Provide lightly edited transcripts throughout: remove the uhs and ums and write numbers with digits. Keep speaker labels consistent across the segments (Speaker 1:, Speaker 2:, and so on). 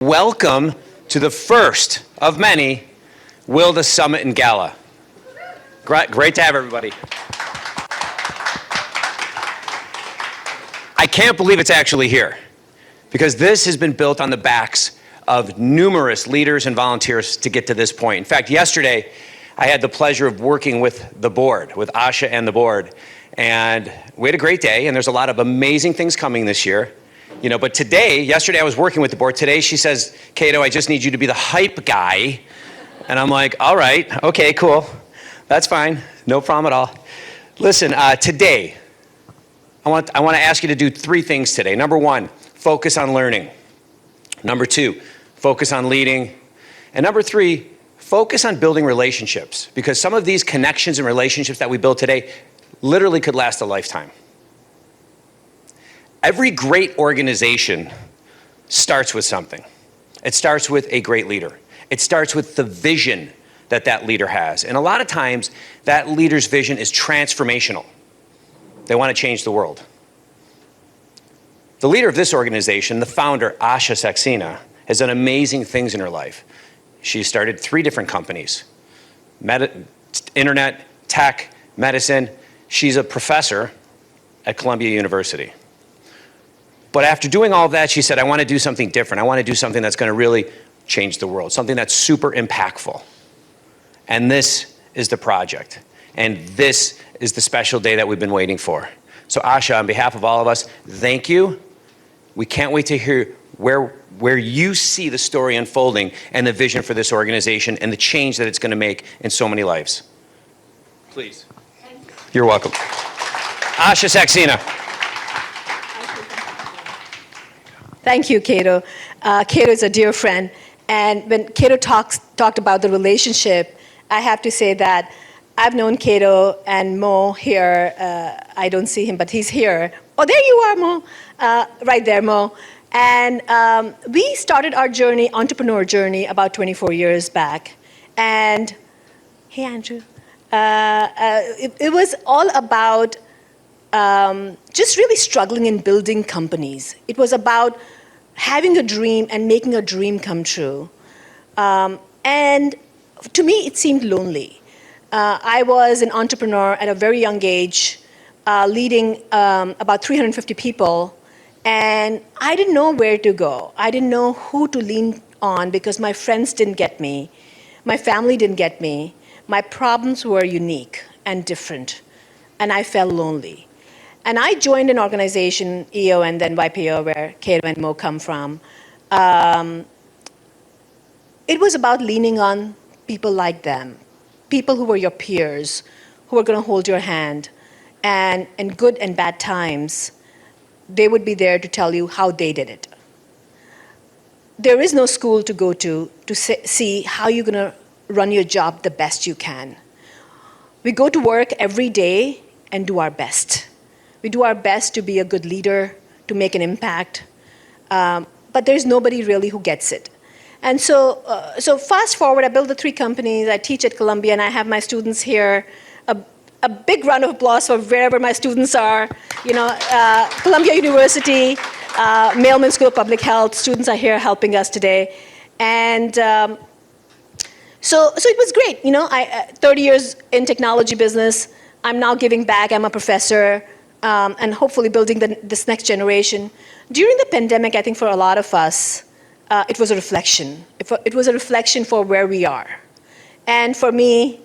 Speaker 1: Welcome to the first of many WLDA Summit and Gala. Great to have everybody. I can't believe it's actually here, because this has been built on the backs of numerous leaders and volunteers to get to this point. In fact, yesterday, I had the pleasure of working with the board, with Asha and the board, and we had a great day, and there's a lot of amazing things coming this year. But yesterday I was working with the board. Today she says, Cato, I just need you to be the hype guy. And I'm like, all right, okay, cool. That's fine, no problem at all. Listen, today, I want to ask you to do 3 things today. Number 1, focus on learning. Number 2, focus on leading. And number 3, focus on building relationships, because some of these connections and relationships that we build today literally could last a lifetime. Every great organization starts with something. It starts with a great leader. It starts with the vision that that leader has. And a lot of times, that leader's vision is transformational. They want to change the world. The leader of this organization, the founder, Asha Saxena, has done amazing things in her life. She started 3 different companies: internet, tech, medicine. She's a professor at Columbia University. But after doing all of that, she said, I want to do something different. I want to do something that's going to really change the world, something that's super impactful. And this is the project. And this is the special day that we've been waiting for. So Asha, on behalf of all of us, thank you. We can't wait to hear where you see the story unfolding and the vision for this organization and the change that it's going to make in so many lives. Please. You're welcome. Asha Saxena.
Speaker 2: Thank you, Cato. Cato is a dear friend. And when Cato talked about the relationship, I have to say that I've known Cato and Mo here. I don't see him, but he's here. Oh, there you are, Mo. Right there, Mo. And we started our journey, entrepreneur journey, about 24 years back. And, hey, Andrew. It was all about just really struggling in building companies. It was about having a dream and making a dream come true. And to me, it seemed lonely. I was an entrepreneur at a very young age, leading about 350 people, and I didn't know where to go. I didn't know who to lean on because my friends didn't get me. My family didn't get me. My problems were unique and different, and I felt lonely. And I joined an organization, EO and then YPO, where Cato and Mo come from. It was about leaning on people like them, people who were your peers, who were going to hold your hand. And in good and bad times, they would be there to tell you how they did it. There is no school to go to see how you're going to run your job the best you can. We go to work every day and do our best. We do our best to be a good leader, to make an impact, but there's nobody really who gets it. And so fast forward, I built the 3 companies, I teach at Columbia, and I have my students here. A big round of applause for wherever my students are. Columbia University, Mailman School of Public Health, students are here helping us today. And so it was great. 30 years in technology business, I'm now giving back, I'm a professor, and hopefully building this next generation. During the pandemic, I think for a lot of us, it was a reflection. It was a reflection for where we are. And for me,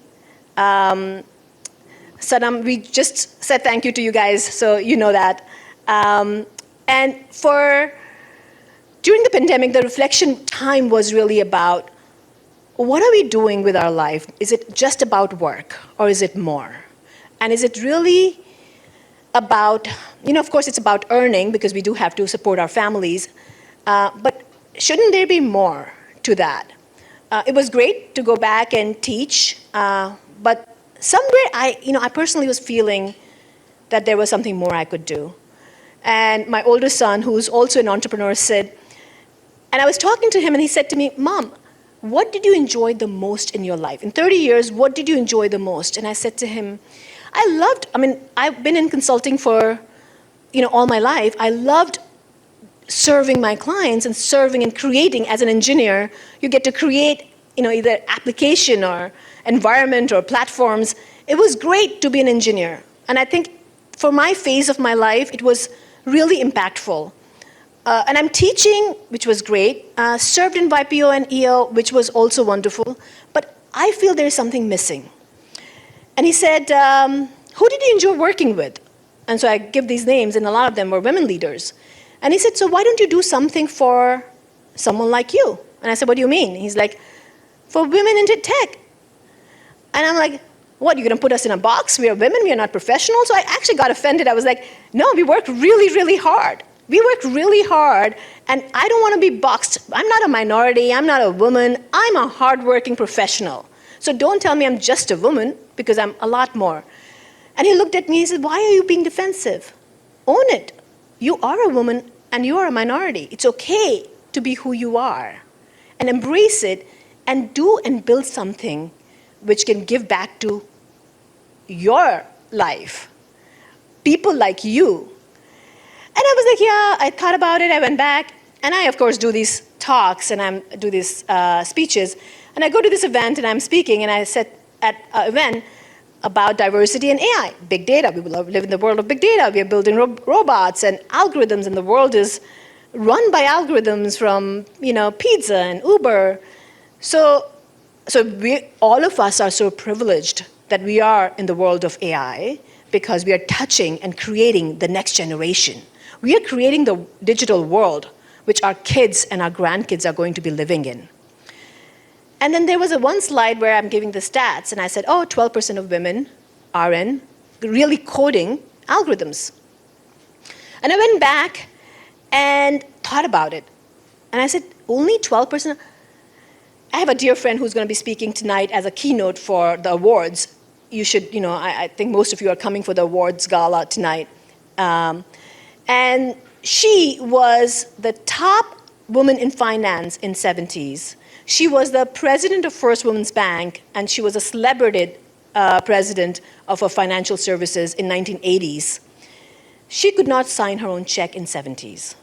Speaker 2: Saddam, we just said thank you to you guys, so you know that. And during the pandemic, the reflection time was really about, what are we doing with our life? Is it just about work, or is it more? And is it really about, of course it's about earning, because we do have to support our families, but shouldn't there be more to that? It was great to go back and teach, but somewhere I personally was feeling that there was something more I could do. And my older son, who's also an entrepreneur, said, and I was talking to him, and he said to me, Mom, what did you enjoy the most in your life? In 30 years, what did you enjoy the most? And I said to him, I've been in consulting for, all my life. I loved serving my clients and serving and creating as an engineer, you get to create, either application or environment or platforms. It was great to be an engineer. And I think for my phase of my life, it was really impactful. And I'm teaching, which was great, served in YPO and EO, which was also wonderful, but I feel there is something missing. And he said, who did you enjoy working with? And so I give these names, and a lot of them were women leaders. And he said, so why don't you do something for someone like you? And I said, what do you mean? He's like, for women into tech. And I'm like, what, you're gonna put us in a box? We are women, we are not professionals? So I actually got offended. I was like, no, we work really, really hard. We work really hard, and I don't wanna be boxed. I'm not a minority, I'm not a woman, I'm a hardworking professional. So don't tell me I'm just a woman, because I'm a lot more. And he looked at me and he said, why are you being defensive? Own it. You are a woman and you are a minority. It's okay to be who you are. And embrace it and do and build something which can give back to your life. People like you. And I was like, yeah, I thought about it, I went back. And I, of course, do these talks and I do these speeches. And I go to this event and I'm speaking, and I said at an event about diversity and AI, big data. We live in the world of big data. We are building robots and algorithms, and the world is run by algorithms from pizza and Uber. So all of us are so privileged that we are in the world of AI because we are touching and creating the next generation. We are creating the digital world which our kids and our grandkids are going to be living in. And then there was one slide where I'm giving the stats, and I said, 12% of women are in really coding algorithms. And I went back and thought about it. And I said, only 12%? I have a dear friend who's going to be speaking tonight as a keynote for the awards. You should, I think most of you are coming for the awards gala tonight. And she was the top woman in finance in 70s. She was the president of First Women's Bank, and she was a celebrated president of a financial services in 1980s. She could not sign her own check in 70s.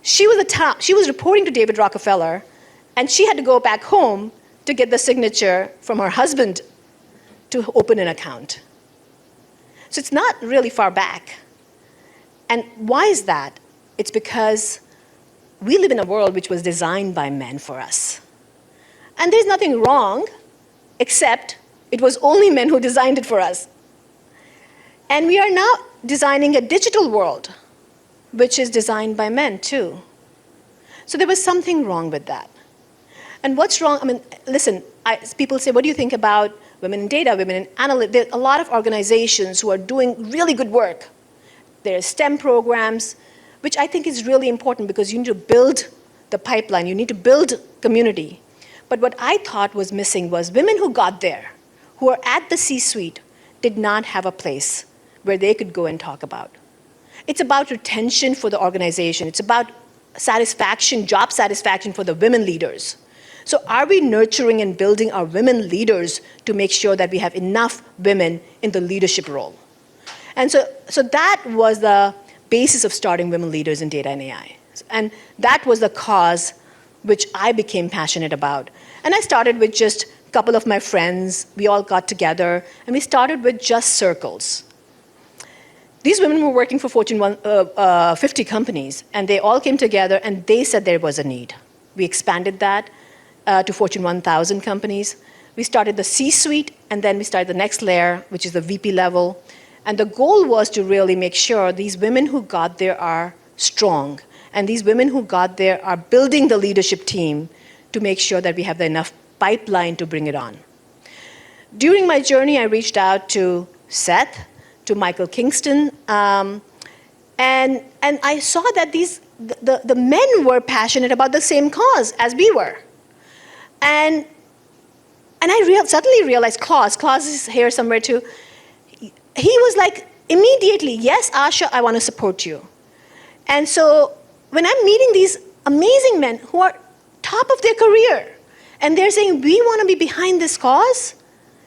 Speaker 2: She was reporting to David Rockefeller, and she had to go back home to get the signature from her husband to open an account. So it's not really far back. And why is that? It's because we live in a world which was designed by men for us. And there's nothing wrong, except it was only men who designed it for us. And we are now designing a digital world, which is designed by men too. So there was something wrong with that. And what's wrong? I mean, listen, people say, what do you think about women in data, women in analytics? There are a lot of organizations who are doing really good work. There are STEM programs, which I think is really important because you need to build the pipeline, you need to build community. But what I thought was missing was women who got there, who are at the C-suite, did not have a place where they could go and talk about. It's about retention for the organization. It's about satisfaction, job satisfaction for the women leaders. So are we nurturing and building our women leaders to make sure that we have enough women in the leadership role? And so that was the basis of starting Women Leaders in Data and AI. And that was the cause which I became passionate about. And I started with just a couple of my friends. We all got together, and we started with just circles. These women were working for Fortune 50 companies, and they all came together, and they said there was a need. We expanded that to Fortune 1000 companies. We started the C-suite, and then we started the next layer, which is the VP level. And the goal was to really make sure these women who got there are strong. And these women who got there are building the leadership team to make sure that we have enough pipeline to bring it on. During my journey, I reached out to Seth, to Michael Kingston, and I saw that the men were passionate about the same cause as we were. And I suddenly realized Klaus is here somewhere too. He was like, immediately, yes, Asha, I want to support you. And so when I'm meeting these amazing men who are top of their career, and they're saying, we want to be behind this cause,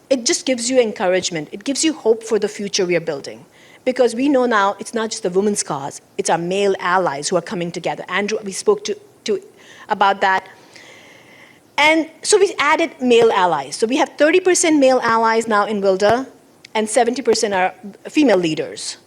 Speaker 2: it just gives you encouragement. It gives you hope for the future we are building. Because we know now it's not just the women's cause, it's our male allies who are coming together. Andrew, we spoke to about that. And so we added male allies. So we have 30% male allies now in WLDA, and 70% are female leaders.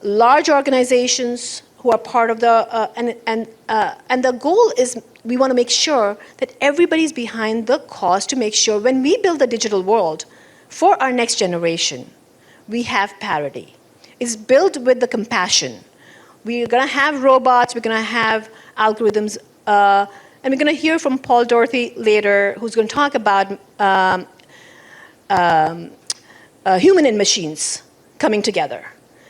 Speaker 2: Large organizations who are part of the, and the goal is we want to make sure that everybody's behind the cause to make sure when we build a digital world for our next generation, we have parity. It's built with the compassion. We're going to have robots, we're going to have algorithms, and we're going to hear from Paul Dorothy later, who's going to talk about human and machines coming together.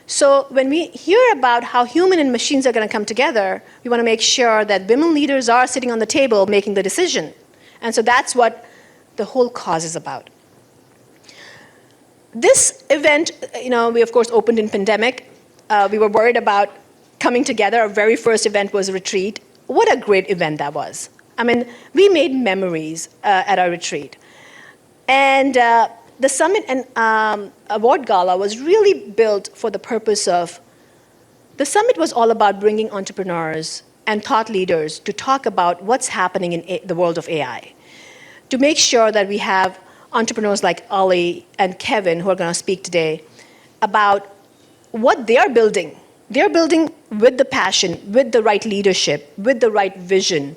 Speaker 2: So when we hear about how human and machines are going to come together, we want to make sure that women leaders are sitting on the table making the decision. And so that's what the whole cause is about. This event, we of course opened in pandemic. We were worried about coming together. Our very first event was a retreat. What a great event that was. I mean, we made memories at our retreat. And the summit and award gala was really built for the purpose of, the summit was all about bringing entrepreneurs and thought leaders to talk about what's happening in the world of AI. To make sure that we have entrepreneurs like Ali and Kevin, who are going to speak today, about what they are building. They're building with the passion, with the right leadership, with the right vision,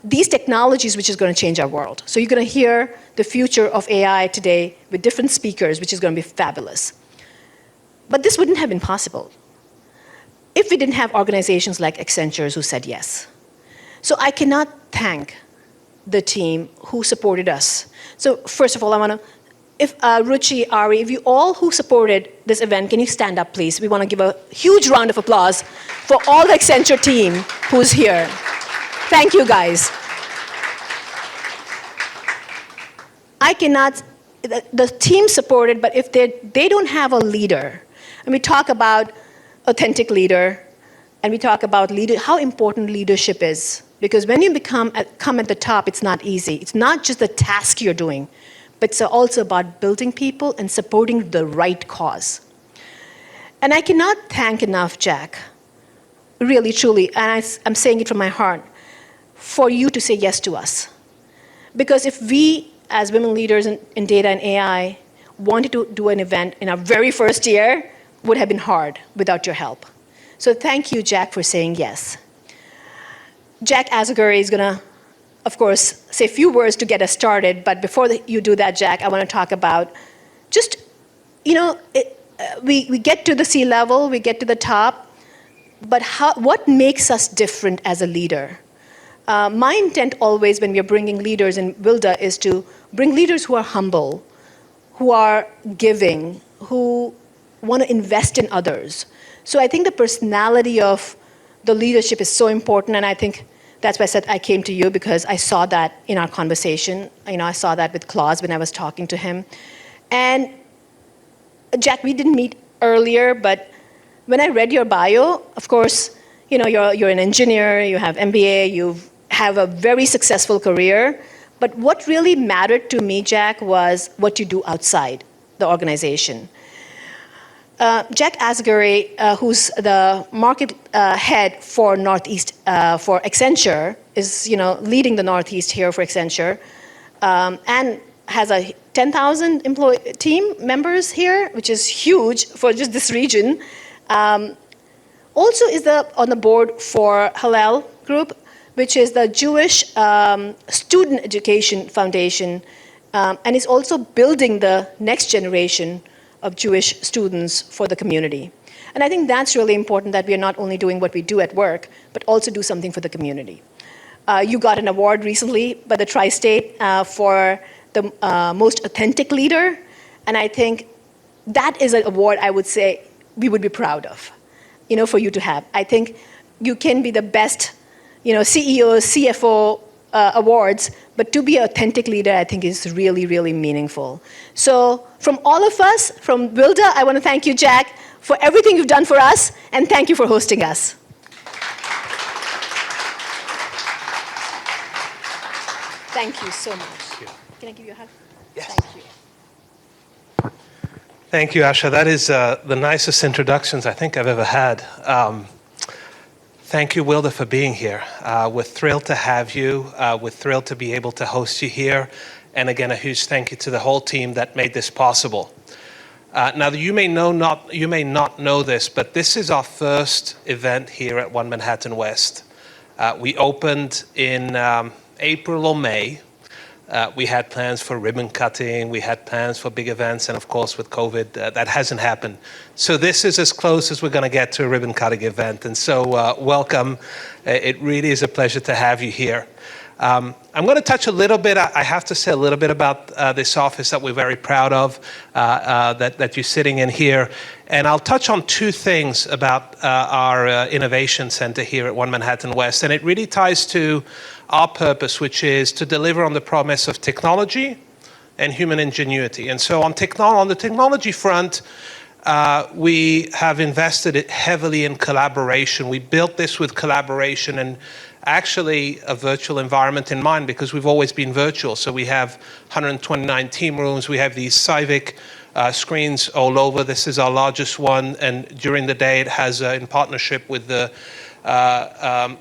Speaker 2: these technologies which is going to change our world. So you're going to hear the future of AI today with different speakers, which is going to be fabulous. But this wouldn't have been possible if we didn't have organizations like Accenture who said yes. So I cannot thank the team who supported us. So first of all, I want to, if Ruchi, Ari, if you all who supported this event, can you stand up, please? We want to give a huge round of applause for all the Accenture team who's here. Thank you, guys. I cannot, the team supported, but if they don't have a leader, and we talk about authentic leader, and we talk about how important leadership is. Because when you come at the top, it's not easy. It's not just the task you're doing, but it's also about building people and supporting the right cause. And I cannot thank enough, Jack, really, truly, and I'm saying it from my heart, for you to say yes to us. Because if we, as women leaders in data and AI, wanted to do an event in our very first year, would have been hard without your help. So thank you, Jack, for saying yes. Jack Azaguri is going to, of course, say a few words to get us started, but before you do that, Jack, I want to talk about just, we get to the C-level, we get to the top, but what makes us different as a leader? My intent always when we are bringing leaders in WLDA is to bring leaders who are humble, who are giving, who want to invest in others. So I think the personality of the leadership is so important, and I think that's why I said I came to you, because I saw that in our conversation. I saw that with Claus when I was talking to him. And Jack, we didn't meet earlier, but when I read your bio, of course, you're an engineer, you have MBA, you have a very successful career. But what really mattered to me, Jack, was what you do outside the organization. Jack Azaguri, who's the market head for Northeast for Accenture, is leading the Northeast here for Accenture, and has a 10,000 team members here, which is huge for just this region. Also is on the board for Hillel Group, which is the Jewish Student Education Foundation, and is also building the next generation of Jewish students for the community. And I think that's really important, that we are not only doing what we do at work, but also do something for the community. You got an award recently by the Tri-State for the most authentic leader, and I think that is an award I would say we would be proud of, for you to have. I think you can be the best, CEO, CFO awards, but to be an authentic leader, I think is really, really meaningful. So from all of us, from WLDA, I want to thank you, Jack, for everything you've done for us, and thank you for hosting us. Thank you so much. Can I give you a hug?
Speaker 1: Yes.
Speaker 2: Thank you.
Speaker 3: Thank you, Asha. That is the nicest introductions I think I've ever had. Thank you, Wilda, for being here. We're thrilled to have you. We're thrilled to be able to host you here. And again, a huge thank you to the whole team that made this possible. Now, you may not know this, but this is our first event here at One Manhattan West. We opened in April or May. We had plans for ribbon cutting, we had plans for big events, and of course with COVID, that hasn't happened. So this is as close as we're going to get to a ribbon cutting event. And so welcome. It really is a pleasure to have you here. I'm going to touch a little bit, I have to say a little bit about this office that we're very proud of, that you're sitting in here. And I'll touch on two things about our Innovation Center here at One Manhattan West. And it really ties to our purpose, which is to deliver on the promise of technology and human ingenuity. And so on the technology front, we have invested heavily in collaboration. We built this with collaboration and actually a virtual environment in mind, because we've always been virtual. So we have 129 team rooms. We have these Civic screens all over. This is our largest one. And during the day, it has, in partnership with the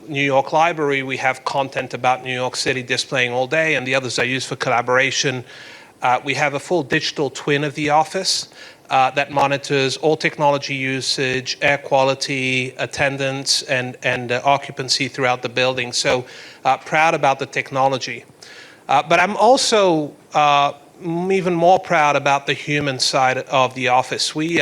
Speaker 3: New York Library, we have content about New York City displaying all day, and the others are used for collaboration. We have a full digital twin of the office that monitors all technology usage, air quality, attendance, and occupancy throughout the building. So proud about the technology. But I'm also even more proud about the human side of the office. We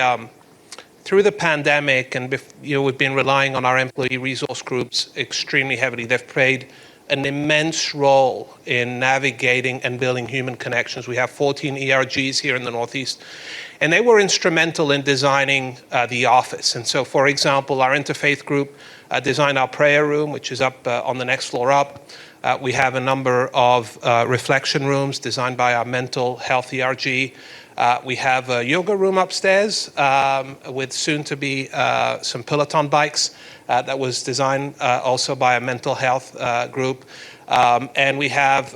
Speaker 3: through the pandemic, and we've been relying on our employee resource groups extremely heavily. They've played an immense role in navigating and building human connections. We have 14 ERGs here in the Northeast, and they were instrumental in designing the office. And so, for example, our interfaith group designed our prayer room, which is up on the next floor up. We have a number of reflection rooms designed by our mental health ERG. We have a yoga room upstairs with soon-to-be some Peloton bikes that was designed also by a mental health group. And we have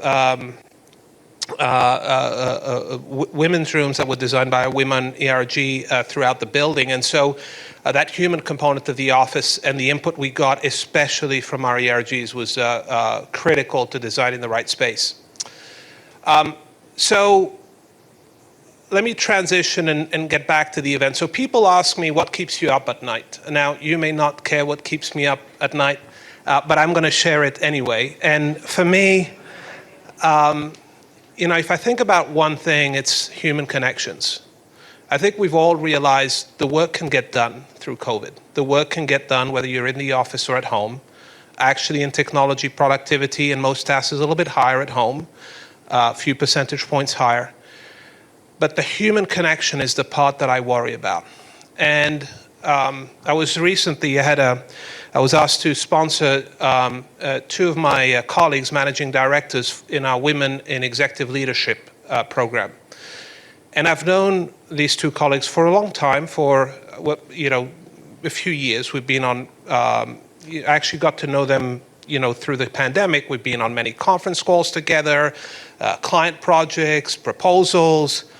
Speaker 3: women's rooms that were designed by a women ERG throughout the building. And so that human component of the office and the input we got, especially from our ERGs, was critical to designing the right space. So let me transition and get back to the event. So people ask me, what keeps you up at night? Now, you may not care what keeps me up at night, but I'm going to share it anyway. And for me, if I think about one thing, it's human connections. I think we've all realized the work can get done through COVID. The work can get done whether you're in the office or at home. Actually, in technology, productivity in most tasks is a little bit higher at home, a few percentage points higher. But the human connection is the part that I worry about. And I was recently, I was asked to sponsor two of my colleagues, managing directors, in our Women in Executive Leadership program. And I've known these two colleagues for a long time, for a few years. We've been on, I actually got to know them through the pandemic. We've been on many conference calls together, client projects, proposals.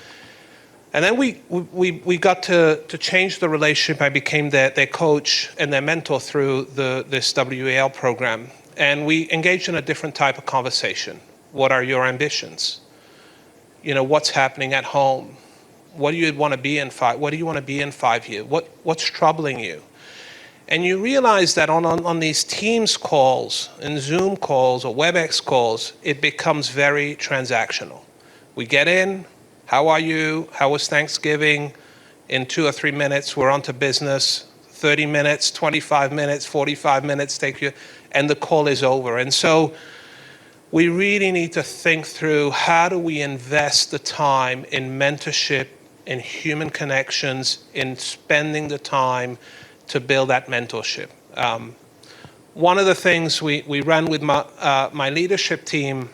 Speaker 3: And then we got to change the relationship. I became their coach and their mentor through this WAL program. And we engaged in a different type of conversation. What are your ambitions? What's happening at home? What do you want to be in 5 years? What's troubling you? And you realize that on these Teams calls and Zoom calls or WebEx calls, it becomes very transactional. We get in. How are you? How was Thanksgiving? In 2 or 3 minutes, we're on to business. 30 minutes, 25 minutes, 45 minutes, and the call is over. And so we really need to think through, how do we invest the time in mentorship, in human connections, in spending the time to build that mentorship. One of the things we ran with my leadership team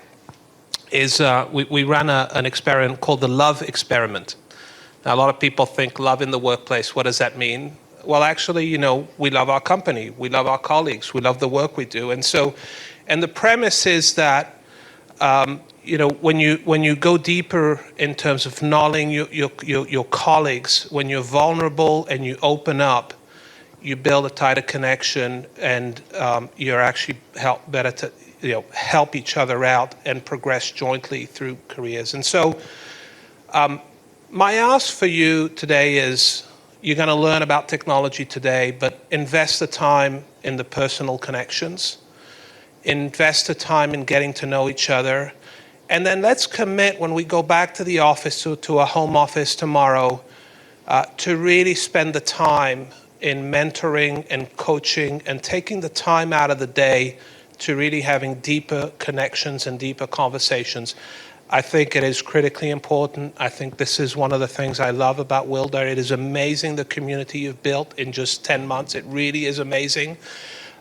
Speaker 3: is we ran an experiment called the Love Experiment. Now, a lot of people think love in the workplace. What does that mean? Well, actually, we love our company. We love our colleagues. We love the work we do. And the premise is that when you go deeper in terms of knowing your colleagues, when you're vulnerable and you open up, you build a tighter connection, and you're actually better to help each other out and progress jointly through careers. And so my ask for you today is, you're going to learn about technology today, but invest the time in the personal connections, invest the time in getting to know each other, and then let's commit, when we go back to the office, to a home office tomorrow, to really spend the time in mentoring and coaching and taking the time out of the day to really having deeper connections and deeper conversations. I think it is critically important. I think this is one of the things I love about WLDA. It is amazing the community you've built in just 10 months. It really is amazing.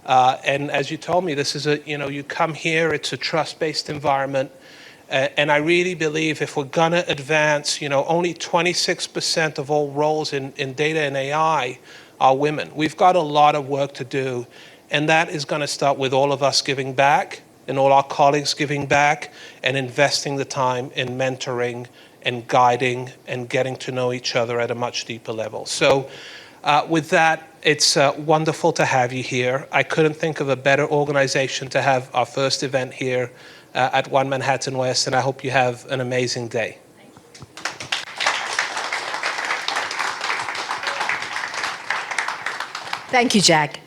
Speaker 3: And as you told me, this is you come here, it's a trust-based environment. And I really believe if we're going to advance, only 26% of all roles in data and AI are women. We've got a lot of work to do. And that is going to start with all of us giving back, and all our colleagues giving back, and investing the time in mentoring and guiding and getting to know each other at a much deeper level. So with that, it's wonderful to have you here. I couldn't think of a better organization to have our first event here at One Manhattan West, and I hope you have an amazing day.
Speaker 2: Thank you, Jack.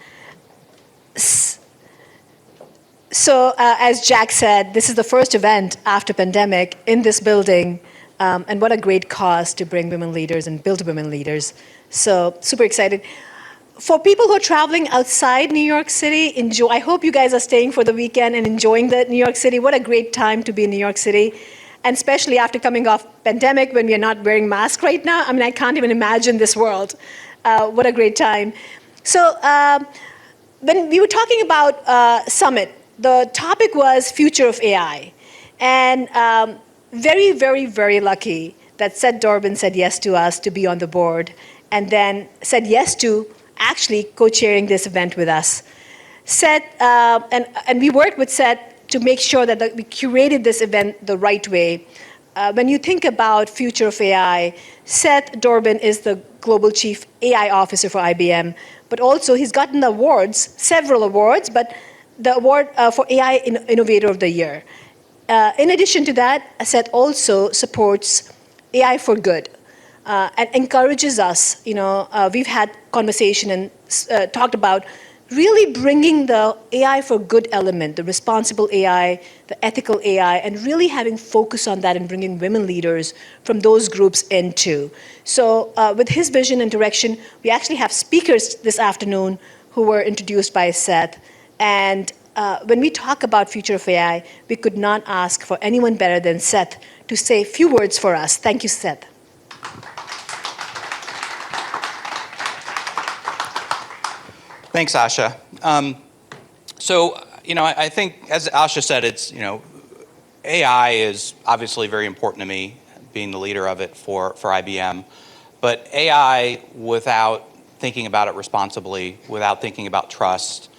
Speaker 2: So as Jack said, this is the first event after pandemic in this building, and what a great cause to bring women leaders and build women leaders. So super excited. For people who are traveling outside New York City, enjoy. I hope you guys are staying for the weekend and enjoying the New York City. What a great time to be in New York City, and especially after coming off pandemic when we are not wearing masks right now. I mean, I can't even imagine this world. What a great time. So when we were talking about Summit, the topic was future of AI. And very, very, very lucky that Seth Durbin said yes to us to be on the board, and then said yes to actually co-chairing this event with us. Seth, and we worked with Seth to make sure that we curated this event the right way. When you think about future of AI, Seth Durbin is the Global Chief AI Officer for IBM, but also he's gotten awards, several awards, but the award for AI Innovator of the Year. In addition to that, Seth also supports AI for Good and encourages us. We've had conversation and talked about really bringing the AI for good element, the responsible AI, the ethical AI, and really having focus on that and bringing women leaders from those groups into. So with his vision and direction, we actually have speakers this afternoon who were introduced by Seth. And when we talk about future of AI, we could not ask for anyone better than Seth to say a few words for us. Thank you, Seth.
Speaker 4: Thanks, Asha. I think, as Asha said, it's, AI is obviously very important to me, being the leader of it for IBM. But AI, without thinking about it responsibly, without thinking about trust,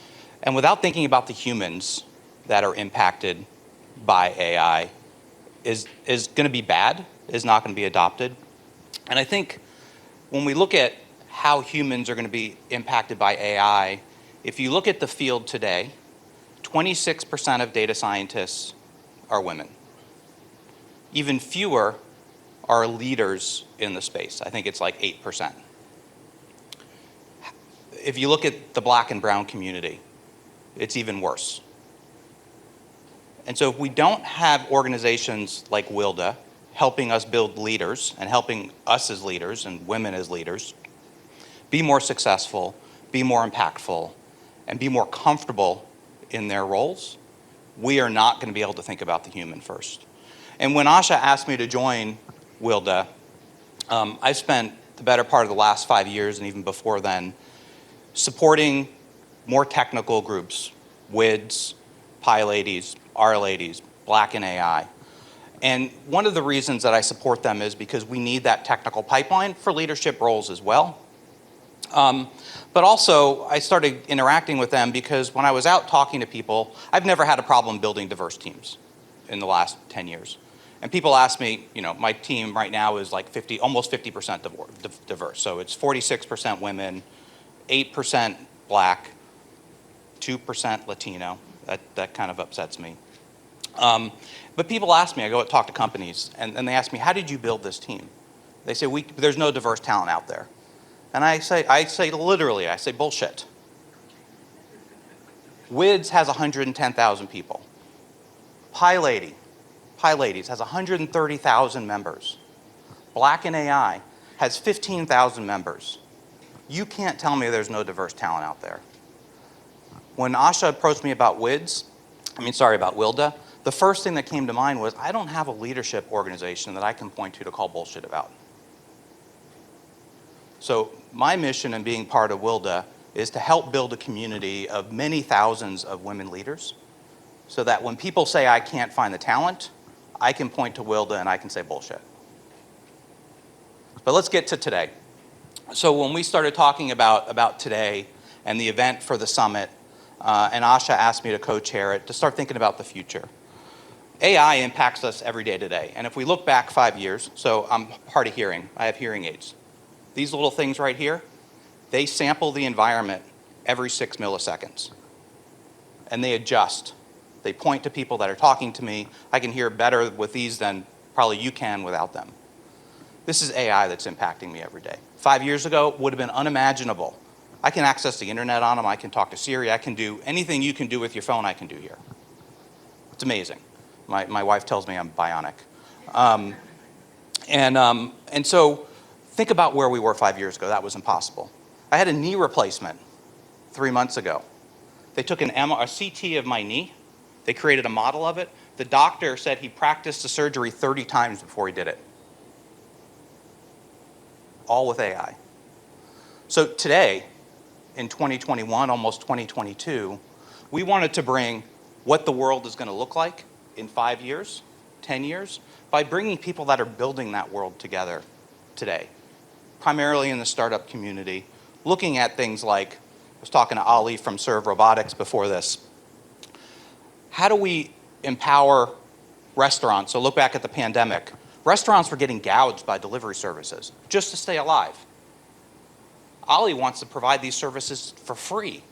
Speaker 4: and without thinking about the humans that are impacted by AI, is going to be bad, is not going to be adopted. And I think when we look at how humans are going to be impacted by AI, if you look at the field today, 26% of data scientists are women. Even fewer are leaders in the space. I think it's like 8%. If you look at the Black and brown community, it's even worse. And so if we don't have organizations like WLDA helping us build leaders and helping us as leaders and women as leaders be more successful, be more impactful, and be more comfortable in their roles, we are not going to be able to think about the human first. And when Asha asked me to join WLDA, I spent the better part of the last 5 years, and even before then, supporting more technical groups, WIDs, PyLadies, R-Ladies, Black in AI. And one of the reasons that I support them is because we need that technical pipeline for leadership roles as well. But also, I started interacting with them because when I was out talking to people, I've never had a problem building diverse teams. in the last 10 years. And people ask me, my team right now is like almost 50% diverse. So it's 46% women, 8% Black, 2% Latino. That kind of upsets me. But people ask me, I go and talk to companies, and they ask me, how did you build this team? They say, there's no diverse talent out there. And I say literally, bullshit. WIDS has 110,000 people. PyLadies has 130,000 members. Black in AI has 15,000 members. You can't tell me there's no diverse talent out there. When Asha approached me about about WLDA, the first thing that came to mind was, I don't have a leadership organization that I can point to call bullshit about. So my mission in being part of WLDA is to help build a community of many thousands of women leaders so that when people say I can't find the talent, I can point to WLDA and I can say bullshit. But let's get to today. So when we started talking about today and the event for the summit, and Asha asked me to co-chair it, to start thinking about the future. AI impacts us every day today. And if we look back 5 years, so I'm hard of hearing, I have hearing aids. These little things right here, they sample the environment every 6 milliseconds. And they adjust. They point to people that are talking to me. I can hear better with these than probably you can without them. This is AI that's impacting me every day. 5 years ago, would have been unimaginable. I can access the internet on them, I can talk to Siri, I can do anything you can do with your phone, I can do here. It's amazing. My wife tells me I'm bionic. And so think about where we were 5 years ago. That was impossible. I had a knee replacement 3 months ago. They took a CT of my knee. They created a model of it. The doctor said he practiced the surgery 30 times before he did it. All with AI. So today, in 2021, almost 2022, we wanted to bring what the world is going to look like in 5 years, 10 years, by bringing people that are building that world together today, primarily in the startup community, looking at things like, I was talking to Ali from Serve Robotics before this. How do we empower restaurants? So look back at the pandemic. Restaurants were getting gouged by delivery services just to stay alive. Ali wants to provide these services for free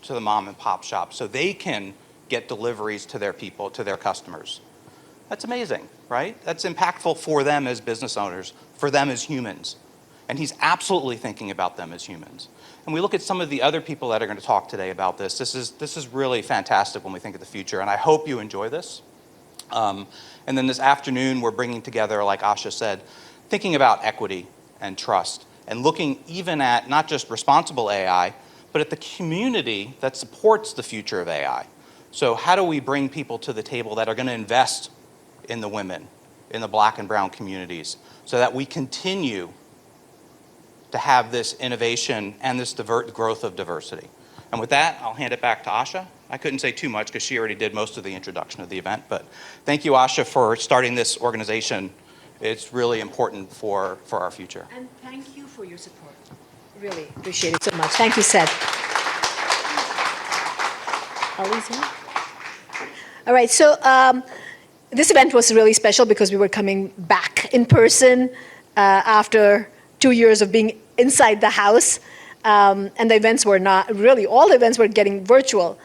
Speaker 4: to the mom and pop shop so they can get deliveries to their people, to their customers. That's amazing, right? That's impactful for them as business owners, for them as humans. And he's absolutely thinking about them as humans. And we look at some of the other people that are going to talk today about this. This is really fantastic when we think of the future, and I hope you enjoy this. And then this afternoon, we're bringing together, like Asha said, thinking about equity and trust, and looking even at not just responsible AI, but at the community that supports the future of AI. So how do we bring people to the table that are going to invest in the women, in the Black and brown communities, so that we continue to have this innovation and this growth of diversity. And with that, I'll hand it back to Asha. I couldn't say too much because she already did most of the introduction of the event, but thank you, Asha, for starting this organization. It's really important for our future.
Speaker 2: And thank you for your support. Really appreciate it so much. Thank you, Seth. Ali's here. All right, so this event was really special because we were coming back in person after 2 years of being inside the house. And the events were not really, all the events were getting virtual.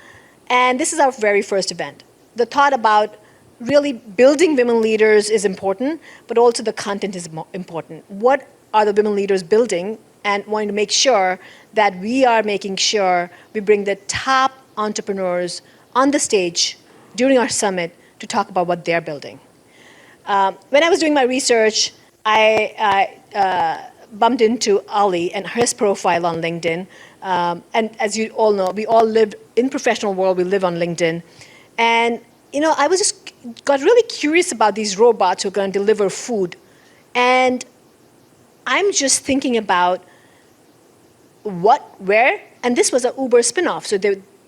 Speaker 2: And this is our very first event. The thought about really building women leaders is important, but also the content is important. What are the women leaders building, and wanting to make sure that we are making sure we bring the top entrepreneurs on the stage during our summit to talk about what they're building. When I was doing my research, I bumped into Ali and his profile on LinkedIn. And as you all know, we all lived in professional world, we live on LinkedIn. And I was just got really curious about these robots who are going to deliver food. And I'm just thinking about where, and this was an Uber spinoff. So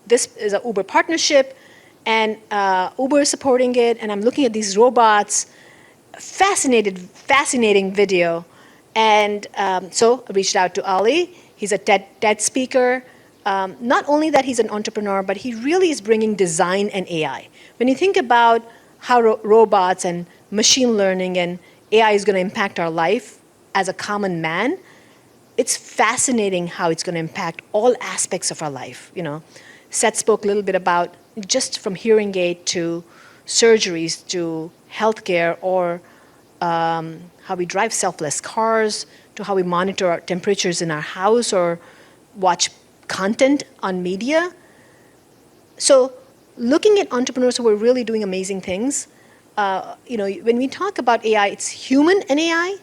Speaker 2: this is an Uber partnership, and Uber is supporting it. And I'm looking at these robots, fascinating video. And so I reached out to Ali. He's a TED speaker. Not only that he's an entrepreneur, but he really is bringing design and AI. When you think about how robots and machine learning and AI is going to impact our life as a common man, it's fascinating how it's going to impact all aspects of our life. Seth spoke a little bit about just from hearing aid to surgeries to healthcare, or how we drive selfless cars, to how we monitor our temperatures in our house or watch content on media. So looking at entrepreneurs who are really doing amazing things, when we talk about AI, it's human and AI,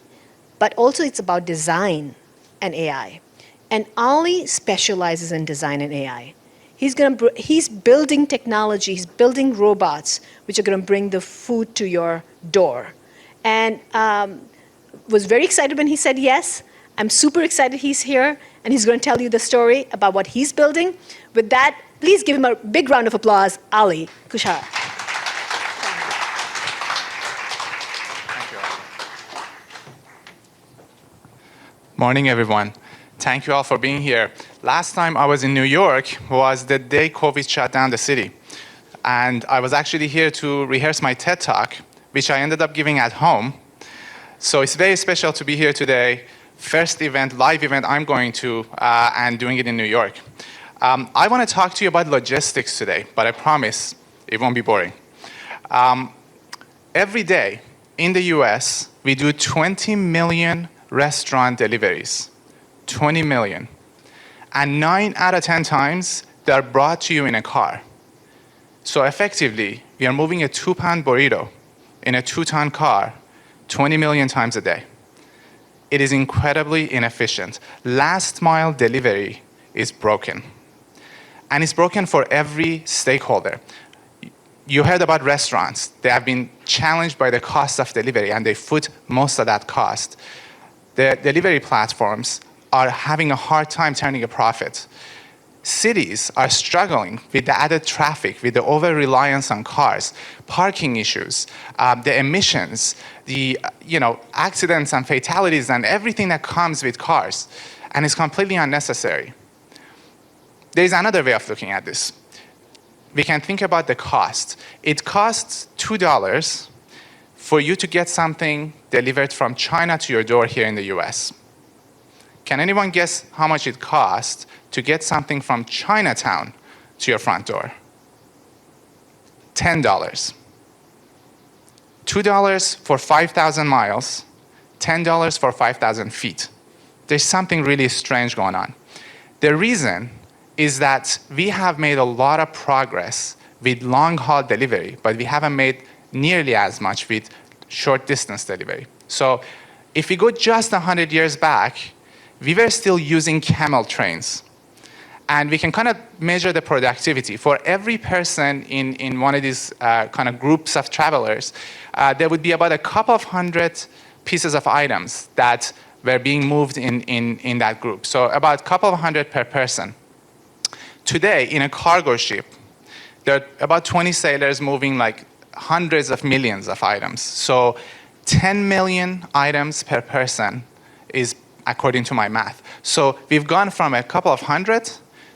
Speaker 2: but also it's about design and AI. And Ali specializes in design and AI. He's building technology, he's building robots, which are going to bring the food to your door. And was very excited when he said yes. I'm super excited he's here, and he's going to tell you the story about what he's building. With that, please give him a big round of applause, Ali Kushar.
Speaker 5: Morning, everyone. Thank you all for being here. Last time I was in New York was the day COVID shut down the city. And I was actually here to rehearse my TED Talk, which I ended up giving at home. So it's very special to be here today. First event, live event I'm going to, and doing it in New York. I want to talk to you about logistics today, but I promise it won't be boring. Every day in the US, we do 20 million restaurant deliveries. 20 million. And 9 out of 10 times, they're brought to you in a car. So effectively, we are moving a 2-pound burrito in a 2-ton car 20 million times a day. It is incredibly inefficient. Last mile delivery is broken. And it's broken for every stakeholder. You heard about restaurants. They have been challenged by the cost of delivery, and they foot most of that cost. The delivery platforms are having a hard time turning a profit. Cities are struggling with the added traffic, with the over-reliance on cars, parking issues, the emissions, the accidents and fatalities and everything that comes with cars, and it's completely unnecessary. There's another way of looking at this. We can think about the cost. It costs $2 for you to get something delivered from China to your door here in the US. Can anyone guess how much it costs to get something from Chinatown to your front door? $10. $2 for 5,000 miles, $10 for 5,000 feet. There's something really strange going on. The reason is that we have made a lot of progress with long-haul delivery, but we haven't made nearly as much with short-distance delivery. So if we go just 100 years back, we were still using camel trains. And we can kind of measure the productivity. For every person in one of these kind of groups of travelers, there would be about a couple of hundred pieces of items that were being moved in that group. So about a couple of hundred per person. Today, in a cargo ship, there are about 20 sailors moving like hundreds of millions of items. So 10 million items per person is according to my math. So we've gone from a couple of hundred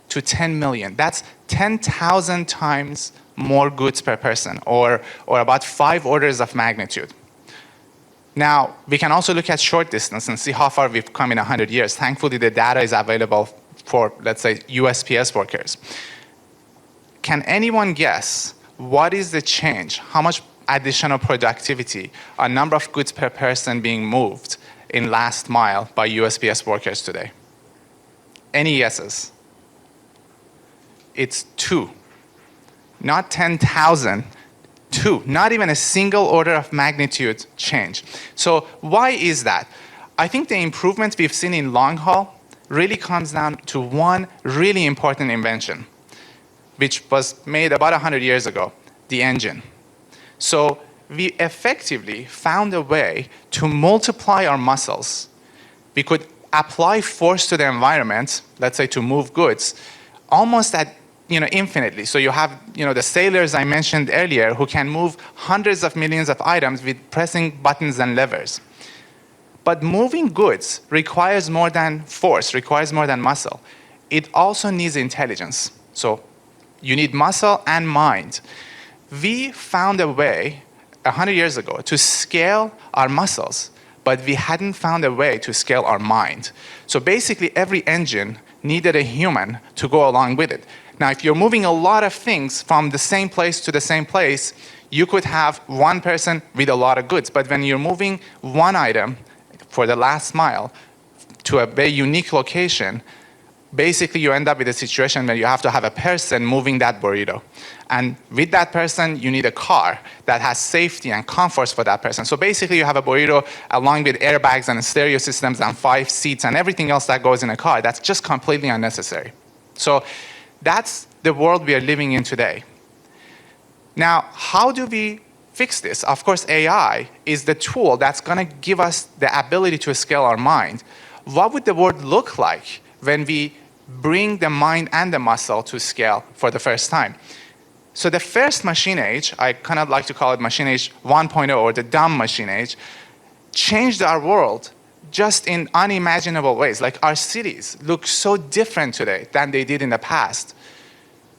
Speaker 5: to 10 million. That's 10,000 times more goods per person, or about 5 orders of magnitude. Now, we can also look at short distance and see how far we've come in 100 years. Thankfully, the data is available for, let's say, USPS workers. Can anyone guess what is the change? How much additional productivity, a number of goods per person being moved in last mile by USPS workers today? Any guesses? It's 2. Not 10,000, 2. Not even a single order of magnitude change. So why is that? I think the improvement we've seen in long haul really comes down to one really important invention, which was made about 100 years ago, the engine. So we effectively found a way to multiply our muscles. We could apply force to the environment, let's say to move goods, almost at infinitely. So you have the sailors I mentioned earlier who can move hundreds of millions of items with pressing buttons and levers. But moving goods requires more than force, requires more than muscle. It also needs intelligence. So you need muscle and mind. We found a way 100 years ago to scale our muscles, but we hadn't found a way to scale our mind. So basically, every engine needed a human to go along with it. Now, if you're moving a lot of things from the same place to the same place, you could have one person with a lot of goods. But when you're moving one item for the last mile to a very unique location, basically you end up with a situation where you have to have a person moving that burrito. And with that person, you need a car that has safety and comforts for that person. So basically you have a burrito along with airbags and stereo systems and 5 seats and everything else that goes in a car. That's just completely unnecessary. So that's the world we are living in today. Now, how do we fix this? Of course, AI is the tool that's going to give us the ability to scale our mind. What would the world look like when we bring the mind and the muscle to scale for the first time? So the first machine age, I kind of like to call it machine age 1.0 or the dumb machine age, changed our world just in unimaginable ways. Like our cities look so different today than they did in the past.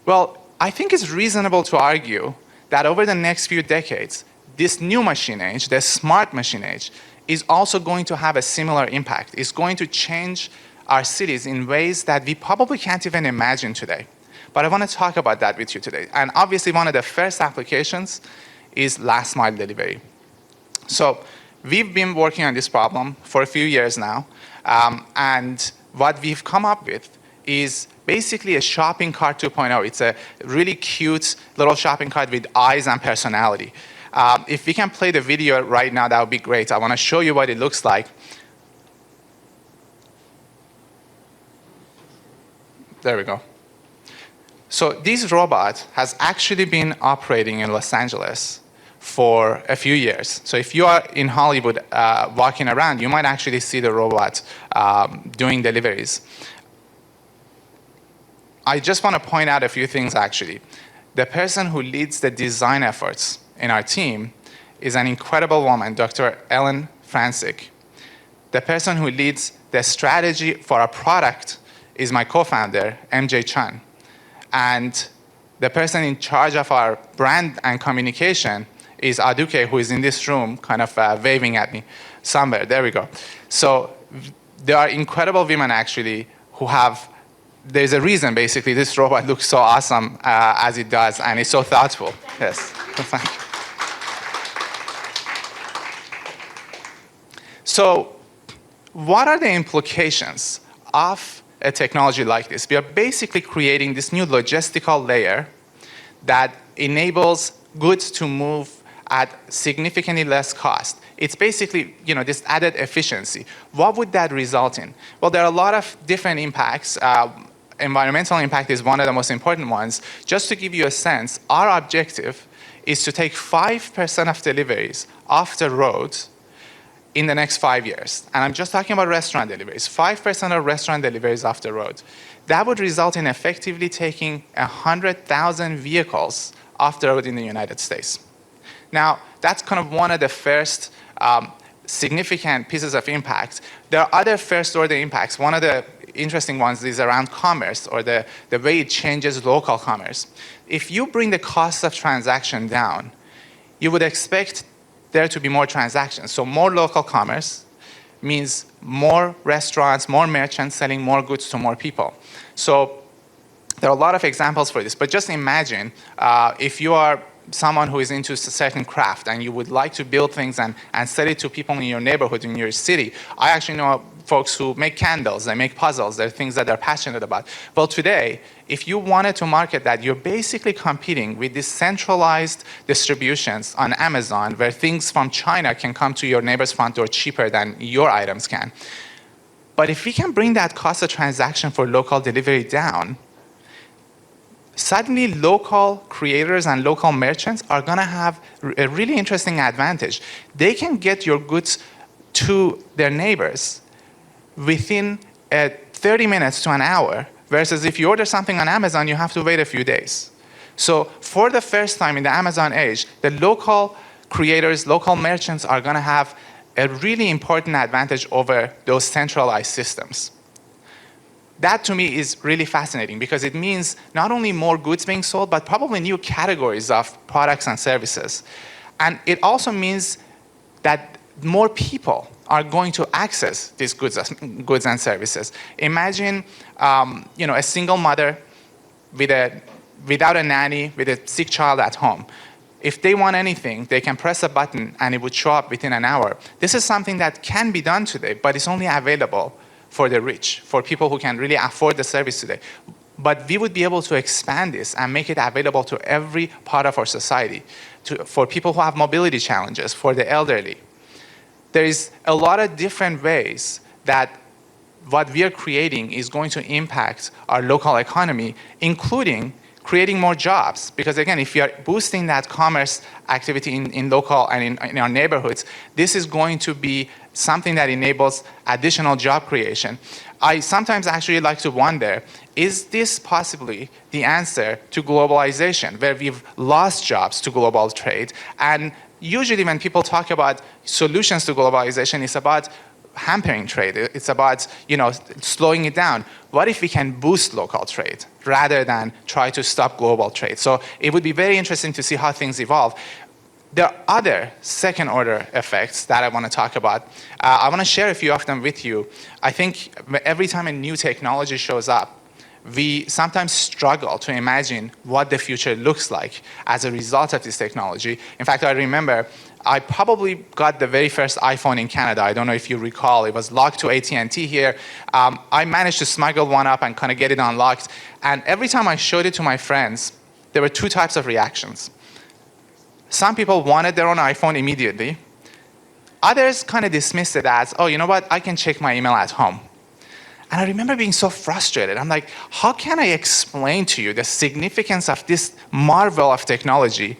Speaker 5: Well, I think it's reasonable to argue that over the next few decades, this new machine age, the smart machine age, is also going to have a similar impact. It's going to change our cities in ways that we probably can't even imagine today. But I want to talk about that with you today. And obviously, one of the first applications is last mile delivery. So we've been working on this problem for a few years now. And what we've come up with is basically a shopping cart 2.0. It's a really cute little shopping cart with eyes and personality. If we can play the video right now, that would be great. I want to show you what it looks like. There we go. So this robot has actually been operating in Los Angeles for a few years. So if you are in Hollywood walking around, you might actually see the robot doing deliveries. I just want to point out a few things, actually. The person who leads the design efforts in our team is an incredible woman, Dr. Ellen Francic. The person who leads the strategy for our product is my co-founder, MJ Chan. And the person in charge of our brand and communication is Aduke, who is in this room, kind of waving at me somewhere. There we go. So there are incredible women, actually, who have, there's a reason, basically, this robot looks so awesome as it does, and it's so thoughtful. Yes. Thank you. So what are the implications of a technology like this? We are basically creating this new logistical layer that enables goods to move at significantly less cost. It's basically, this added efficiency. What would that result in? Well, there are a lot of different impacts. Environmental impact is one of the most important ones. Just to give you a sense, our objective is to take 5% of deliveries off the road in the next 5 years. And I'm just talking about restaurant deliveries. 5% of restaurant deliveries off the road. That would result in effectively taking 100,000 vehicles off the road in the United States. Now, that's kind of one of the first significant pieces of impact. There are other first-order impacts. One of the interesting ones is around commerce, or the way it changes local commerce. If you bring the cost of transaction down, you would expect there to be more transactions. So more local commerce means more restaurants, more merchants selling more goods to more people. So there are a lot of examples for this, but just imagine if you are someone who is into a certain craft and you would like to build things and sell it to people in your neighborhood, in your city. I actually know folks who make candles, they make puzzles, they're things that they're passionate about. Well, today, if you wanted to market that, you're basically competing with these centralized distributions on Amazon, where things from China can come to your neighbor's front door cheaper than your items can. But if we can bring that cost of transaction for local delivery down, suddenly local creators and local merchants are going to have a really interesting advantage. They can get your goods to their neighbors within 30 minutes to an hour, versus if you order something on Amazon, you have to wait a few days. So for the first time in the Amazon age, the local creators, local merchants are going to have a really important advantage over those centralized systems. That to me is really fascinating, because it means not only more goods being sold, but probably new categories of products and services. And it also means that more people are going to access these goods and services. Imagine a single mother without a nanny, with a sick child at home. If they want anything, they can press a button and it would show up within an hour. This is something that can be done today, but it's only available for the rich, for people who can really afford the service today. But we would be able to expand this and make it available to every part of our society, for people who have mobility challenges, for the elderly. There is a lot of different ways that what we are creating is going to impact our local economy, including creating more jobs. Because again, if we are boosting that commerce activity in local and in our neighborhoods, this is going to be something that enables additional job creation. I sometimes actually like to wonder, is this possibly the answer to globalization, where we've lost jobs to global trade? And usually when people talk about solutions to globalization, it's about hampering trade. It's about slowing it down. What if we can boost local trade rather than try to stop global trade? So it would be very interesting to see how things evolve. There are other second-order effects that I want to talk about. I want to share a few of them with you. I think every time a new technology shows up, we sometimes struggle to imagine what the future looks like as a result of this technology. In fact, I remember I probably got the very first iPhone in Canada. I don't know if you recall. It was locked to AT&T here. I managed to smuggle one up and kind of get it unlocked. And every time I showed it to my friends, there were two types of reactions. Some people wanted their own iPhone immediately. Others kind of dismissed it as, oh, you know what? I can check my email at home. And I remember being so frustrated. I'm like, how can I explain to you the significance of this marvel of technology?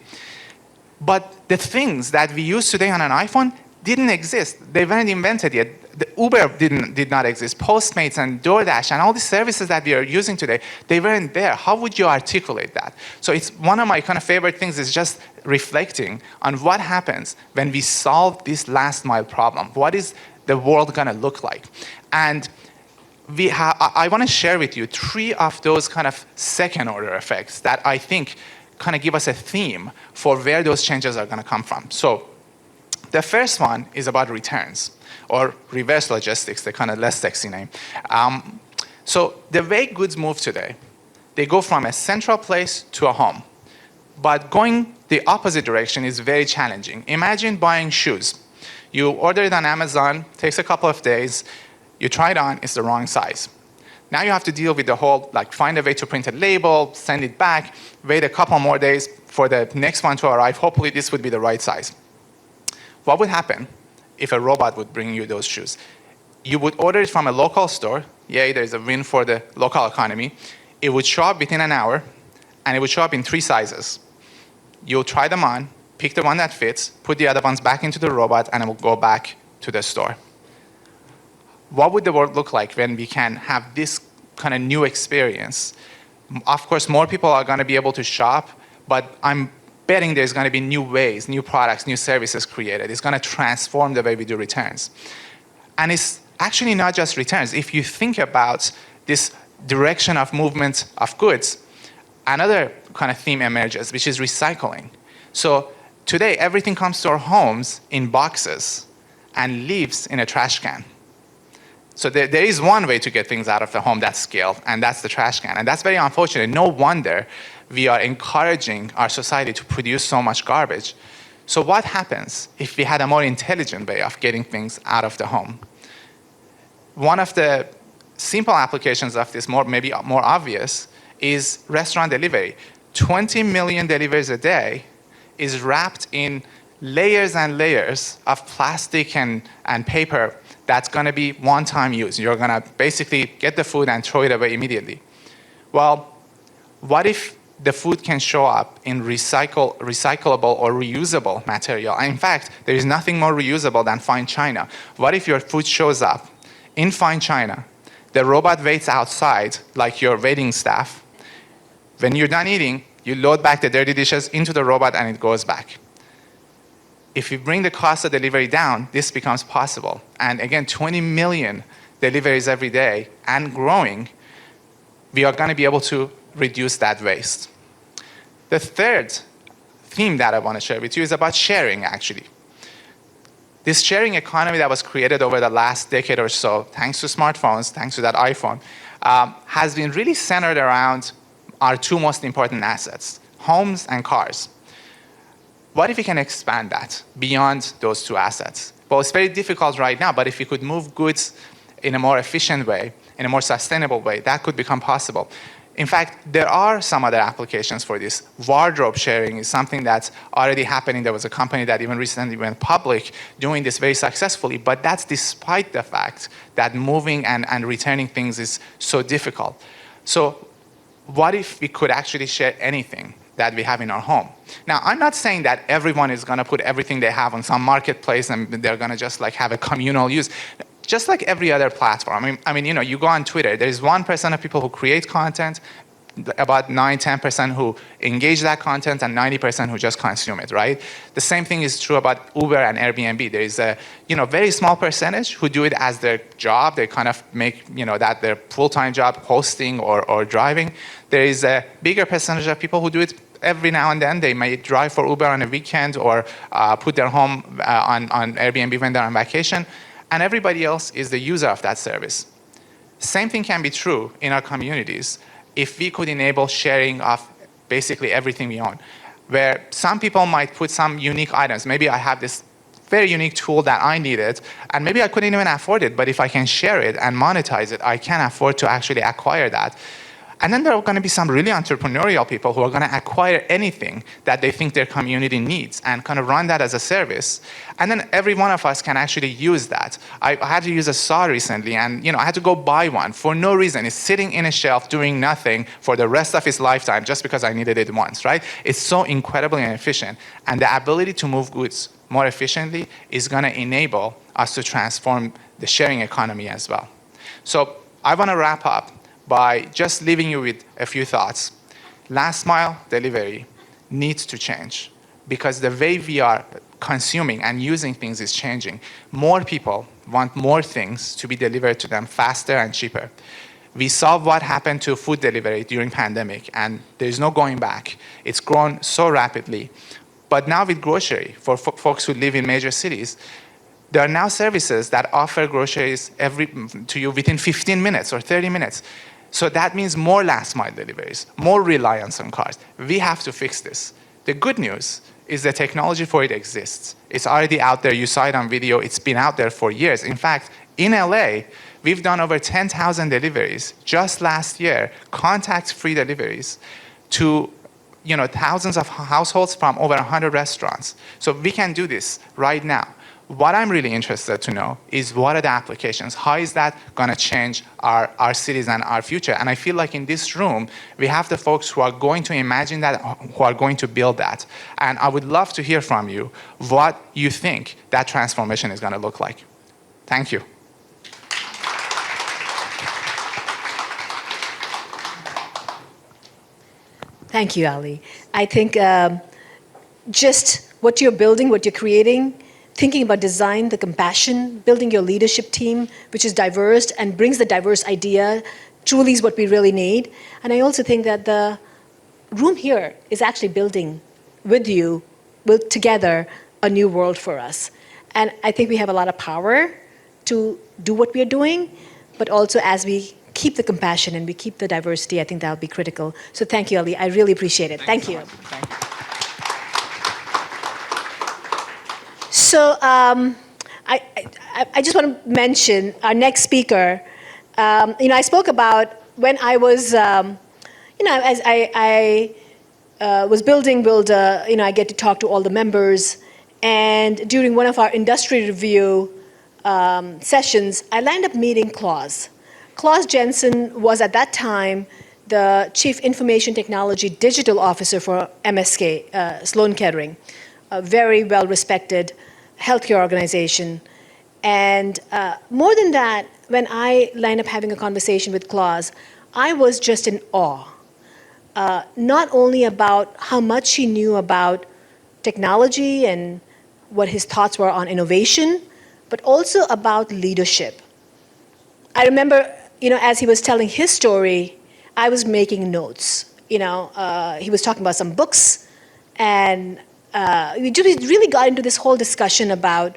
Speaker 5: But the things that we use today on an iPhone didn't exist. They weren't invented yet. The Uber did not exist. Postmates and DoorDash and all these services that we are using today, they weren't there. How would you articulate that? So it's one of my kind of favorite things is just reflecting on what happens when we solve this last mile problem. What is the world gonna look like? And I want to share with you three of those kind of second order effects that I think kind of give us a theme for where those changes are going to come from. So the first one is about returns, or reverse logistics, the kind of less sexy name. So the way goods move today, they go from a central place to a home. But going the opposite direction is very challenging. Imagine buying shoes. You order it on Amazon, takes a couple of days, you try it on, it's the wrong size. Now you have to deal with the whole, find a way to print a label, send it back, wait a couple more days for the next one to arrive. Hopefully this would be the right size. What would happen if a robot would bring you those shoes? You would order it from a local store. Yay, there's a win for the local economy. It would show up within an hour, and it would show up in 3 sizes. You'll try them on, pick the one that fits, put the other ones back into the robot, and it will go back to the store. What would the world look like when we can have this kind of new experience? Of course, more people are going to be able to shop, but I'm betting there's going to be new ways, new products, new services created. It's going to transform the way we do returns. And it's actually not just returns. If you think about this direction of movement of goods, another kind of theme emerges, which is recycling. So today, everything comes to our homes in boxes and leaves in a trash can. So there is one way to get things out of the home that's scaled, and that's the trash can. And that's very unfortunate. No wonder we are encouraging our society to produce so much garbage. So what happens if we had a more intelligent way of getting things out of the home? One of the simple applications of this, maybe more obvious, is restaurant delivery. 20 million deliveries a day is wrapped in layers and layers of plastic and paper that's going to be one-time use. You're going to basically get the food and throw it away immediately. Well, what if the food can show up in recyclable or reusable material? And in fact, there is nothing more reusable than fine china. What if your food shows up in fine china, the robot waits outside like your waiting staff. When you're done eating, you load back the dirty dishes into the robot and it goes back. If you bring the cost of delivery down, this becomes possible. And again, 20 million deliveries every day and growing, we are going to be able to reduce that waste. The third theme that I want to share with you is about sharing, actually. This sharing economy that was created over the last decade or so, thanks to smartphones, thanks to that iPhone, has been really centered around our two most important assets, homes and cars. What if we can expand that beyond those two assets? Well, it's very difficult right now, but if we could move goods in a more efficient way, in a more sustainable way, that could become possible. In fact, there are some other applications for this. Wardrobe sharing is something that's already happening. There was a company that even recently went public doing this very successfully, but that's despite the fact that moving and returning things is so difficult. So what if we could actually share anything that we have in our home? Now, I'm not saying that everyone is going to put everything they have on some marketplace and they're going to just like have a communal use. Just like every other platform. I mean, you go on Twitter, there's 1% of people who create content, about 9-10% who engage that content, and 90% who just consume it, right? The same thing is true about Uber and Airbnb. There is a very small percentage who do it as their job. They kind of make that their full-time job, hosting or driving. There is a bigger percentage of people who do it every now and then. They may drive for Uber on a weekend or put their home on Airbnb when they're on vacation. And everybody else is the user of that service. Same thing can be true in our communities if we could enable sharing of basically everything we own, where some people might put some unique items. Maybe I have this very unique tool that I needed, and maybe I couldn't even afford it, but if I can share it and monetize it, I can afford to actually acquire that. And then there are going to be some really entrepreneurial people who are going to acquire anything that they think their community needs and kind of run that as a service. And then every one of us can actually use that. I had to use a saw recently, and I had to go buy one for no reason. It's sitting in a shelf doing nothing for the rest of its lifetime just because I needed it once, right? It's so incredibly efficient. And the ability to move goods more efficiently is going to enable us to transform the sharing economy as well. So I want to wrap up by just leaving you with a few thoughts. Last mile delivery needs to change because the way we are consuming and using things is changing. More people want more things to be delivered to them faster and cheaper. We saw what happened to food delivery during pandemic, and there's no going back. It's grown so rapidly. But now with grocery, for folks who live in major cities, there are now services that offer groceries to you within 15 minutes or 30 minutes. So that means more last mile deliveries, more reliance on cars. We have to fix this. The good news is the technology for it exists. It's already out there. You saw it on video. It's been out there for years. In fact, in LA, we've done over 10,000 deliveries just last year, contact-free deliveries to thousands of households from over 100 restaurants. So we can do this right now. What I'm really interested to know is what are the applications? How is that going to change our cities and our future? And I feel like in this room, we have the folks who are going to imagine that, who are going to build that. And I would love to hear from you what you think that transformation is going to look like. Thank you.
Speaker 2: Thank you, Ali. I think just what you're building, what you're creating, thinking about design, the compassion, building your leadership team, which is diverse and brings the diverse idea, truly is what we really need. And I also think that the room here is actually building with you, together, a new world for us. And I think we have a lot of power to do what we are doing, but also as we keep the compassion and we keep the diversity, I think that'll be critical. So thank you, Ali. I really appreciate it. Thank you.
Speaker 5: Thank you.
Speaker 2: So I just want to mention our next speaker. I spoke about when I was, as I was building WLDA, I get to talk to all the members. And during one of our industry review sessions, I landed up meeting Klaus. Klaus Jensen was at that time the Chief Information Technology Digital Officer for MSK, Sloan Kettering, a very well-respected healthcare organization. And more than that, when I lined up having a conversation with Klaus, I was just in awe, not only about how much he knew about technology and what his thoughts were on innovation, but also about leadership. I remember, as he was telling his story, I was making notes. He was talking about some books And we really got into this whole discussion about,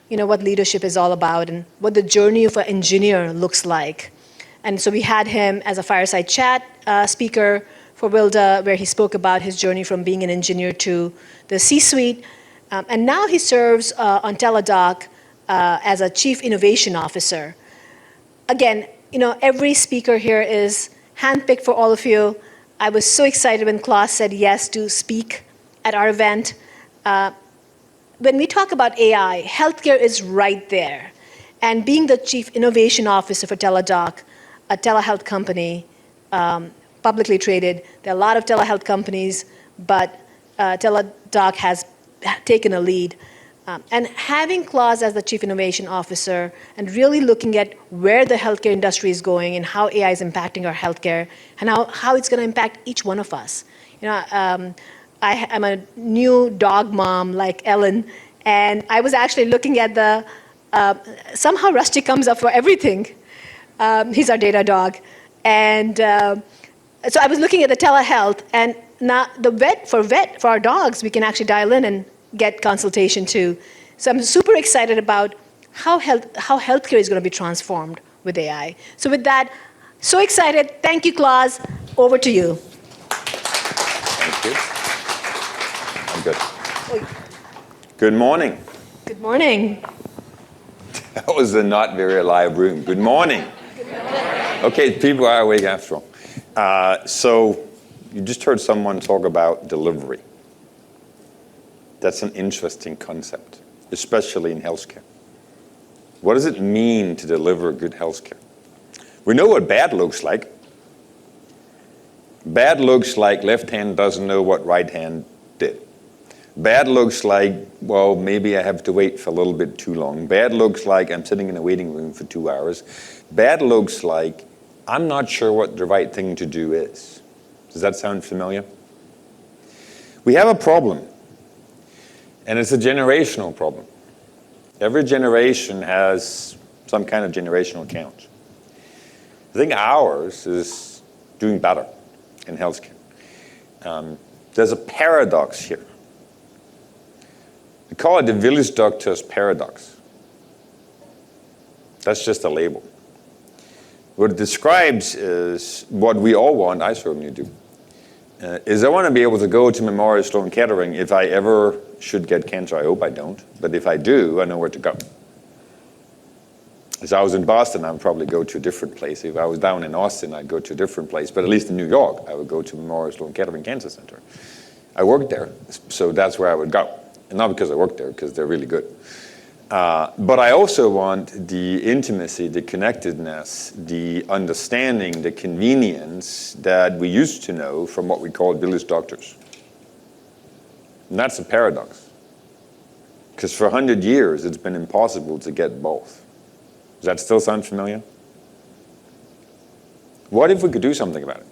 Speaker 2: what leadership is all about and what the journey of an engineer looks like. And so we had him as a fireside chat speaker for WLDA, where he spoke about his journey from being an engineer to the C-suite. And now he serves on Teladoc as a chief innovation officer. Again, every speaker here is handpicked for all of you. I was so excited when Klaus said yes to speak at our event. When we talk about AI, healthcare is right there. And being the chief innovation officer for Teladoc, a telehealth company, publicly traded, there are a lot of telehealth companies, but Teladoc has taken a lead. And having Klaus as the chief innovation officer and really looking at where the healthcare industry is going and how AI is impacting our healthcare and how it's going to impact each one of us. I'm a new dog mom like Ellen, and I was actually looking at somehow Rusty comes up for everything. He's our data dog. And so I was looking at the telehealth, and now for our dogs, we can actually dial in and get consultation too. So I'm super excited about how healthcare is going to be transformed with AI. So with that, so excited. Thank you, Klaus. Over to you.
Speaker 6: Thank you. I'm good. Good morning.
Speaker 2: Good morning.
Speaker 6: That was a not very alive room. Good morning.
Speaker 2: Good morning.
Speaker 6: Okay, people are awake after all. So you just heard someone talk about delivery. That's an interesting concept, especially in healthcare. What does it mean to deliver good healthcare? We know what bad looks like. Bad looks like left hand doesn't know what right hand did. Bad looks like, well, maybe I have to wait for a little bit too long. Bad looks like I'm sitting in a waiting room for 2 hours. Bad looks like I'm not sure what the right thing to do is. Does that sound familiar? We have a problem, and it's a generational problem. Every generation has some kind of generational challenge. I think ours is doing better in healthcare. There's a paradox here. We call it the village doctor's paradox. That's just a label. What it describes is what we all want, I certainly do, is I want to be able to go to Memorial Sloan Kettering if I ever should get cancer. I hope I don't, but if I do, I know where to go. If I was in Boston, I would probably go to a different place. If I was down in Austin, I'd go to a different place. But at least in New York, I would go to Memorial Sloan Kettering Cancer Center. I worked there, so that's where I would go. And not because I worked there, because they're really good. But I also want the intimacy, the connectedness, the understanding, the convenience that we used to know from what we call village doctors. And that's a paradox. Because for 100 years, it's been impossible to get both. Does that still sound familiar? What if we could do something about it?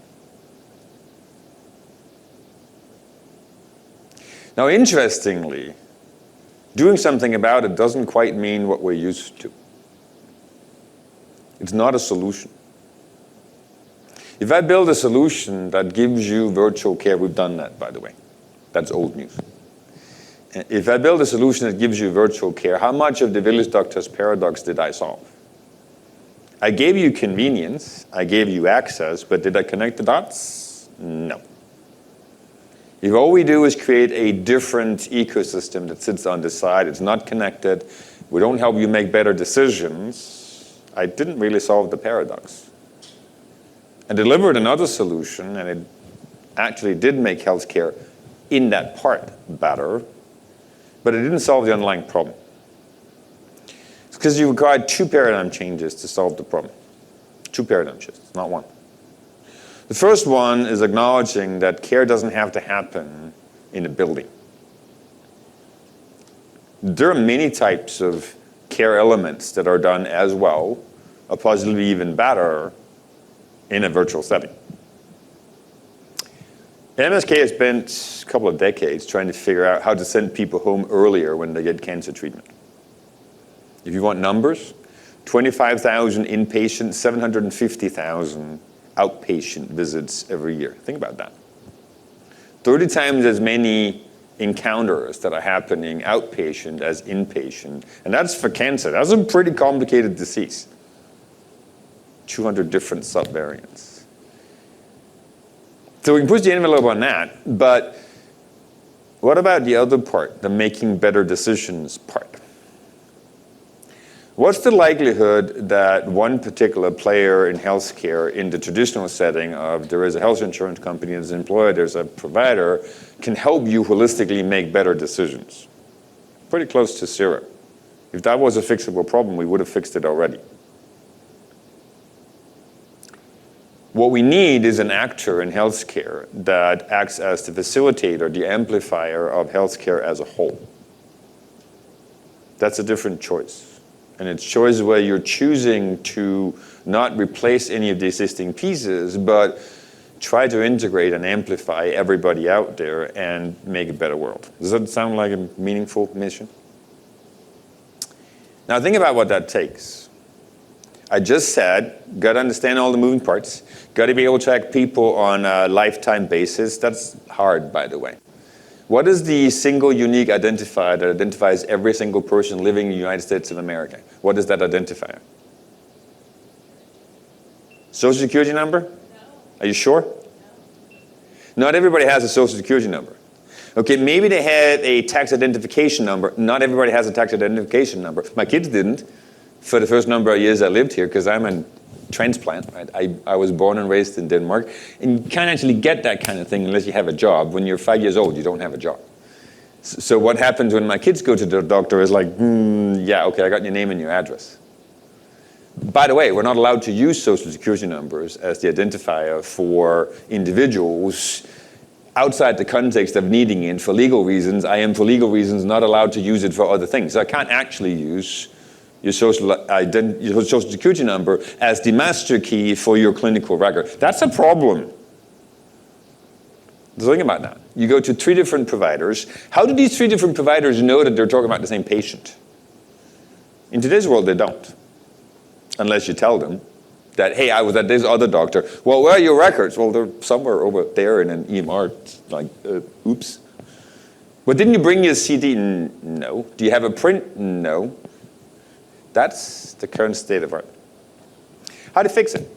Speaker 6: Now, interestingly, doing something about it doesn't quite mean what we're used to. It's not a solution. If I build a solution that gives you virtual care, we've done that, by the way. That's old news. If I build a solution that gives you virtual care, how much of the village doctor's paradox did I solve? I gave you convenience, I gave you access, but did I connect the dots? No. If all we do is create a different ecosystem that sits on the side, it's not connected, we don't help you make better decisions, I didn't really solve the paradox. I delivered another solution, and it actually did make healthcare in that part better, but it didn't solve the underlying problem. It's because you required 2 paradigm changes to solve the problem. 2 paradigm shifts, not one. The first one is acknowledging that care doesn't have to happen in a building. There are many types of care elements that are done as well, or possibly even better, in a virtual setting. MSK has spent a couple of decades trying to figure out how to send people home earlier when they get cancer treatment. If you want numbers, 25,000 inpatient, 750,000 outpatient visits every year. Think about that. 30 times as many encounters that are happening outpatient as inpatient, and that's for cancer. That's a pretty complicated disease. 200 different subvariants. So we can push the envelope on that, but what about the other part, the making better decisions part? What's the likelihood that one particular player in healthcare in the traditional setting of there is a health insurance company, there's an employer, there's a provider, can help you holistically make better decisions? Pretty close to zero. If that was a fixable problem, we would have fixed it already. What we need is an actor in healthcare that acts as the facilitator, the amplifier of healthcare as a whole. That's a different choice. And it's choice where you're choosing to not replace any of the existing pieces, but try to integrate and amplify everybody out there and make a better world. Does that sound like a meaningful mission? Now think about what that takes. I just said, got to understand all the moving parts, got to be able to track people on a lifetime basis. That's hard, by the way. What is the single unique identifier that identifies every single person living in the United States of America? What is that identifier? Social Security number? No. Are you sure? No. Not everybody has a Social Security number. Okay, maybe they had a tax identification number. Not everybody has a tax identification number. My kids didn't for the first number of years I lived here because I'm a transplant. Right? I was born and raised in Denmark. And you can't actually get that kind of thing unless you have a job. When you're 5 years old, you don't have a job. So what happens when my kids go to the doctor is like, yeah, okay, I got your name and your address. By the way, we're not allowed to use Social Security numbers as the identifier for individuals outside the context of needing it for legal reasons. I am, for legal reasons, not allowed to use it for other things. So I can't actually use your social security number as the master key for your clinical record. That's a problem. Think about that. You go to 3 different providers. How do these 3 different providers know that they're talking about the same patient? In today's world, they don't. Unless you tell them that, hey, I was at this other doctor. Well, where are your records? Well, they're somewhere over there in an EMR. It's like, oops. But didn't you bring your CD? No. Do you have a print? No. That's the current state of art. How to fix it?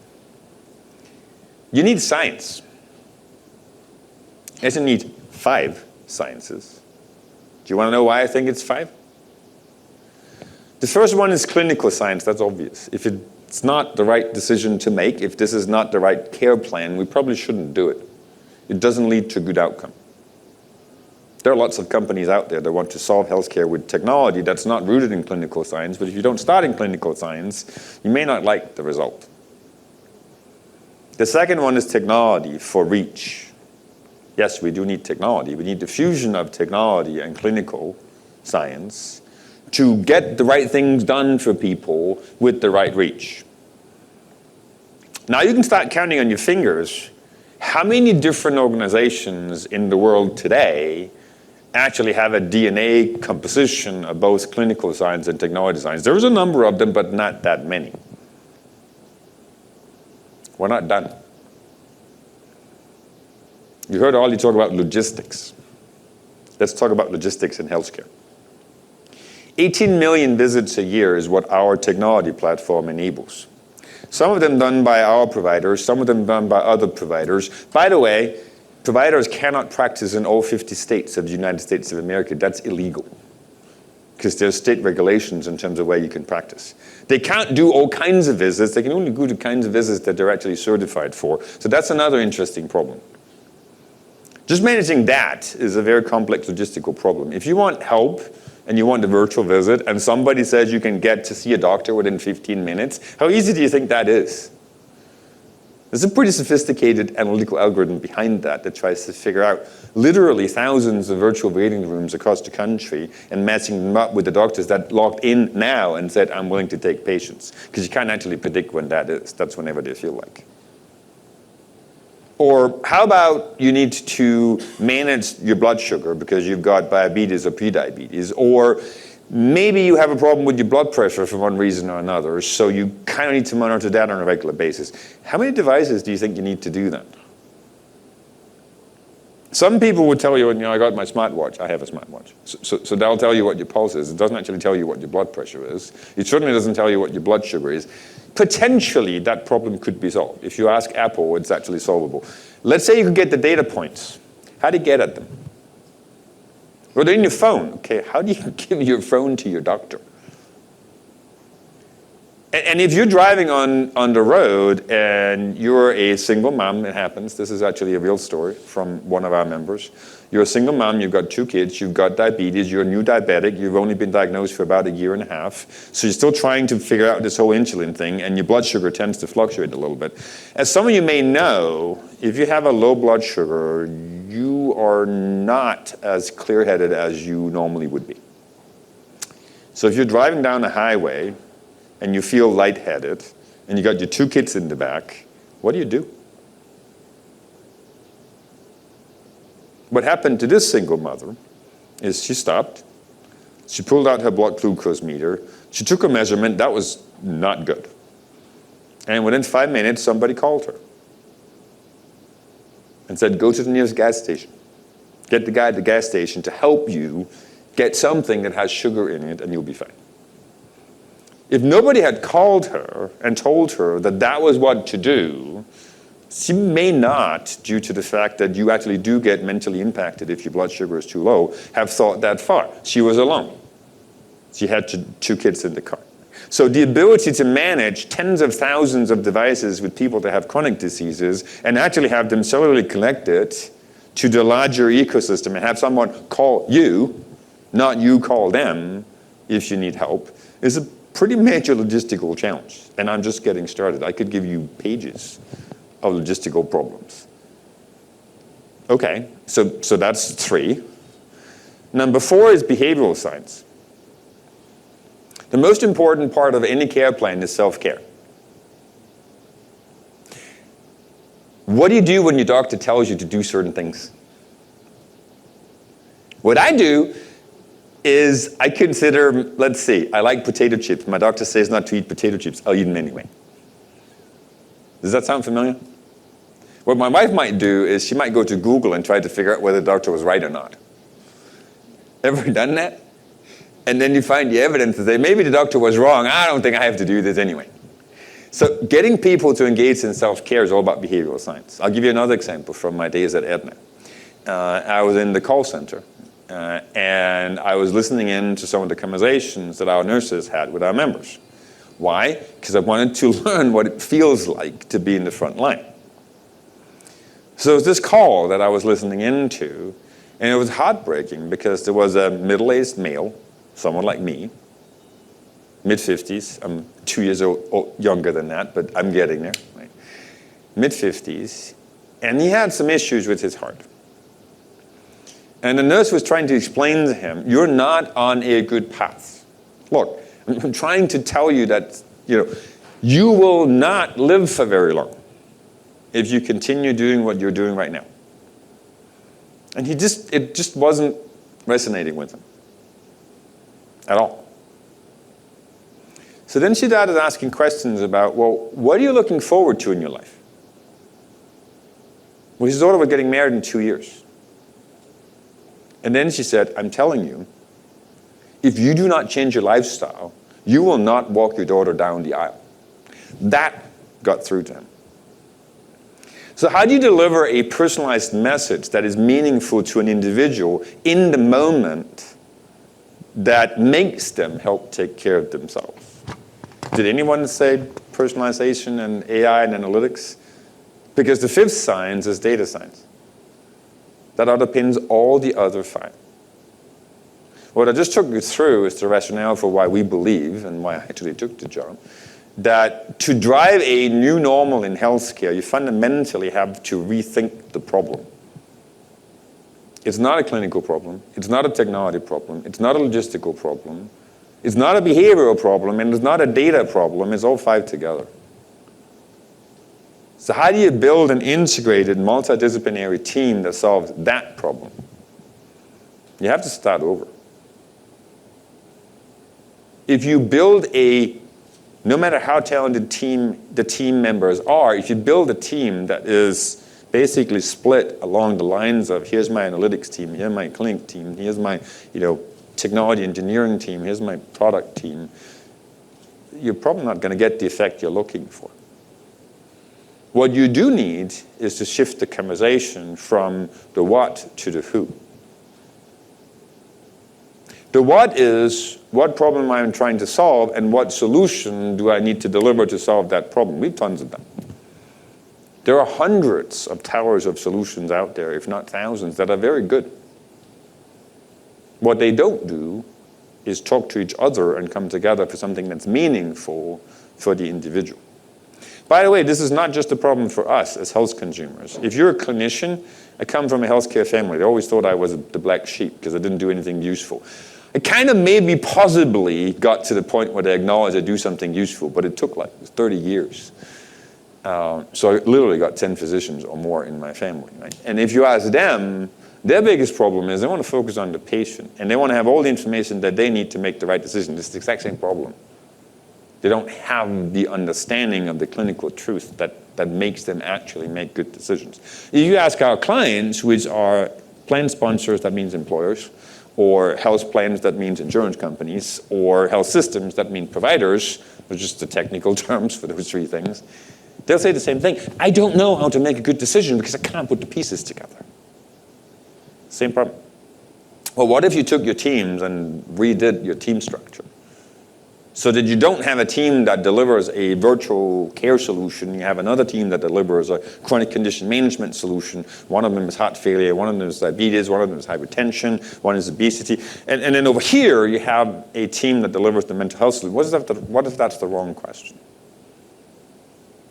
Speaker 6: You need science. It doesn't need 5 sciences. Do you want to know why I think it's 5? The first one is clinical science. That's obvious. If it's not the right decision to make, if this is not the right care plan, we probably shouldn't do it. It doesn't lead to a good outcome. There are lots of companies out there that want to solve healthcare with technology that's not rooted in clinical science, but if you don't start in clinical science, you may not like the result. The second one is technology for reach. Yes, we do need technology. We need the fusion of technology and clinical science to get the right things done for people with the right reach. Now you can start counting on your fingers how many different organizations in the world today actually have a DNA composition of both clinical science and technology science. There's a number of them, but not that many. We're not done. You heard Ollie talk about logistics. Let's talk about logistics in healthcare. 18 million visits a year is what our technology platform enables. Some of them done by our providers, some of them done by other providers. By the way, providers cannot practice in all 50 states of the United States of America. That's illegal, because there's state regulations in terms of where you can practice. They can't do all kinds of visits. They can only do the kinds of visits that they're actually certified for. So that's another interesting problem. Just managing that is a very complex logistical problem. If you want help and you want a virtual visit and somebody says you can get to see a doctor within 15 minutes, how easy do you think that is? There's a pretty sophisticated analytical algorithm behind that that tries to figure out literally thousands of virtual waiting rooms across the country and matching them up with the doctors that logged in now and said, I'm willing to take patients. Because you can't actually predict when that is. That's whenever they feel like. Or how about you need to manage your blood sugar because you've got diabetes or prediabetes, or maybe you have a problem with your blood pressure for one reason or another, so you kind of need to monitor that on a regular basis. How many devices do you think you need to do that? Some people would tell you, I got my smartwatch. I have a smartwatch. So that'll tell you what your pulse is. It doesn't actually tell you what your blood pressure is. It certainly doesn't tell you what your blood sugar is. Potentially, that problem could be solved. If you ask Apple, it's actually solvable. Let's say you could get the data points. How do you get at them? Well, they're in your phone. Okay, how do you give your phone to your doctor? And if you're driving on the road and you're a single mom, it happens. This is actually a real story from one of our members. You're a single mom, you've got 2 kids, you've got diabetes, you're a new diabetic, you've only been diagnosed for about 1.5 years. So you're still trying to figure out this whole insulin thing, and your blood sugar tends to fluctuate a little bit. As some of you may know, if you have a low blood sugar, you are not as clear-headed as you normally would be. So if you're driving down the highway, and you feel lightheaded, and you got your 2 kids in the back, what do? What happened to this single mother is she stopped, she pulled out her blood glucose meter, she took a measurement, that was not good. And within 5 minutes, somebody called her and said, go to the nearest gas station. Get the guy at the gas station to help you get something that has sugar in it, and you'll be fine. If nobody had called her and told her that that was what to do, she may not, due to the fact that you actually do get mentally impacted if your blood sugar is too low, have thought that far. She was alone. She had 2 kids in the car. So the ability to manage tens of thousands of devices with people that have chronic diseases and actually have them cellularly connected to the larger ecosystem and have someone call you, not you call them if you need help, is a pretty major logistical challenge, and I'm just getting started. I could give you pages of logistical problems. Okay, so that's 3. Number 4 is behavioral science. The most important part of any care plan is self-care. What do you do when your doctor tells you to do certain things? What I do is I consider, let's see, I like potato chips. My doctor says not to eat potato chips. I'll eat them anyway. Does that sound familiar? What my wife might do is she might go to Google and try to figure out whether the doctor was right or not. Ever done that? And then you find the evidence to say, maybe the doctor was wrong. I don't think I have to do this anyway. So getting people to engage in self-care is all about behavioral science. I'll give you another example from my days at Aetna. I was in the call center. And I was listening in to some of the conversations that our nurses had with our members. Why? Because I wanted to learn what it feels like to be in the front line. So it was this call that I was listening into, and it was heartbreaking because there was a middle-aged male, someone like me, mid-50s. I'm 2 years younger than that, but I'm getting there. Right? Mid-50s, and he had some issues with his heart. And the nurse was trying to explain to him, you're not on a good path. Look, I'm trying to tell you that, you will not live for very long if you continue doing what you're doing right now. And it just wasn't resonating with him at all. So then she started asking questions about, well, what are you looking forward to in your life? Well, his daughter was getting married in 2 years. And then she said, I'm telling you, if you do not change your lifestyle, you will not walk your daughter down the aisle. That got through to him. So how do you deliver a personalized message that is meaningful to an individual in the moment that makes them help take care of themselves? Did anyone say personalization and AI and analytics? Because the 5th science is data science. That underpins all the other 5. What I just took you through is the rationale for why we believe, and why I actually took the job, that to drive a new normal in healthcare, you fundamentally have to rethink the problem. It's not a clinical problem. It's not a technology problem. It's not a logistical problem. It's not a behavioral problem, and it's not a data problem. It's all 5 together. So how do you build an integrated, multidisciplinary team that solves that problem? You have to start over. If you build no matter how talented the team members are, if you build a team that is basically split along the lines of here's my analytics team, here's my clinic team, here's my technology engineering team, here's my product team, you're probably not going to get the effect you're looking for. What you do need is to shift the conversation from the what to the who. The what is, what problem am I trying to solve, and what solution do I need to deliver to solve that problem? We have tons of them. There are hundreds of towers of solutions out there, if not thousands, that are very good. What they don't do is talk to each other and come together for something that's meaningful for the individual. By the way, this is not just a problem for us as health consumers. If you're a clinician, I come from a healthcare family. They always thought I was the black sheep because I didn't do anything useful. It kind of maybe possibly got to the point where they acknowledged I do something useful, but it took like 30 years. So I literally got 10 physicians or more in my family. Right? And if you ask them, their biggest problem is they want to focus on the patient, and they want to have all the information that they need to make the right decision. It's the exact same problem. They don't have the understanding of the clinical truth that makes them actually make good decisions. If you ask our clients, which are plan sponsors, that means employers, or health plans, that means insurance companies, or health systems, that mean providers, which is the technical terms for those three things, they'll say the same thing. I don't know how to make a good decision because I can't put the pieces together. Same problem. Well, what if you took your teams and redid your team structure? So that you don't have a team that delivers a virtual care solution, you have another team that delivers a chronic condition management solution. One of them is heart failure, one of them is diabetes, one of them is hypertension, one is obesity. And then over here, you have a team that delivers the mental health solution. What if that's the wrong question?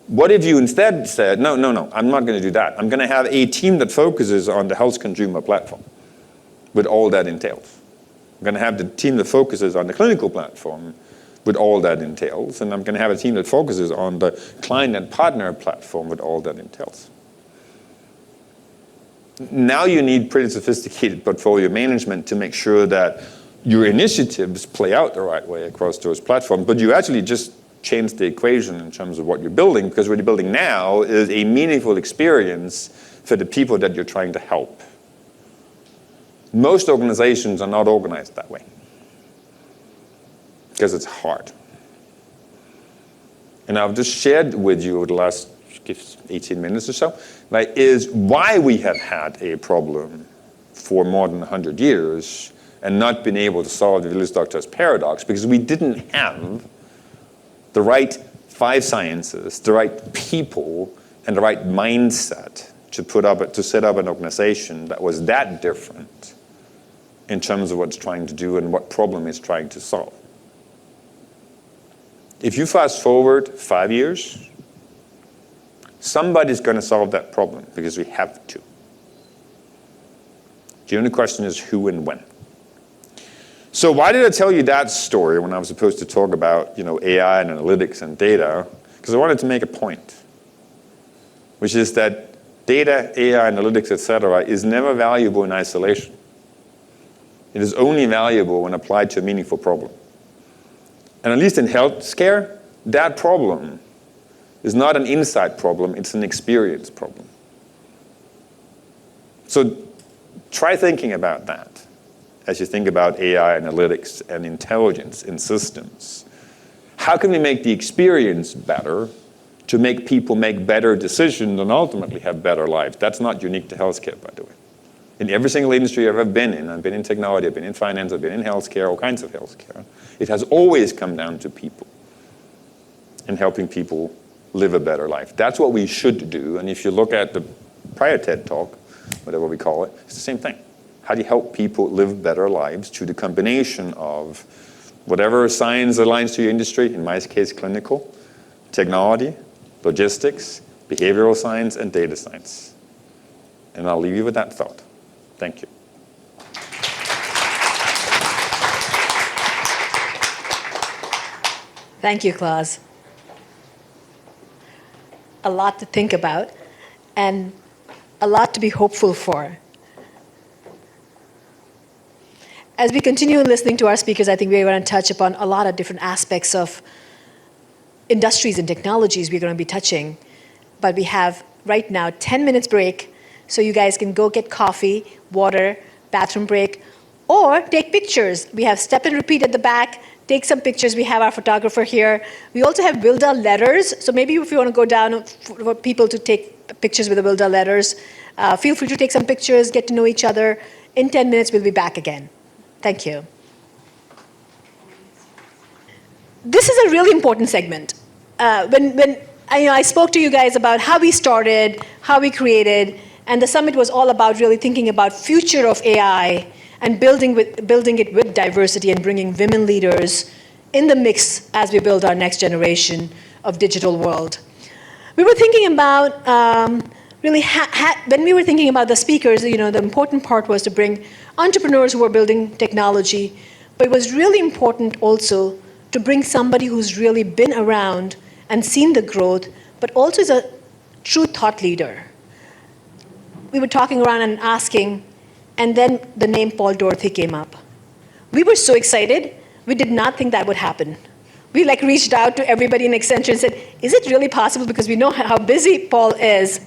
Speaker 6: What if you instead said, no, I'm not going to do that. I'm going to have a team that focuses on the health consumer platform with all that entails. I'm going to have the team that focuses on the clinical platform with all that entails, and I'm going to have a team that focuses on the client and partner platform with all that entails. Now you need pretty sophisticated portfolio management to make sure that your initiatives play out the right way across those platforms, but you actually just change the equation in terms of what you're building, because what you're building now is a meaningful experience for the people that you're trying to help. Most organizations are not organized that way, because it's hard. And I've just shared with you over the last 18 minutes or so, right, is why we have had a problem for more than 100 years and not been able to solve the Willis-Doctors paradox, because we didn't have the right 5 sciences, the right people, and the right mindset to set up an organization that was that different in terms of what it's trying to do and what problem it's trying to solve. If you fast forward 5 years, somebody's going to solve that problem because we have to. The only question is who and when. So why did I tell you that story when I was supposed to talk about AI and analytics and data? Because I wanted to make a point, which is that data, AI, analytics, etc., is never valuable in isolation. It is only valuable when applied to a meaningful problem. And at least in healthcare, that problem is not an insight problem, it's an experience problem. So try thinking about that as you think about AI, analytics, and intelligence in systems. How can we make the experience better to make people make better decisions and ultimately have better lives? That's not unique to healthcare, by the way. In every single industry I've ever been in, I've been in technology, I've been in finance, I've been in healthcare, all kinds of healthcare, it has always come down to people and helping people live a better life. That's what we should do. And if you look at the prior TED Talk, whatever we call it, it's the same thing. How do you help people live better lives through the combination of whatever science aligns to your industry, in my case, clinical, technology, logistics, behavioral science, and data science. And I'll leave you with that thought. Thank you.
Speaker 2: Thank you, Klaus. A lot to think about and a lot to be hopeful for. As we continue listening to our speakers, I think we're going to touch upon a lot of different aspects of industries and technologies we're going to be touching, but we have right now, 10 minutes break, so you guys can go get coffee, water, bathroom break, or take pictures. We have step and repeat at the back. Take some pictures. We have our photographer here. We also have WLDA letters. So maybe if you want to go down for people to take pictures with the WLDA letters, feel free to take some pictures, get to know each other. In 10 minutes, we'll be back again. Thank you. This is a really important segment. When I spoke to you guys about how we started, how we created, and the summit was all about really thinking about future of AI and building it with diversity and bringing women leaders in the mix as we build our next generation of digital world. We were thinking about when we were thinking about the speakers, the important part was to bring entrepreneurs who are building technology, but it was really important also to bring somebody who's really been around and seen the growth, but also is a true thought leader. We were talking around and asking, and then the name Paul Dorothy came up. We were so excited, we did not think that would happen. We reached out to everybody in Accenture and said, is it really possible? Because we know how busy Paul is.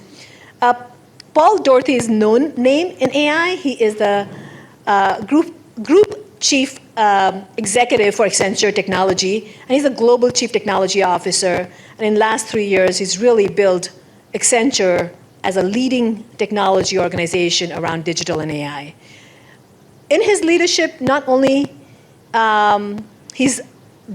Speaker 2: Paul Dorothy is known name in AI. He is the group chief executive for Accenture Technology, and he's a global chief technology officer. And in the last 3 years, he's really built Accenture as a leading technology organization around digital and AI. In his leadership, not only he's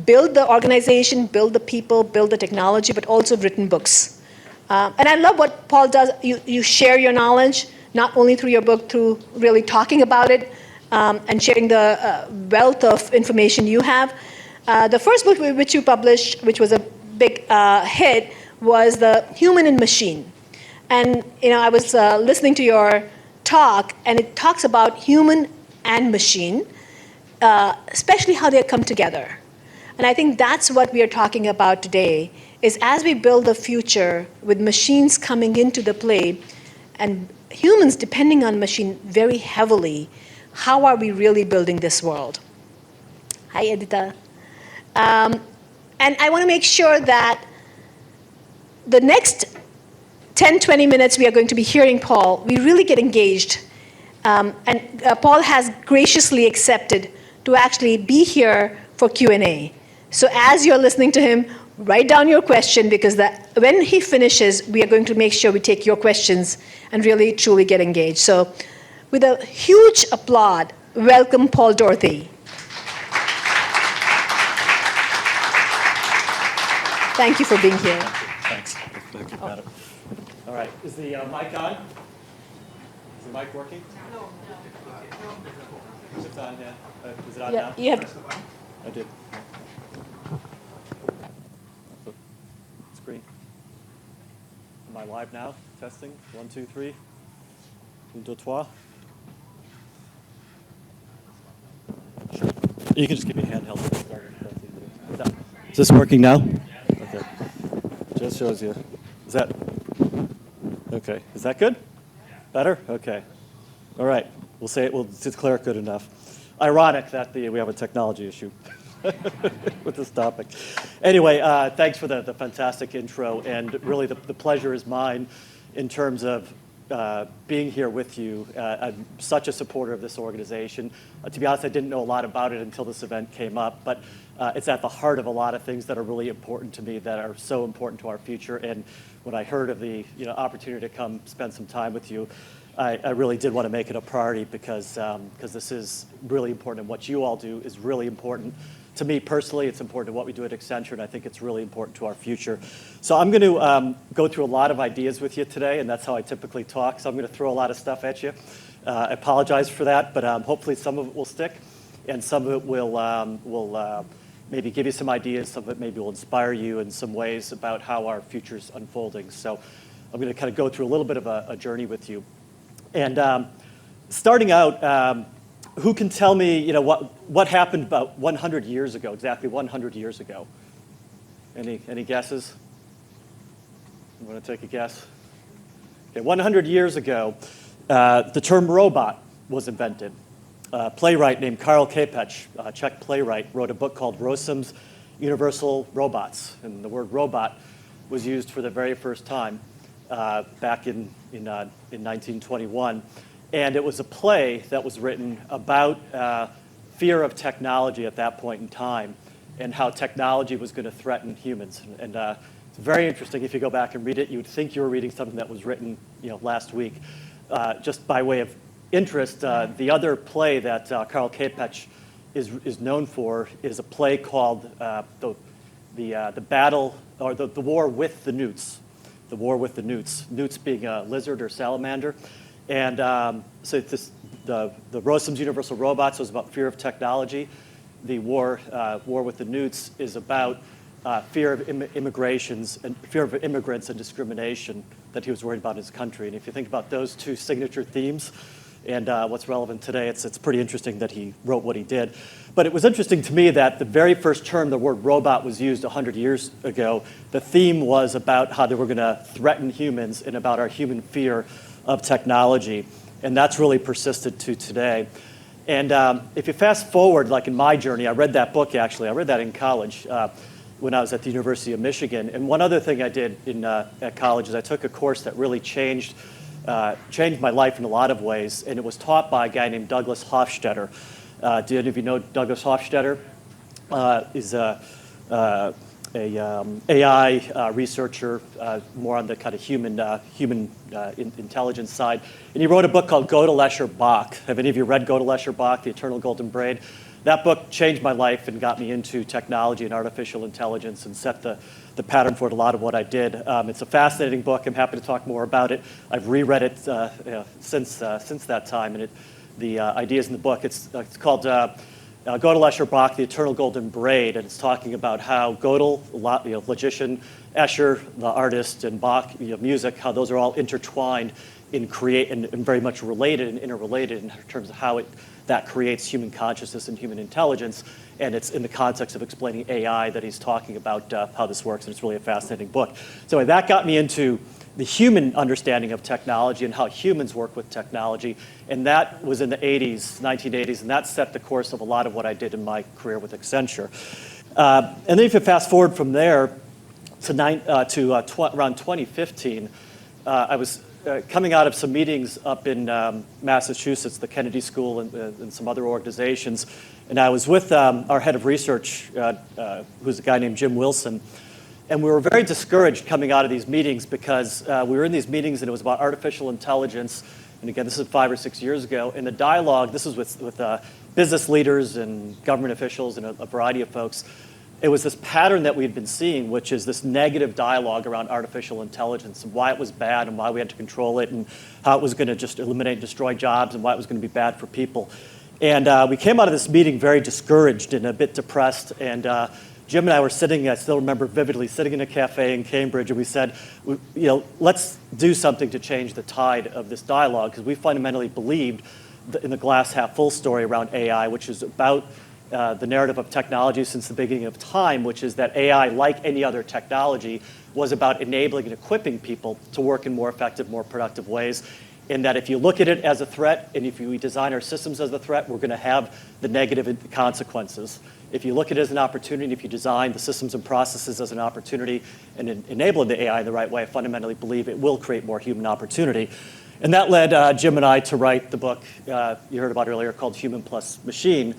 Speaker 2: built the organization, built the people, built the technology, but also written books. And I love what Paul does. You share your knowledge, not only through your book, through really talking about it and sharing the wealth of information you have. The first book which you published, which was a big hit, was The Human and Machine. And I was listening to your talk, and it talks about human and machine, especially how they come together. And I think that's what we are talking about today, is as we build the future with machines coming into the play and humans depending on machine very heavily, how are we really building this world? Hi, Edita. And I want to make sure that the next 10, 20 minutes we are going to be hearing Paul, we really get engaged. And Paul has graciously accepted to actually be here for Q&A. So as you're listening to him, write down your question, because when he finishes, we are going to make sure we take your questions and really, truly get engaged. So with a huge applaud, welcome Paul Dorothy. Thank you for being here.
Speaker 7: Thanks. Thank you, Madam. All right, is the mic on? Is the mic working? No. It's on, yeah. Is it on now?
Speaker 2: You have
Speaker 7: I did. Screen. Am I live now? Testing. 1, 2, 3. 1, 2, 3. Sure. You can just give me a handheld to get started. Is this working now? Okay. Just shows you. Is that okay? Is that good? Better? Okay. All right. We'll say it. We'll declare it good enough. Ironic that we have a technology issue with this topic. Anyway, thanks for the fantastic intro, and really the pleasure is mine in terms of being here with you. I'm such a supporter of this organization. To be honest, I didn't know a lot about it until this event came up, but it's at the heart of a lot of things that are really important to me, that are so important to our future. And when I heard of the opportunity to come spend some time with you, I really did want to make it a priority, because this is really important, and what you all do is really important to me personally. It's important to what we do at Accenture, and I think it's really important to our future. So I'm going to go through a lot of ideas with you today, and that's how I typically talk. So I'm going to throw a lot of stuff at you. I apologize for that, but hopefully some of it will stick, and some of it will maybe give you some ideas. Some of it maybe will inspire you in some ways about how our future's unfolding. So I'm going to kind of go through a little bit of a journey with you. And starting out, who can tell me, what happened about 100 years ago, exactly 100 years ago? Any guesses? You want to take a guess? Okay, 100 years ago, the term robot was invented. A playwright named Karl Kapech, a Czech playwright, wrote a book called Rossum's Universal Robots, and the word robot was used for the very first time. back in 1921. And it was a play that was written about fear of technology at that point in time and how technology was going to threaten humans. And it's very interesting. If you go back and read it, you would think you were reading something that was written last week. Just by way of interest, the other play that Karl Kapech is known for is a play called the Battle, or the War with the Newts. The War with the Newts. Newts being a lizard or salamander. And so the Rossum's Universal Robots was about fear of technology. The War with the Newts is about fear of immigrations and fear of immigrants and discrimination that he was worried about in his country. And if you think about those two signature themes and what's relevant today, it's pretty interesting that he wrote what he did. But it was interesting to me that the very first term the word robot was used 100 years ago, the theme was about how they were going to threaten humans and about our human fear of technology. And that's really persisted to today. And if you fast forward, like in my journey, I read that book actually. I read that in college when I was at the University of Michigan. And one other thing I did at college is I took a course that really changed my life in a lot of ways. And it was taught by a guy named Douglas Hofstadter. Do any of you know Douglas Hofstadter? Is a AI researcher, more on the kind of human intelligence side. And he wrote a book called Gödel, Bach. Have any of you read Gödel, Bach, The Eternal Golden Braid? That book changed my life and got me into technology and artificial intelligence and set the pattern for a lot of what I did. It's a fascinating book. I'm happy to talk more about it. I've reread it since that time, and the ideas in the book. It's called Gödel, Bach, The Eternal Golden Braid, and it's talking about how Gödel, logician, Escher, the artist, and Bach, music, how those are all intertwined and very much related and interrelated in terms of how that creates human consciousness and human intelligence. And it's in the context of explaining AI that he's talking about how this works, and it's really a fascinating book. So that got me into the human understanding of technology and how humans work with technology. And that was in the 1980s, and that set the course of a lot of what I did in my career with Accenture. And then if you fast forward from there to around 2015, I was coming out of some meetings up in Massachusetts, the Kennedy School and some other organizations, and I was with our head of research, who's a guy named Jim Wilson. And we were very discouraged coming out of these meetings because we were in these meetings and it was about artificial intelligence. And again, this is 5 or 6 years ago. And the dialogue, this was with business leaders and government officials and a variety of folks. It was this pattern that we had been seeing, which is this negative dialogue around artificial intelligence and why it was bad and why we had to control it and how it was going to just eliminate and destroy jobs and why it was going to be bad for people. And we came out of this meeting very discouraged and a bit depressed. And Jim and I were sitting, I still remember vividly, sitting in a cafe in Cambridge, and we said, let's do something to change the tide of this dialogue, because we fundamentally believed in the glass half full story around AI, which is about the narrative of technology since the beginning of time, which is that AI, like any other technology, was about enabling and equipping people to work in more effective, more productive ways. In that if you look at it as a threat, and if we design our systems as a threat, we're going to have the negative consequences. If you look at it as an opportunity, if you design the systems and processes as an opportunity and enable the AI in the right way, I fundamentally believe it will create more human opportunity. And that led Jim and I to write the book you heard about earlier called Human Plus Machine,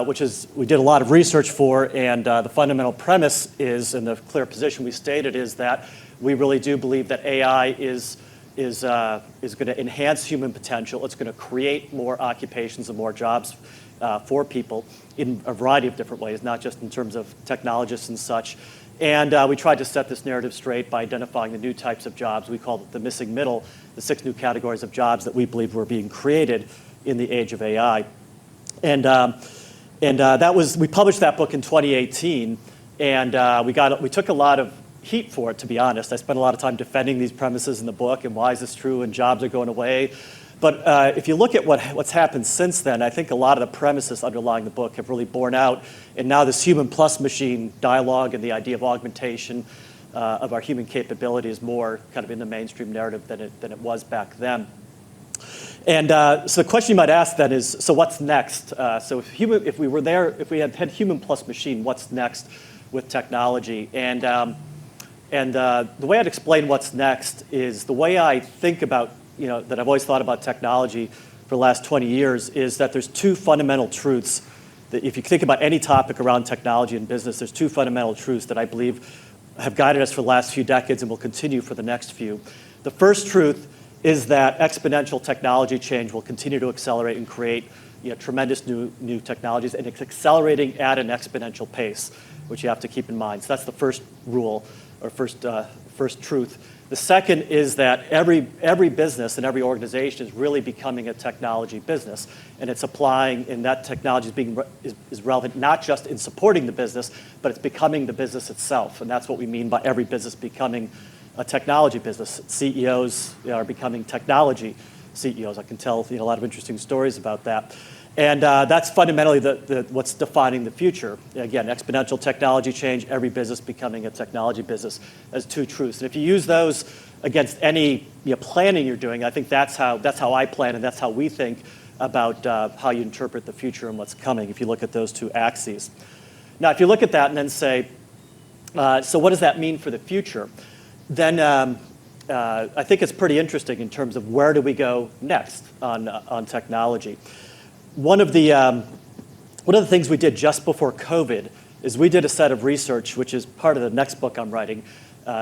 Speaker 7: which is we did a lot of research for, and the fundamental premise is, and the clear position we stated is that we really do believe that AI is going to enhance human potential. It's going to create more occupations and more jobs for people in a variety of different ways, not just in terms of technologists and such. And we tried to set this narrative straight by identifying the new types of jobs. We called it the missing middle, the 6 new categories of jobs that we believe were being created in the age of AI. And we published that book in 2018, and we took a lot of heat for it, to be honest. I spent a lot of time defending these premises in the book and why is this true and jobs are going away. But if you look at what's happened since then, I think a lot of the premises underlying the book have really borne out. And now this human plus machine dialogue and the idea of augmentation of our human capability is more kind of in the mainstream narrative than it was back then. And so the question you might ask then is, so what's next? So if we had human plus machine, what's next with technology? And And the way I'd explain what's next is the way I think about, that I've always thought about technology for the last 20 years is that there's two fundamental truths. That if you think about any topic around technology and business, there's two fundamental truths that I believe have guided us for the last few decades and will continue for the next few. The first truth is that exponential technology change will continue to accelerate and create tremendous new technologies, and it's accelerating at an exponential pace, which you have to keep in mind. So that's the first rule, or first truth. The second is that every business and every organization is really becoming a technology business, and it's applying, and that technology is relevant not just in supporting the business, but it's becoming the business itself, and that's what we mean by every business becoming a technology business. CEOs are becoming technology CEOs. I can tell a lot of interesting stories about that. And that's fundamentally what's defining the future. Again, exponential technology change, every business becoming a technology business as two truths. And if you use those against any planning you're doing, I think that's how I plan, and that's how we think about how you interpret the future and what's coming, if you look at those two axes. Now, if you look at that and then say, so what does that mean for the future? Then I think it's pretty interesting in terms of where do we go next on technology. One of the things we did just before COVID is we did a set of research, which is part of the next book I'm writing.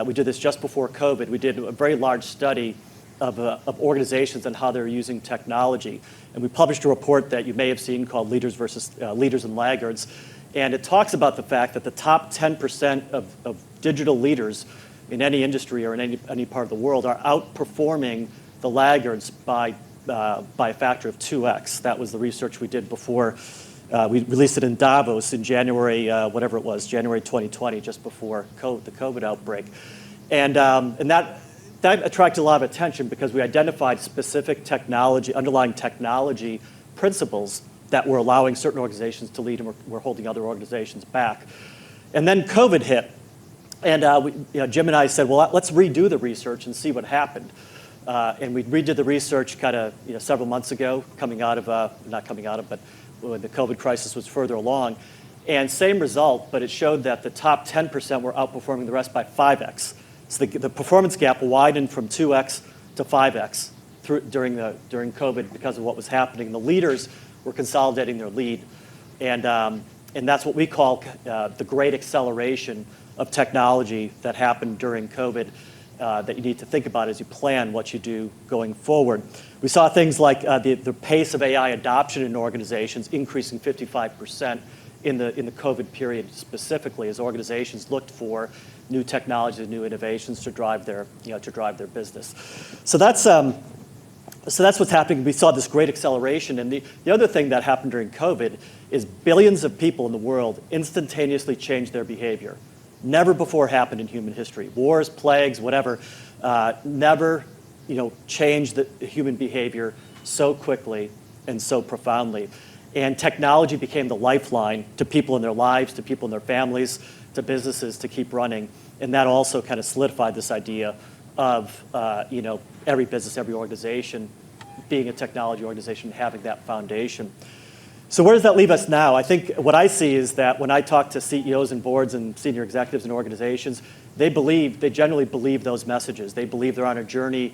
Speaker 7: We did this just before COVID. We did a very large study of organizations and how they're using technology. And we published a report that you may have seen called Leaders and Laggards. And it talks about the fact that the top 10% of digital leaders in any industry or in any part of the world are outperforming the laggards by a factor of 2x. That was the research we did before. We released it in Davos in January, January 2020, just before the COVID outbreak. And that attracted a lot of attention because we identified specific underlying technology principles that were allowing certain organizations to lead and were holding other organizations back. And then COVID hit. And Jim and I said, well, let's redo the research and see what happened. And we redid the research kind of several months ago, but when the COVID crisis was further along. And same result, but it showed that the top 10% were outperforming the rest by 5x. So the performance gap widened from 2x to 5x during COVID because of what was happening. The leaders were consolidating their lead. And that's what we call the great acceleration of technology that happened during COVID. That you need to think about as you plan what you do going forward. We saw things like the pace of AI adoption in organizations increasing 55% in the COVID period specifically, as organizations looked for new technologies and new innovations to drive their business. So that's what's happening. We saw this great acceleration, and the other thing that happened during COVID is billions of people in the world instantaneously changed their behavior. Never before happened in human history. Wars, plagues, whatever, never changed the human behavior so quickly and so profoundly. And technology became the lifeline to people in their lives, to people in their families, to businesses to keep running. And that also kind of solidified this idea of every business, every organization being a technology organization, having that foundation. So where does that leave us now? I think what I see is that when I talk to CEOs and boards and senior executives in organizations, they generally believe those messages. They believe they're on a journey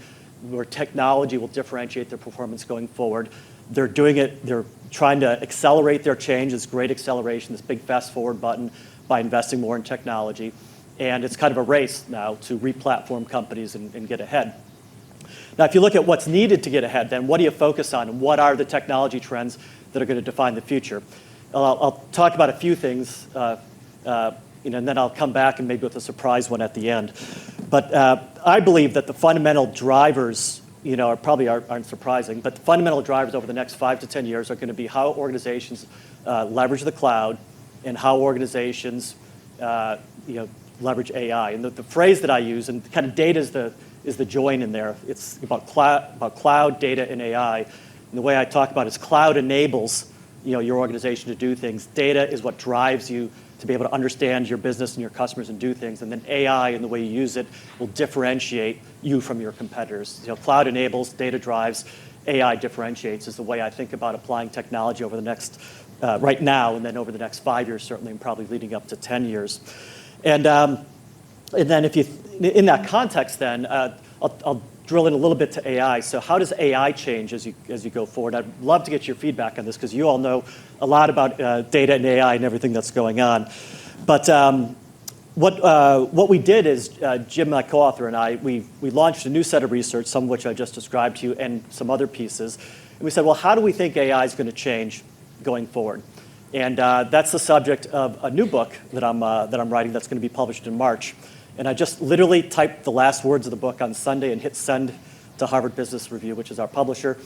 Speaker 7: where technology will differentiate their performance going forward. They're doing it, they're trying to accelerate their change, this great acceleration, this big fast forward button by investing more in technology. And it's kind of a race now to re-platform companies and get ahead. Now, if you look at what's needed to get ahead, then what do you focus on? And what are the technology trends that are going to define the future? I'll talk about a few things, and then I'll come back and maybe with a surprise one at the end. But I believe that the fundamental drivers, probably aren't surprising, but the fundamental drivers over the next 5 to 10 years are going to be how organizations leverage the cloud and how organizations leverage AI. And the phrase that I use, and kind of data is the join in there. It's about cloud, data, and AI. And the way I talk about it is cloud enables your organization to do things. Data is what drives you to be able to understand your business and your customers and do things. And then AI and the way you use it will differentiate you from your competitors. Cloud enables, data drives, AI differentiates is the way I think about applying technology over the next, right now, and then over the next 5 years certainly, and probably leading up to 10 years. And And then if you, in that context then, I'll drill in a little bit to AI. So how does AI change as you go forward? I'd love to get your feedback on this because you all know a lot about data and AI and everything that's going on. But what we did is, Jim, my co-author, and I, we launched a new set of research, some of which I just described to you, and some other pieces. And we said, well, how do we think AI is going to change going forward? And that's the subject of a new book that I'm writing that's going to be published in March. And I just literally typed the last words of the book on Sunday and hit send to Harvard Business Review, which is our publisher.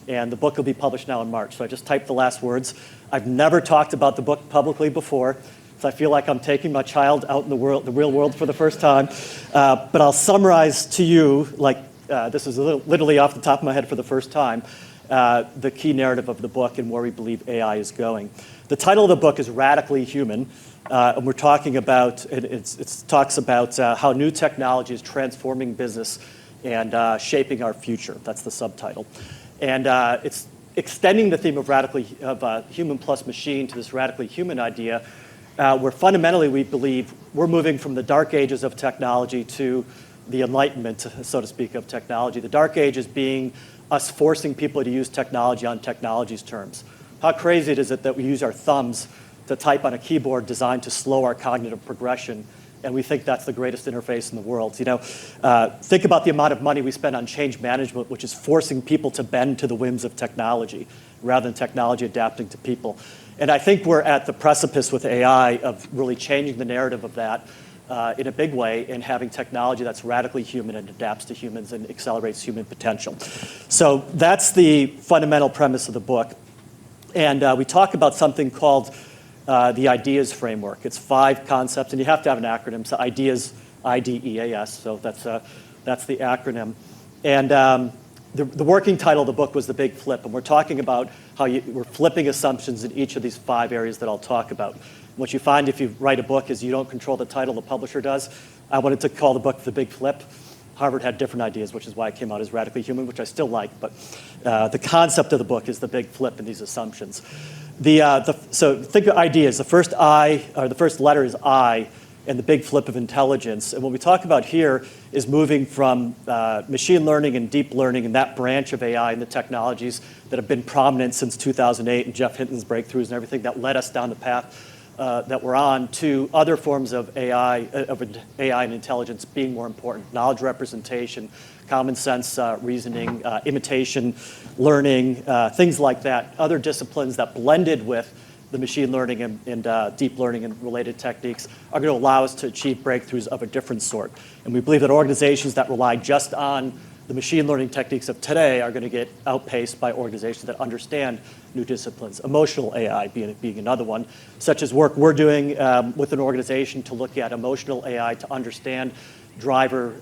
Speaker 7: And the book will be published now in March. So I just typed the last words. I've never talked about the book publicly before, so I feel like I'm taking my child out in the real world for the first time. But I'll summarize to you, like this is literally off the top of my head for the first time, the key narrative of the book and where we believe AI is going. The title of the book is Radically Human. And we're talking about, it talks about how new technology is transforming business and shaping our future. That's the subtitle. And it's extending the theme of human plus machine to this radically human idea, where fundamentally we believe we're moving from the dark ages of technology to the enlightenment, so to speak, of technology. The dark ages being us forcing people to use technology on technology's terms. How crazy is it that we use our thumbs to type on a keyboard designed to slow our cognitive progression, and we think that's the greatest interface in the world. You know, think about the amount of money we spend on change management, which is forcing people to bend to the whims of technology, rather than technology adapting to people. And I think we're at the precipice with AI of really changing the narrative of that in a big way, and having technology that's radically human and adapts to humans and accelerates human potential. So that's the fundamental premise of the book. And we talk about something called the IDEAS framework. It's 5 concepts, and you have to have an acronym. So IDEAS, IDEAS. So that's the acronym. And the working title of the book was The Big Flip, and we're talking about how we're flipping assumptions in each of these 5 areas that I'll talk about. What you find if you write a book is you don't control the title, the publisher does. I wanted to call the book The Big Flip. Harvard had different ideas, which is why it came out as Radically Human, which I still like. But the concept of the book is the big flip in these assumptions. So think of ideas. The first letter is I, and the big flip of intelligence. And what we talk about here is moving from machine learning and deep learning and that branch of AI and the technologies that have been prominent since 2008 and Jeff Hinton's breakthroughs and everything that led us down the path that we're on, to other forms of AI and intelligence being more important. Knowledge representation, common sense reasoning, imitation learning, things like that. Other disciplines that blended with the machine learning and deep learning and related techniques are going to allow us to achieve breakthroughs of a different sort. And we believe that organizations that rely just on the machine learning techniques of today are going to get outpaced by organizations that understand new disciplines. Emotional AI being another one, such as work we're doing with an organization to look at emotional AI to understand driver,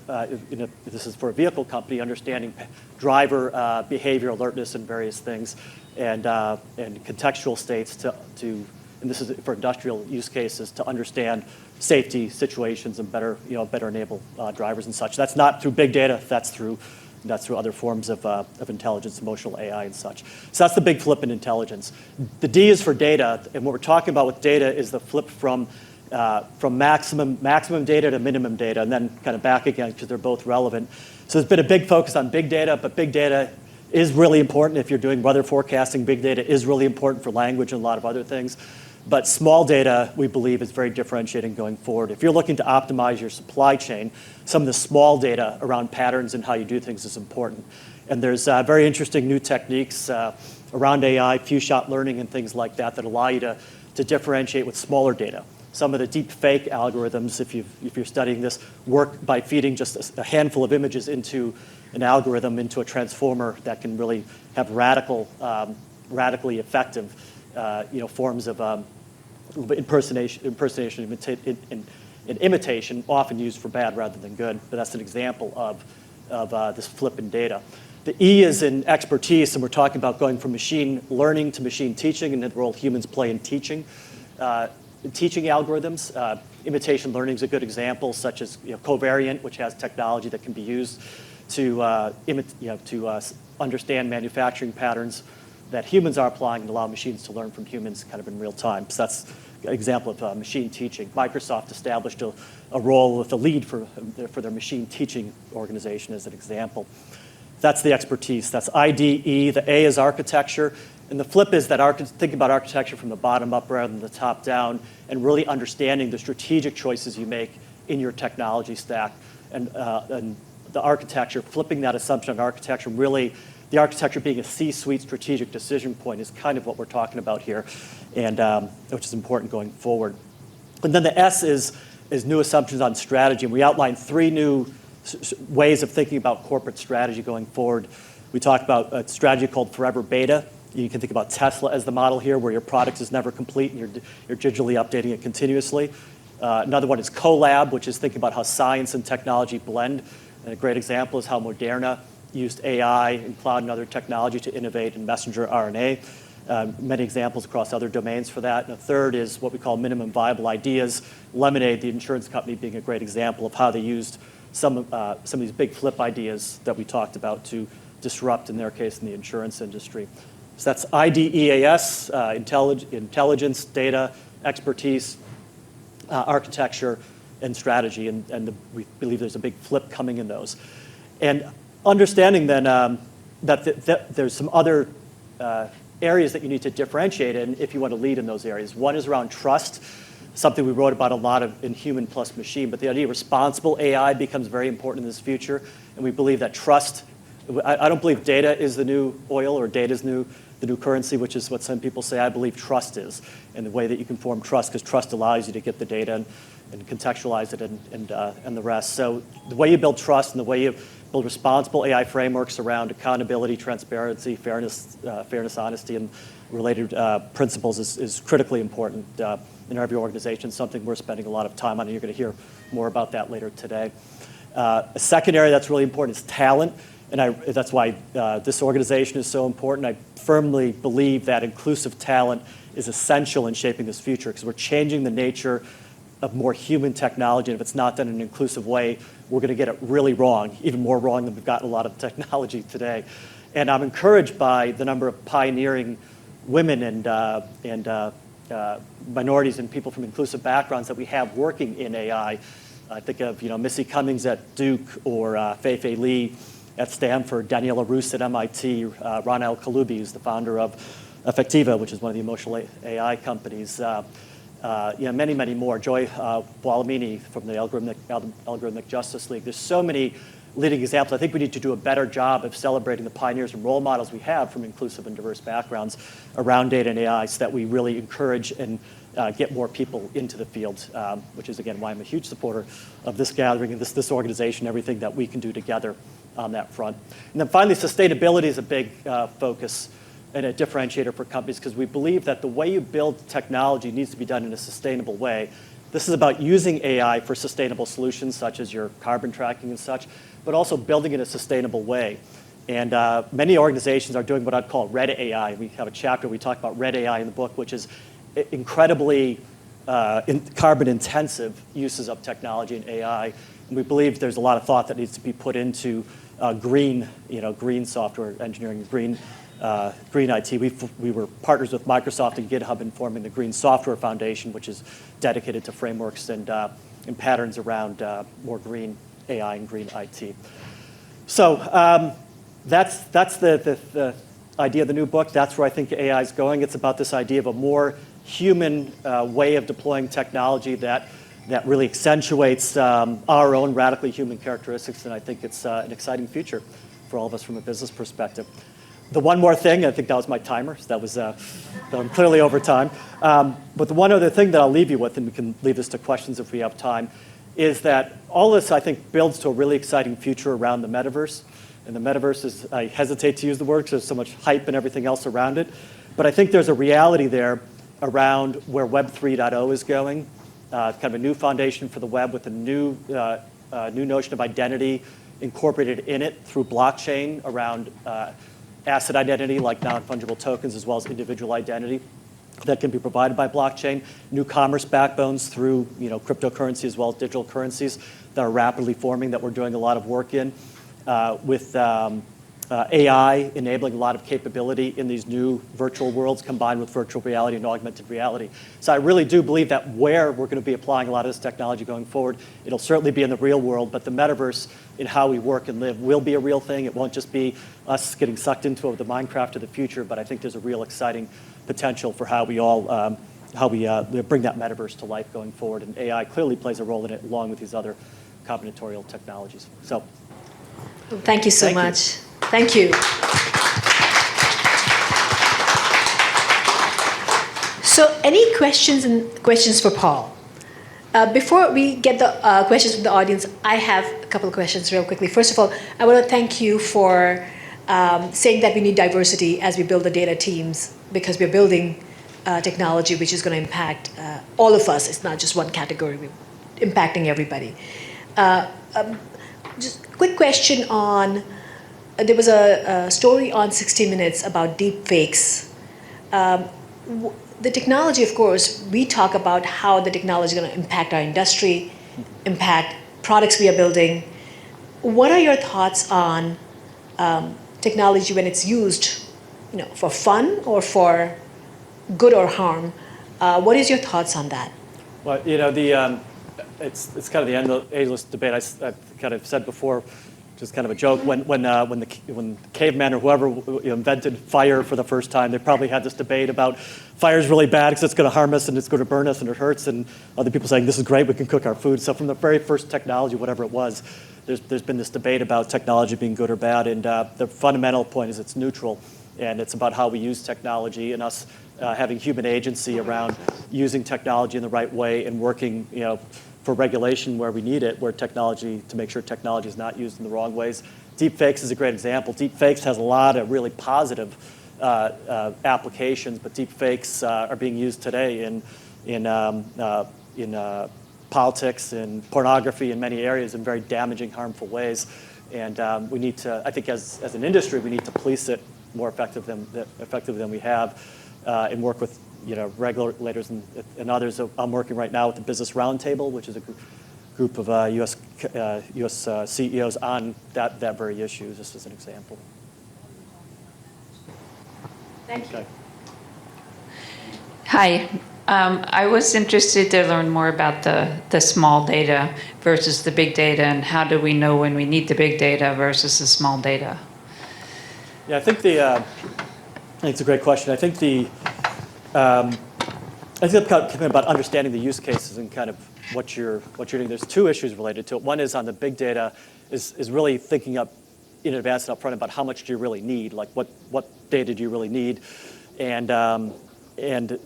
Speaker 7: this is for a vehicle company, understanding driver behavior, alertness, and various things, and contextual states and this is for industrial use cases, to understand safety situations and better enable drivers and such. That's not through big data. That's through other forms of intelligence, emotional AI and such. So that's the big flip in intelligence. The D is for data, and what we're talking about with data is the flip from maximum data to minimum data, and then kind of back again because they're both relevant. So there's been a big focus on big data, but big data is really important if you're doing weather forecasting. Big data is really important for language and a lot of other things. But small data, we believe, is very differentiating going forward. If you're looking to optimize your supply chain, some of the small data around patterns and how you do things is important. And there's very interesting new techniques around AI, few-shot learning and things like that allow you to differentiate with smaller data. Some of the deep fake algorithms, if you're studying this, work by feeding just a handful of images into an algorithm, into a transformer that can really have radically effective forms of impersonation and imitation, often used for bad rather than good. But that's an example of this flip in data. The E is in expertise, and we're talking about going from machine learning to machine teaching and the role humans play in teaching. Teaching algorithms, imitation learning is a good example, such as covariant, which has technology that can be used to understand manufacturing patterns that humans are applying and allow machines to learn from humans kind of in real time. So that's example of machine teaching. Microsoft established a role with the lead for their machine teaching organization as an example. That's the expertise. That's IDE. The A is architecture. And the flip is that think about architecture from the bottom up rather than the top down, and really understanding the strategic choices you make in your technology stack. And the architecture, flipping that assumption on architecture, really the architecture being a C-suite strategic decision point is kind of what we're talking about here, and which is important going forward. And then the S is new assumptions on strategy. And we outlined 3 new ways of thinking about corporate strategy going forward. We talked about a strategy called Forever Beta. You can think about Tesla as the model here, where your product is never complete and you're digitally updating it continuously. Another one is Collab, which is thinking about how science and technology blend. And a great example is how Moderna used AI and cloud and other technology to innovate in messenger RNA. Many examples across other domains for that. And a third is what we call minimum viable ideas. Lemonade, the insurance company, being a great example of how they used some of these big flip ideas that we talked about to disrupt, in their case, in the insurance industry. So that's IDEAS, intelligence, data, expertise, architecture, and strategy. And we believe there's a big flip coming in those. And understanding then that there's some other areas that you need to differentiate in if you want to lead in those areas. One is around trust, something we wrote about a lot in Human Plus Machine, but the idea of responsible AI becomes very important in this future, and we believe that trust, I don't believe data is the new oil or data is the new currency, which is what some people say. I believe trust is, and the way that you can form trust, because trust allows you to get the data and contextualize it and the rest. So the way you build trust and the way you build responsible AI frameworks around accountability, transparency, fairness, honesty, and related principles is critically important in every organization, something we're spending a lot of time on, and you're going to hear more about that later today. A second area that's really important is talent, and that's why this organization is so important. I firmly believe that inclusive talent is essential in shaping this future, because we're changing the nature of more human technology, and if it's not done in an inclusive way, we're going to get it really wrong, even more wrong than we've gotten a lot of technology today. And I'm encouraged by the number of pioneering women and minorities and people from inclusive backgrounds that we have working in AI. I think of Missy Cummings at Duke, or Fei-Fei Li at Stanford, Daniela Roos at MIT, Ronald Kaloubi, who's the founder of Effectiva, which is one of the emotional AI companies. Many, many more. Joy Buolamwini from the Algorithmic Justice League. There's so many leading examples. I think we need to do a better job of celebrating the pioneers and role models we have from inclusive and diverse backgrounds around data and AI, so that we really encourage and get more people into the field, which is, again, why I'm a huge supporter of this gathering and this organization, everything that we can do together on that front. And then finally, sustainability is a big focus and a differentiator for companies, because we believe that the way you build technology needs to be done in a sustainable way. This is about using AI for sustainable solutions, such as your carbon tracking and such, but also building it in a sustainable way. And many organizations are doing what I'd call red AI. We have a chapter we talk about red AI in the book, which is incredibly carbon-intensive uses of technology and AI. And we believe there's a lot of thought that needs to be put into green software engineering, green IT. We were partners with Microsoft and GitHub in forming the Green Software Foundation, which is dedicated to frameworks and patterns around more green AI and green IT. So that's the idea of the new book. That's where I think AI is going. It's about this idea of a more human way of deploying technology that really accentuates our own radically human characteristics, and I think it's an exciting future for all of us from a business perspective. The one more thing, I think that was my timer, so that was I'm clearly over time. But the one other thing that I'll leave you with, and we can leave this to questions if we have time, is that all this, I think, builds to a really exciting future around the metaverse. And the metaverse is, I hesitate to use the word because there's so much hype and everything else around it. But I think there's a reality there around where Web 3.0 is going, kind of a new foundation for the web with a new notion of identity incorporated in it through blockchain around asset identity, like non-fungible tokens, as well as individual identity that can be provided by blockchain. New commerce backbones through cryptocurrency, as well as digital currencies that are rapidly forming, that we're doing a lot of work in with AI enabling a lot of capability in these new virtual worlds combined with virtual reality and augmented reality. So I really do believe that where we're going to be applying a lot of this technology going forward, it'll certainly be in the real world, but the metaverse in how we work and live will be a real thing. It won't just be us getting sucked into the Minecraft of the future, but I think there's a real exciting potential for how we all bring that metaverse to life going forward. And AI clearly plays a role in it along with these other combinatorial technologies. So
Speaker 2: Thank you so
Speaker 7: Thank you.
Speaker 2: much. Thank you. So any questions for Paul? Before we get the questions from the audience, I have a couple of questions real quickly. First of all, I want to thank you for saying that we need diversity as we build the data teams, because we're building technology which is going to impact all of us. It's not just one category, we're impacting everybody. Just a quick question on, there was a story on 60 Minutes about deep fakes. The technology, of course, we talk about how the technology is going to impact our industry, impact products we are building. What are your thoughts on technology when it's used, for fun or for good or harm? What is your thoughts on that?
Speaker 7: Well, it's kind of the endless debate. I've kind of said before, just kind of a joke, when the caveman or whoever invented fire for the first time, they probably had this debate about fire is really bad because it's going to harm us and it's going to burn us and it hurts, and other people saying this is great, we can cook our food. So from the very first technology, whatever it was, there's been this debate about technology being good or bad, and the fundamental point is it's neutral, and it's about how we use technology and us having human agency around using technology in the right way and working, for regulation where we need it, where technology, to make sure technology is not used in the wrong ways. Deepfakes is a great example. Deepfakes has a lot of really positive applications, but deepfakes are being used today in politics and pornography in many areas in very damaging, harmful ways. And we need to, I think as an industry, we need to police it more effectively than we have, and work with regulators and others. I'm working right now with the Business Roundtable, which is a group of U.S. CEOs on that very issue, just as an example.
Speaker 2: Thank you.
Speaker 7: Okay.
Speaker 8: Hi. I was interested to learn more about the small data versus the big data, and how do we know when we need the big data versus the small data?
Speaker 7: Yeah, I think it's a great question. I think it's about understanding the use cases and kind of what you're doing. There's two issues related to it. One is on the big data is really thinking up in advance and up front about how much do you really need, like what data do you really need, and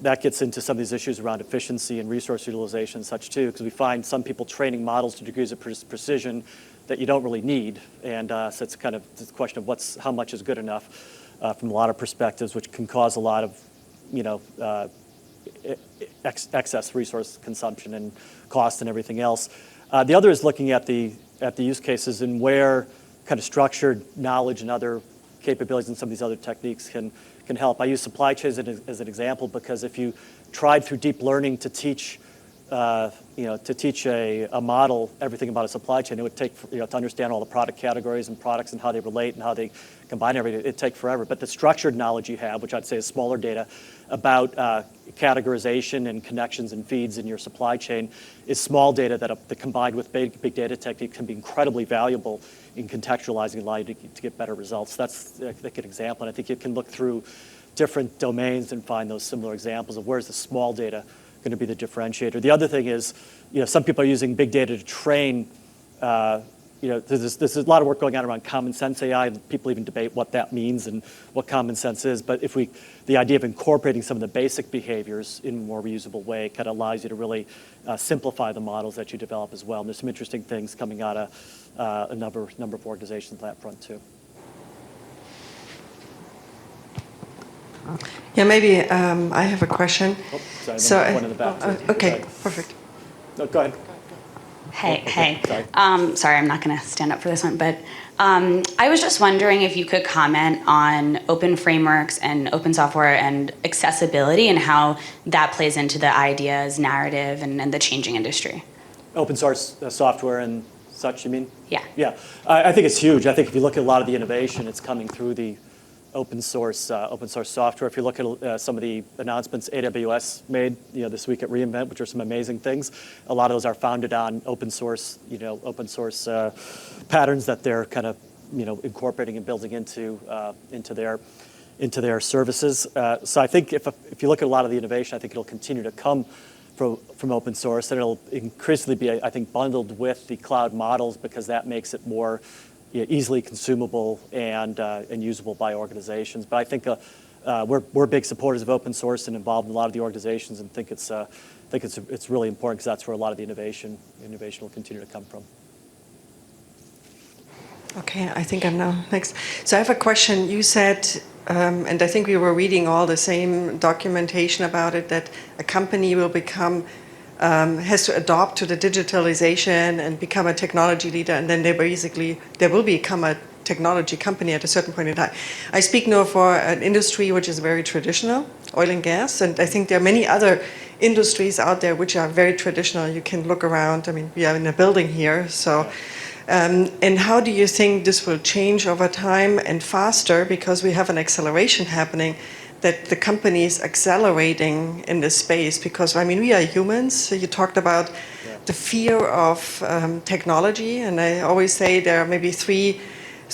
Speaker 7: that gets into some of these issues around efficiency and resource utilization and such too, because we find some people training models to degrees of precision that you don't really need, and so it's kind of the question of how much is good enough from a lot of perspectives, which can cause a lot of excess resource consumption and cost and everything else. The other is looking at the use cases and where kind of structured knowledge and other capabilities and some of these other techniques can help. I use supply chains as an example because if you tried through deep learning to teach a model everything about a supply chain, it would take to understand all the product categories and products and how they relate and how they combine everything. It'd take forever. But the structured knowledge you have, which I'd say is smaller data, about categorization and connections and feeds in your supply chain, is small data that combined with big data techniques can be incredibly valuable in contextualizing and allowing you to get better results. That's I think an example, and I think you can look through different domains and find those similar examples of where's the small data going to be the differentiator. The other thing is, some people are using big data to train. There's a lot of work going on around common sense AI, and people even debate what that means and what common sense is. But the idea of incorporating some of the basic behaviors in a more reusable way kind of allows you to really simplify the models that you develop as well. And there's some interesting things coming out of a number of organizations on that front too.
Speaker 9: Yeah, maybe I have a question.
Speaker 7: Oh, sorry, one in the back.
Speaker 9: Okay, perfect.
Speaker 7: No, go ahead.
Speaker 10: Hey.
Speaker 7: Sorry.
Speaker 10: Sorry, I'm not going to stand up for this one, but I was just wondering if you could comment on open frameworks and open software and accessibility and how that plays into the ideas, narrative, and the changing industry.
Speaker 7: Open source software and such, you mean?
Speaker 10: Yeah.
Speaker 7: Yeah, I think it's huge. I think if you look at a lot of the innovation, it's coming through the open source software. If you look at some of the announcements AWS made, this week at reInvent, which are some amazing things, a lot of those are founded on open source patterns that they're kind of, incorporating and building into their services. So I think if you look at a lot of the innovation, I think it'll continue to come from open source, and it'll increasingly be, I think, bundled with the cloud models, because that makes it more easily consumable and usable by organizations. But I think we're big supporters of open source and involved in a lot of the organizations, and think it's really important, because that's where a lot of the innovation will continue to come from.
Speaker 9: Okay, I think I'm now next. So I have a question. You said, and I think we were reading all the same documentation about it, that a company will become, has to adopt to the digitalization and become a technology leader, and then they will become a technology company at a certain point in time. I speak now for an industry which is very traditional, oil and gas, and I think there are many other industries out there which are very traditional. You can look around. I mean, we are in a building here, so. And how do you think this will change over time and faster, because we have an acceleration happening, that the companies accelerating in this space? Because, I mean, we are humans. So you talked about the fear of technology, and I always say there are maybe three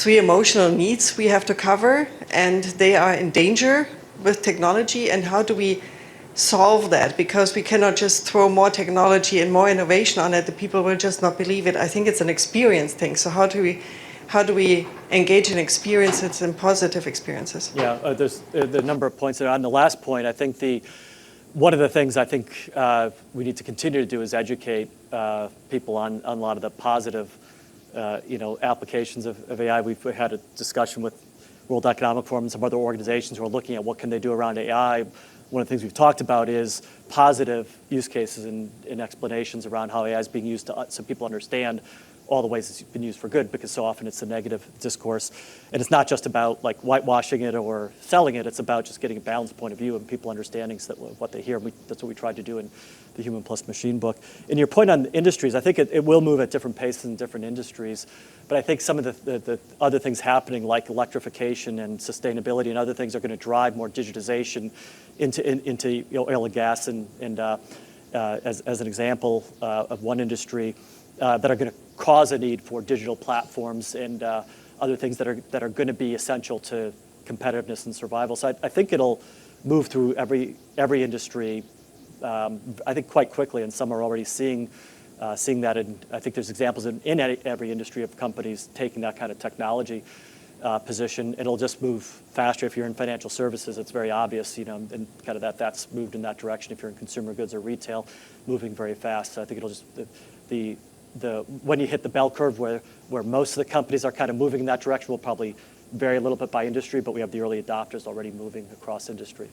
Speaker 9: emotional needs we have to cover, and they are in danger with technology. And how do we solve that? Because we cannot just throw more technology and more innovation on it. The people will just not believe it. I think it's an experience thing. So how do we engage in experiences and positive experiences?
Speaker 7: Yeah, there's the number of points there. On the last point, I think one of the things I think we need to continue to do is educate people on a lot of the positive applications of AI. We've had a discussion with World Economic Forum and some other organizations who are looking at what can they do around AI. One of the things we've talked about is positive use cases and explanations around how AI is being used so people understand all the ways it's been used for good, because so often it's a negative discourse. And it's not just about like whitewashing it or selling it, it's about just getting a balanced point of view and people understanding what they hear. That's what we tried to do in the Human Plus Machine book. And your point on industries, I think it will move at different paces in different industries, but I think some of the other things happening, like electrification and sustainability and other things, are going to drive more digitization into oil and gas, and as an example of one industry that are going to cause a need for digital platforms and other things that are going to be essential to competitiveness and survival. So I think it'll move through every industry, I think quite quickly, and some are already seeing that. And I think there's examples in every industry of companies taking that kind of technology position. It'll just move faster. If you're in financial services, it's very obvious, and kind of that's moved in that direction. If you're in consumer goods or retail, moving very fast. So I think it'll just when you hit the bell curve where most of the companies are kind of moving in that direction, will probably vary a little bit by industry, but we have the early adopters already moving across industry.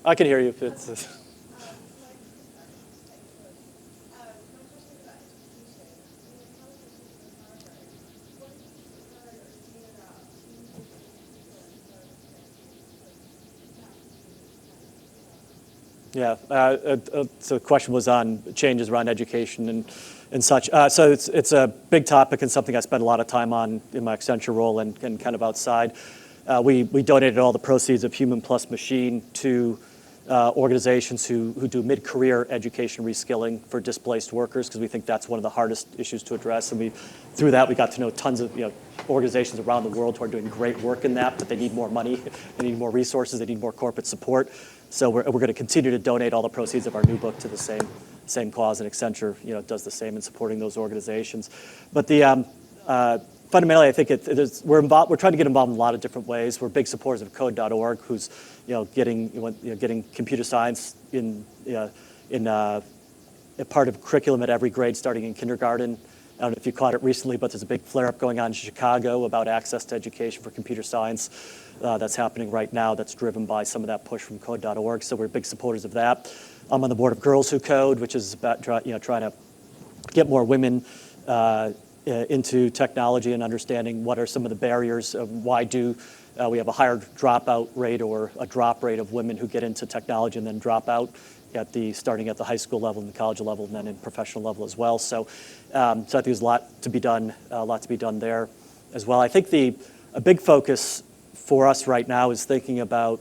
Speaker 7: I can hear you if it's... Yeah, so the question was on changes around education and such. So it's a big topic and something I spend a lot of time on in my Accenture role and kind of outside. We donated all the proceeds of Human Plus Machine to organizations who do mid-career education reskilling for displaced workers, because we think that's one of the hardest issues to address. And through that, we got to know tons of organizations around the world who are doing great work in that, but they need more money, they need more resources, they need more corporate support. So we're going to continue to donate all the proceeds of our new book to the same cause, and Accenture does the same in supporting those organizations. But fundamentally, I think we're trying to get involved in a lot of different ways. We're big supporters of Code.org, who's getting computer science in a part of curriculum at every grade, starting in kindergarten. I don't know if you caught it recently, but there's a big flare-up going on in Chicago about access to education for computer science that's happening right now, that's driven by some of that push from Code.org. So we're big supporters of that. I'm on the board of Girls Who Code, which is about trying to get more women into technology and understanding what are some of the barriers of why do we have a higher dropout rate or a drop rate of women who get into technology and then drop out starting at the high school level and the college level and then in professional level as well. So, I think there's a lot to be done there as well. I think a big focus for us right now is thinking about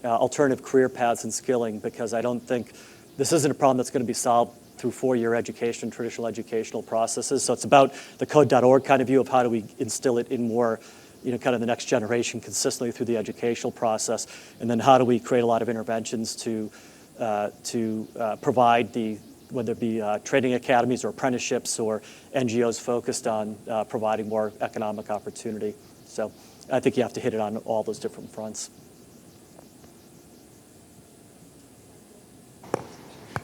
Speaker 7: alternative career paths and skilling, because I don't think this isn't a problem that's going to be solved through four-year education, traditional educational processes. So it's about the code.org kind of view of how do we instill it in more, kind of the next generation consistently through the educational process, and then how do we create a lot of interventions to provide whether it be training academies or apprenticeships or NGOs focused on providing more economic opportunity. So I think you have to hit it on all those different fronts.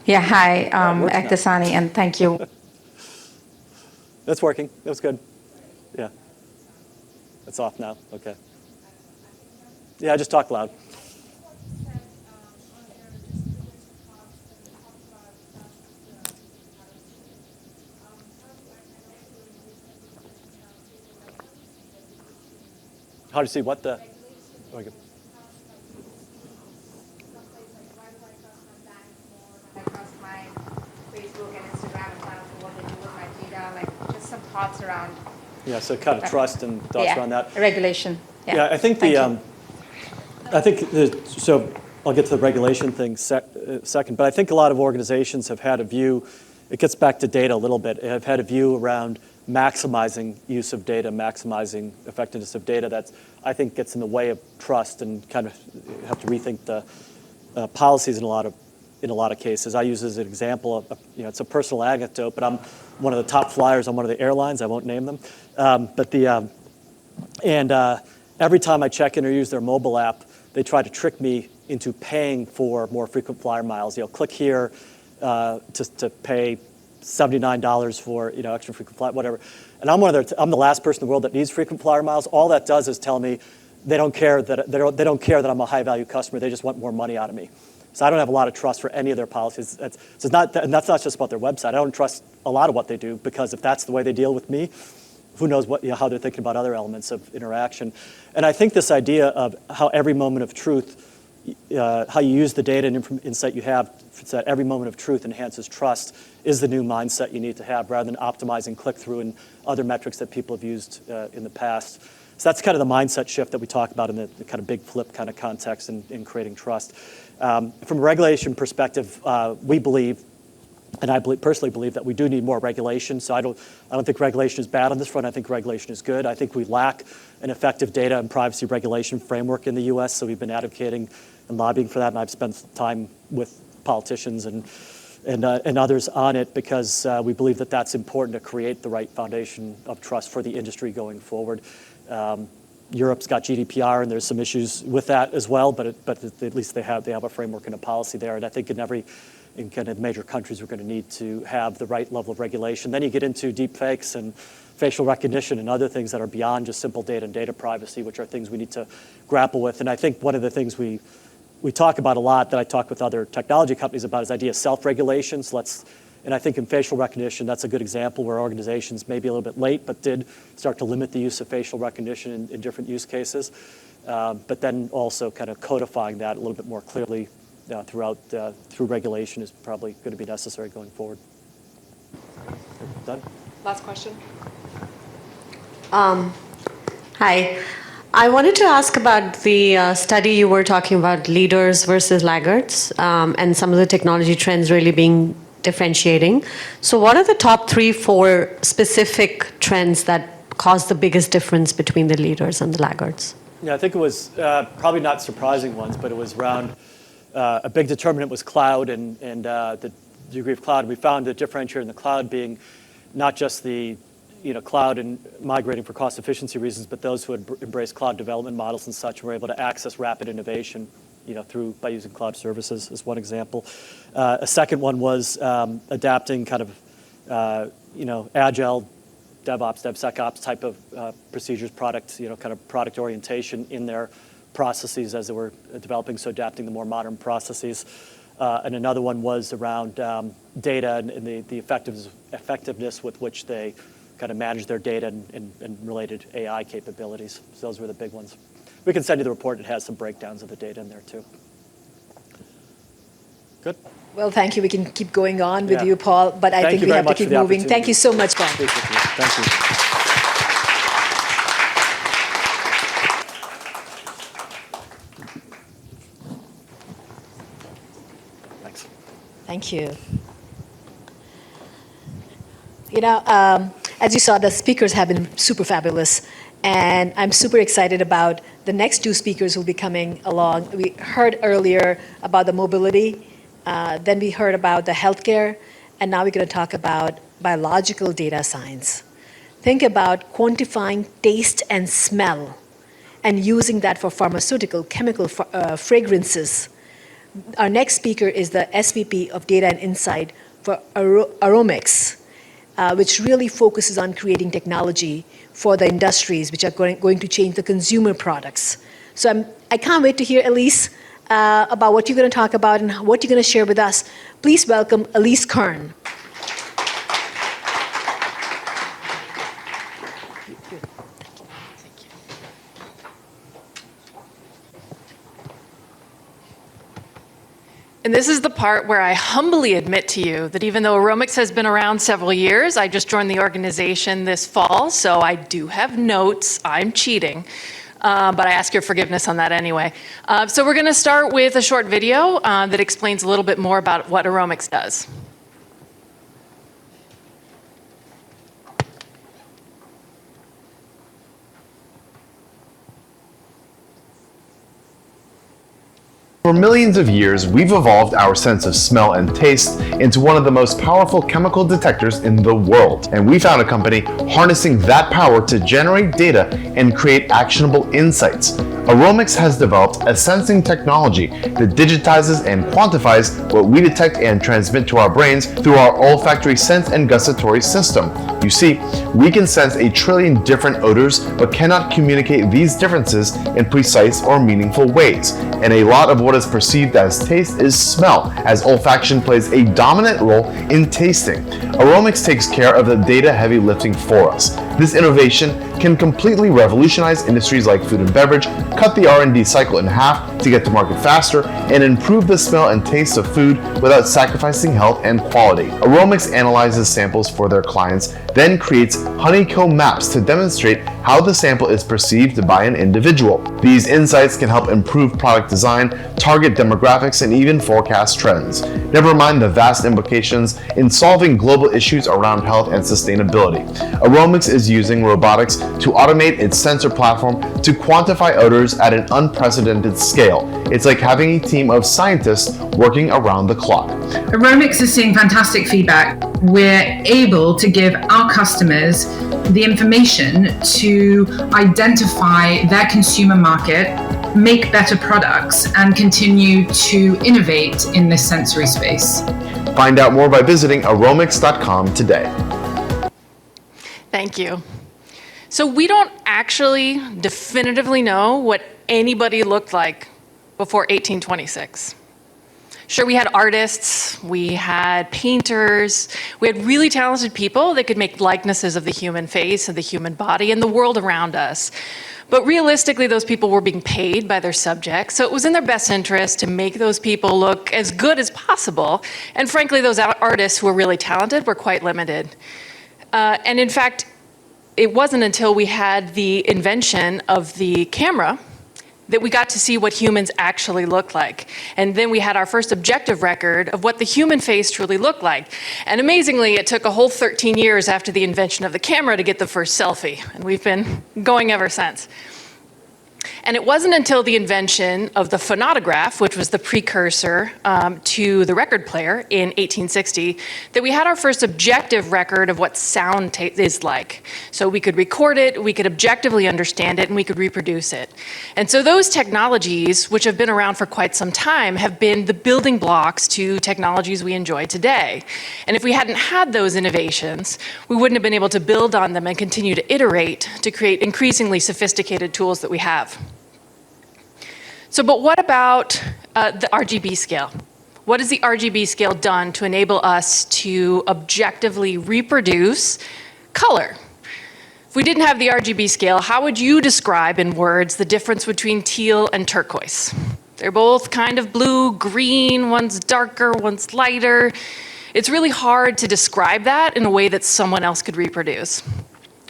Speaker 11: Yeah, hi,
Speaker 7: works now.
Speaker 11: Ektasani, and thank you.
Speaker 7: That's working. That was good. Yeah. It's off now. Okay. Yeah, just talk loud. How do you see what the? Okay.
Speaker 11: I trust my Facebook and Instagram account for what they do with my data, like just some thoughts around.
Speaker 7: Yeah, so kind of trust and thoughts around that.
Speaker 11: Regulation.
Speaker 7: Yeah, I think so I'll get to the regulation thing second, but I think a lot of organizations have had a view, it gets back to data a little bit, have had a view around maximizing use of data, maximizing effectiveness of data that I think gets in the way of trust and kind of have to rethink the policies in a lot of cases. I use as an example, it's a personal anecdote, but I'm one of the top flyers on one of the airlines. I won't name them, every time I check in or use their mobile app, they try to trick me into paying for more frequent flyer miles. Click here to pay $79 for extra frequent flyer, whatever. And I'm the last person in the world that needs frequent flyer miles. All that does is tell me they don't care that I'm a high value customer. They just want more money out of me. So I don't have a lot of trust for any of their policies. And that's not just about their website. I don't trust a lot of what they do, because if that's the way they deal with me, who knows how they're thinking about other elements of interaction. And I think this idea of how every moment of truth, how you use the data and insight you have, so that every moment of truth enhances trust, is the new mindset you need to have, rather than optimizing click-through and other metrics that people have used in the past. So that's kind of the mindset shift that we talk about in the kind of big flip kind of context in creating trust. From a regulation perspective, we believe, and I personally believe, that we do need more regulation. So I don't think regulation is bad on this front. I think regulation is good. I think we lack an effective data and privacy regulation framework in the U.S. So we've been advocating and lobbying for that, and I've spent time with politicians and others on it, because we believe that that's important to create the right foundation of trust for the industry going forward. Europe's got GDPR, and there's some issues with that as well, but at least they have a framework and a policy there. And I think in kind of major countries, we're going to need to have the right level of regulation. Then you get into deep fakes and facial recognition and other things that are beyond just simple data and data privacy, which are things we need to grapple with. And I think one of the things we talk about a lot, that I talk with other technology companies about, is the idea of self-regulation. And I think in facial recognition, that's a good example where organizations may be a little bit late, but did start to limit the use of facial recognition in different use cases. But then also kind of codifying that a little bit more clearly through regulation is probably going to be necessary going forward. Done?
Speaker 12: Last question. Hi. I wanted to ask about the study you were talking about, leaders versus laggards, and some of the technology trends really being differentiating. So what are the top 3-4 specific trends that cause the biggest difference between the leaders and the laggards?
Speaker 7: Yeah, I think it was probably not surprising ones, but it was around a big determinant was cloud and the degree of cloud. We found the differentiator in the cloud being not just the cloud and migrating for cost efficiency reasons, but those who had embraced cloud development models and such were able to access rapid innovation by using cloud services, as one example. A second one was adapting kind of agile DevOps, DevSecOps type of procedures, product orientation in their processes as they were developing, so adapting the more modern processes. And another one was around data and the effectiveness with which they kind of manage their data and related AI capabilities. So those were the big ones. We can send you the report. It has some breakdowns of the data in there too. Good.
Speaker 2: Well, thank you. We can keep going on with
Speaker 7: Yeah.
Speaker 2: you, Paul, but I think we have to keep moving. Thank you so much, Paul.
Speaker 7: Thank you. Thanks.
Speaker 2: Thank you. You know, as you saw, the speakers have been super fabulous, and I'm super excited about the next two speakers who will be coming along. We heard earlier about the mobility, then we heard about the healthcare, and now we're going to talk about biological data science. Think about quantifying taste and smell and using that for pharmaceutical, chemical fragrances. Our next speaker is the SVP of Data and Insight for Aromics, which really focuses on creating technology for the industries which are going to change the consumer products. So I can't wait to hear Elise about what you're going to talk about and what you're going to share with us. Please welcome Elise Kern.
Speaker 13: And this is the part where I humbly admit to you that even though Aromics has been around several years, I just joined the organization this fall, so I do have notes. I'm cheating, but I ask your forgiveness on that anyway. So we're going to start with a short video that explains a little bit more about what Aromics does.
Speaker 14: For millions of years, we've evolved our sense of smell and taste into one of the most powerful chemical detectors in the world. And we found a company harnessing that power to generate data and create actionable insights. Aromics has developed a sensing technology that digitizes and quantifies what we detect and transmit to our brains through our olfactory sense and gustatory system. You see, we can sense 1 trillion different odors, but cannot communicate these differences in precise or meaningful ways. And a lot of what is perceived as taste is smell, as olfaction plays a dominant role in tasting. Aromics takes care of the data heavy lifting for us. This innovation can completely revolutionize industries like food and beverage, cut the R&D cycle in half to get to market faster, and improve the smell and taste of food without sacrificing health and quality. Aromics analyzes samples for their clients, then creates honeycomb maps to demonstrate how the sample is perceived by an individual. These insights can help improve product design, target demographics, and even forecast trends. Never mind the vast implications in solving global issues around health and sustainability. Aromics is using robotics to automate its sensor platform to quantify odors at an unprecedented scale. It's like having a team of scientists working around the clock.
Speaker 15: Aromics is seeing fantastic feedback. We're able to give our customers the information to identify their consumer market, make better products, and continue to innovate in this sensory space.
Speaker 14: Find out more by visiting aromics.com today.
Speaker 13: Thank you. So we don't actually definitively know what anybody looked like before 1826. Sure, we had artists, we had painters, we had really talented people that could make likenesses of the human face and the human body and the world around us. But realistically, those people were being paid by their subjects, so it was in their best interest to make those people look as good as possible. And frankly, those artists who were really talented were quite limited. And in fact, it wasn't until we had the invention of the camera that we got to see what humans actually look like. And then we had our first objective record of what the human face truly looked like. And amazingly, it took a whole 13 years after the invention of the camera to get the first selfie. And we've been going ever since. And it wasn't until the invention of the phonautograph, which was the precursor to the record player in 1860, that we had our first objective record of what sound is like. So we could record it, we could objectively understand it, and we could reproduce it. And so those technologies, which have been around for quite some time, have been the building blocks to technologies we enjoy today. And if we hadn't had those innovations, we wouldn't have been able to build on them and continue to iterate to create increasingly sophisticated tools that we have. So, but what about the RGB scale? What has the RGB scale done to enable us to objectively reproduce color? If we didn't have the RGB scale, how would you describe in words the difference between teal and turquoise? They're both kind of blue, green, one's darker, one's lighter. It's really hard to describe that in a way that someone else could reproduce.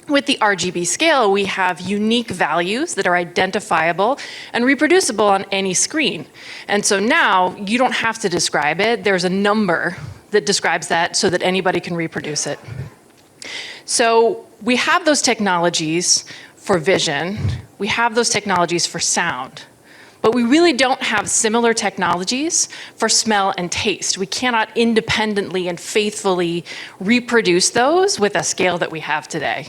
Speaker 13: With the RGB scale, we have unique values that are identifiable and reproducible on any screen. And so now you don't have to describe it. There's a number that describes that so that anybody can reproduce it. So we have those technologies for vision. We have those technologies for sound. But we really don't have similar technologies for smell and taste. We cannot independently and faithfully reproduce those with a scale that we have today.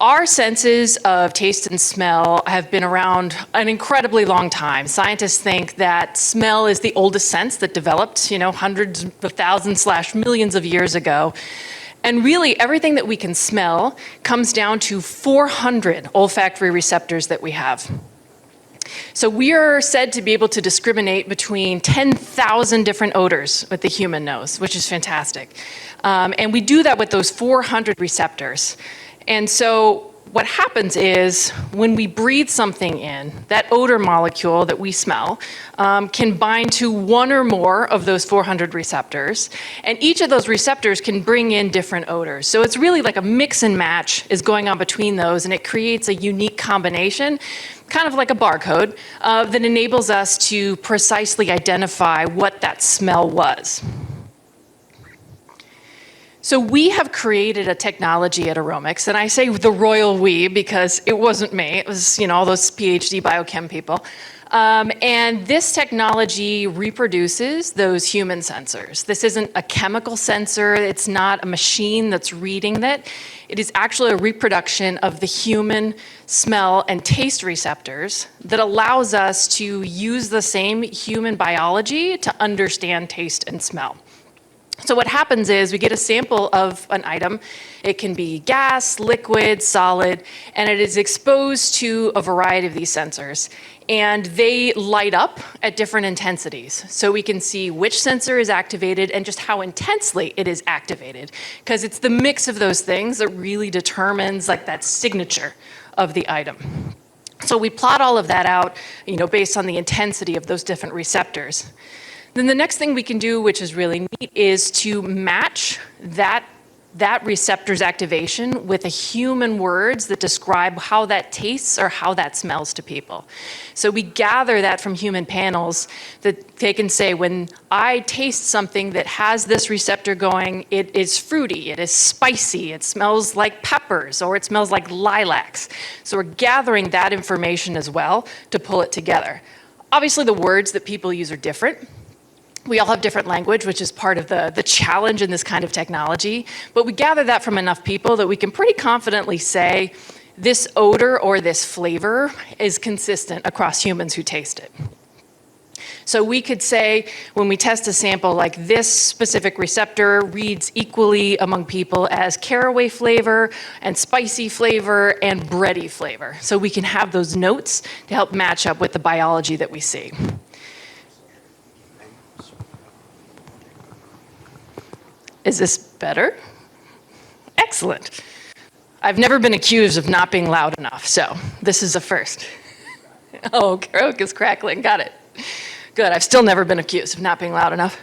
Speaker 13: Our senses of taste and smell have been around an incredibly long time. Scientists think that smell is the oldest sense that developed, hundreds of thousands / millions of years ago. And really, everything that we can smell comes down to 400 olfactory receptors that we have. So we are said to be able to discriminate between 10,000 different odors with the human nose, which is fantastic. And we do that with those 400 receptors. And so what happens is when we breathe something in, that odor molecule that we smell can bind to one or more of those 400 receptors. And each of those receptors can bring in different odors. So it's really like a mix and match is going on between those, and it creates a unique combination, kind of like a barcode, that enables us to precisely identify what that smell was. So we have created a technology at Aromics, and I say the royal we because it wasn't me, it was all those PhD biochem people. And this technology reproduces those human sensors. This isn't a chemical sensor, it's not a machine that's reading that. It is actually a reproduction of the human smell and taste receptors that allows us to use the same human biology to understand taste and smell. So what happens is we get a sample of an item. It can be gas, liquid, solid, and it is exposed to a variety of these sensors. And they light up at different intensities. So we can see which sensor is activated and just how intensely it is activated. Because it's the mix of those things that really determines like that signature of the item. So we plot all of that out, based on the intensity of those different receptors. Then the next thing we can do, which is really neat, is to match that receptor's activation with a human words that describe how that tastes or how that smells to people. So we gather that from human panels that they can say, when I taste something that has this receptor going, it is fruity, it is spicy, it smells like peppers, or it smells like lilacs. So we're gathering that information as well to pull it together. Obviously, the words that people use are different. We all have different language, which is part of the challenge in this kind of technology. But we gather that from enough people that we can pretty confidently say this odor or this flavor is consistent across humans who taste it. So we could say when we test a sample like this specific receptor reads equally among people as caraway flavor and spicy flavor and bready flavor. So we can have those notes to help match up with the biology that we see. Is this better? Excellent. I've never been accused of not being loud enough, so this is a first. Oh, Croak is crackling, got it. Good, I've still never been accused of not being loud enough.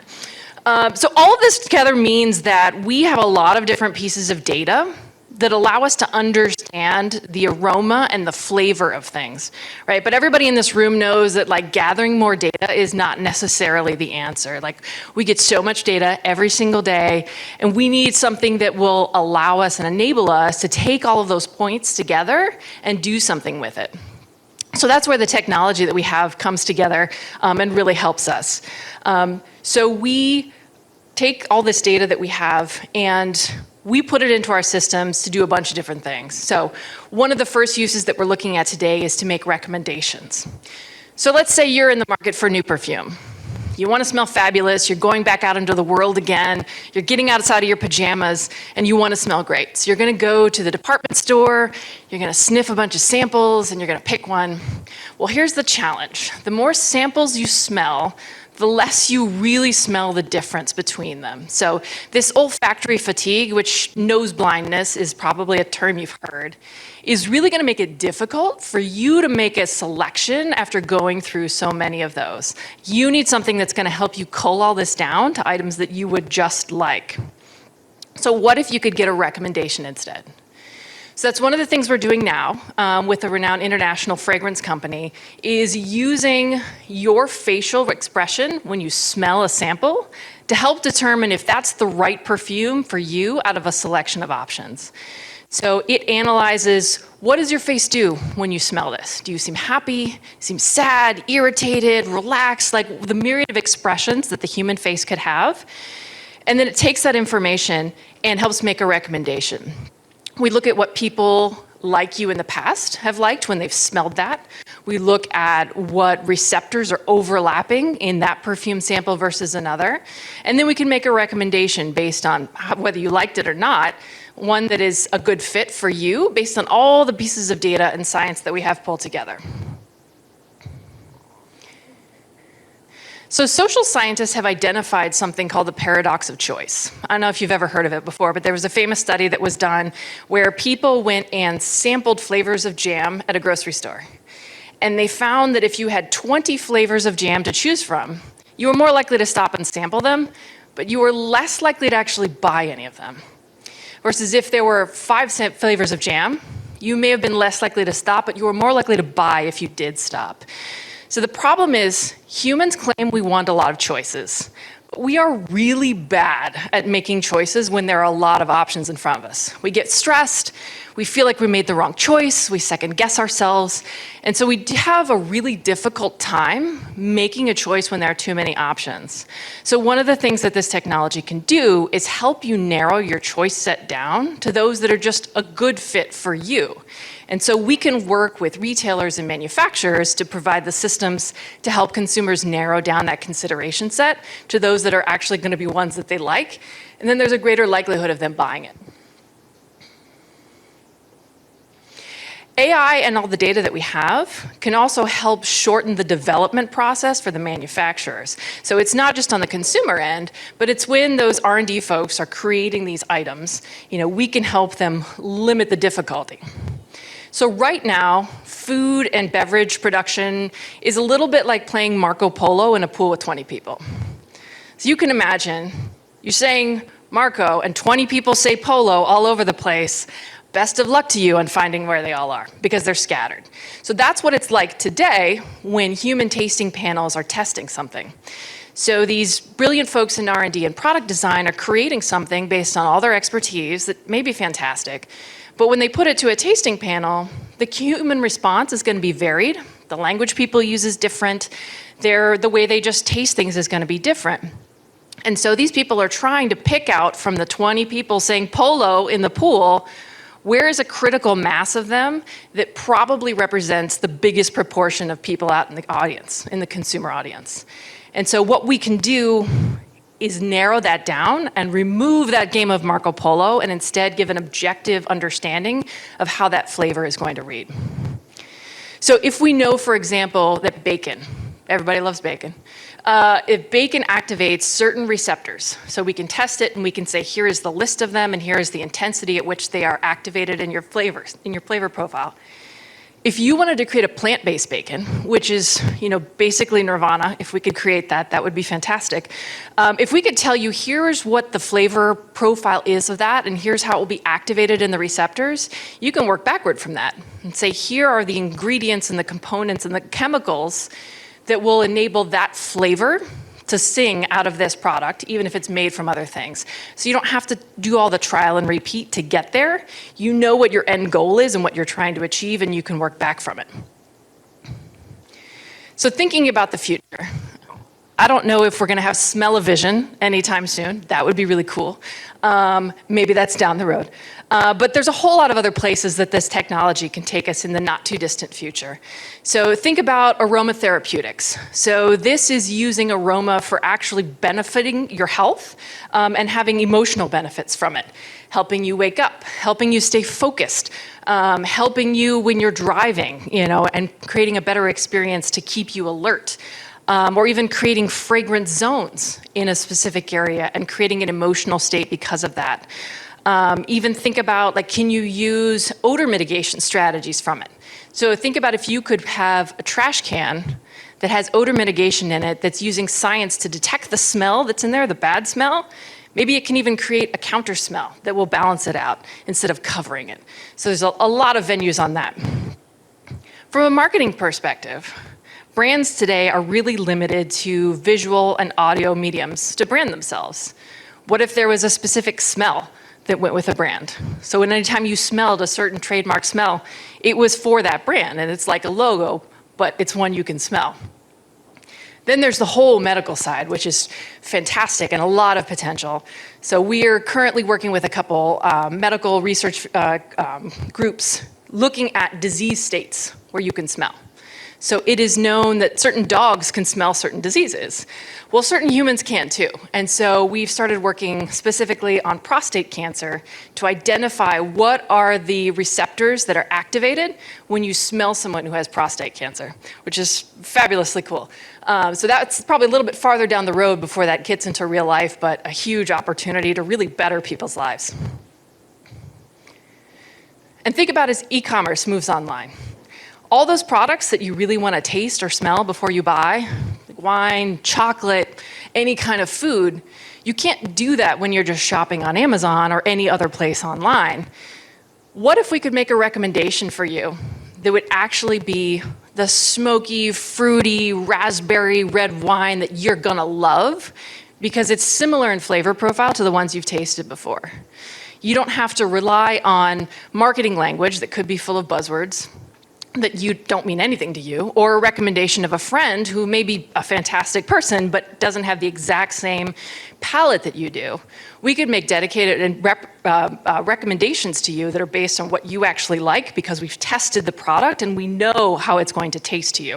Speaker 13: So all of this together means that we have a lot of different pieces of data that allow us to understand the aroma and the flavor of things, right? But everybody in this room knows that gathering more data is not necessarily the answer. We get so much data every single day, and we need something that will allow us and enable us to take all of those points together and do something with it. So that's where the technology that we have comes together and really helps us. So we take all this data that we have and we put it into our systems to do a bunch of different things. So one of the first uses that we're looking at today is to make recommendations. So let's say you're in the market for new perfume. You want to smell fabulous, you're going back out into the world again, you're getting outside of your pajamas, and you want to smell great. So you're going to go to the department store, you're going to sniff a bunch of samples, and you're going to pick one. Well, here's the challenge. The more samples you smell, the less you really smell the difference between them. So this olfactory fatigue, which nose blindness is probably a term you've heard, is really going to make it difficult for you to make a selection after going through so many of those. You need something that's going to help you cull all this down to items that you would just like. So what if you could get a recommendation instead? So that's one of the things we're doing now with a renowned international fragrance company, is using your facial expression when you smell a sample to help determine if that's the right perfume for you out of a selection of options. So it analyzes, what does your face do when you smell this? Do you seem happy, seem sad, irritated, relaxed, like the myriad of expressions that the human face could have? And then it takes that information and helps make a recommendation. We look at what people like you in the past have liked when they've smelled that. We look at what receptors are overlapping in that perfume sample versus another. And then we can make a recommendation based on whether you liked it or not, one that is a good fit for you based on all the pieces of data and science that we have pulled together. So social scientists have identified something called the paradox of choice. I don't know if you've ever heard of it before, but there was a famous study that was done where people went and sampled flavors of jam at a grocery store. And they found that if you had 20 flavors of jam to choose from, you were more likely to stop and sample them, but you were less likely to actually buy any of them. Versus if there were 5 flavors of jam, you may have been less likely to stop, but you were more likely to buy if you did stop. So the problem is, humans claim we want a lot of choices. But we are really bad at making choices when there are a lot of options in front of us. We get stressed, we feel like we made the wrong choice, we second guess ourselves, and so we have a really difficult time making a choice when there are too many options. So one of the things that this technology can do is help you narrow your choice set down to those that are just a good fit for you. And so we can work with retailers and manufacturers to provide the systems to help consumers narrow down that consideration set to those that are actually going to be ones that they like. And then there's a greater likelihood of them buying it. AI and all the data that we have can also help shorten the development process for the manufacturers. So it's not just on the consumer end, but it's when those R&D folks are creating these items, we can help them limit the difficulty. So right now, food and beverage production is a little bit like playing Marco Polo in a pool with 20 people. So you can imagine, you're saying Marco and 20 people say Polo all over the place. Best of luck to you on finding where they all are, because they're scattered. So that's what it's like today when human tasting panels are testing something. So these brilliant folks in R&D and product design are creating something based on all their expertise that may be fantastic, but when they put it to a tasting panel, the human response is going to be varied. The language people use is different. The way they just taste things is going to be different. And so these people are trying to pick out from the 20 people saying Polo in the pool, where is a critical mass of them that probably represents the biggest proportion of people out in the audience, in the consumer audience. And so what we can do is narrow that down and remove that game of Marco Polo and instead give an objective understanding of how that flavor is going to read. So if we know, for example, that bacon, everybody loves bacon, if bacon activates certain receptors, so we can test it and we can say, here is the list of them and here is the intensity at which they are activated in your flavors, in your flavor profile. If you wanted to create a plant-based bacon, which is, basically nirvana, if we could create that, that would be fantastic. If we could tell you, here's what the flavor profile is of that, and here's how it will be activated in the receptors, you can work backward from that and say, here are the ingredients and the components and the chemicals that will enable that flavor to sing out of this product, even if it's made from other things. So you don't have to do all the trial and repeat to get there. You know what your end goal is and what you're trying to achieve, and you can work back from it. So thinking about the future, I don't know if we're going to have smell-o-vision anytime soon. That would be really cool. Maybe that's down the road. But there's a whole lot of other places that this technology can take us in the not too distant future. So think about aromatherapeutics. So this is using aroma for actually benefiting your health and having emotional benefits from it. Helping you wake up, helping you stay focused, helping you when you're driving, and creating a better experience to keep you alert. or even creating fragrance zones in a specific area and creating an emotional state because of that. Even think about, like, can you use odor mitigation strategies from it? So think about if you could have a trash can that has odor mitigation in it that's using science to detect the smell that's in there, the bad smell. Maybe it can even create a counter smell that will balance it out instead of covering it. So there's a lot of venues on that. From a marketing perspective, brands today are really limited to visual and audio mediums to brand themselves. What if there was a specific smell that went with a brand? So anytime you smelled a certain trademark smell, it was for that brand, and it's like a logo, but it's one you can smell. Then there's the whole medical side, which is fantastic and a lot of potential. So we are currently working with a couple medical research groups looking at disease states where you can smell. So it is known that certain dogs can smell certain diseases. Well, certain humans can too. And so we've started working specifically on prostate cancer to identify what are the receptors that are activated when you smell someone who has prostate cancer, which is fabulously cool. So that's probably a little bit farther down the road before that gets into real life, but a huge opportunity to really better people's lives. And think about as e-commerce moves online. All those products that you really want to taste or smell before you buy, like wine, chocolate, any kind of food, you can't do that when you're just shopping on Amazon or any other place online. What if we could make a recommendation for you that would actually be the smoky, fruity, raspberry red wine that you're gonna love because it's similar in flavor profile to the ones you've tasted before? You don't have to rely on marketing language that could be full of buzzwords that you don't mean anything to you, or a recommendation of a friend who may be a fantastic person but doesn't have the exact same palate that you do. We could make dedicated and recommendations to you that are based on what you actually like because we've tested the product and we know how it's going to taste to you.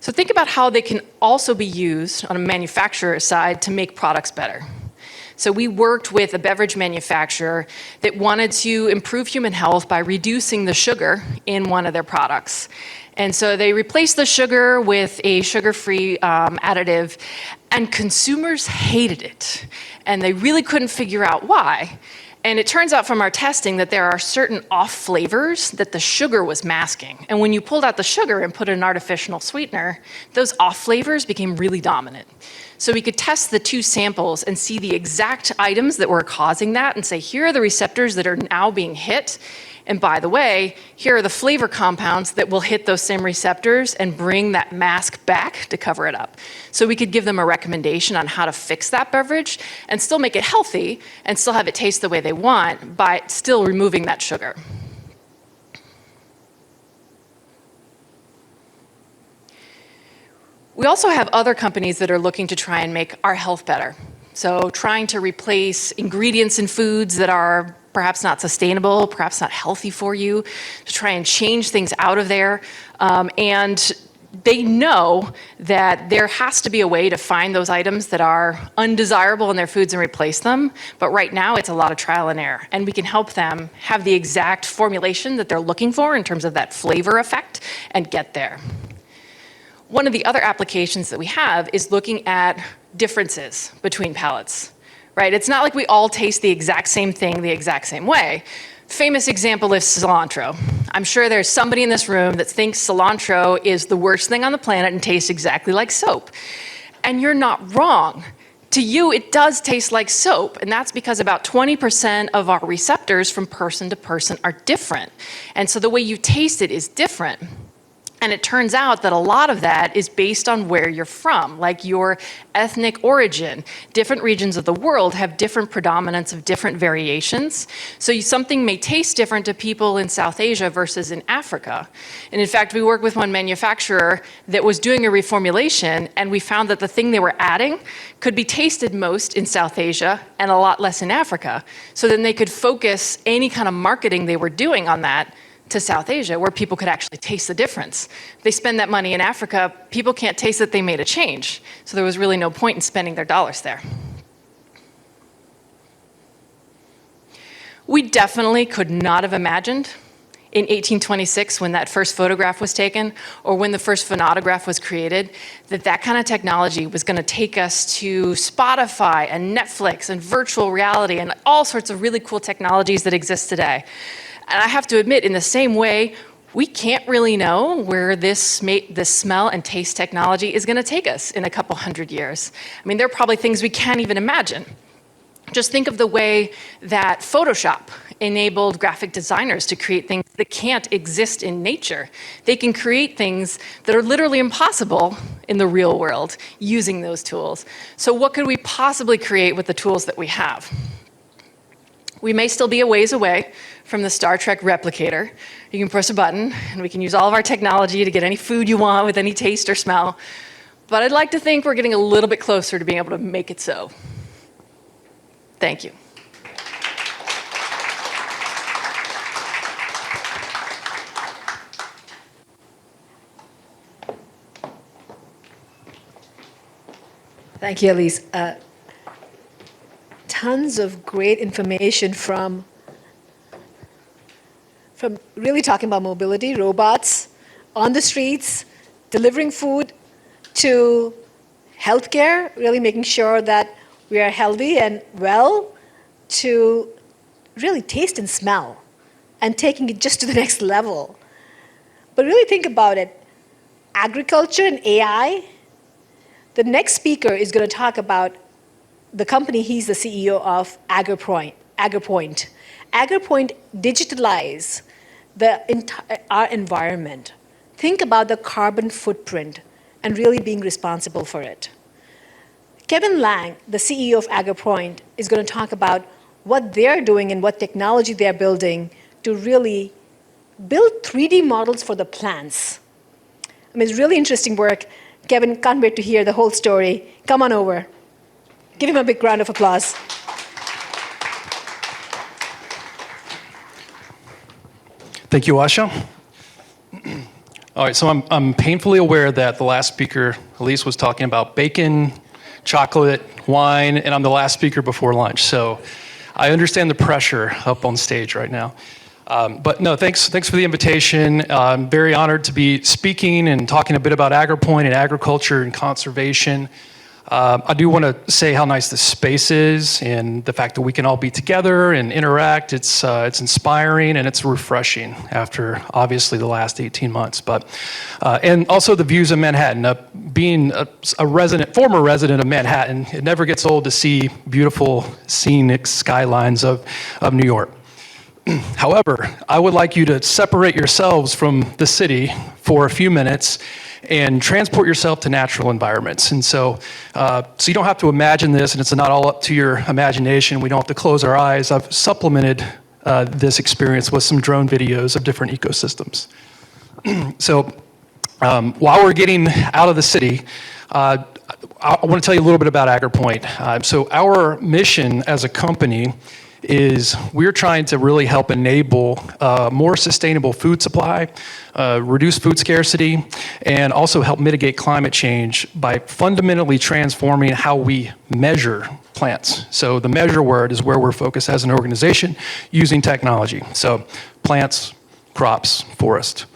Speaker 13: So think about how they can also be used on a manufacturer side to make products better. So we worked with a beverage manufacturer that wanted to improve human health by reducing the sugar in one of their products. And so they replaced the sugar with a sugar-free additive, and consumers hated it. And they really couldn't figure out why. And it turns out from our testing that there are certain off flavors that the sugar was masking. And when you pulled out the sugar and put an artificial sweetener, those off flavors became really dominant. So we could test the two samples and see the exact items that were causing that and say, here are the receptors that are now being hit. And by the way, here are the flavor compounds that will hit those same receptors and bring that mask back to cover it up. So we could give them a recommendation on how to fix that beverage and still make it healthy and still have it taste the way they want by still removing that sugar. We also have other companies that are looking to try and make our health better. So trying to replace ingredients in foods that are perhaps not sustainable, perhaps not healthy for you, to try and change things out of there. And they know that there has to be a way to find those items that are undesirable in their foods and replace them. But right now it's a lot of trial and error. And we can help them have the exact formulation that they're looking for in terms of that flavor effect and get there. One of the other applications that we have is looking at differences between palates, right? It's not like we all taste the exact same thing the exact same way. Famous example is cilantro. I'm sure there's somebody in this room that thinks cilantro is the worst thing on the planet and tastes exactly like soap. And you're not wrong. To you, it does taste like soap, and that's because about 20% of our receptors from person to person are different. And so the way you taste it is different. And it turns out that a lot of that is based on where you're from, like your ethnic origin. Different regions of the world have different predominance of different variations. So something may taste different to people in South Asia versus in Africa. And in fact, we worked with one manufacturer that was doing a reformulation, and we found that the thing they were adding could be tasted most in South Asia and a lot less in Africa. So then they could focus any kind of marketing they were doing on that to South Asia, where people could actually taste the difference. If they spend that money in Africa, people can't taste that they made a change. So there was really no point in spending their dollars there. We definitely could not have imagined in 1826 when that first photograph was taken, or when the first phonograph was created, that kind of technology was going to take us to Spotify and Netflix and virtual reality and all sorts of really cool technologies that exist today. And I have to admit, in the same way, we can't really know where this smell and taste technology is going to take us in a couple hundred years. I mean, there are probably things we can't even imagine. Just think of the way that Photoshop enabled graphic designers to create things that can't exist in nature. They can create things that are literally impossible in the real world using those tools. So what could we possibly create with the tools that we have? We may still be a ways away from the Star Trek replicator. You can press a button and we can use all of our technology to get any food you want with any taste or smell. But I'd like to think we're getting a little bit closer to being able to make it so. Thank you.
Speaker 2: Thank you, Elise. Tons of great information from really talking about mobility, robots on the streets, delivering food, to healthcare, really making sure that we are healthy and well, to really taste and smell and taking it just to the next level. But really think about it. Agriculture and AI. The next speaker is going to talk about the company he's the CEO of, AgriPoint. AgriPoint digitalize our environment. Think about the carbon footprint and really being responsible for it. Kevin Lang, the CEO of AgriPoint, is going to talk about what they're doing and what technology they're building to really build 3D models for the plants. I mean, it's really interesting work. Kevin, can't wait to hear the whole story. Come on over. Give him a big round of applause.
Speaker 16: Thank you, Asha. All right, so I'm painfully aware that the last speaker, Elise, was talking about bacon, chocolate, wine, and I'm the last speaker before lunch. So I understand the pressure up on stage right now. But no, thanks for the invitation. I'm very honored to be speaking and talking a bit about AgriPoint and agriculture and conservation. I do want to say how nice this space is and the fact that we can all be together and interact. It's inspiring and it's refreshing after obviously the last 18 months. But and also the views of Manhattan. Being a former resident of Manhattan, it never gets old to see beautiful scenic skylines of New York. However, I would like you to separate yourselves from the city for a few minutes and transport yourself to natural environments. And so you don't have to imagine this, and it's not all up to your imagination. We don't have to close our eyes. I've supplemented this experience with some drone videos of different ecosystems. So while we're getting out of the city, I want to tell you a little bit about AgriPoint. So our mission as a company is we're trying to really help enable more sustainable food supply, reduce food scarcity, and also help mitigate climate change by fundamentally transforming how we measure plants. So the measure word is where we're focused as an organization using technology. So plants, crops, forest.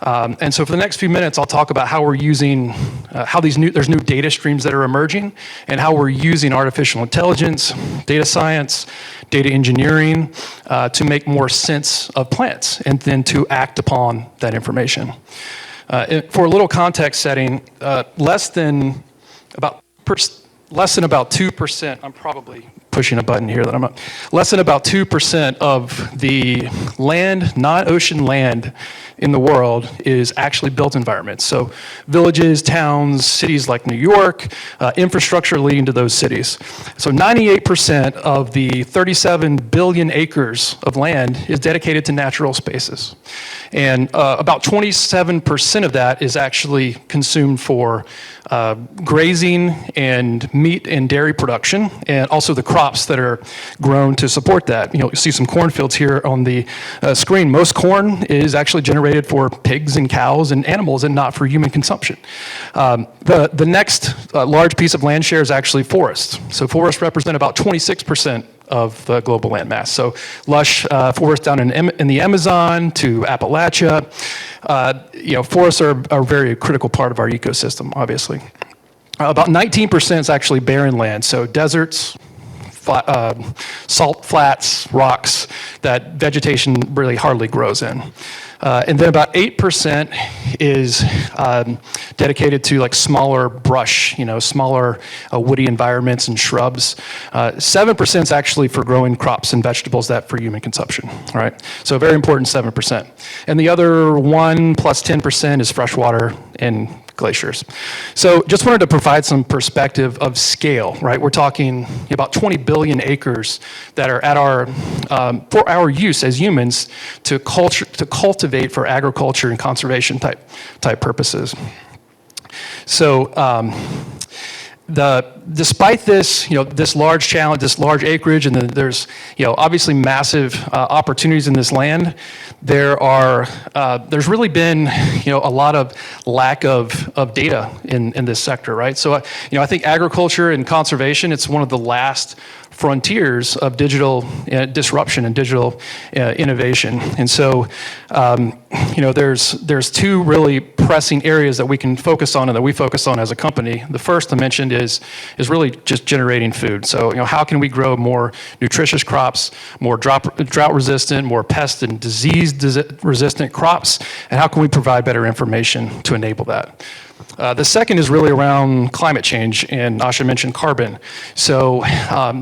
Speaker 16: And so for the next few minutes, I'll talk about how we're using, there's new data streams that are emerging, and how we're using artificial intelligence, data science, data engineering to make more sense of plants, and then to act upon that information. For a little context setting, less than about 2%, I'm probably pushing a button here that I'm not, less than about 2% of the land, non-ocean land in the world is actually built environments. So villages, towns, cities like New York, infrastructure leading to those cities. So 98% of the 37 billion acres of land is dedicated to natural spaces. And about 27% of that is actually consumed for grazing and meat and dairy production, and also the crops that are grown to support that. You see some cornfields here on the screen. Most corn is actually generated for pigs and cows and animals and not for human consumption. The next large piece of land share is actually forests. So forests represent about 26% of the global landmass. So lush forests down in the Amazon to Appalachia. Forests are a very critical part of our ecosystem, obviously. About 19% is actually barren land, so deserts, salt flats, rocks that vegetation really hardly grows in. And then about 8% is dedicated to like smaller brush, smaller woody environments and shrubs. 7% is actually for growing crops and vegetables that for human consumption, right? So very important 7%. And the other 1 plus 10% is freshwater and glaciers. So just wanted to provide some perspective of scale, right? We're talking about 20 billion acres that are at our, for our use as humans to cultivate for agriculture and conservation type purposes. So despite this, this large challenge, this large acreage, and then there's, obviously massive opportunities in this land. There's really been, a lot of lack of data in this sector, right? So, I think agriculture and conservation, it's one of the last frontiers of digital disruption and digital innovation. And so, there's two really pressing areas that we can focus on and that we focus on as a company. The first I mentioned is really just generating food. So, how can we grow more nutritious crops, more drought resistant, more pest and disease resistant crops, and how can we provide better information to enable that? The second is really around climate change, and Asha mentioned carbon. So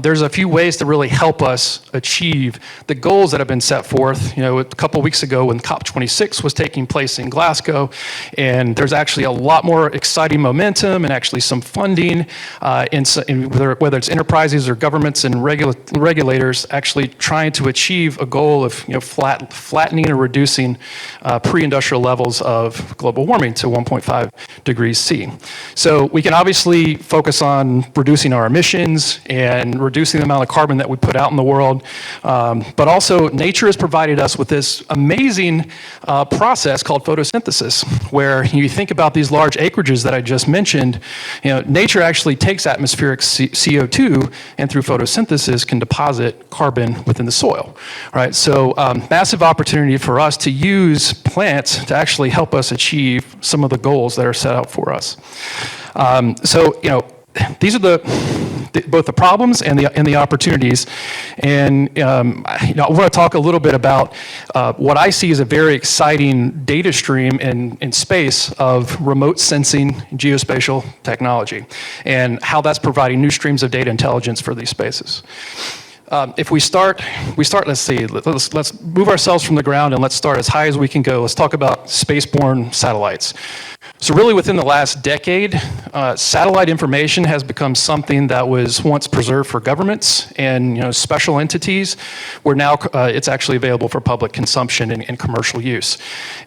Speaker 16: there's a few ways to really help us achieve the goals that have been set forth. A couple weeks ago when COP26 was taking place in Glasgow, and there's actually a lot more exciting momentum and actually some funding, whether it's enterprises or governments and regulators actually trying to achieve a goal of flattening or reducing pre-industrial levels of global warming to 1.5 degrees C. So we can obviously focus on reducing our emissions and reducing the amount of carbon that we put out in the world, but also nature has provided us with this amazing process called photosynthesis, where you think about these large acreages that I just mentioned, nature actually takes atmospheric CO2 and through photosynthesis can deposit carbon within the soil, right? So massive opportunity for us to use plants to actually help us achieve some of the goals that are set out for us. These are both the problems and the opportunities, and I want to talk a little bit about what I see as a very exciting data stream in space of remote sensing geospatial technology, and how that's providing new streams of data intelligence for these spaces. If we start, let's see, let's move ourselves from the ground and let's start as high as we can go. Let's talk about spaceborne satellites. So really within the last decade, satellite information has become something that was once preserved for governments and special entities, where now it's actually available for public consumption and commercial use.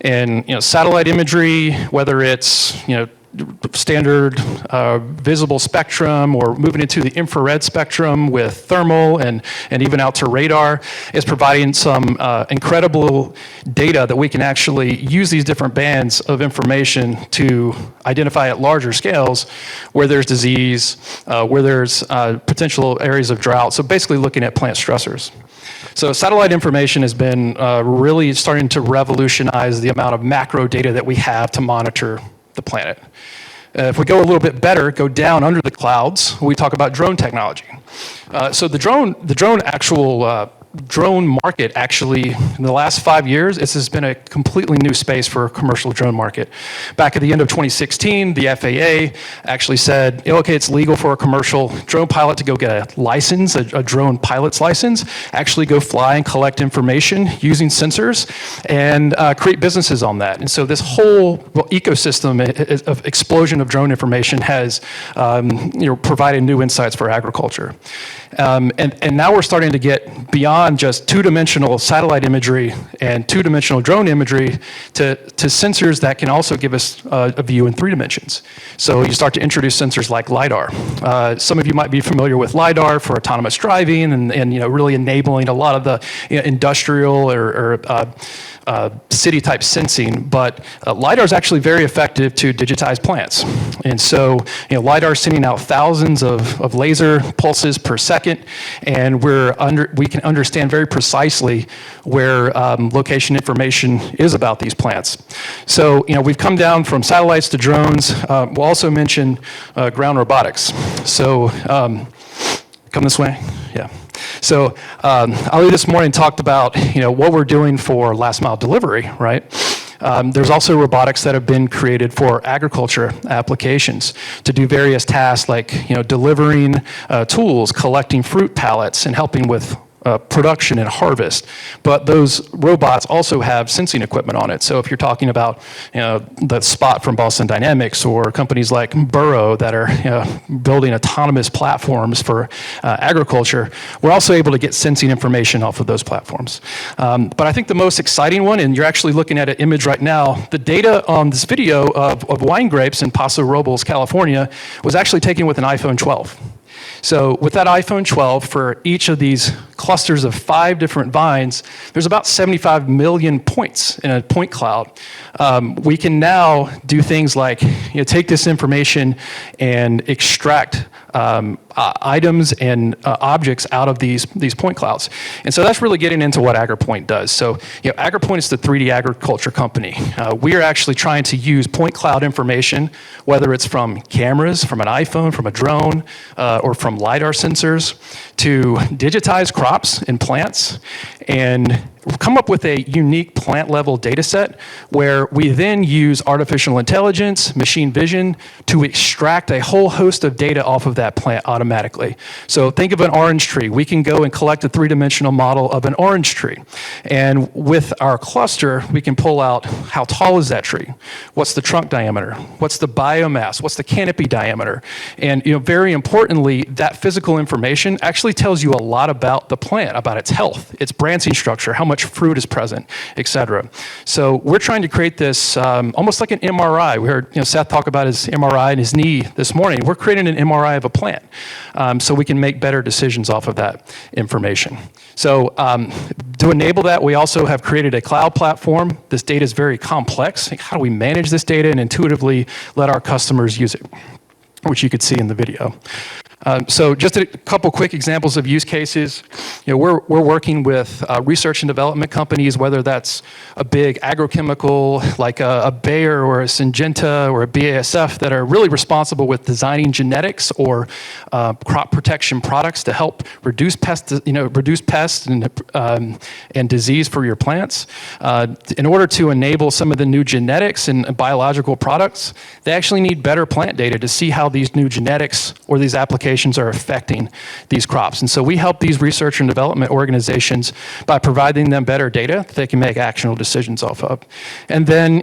Speaker 16: And satellite imagery, whether it's standard visible spectrum or moving into the infrared spectrum with thermal and even out to radar, is providing some incredible data that we can actually use these different bands of information to identify at larger scales where there's disease, where there's potential areas of drought. So basically looking at plant stressors. So satellite information has been really starting to revolutionize the amount of macro data that we have to monitor the planet. If we go a little bit better, go down under the clouds, we talk about drone technology. So the drone market actually, in the last 5 years, this has been a completely new space for a commercial drone market. Back at the end of 2016, the FAA actually said, okay, it's legal for a commercial drone pilot to go get a license, a drone pilot's license, actually go fly and collect information using sensors and create businesses on that. And so this whole ecosystem of explosion of drone information has provided new insights for agriculture. And now we're starting to get beyond just two-dimensional satellite imagery and two-dimensional drone imagery to sensors that can also give us a view in 3 dimensions. So you start to introduce sensors like LiDAR. Some of you might be familiar with LiDAR for autonomous driving and really enabling a lot of the industrial or city-type sensing, but LiDAR is actually very effective to digitize plants. And so, LiDAR is sending out thousands of laser pulses per second second, and we can understand very precisely where location information is about these plants. So, we've come down from satellites to drones. We'll also mention ground robotics. So, come this way, yeah. So Ali this morning talked about what we're doing for last mile delivery, right? There's also robotics that have been created for agriculture applications to do various tasks like delivering tools, collecting fruit pallets, and helping with production and harvest. But those robots also have sensing equipment on it. So if you're talking about the Spot from Boston Dynamics or companies like Burrow that are building autonomous platforms for agriculture, we're also able to get sensing information off of those platforms. But I think the most exciting one, and you're actually looking at an image right now, the data on this video of wine grapes in Paso Robles, California, was actually taken with an iPhone 12. So with that iPhone 12, for each of these clusters of 5 different vines, there's about 75 million points in a point cloud. We can now do things like take this information and extract items and objects out of these point clouds. And so that's really getting into what AgriPoint does. So AgriPoint is the 3D agriculture company. We are actually trying to use point cloud information, whether it's from cameras, from an iPhone, from a drone, or from LiDAR sensors, to digitize crops and plants and come up with a unique plant level data set where we then use artificial intelligence, machine vision to extract a whole host of data off of that plant automatically. So think of an orange tree. We can go and collect a 3-dimensional model of an orange tree. And with our cluster, we can pull out how tall is that tree? What's the trunk diameter? What's the biomass? What's the canopy diameter? And very importantly, that physical information actually tells you a lot about the plant, about its health, its branching structure, how much fruit is present, et cetera. So we're trying to create this almost like an MRI. We heard Seth talk about his MRI and his knee this morning. We're creating an MRI of a plant so we can make better decisions off of that information. So to enable that, we also have created a cloud platform. This data is very complex. How do we manage this data and intuitively let our customers use it, which you could see in the video. So just a couple quick examples of use cases. We're working with research and development companies, whether that's a big agrochemical like a Bayer or a Syngenta or a BASF that are really responsible with designing genetics or crop protection products to help reduce pests and disease for your plants. In order to enable some of the new genetics and biological products, they actually need better plant data to see how these new genetics or these applications are affecting these crops. And so we help these research and development organizations by providing them better data that they can make actionable decisions off of. And then,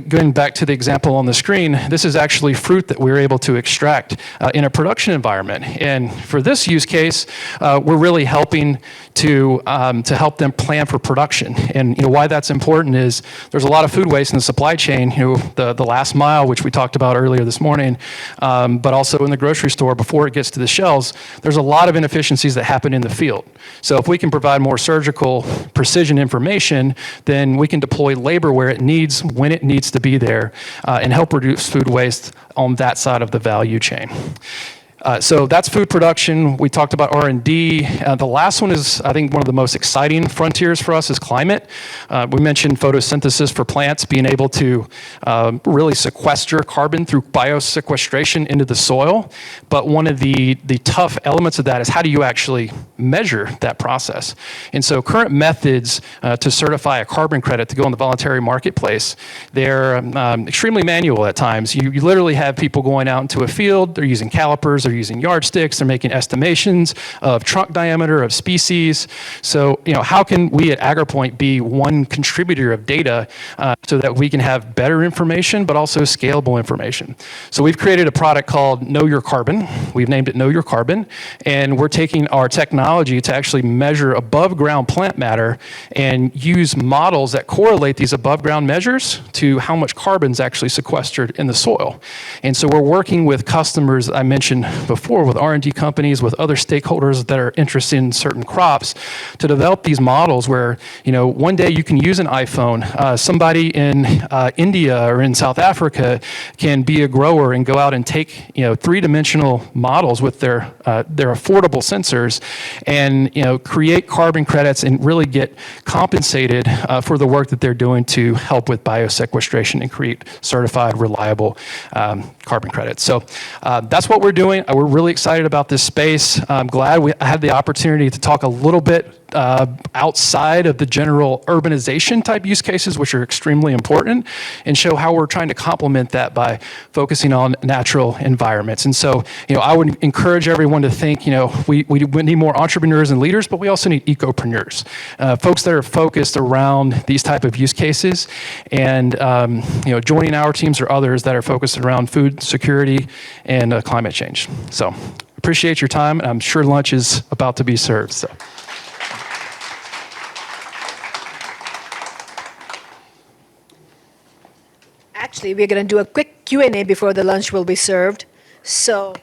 Speaker 16: going back to the example on the screen, this is actually fruit that we're able to extract in a production environment. And for this use case, we're really helping to help them plan for production. And why that's important is there's a lot of food waste in the supply chain, the last mile, which we talked about earlier this morning, but also in the grocery store before it gets to the shelves, there's a lot of inefficiencies that happen in the field. So if we can provide more surgical precision information, then we can deploy labor where it needs, when it needs to be there, and help reduce food waste on that side of the value chain. So that's food production. We talked about R&D. The last one is, I think, one of the most exciting frontiers for us is climate. We mentioned photosynthesis for plants being able to really sequester carbon through biosequestration into the soil. But one of the tough elements of that is how do you actually measure that process? And so current methods to certify a carbon credit to go in the voluntary marketplace, they're extremely manual at times. You literally have people going out into a field, they're using calipers, they're using yardsticks, they're making estimations of trunk diameter, of species. So, how can we at AgriPoint be one contributor of data so that we can have better information, but also scalable information? So we've created a product called Know Your Carbon. We've named it Know Your Carbon, and we're taking our technology to actually measure above ground plant matter and use models that correlate these above ground measures to how much carbon is actually sequestered in the soil. And so we're working with customers, I mentioned before with R&D companies, with other stakeholders that are interested in certain crops, to develop these models where, one day you can use an iPhone. Somebody in India or in South Africa can be a grower and go out and take, three-dimensional models with their affordable sensors and, create carbon credits and really get compensated for the work that they're doing to help with biosequestration and create certified, reliable carbon credits. So that's what we're doing. We're really excited about this space. I'm glad I had the opportunity to talk a little bit outside of the general urbanization type use cases, which are extremely important, and show how we're trying to complement that by focusing on natural environments. And so, I would encourage everyone to think, we need more entrepreneurs and leaders, but we also need ecopreneurs, folks that are focused around these type of use cases, and joining our teams or others that are focused around food security and climate change. So, appreciate your time. I'm sure lunch is about to be served. So.
Speaker 2: Actually, we're going to do a quick Q&A before the lunch will be served. So,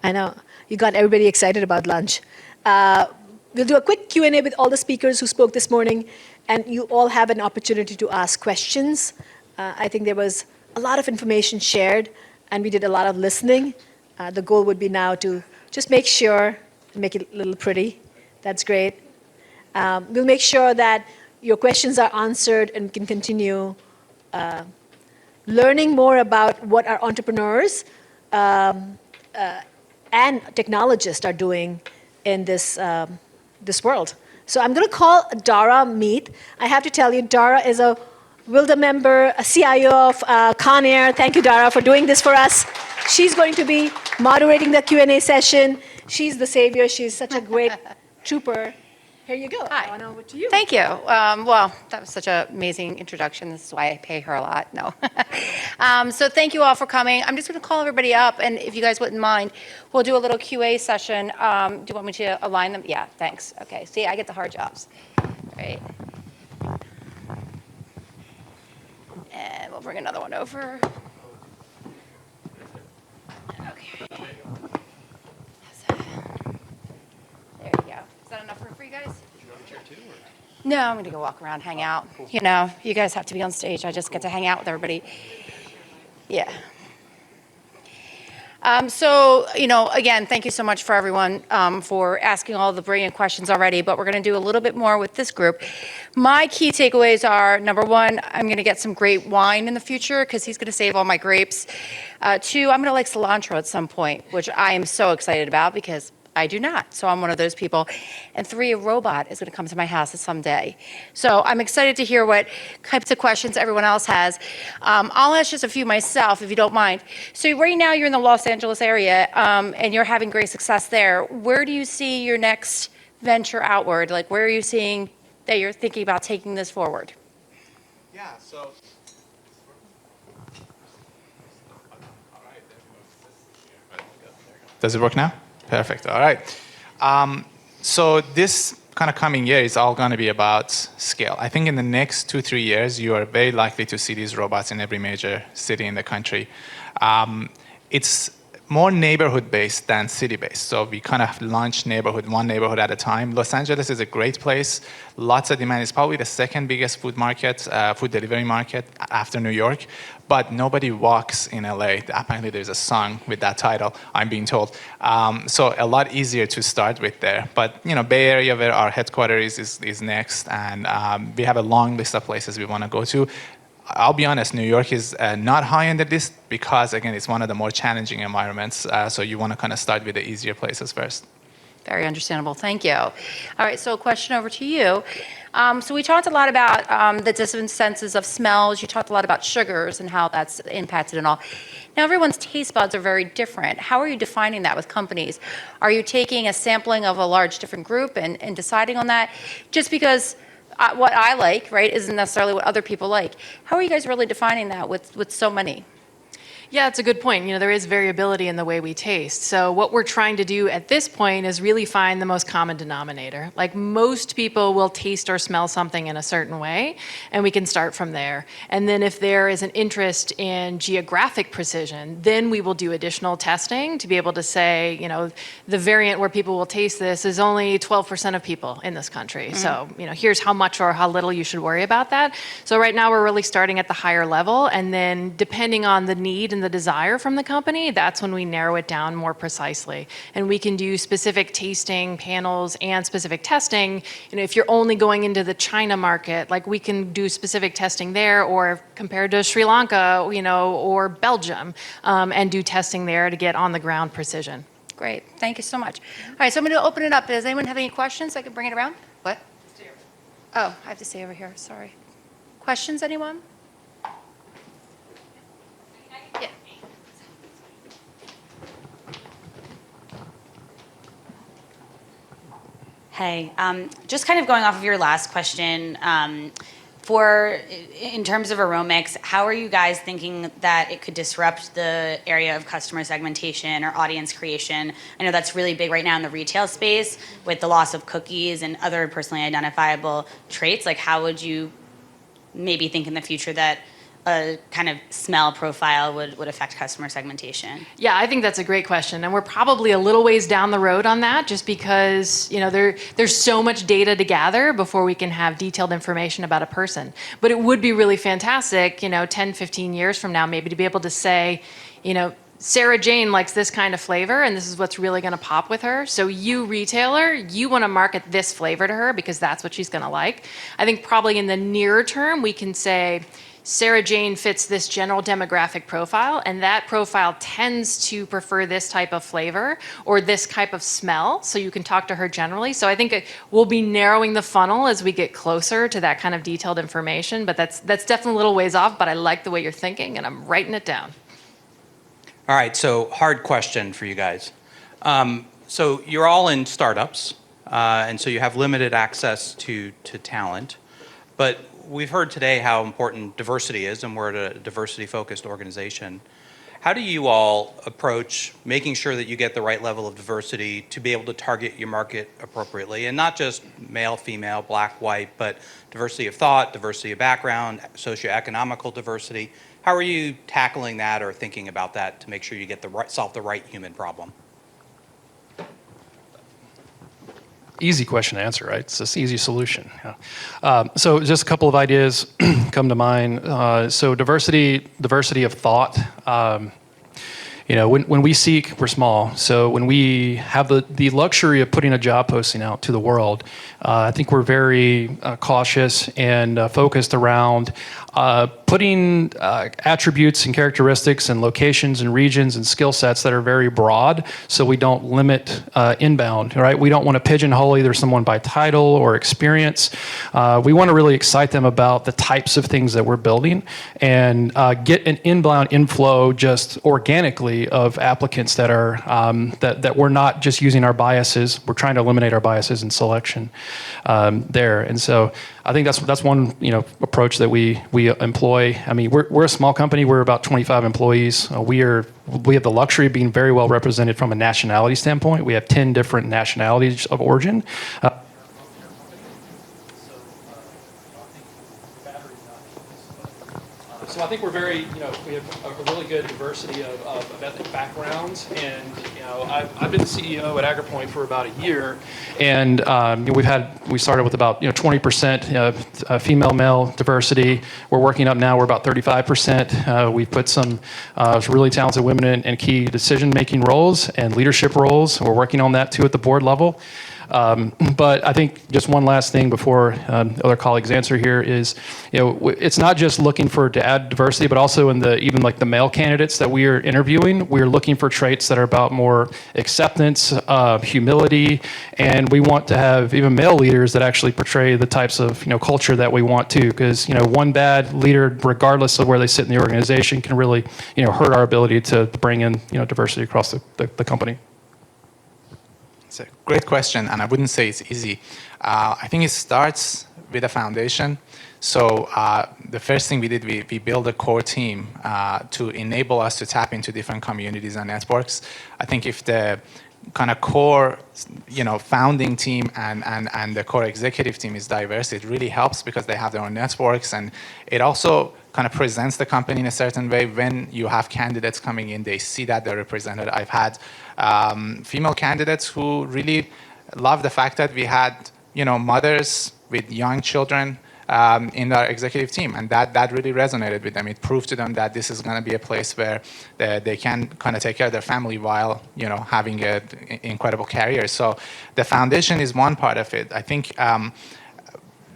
Speaker 2: I know, you got everybody excited about lunch. We'll do a quick Q&A with all the speakers who spoke this morning, and you all have an opportunity to ask questions. I think there was a lot of information shared, and we did a lot of listening. The goal would be now to just make sure, make it a little pretty. That's great. We'll make sure that your questions are answered and can continue learning more about what our entrepreneurs and technologists are doing in this world. So I'm going to call Dara Mead. I have to tell you, Dara is a WLDA member, a CIO of Conair. Thank you, Dara, for doing this for us. She's going to be moderating the Q&A session. She's the savior. She's such a great trooper. Here you go.
Speaker 17: Hi.
Speaker 2: On over to you.
Speaker 17: Thank you. Well, that was such an amazing introduction. This is why I pay her a lot. No. So thank you all for coming. I'm just going to call everybody up, and if you guys wouldn't mind, we'll do a little QA session. Do you want me to align them? Yeah, thanks. Okay. See, I get the hard jobs. Great. And we'll bring another one over. Okay. There you go. Is that enough room for you guys? No, I'm going to go walk around, hang out. You guys have to be on stage. I just get to hang out with everybody. Yeah. So, again, thank you so much for everyone for asking all the brilliant questions already, but we're going to do a little bit more with this group. My key takeaways are, number one, I'm going to get some great wine in the future because he's going to save all my grapes. Two, I'm going to like cilantro at some point, which I am so excited about because I do not. So I'm one of those people. And three, a robot is going to come to my house someday. So I'm excited to hear what types of questions everyone else has. I'll ask just a few myself, if you don't mind. So right now you're in the Los Angeles area, and you're having great success there. Where do you see your next venture outward? Like, where are you seeing that you're thinking about taking this forward?
Speaker 5: Yeah, so does it work now? Perfect. All right. So this kind of coming year is all going to be about scale. I think in the next 2-3 years, you are very likely to see these robots in every major city in the country. It's more neighborhood-based than city-based. So we kind of launch one neighborhood at a time. Los Angeles is a great place. Lots of demand. It's probably the second biggest food delivery market after New York. But nobody walks in LA. Apparently there's a song with that title, I'm being told. So a lot easier to start with there. But Bay Area, where our headquarters is next, and we have a long list of places we want to go to. I'll be honest, New York is not high on the list because, again, it's one of the more challenging environments. So you want to kind of start with the easier places first.
Speaker 17: Very understandable. Thank you. All right, so a question over to you. So we talked a lot about the different senses of smells. You talked a lot about sugars and how that's impacted and all. Now, everyone's taste buds are very different. How are you defining that with companies? Are you taking a sampling of a large different group and deciding on that? Just because what I like, right, isn't necessarily what other people like. How are you guys really defining that with so many?
Speaker 13: Yeah, it's a good point. There is variability in the way we taste. So what we're trying to do at this point is really find the most common denominator. Like most people will taste or smell something in a certain way, and we can start from there. And then if there is an interest in geographic precision, then we will do additional testing to be able to say, the variant where people will taste this is only 12% of people in this country. So, here's how much or how little you should worry about that. So right now we're really starting at the higher level, and then depending on the need and the desire from the company, that's when we narrow it down more precisely. And we can do specific tasting panels and specific testing. If you're only going into the China market, like we can do specific testing there, or compared to Sri Lanka, or Belgium, and do testing there to get on the ground precision.
Speaker 17: Great, thank you so much. All right, so I'm going to open it up. Does anyone have any questions? I can bring it around. What? Oh, I have to stay over here, sorry. Questions, anyone? Yeah.
Speaker 10: Hey, just kind of going off of your last question, in terms of aromics, how are you guys thinking that it could disrupt the area of customer segmentation or audience creation? I know that's really big right now in the retail space with the loss of cookies and other personally identifiable traits. Like, how would you maybe think in the future that a kind of smell profile would affect customer segmentation?
Speaker 13: Yeah, I think that's a great question. And we're probably a little ways down the road on that just because, there's so much data to gather before we can have detailed information about a person. But it would be really fantastic, 10, 15 years from now, maybe to be able to say, Sarah Jane likes this kind of flavor, and this is what's really going to pop with her. So you, retailer, you want to market this flavor to her because that's what she's going to like. I think probably in the nearer term, we can say, Sarah Jane fits this general demographic profile, and that profile tends to prefer this type of flavor or this type of smell, so you can talk to her generally. So I think we'll be narrowing the funnel as we get closer to that kind of detailed information, but that's definitely a little ways off, but I like the way you're thinking, and I'm writing it down.
Speaker 4: All right, so hard question for you guys. So you're all in startups, and so you have limited access to talent, but we've heard today how important diversity is, and we're at a diversity-focused organization. How do you all approach making sure that you get the right level of diversity to be able to target your market appropriately? And not just male, female, black, white, but diversity of thought, diversity of background, socioeconomical diversity. How are you tackling that or thinking about that to make sure you get solve the right human problem?
Speaker 16: Easy question to answer, right? It's this easy solution. Yeah. So just a couple of ideas come to mind. So diversity of thought. When we seek, we're small. So when we have the luxury of putting a job posting out to the world, I think we're very cautious and focused around putting attributes and characteristics and locations and regions and skill sets that are very broad, so we don't limit inbound, right? We don't want to pigeonhole either someone by title or experience. We want to really excite them about the types of things that we're building and get an inbound inflow just organically of applicants that are that we're not just using our biases. We're trying to eliminate our biases in selection there, and so I think that's one approach that we employ. I mean, we're a small company. We're about 25 employees. We have the luxury of being very well represented from a nationality standpoint. We have 10 different nationalities of origin. So I think we're very, we have a really good diversity of ethnic backgrounds, and I've been the CEO at AgriPoint for about a year, and we started with about 20% female male diversity. We're working up now. We're about 35%. We've put some really talented women in key decision-making roles and leadership roles. We're working on that too at the board level. But I think just one last thing before other colleagues answer here is, it's not just looking to add diversity, but also in even like the male candidates that we are interviewing, we are looking for traits that are about more acceptance, humility, and we want to have even male leaders that actually portray the types of culture that we want to, because one bad leader, regardless of where they sit in the organization, can really hurt our ability to bring in diversity across the company.
Speaker 5: It's a great question, and I wouldn't say it's easy. I think it starts with a foundation. So the first thing we did, we built a core team to enable us to tap into different communities and networks. I think if the kind of core, founding team and the core executive team is diverse, it really helps because they have their own networks, and it also kind of presents the company in a certain way. When you have candidates coming in, they see that they're represented. I've had female candidates who really love the fact that we had, mothers with young children in our executive team, and that really resonated with them. It proved to them that this is going to be a place where they can kind of take care of their family while having an incredible career. So the foundation is one part of it. I think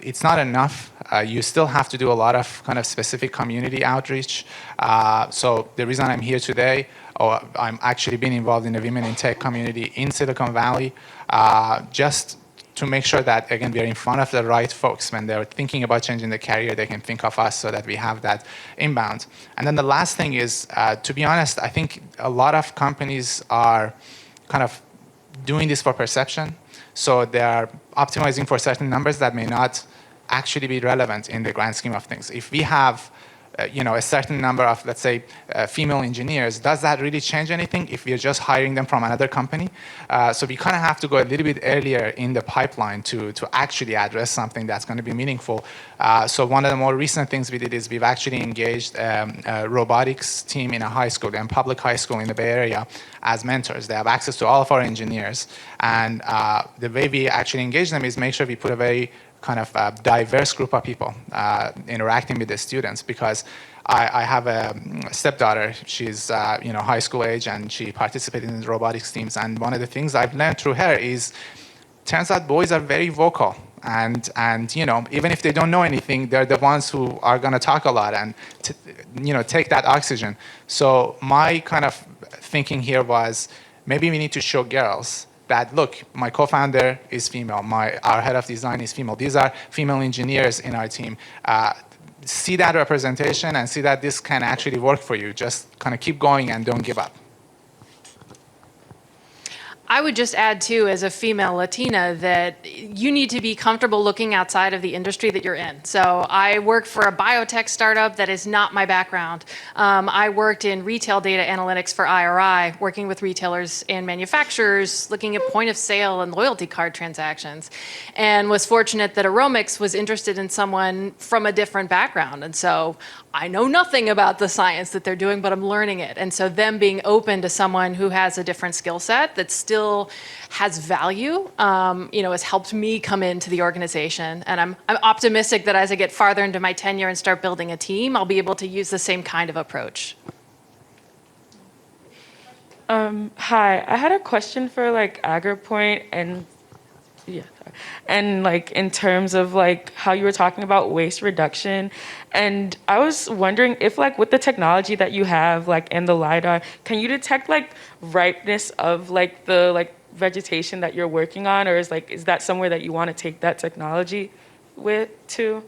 Speaker 5: it's not enough. You still have to do a lot of kind of specific community outreach. So the reason I'm here today, I'm actually been involved in the Women in Tech community in Silicon Valley, just to make sure that, again, we are in front of the right folks. When they're thinking about changing their career, they can think of us so that we have that inbound. And then the last thing is, to be honest, I think a lot of companies are kind of doing this for perception. So they are optimizing for certain numbers that may not actually be relevant in the grand scheme of things. If we have a certain number of, let's say, female engineers, does that really change anything if we're just hiring them from another company? So we kind of have to go a little bit earlier in the pipeline to actually address something that's going to be meaningful. So one of the more recent things we did is we've actually engaged a robotics team in a high school, in public high school in the Bay Area, as mentors. They have access to all of our engineers. And the way we actually engage them is make sure we put a very kind of diverse group of people interacting with the students, because I have a stepdaughter. She's high school age, and she participated in the robotics teams. And one of the things I've learned through her is, turns out boys are very vocal, and even if they don't know anything, they're the ones who are going to talk a lot and take that oxygen. So my kind of thinking here was, maybe we need to show girls that, look, my co-founder is female, our head of design is female, these are female engineers in our team. See that representation and see that this can actually work for you. Just kind of keep going and don't give up.
Speaker 13: I would just add, too, as a female Latina, that you need to be comfortable looking outside of the industry that you're in. So I work for a biotech startup that is not my background. I worked in retail data analytics for IRI, working with retailers and manufacturers, looking at point of sale and loyalty card transactions, and was fortunate that Aromics was interested in someone from a different background. And so I know nothing about the science that they're doing, but I'm learning it. And so them being open to someone who has a different skill set that still has value, has helped me come into the organization. And I'm optimistic that as I get farther into my tenure and start building a team, I'll be able to use the same kind of approach.
Speaker 18: Hi, I had a question for AgriPoint and in terms of how you were talking about waste reduction, and I was wondering if with the technology that you have in the LiDAR, can you detect ripeness of the vegetation that you're working on, or is that somewhere that you want to take that technology to?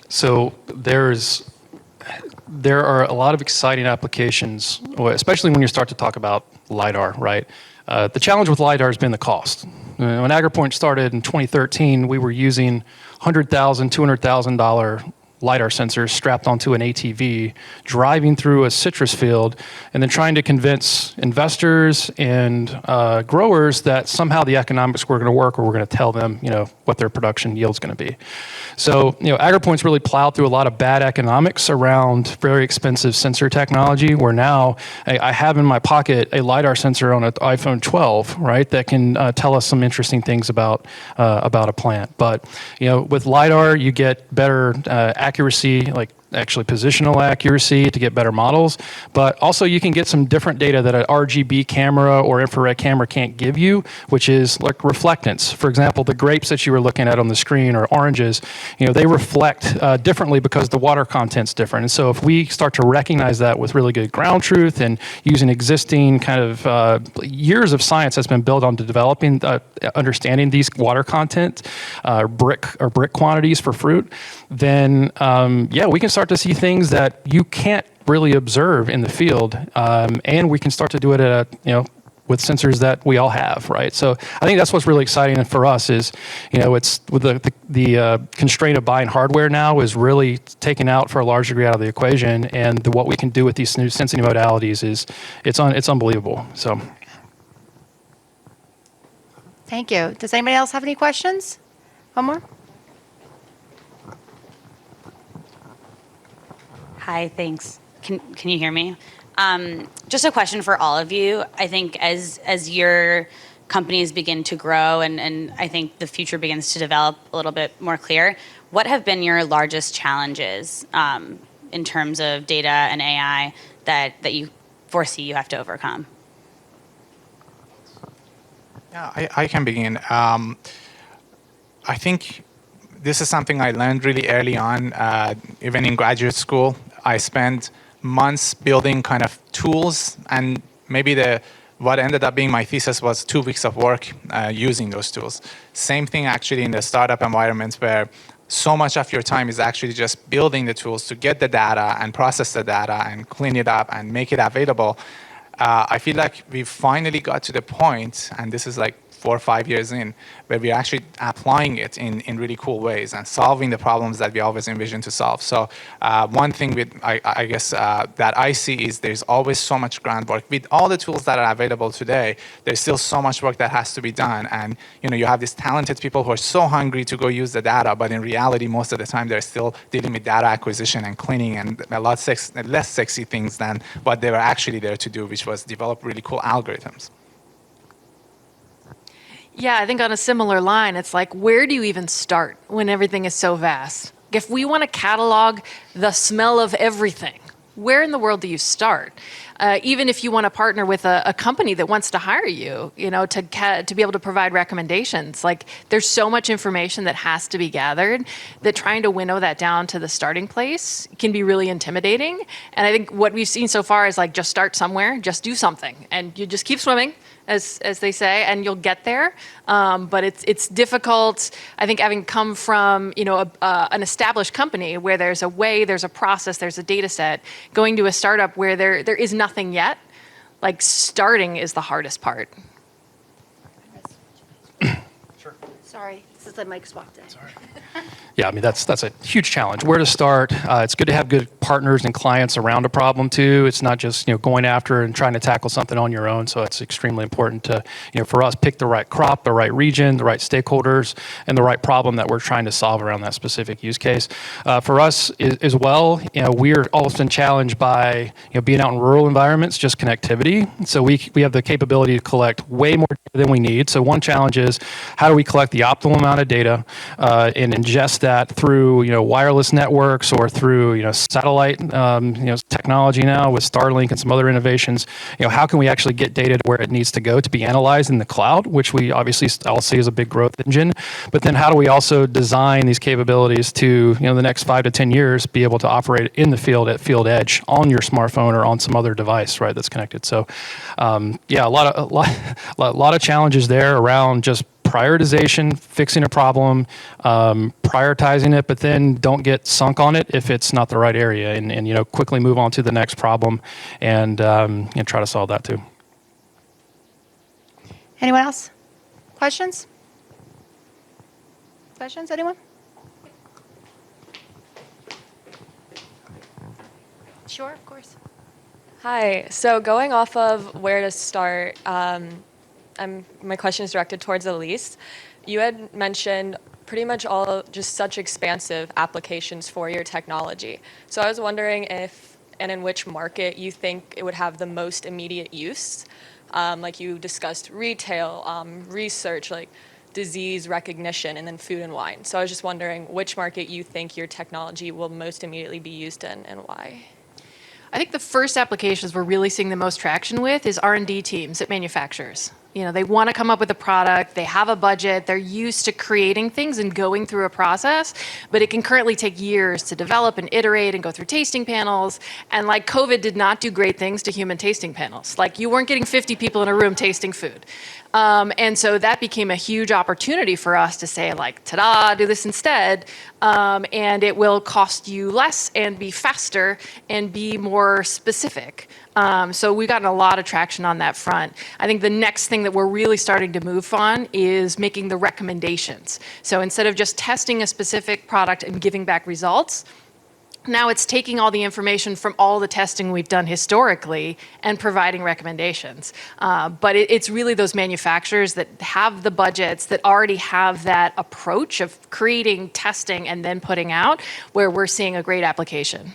Speaker 16: So there are a lot of exciting applications, especially when you start to talk about LiDAR, right? The challenge with LiDAR has been the cost. When AgriPoint started in 2013, we were using $100,000, $200,000 LiDAR sensors strapped onto an ATV, driving through a citrus field, and then trying to convince investors and growers that somehow the economics were going to work, or we're going to tell them, what their production yield is going to be. So, AgriPoint's really plowed through a lot of bad economics around very expensive sensor technology, where now I have in my pocket a LiDAR sensor on an iPhone 12, right, that can tell us some interesting things about a plant. But, with LiDAR, you get better accuracy, actually positional accuracy to get better models, but also you can get some different data that an RGB camera or infrared camera can't give you, which is reflectance. For example, the grapes that you were looking at on the screen, or oranges, they reflect differently because the water content's different. And so if we start to recognize that with really good ground truth and using existing kind of years of science that's been built onto developing, understanding these water content, brick quantities for fruit, then we can start to see things that you can't really observe in the field, and we can start to do it at a with sensors that we all have, right? So I think that's what's really exciting for us is, it's with the constraint of buying hardware now is really taken out for a large degree out of the equation, and what we can do with these new sensing modalities it's unbelievable. So.
Speaker 17: Thank you. Does anybody else have any questions? One more?
Speaker 10: Hi, thanks. Can you hear me? Just a question for all of you. I think as your companies begin to grow and I think the future begins to develop a little bit more clear, what have been your largest challenges in terms of data and AI that you foresee you have to overcome?
Speaker 5: Yeah, I can begin. I think this is something I learned really early on, even in graduate school. I spent months building kind of tools, and maybe what ended up being my thesis was 2 weeks of work using those tools. Same thing actually in the startup environment, where so much of your time is actually just building the tools to get the data and process the data and clean it up and make it available. I feel like we finally got to the point, and this is like 4 or 5 years in, where we're actually applying it in really cool ways and solving the problems that we always envisioned to solve. So one thing I guess that I see is there's always so much groundwork. With all the tools that are available today, there's still so much work that has to be done. And you have these talented people who are so hungry to go use the data, but in reality, most of the time, they're still dealing with data acquisition and cleaning and a lot less sexy things than what they were actually there to do, which was develop really cool algorithms.
Speaker 13: Yeah, I think on a similar line, it's like, where do you even start when everything is so vast? If we want to catalog the smell of everything, where in the world do you start? Even if you want to partner with a company that wants to hire you, to be able to provide recommendations, like there's so much information that has to be gathered that trying to winnow that down to the starting place can be really intimidating. And I think what we've seen so far is like, just start somewhere, just do something, and you just keep swimming, as they say, and you'll get there. But it's difficult. I think having come from an established company where there's a way, there's a process, there's a data set, going to a startup where there is nothing yet, like starting is the hardest part.
Speaker 17: Sorry, this is the mic swap day.
Speaker 16: Yeah, I mean, that's a huge challenge. Where to start? It's good to have good partners and clients around a problem too. It's not just going after and trying to tackle something on your own. So it's extremely important to for us, pick the right crop, the right region, the right stakeholders, and the right problem that we're trying to solve around that specific use case. For us as well, we're often challenged by being out in rural environments, just connectivity. So we have the capability to collect way more data than we need. So one challenge is how do we collect the optimal amount of data and ingest that through wireless networks or through satellite technology now with Starlink and some other innovations. How can we actually get data to where it needs to go to be analyzed in the cloud, which we obviously all see as a big growth engine. But then how do we also design these capabilities to the next 5 to 10 years be able to operate in the field at field edge on your smartphone or on some other device, right, that's connected. So a lot of challenges there around just prioritization, fixing a problem, prioritizing it, but then don't get sunk on it if it's not the right area, and quickly move on to the next problem and try to solve that too.
Speaker 17: Anyone else? Questions? Questions, anyone? Sure, of course.
Speaker 19: Hi, so going off of where to start, my question is directed towards Elise. You had mentioned pretty much all just such expansive applications for your technology. So I was wondering if and in which market you think it would have the most immediate use. Like you discussed retail, research, like disease recognition, and then food and wine. So I was just wondering which market you think your technology will most immediately be used in and why.
Speaker 13: I think the first applications we're really seeing the most traction with is R&D teams at manufacturers. They want to come up with a product, they have a budget, they're used to creating things and going through a process, but it can currently take years to develop and iterate and go through tasting panels. And like COVID did not do great things to human tasting panels. Like you weren't getting 50 people in a room tasting food. And so that became a huge opportunity for us to say, like, ta-da, do this instead. And it will cost you less and be faster and be more specific. So we've gotten a lot of traction on that front. I think the next thing that we're really starting to move on is making the recommendations. So instead of just testing a specific product and giving back results, now it's taking all the information from all the testing we've done historically and providing recommendations. But it's really those manufacturers that have the budgets, that already have that approach of creating, testing, and then putting out, where we're seeing a great application.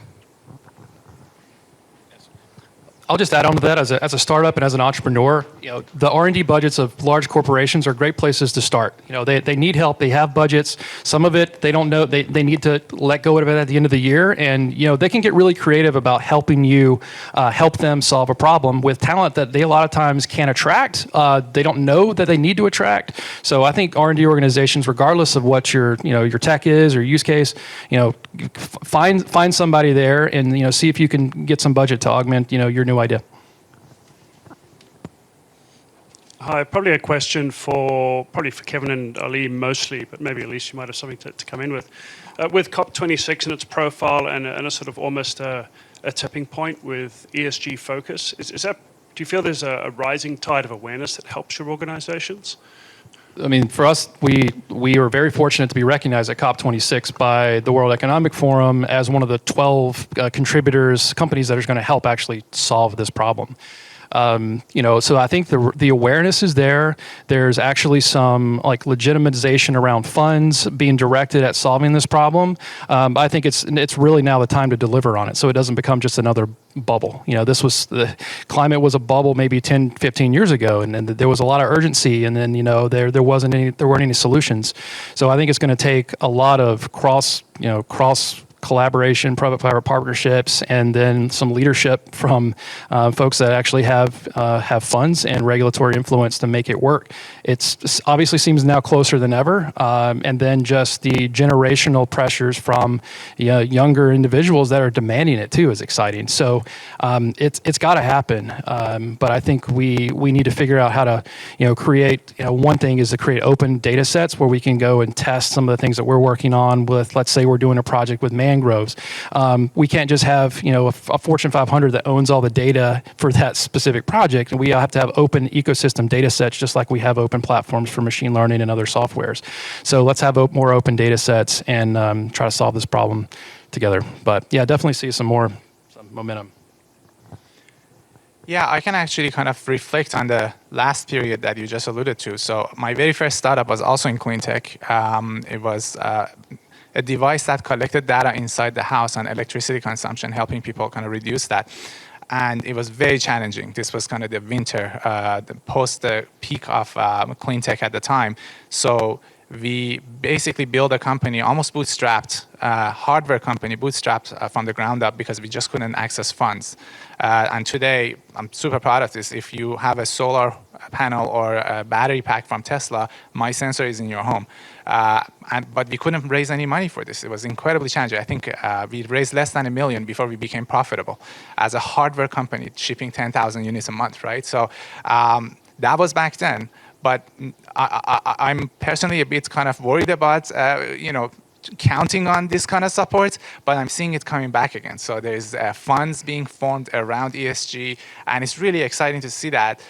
Speaker 16: I'll just add on to that. As a startup and as an entrepreneur, the R&D budgets of large corporations are great places to start. They need help. They have budgets. Some of it they don't know. They need to let go of it at the end of the year, and they can get really creative about helping you help them solve a problem with talent that they a lot of times can't attract. They don't know that they need to attract. So I think R&D organizations, regardless of what your tech is or use case, find somebody there and see if you can get some budget to augment your new idea.
Speaker 20: Hi, probably a question for Kevin and Ali mostly, but maybe Elise, you might have something to come in with. With COP26 and its profile and a sort of almost a tipping point with ESG focus, is that, do you feel there's a rising tide of awareness that helps your organizations?
Speaker 16: I mean, for us, we are very fortunate to be recognized at COP26 by the World Economic Forum as one of the 12 companies that are going to help actually solve this problem. So I think the awareness is there. There's actually some legitimization around funds being directed at solving this problem. I think it's really now the time to deliver on it, so it doesn't become just another bubble. The climate was a bubble maybe 10, 15 years ago, and there was a lot of urgency, and then there weren't any solutions. So I think it's going to take a lot of cross collaboration, public-private partnerships, and then some leadership from folks that actually have funds and regulatory influence to make it work. It obviously seems now closer than ever, and then just the generational pressures from younger individuals that are demanding it too is exciting. So it's got to happen, but I think we need to figure out how to create. One thing is to create open data sets where we can go and test some of the things that we're working on with. Let's say we're doing a project with mangroves. We can't just have a Fortune 500 that owns all the data for that specific project, and we have to have open ecosystem data sets just like we have open platforms for machine learning and other softwares. So let's have more open data sets and try to solve this problem together. But yeah, definitely see some momentum.
Speaker 5: Yeah, I can actually kind of reflect on the last period that you just alluded to. So my very first startup was also in clean tech. It was a device that collected data inside the house on electricity consumption, helping people kind of reduce that. And it was very challenging. This was kind of the winter, post the peak of clean tech at the time. So we basically built a company, almost bootstrapped, hardware company, bootstrapped from the ground up because we just couldn't access funds. And today, I'm super proud of this. If you have a solar panel or a battery pack from Tesla, my sensor is in your home. But we couldn't raise any money for this. It was incredibly challenging. I think we raised less than $1 million before we became profitable as a hardware company, shipping 10,000 units a month, right? So that was back then. But I'm personally a bit kind of worried about, counting on this kind of support, but I'm seeing it coming back again. So there's funds being formed around ESG, and it's really exciting to see that.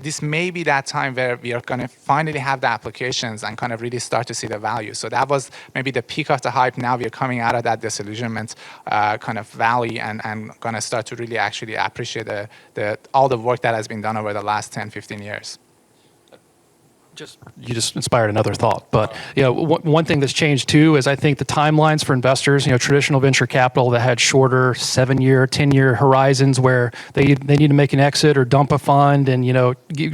Speaker 5: This may be that time where we are going to finally have the applications and kind of really start to see the value. So that was maybe the peak of the hype. Now we are coming out of that disillusionment kind of valley and going to start to really actually appreciate all the work that has been done over the last 10, 15 years.
Speaker 16: You just inspired another thought. But one thing that's changed too is I think the timelines for investors, traditional venture capital that had shorter 7-year, 10-year horizons where they need to make an exit or dump a fund and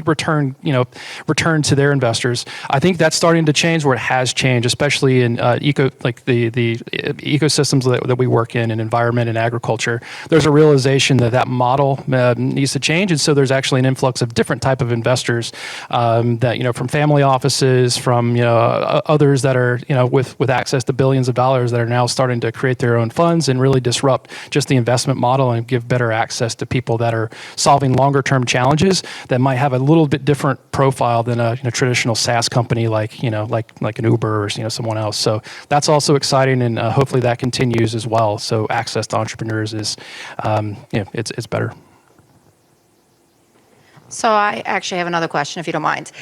Speaker 16: return to their investors. I think that's starting to change where it has changed, especially in the ecosystems that we work in environment and agriculture. There's a realization that model needs to change, and so there's actually an influx of different type of investors that from family offices, from others that are with access to billions of dollars that are now starting to create their own funds and really disrupt just the investment model and give better access to people that are solving longer term challenges that might have a little bit different profile than a traditional SaaS company like an Uber or someone else. So that's also exciting, and hopefully that continues as well. So access to entrepreneurs is it's better.
Speaker 17: So I actually have another question, if you don't mind.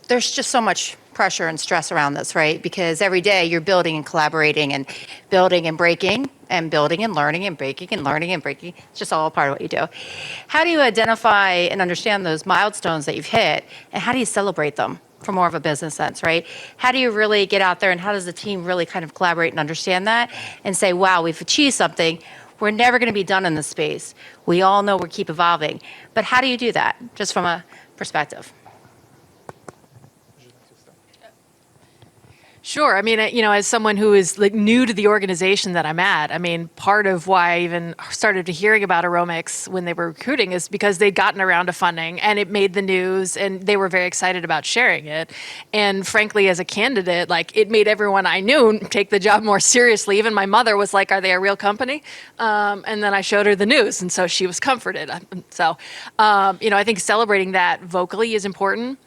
Speaker 17: There's just so much pressure and stress around this, right? Because every day you're building and collaborating and building and breaking and building and learning and breaking and learning and breaking. It's just all part of what you do. How do you identify and understand those milestones that you've hit, and how do you celebrate them from more of a business sense, right? How do you really get out there, and how does the team really kind of collaborate and understand that and say, wow, we've achieved something. We're never going to be done in this space. We all know we keep evolving. But how do you do that, just from a perspective?
Speaker 13: Sure. I mean, as someone who is like new to the organization that I'm at, I mean, part of why I even started hearing about Aromics when they were recruiting is because they'd gotten around to funding and it made the news and they were very excited about sharing it. And frankly, as a candidate, like it made everyone I knew take the job more seriously. Even my mother was like, are they a real company? And then I showed her the news, and so she was comforted. So, I think celebrating that vocally is important.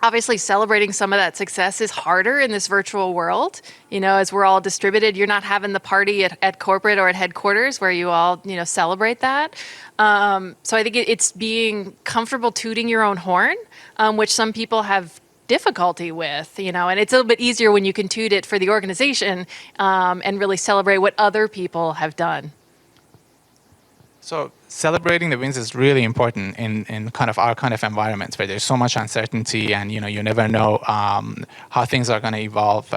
Speaker 13: Obviously, celebrating some of that success is harder in this virtual world. As we're all distributed, you're not having the party at corporate or at headquarters where you all, celebrate that. So I think it's being comfortable tooting your own horn, which some people have difficulty with, and it's a little bit easier when you can toot it for the organization and really celebrate what other people have done.
Speaker 5: So celebrating the wins is really important in kind of our kind of environments where there's so much uncertainty and you never know how things are going to evolve.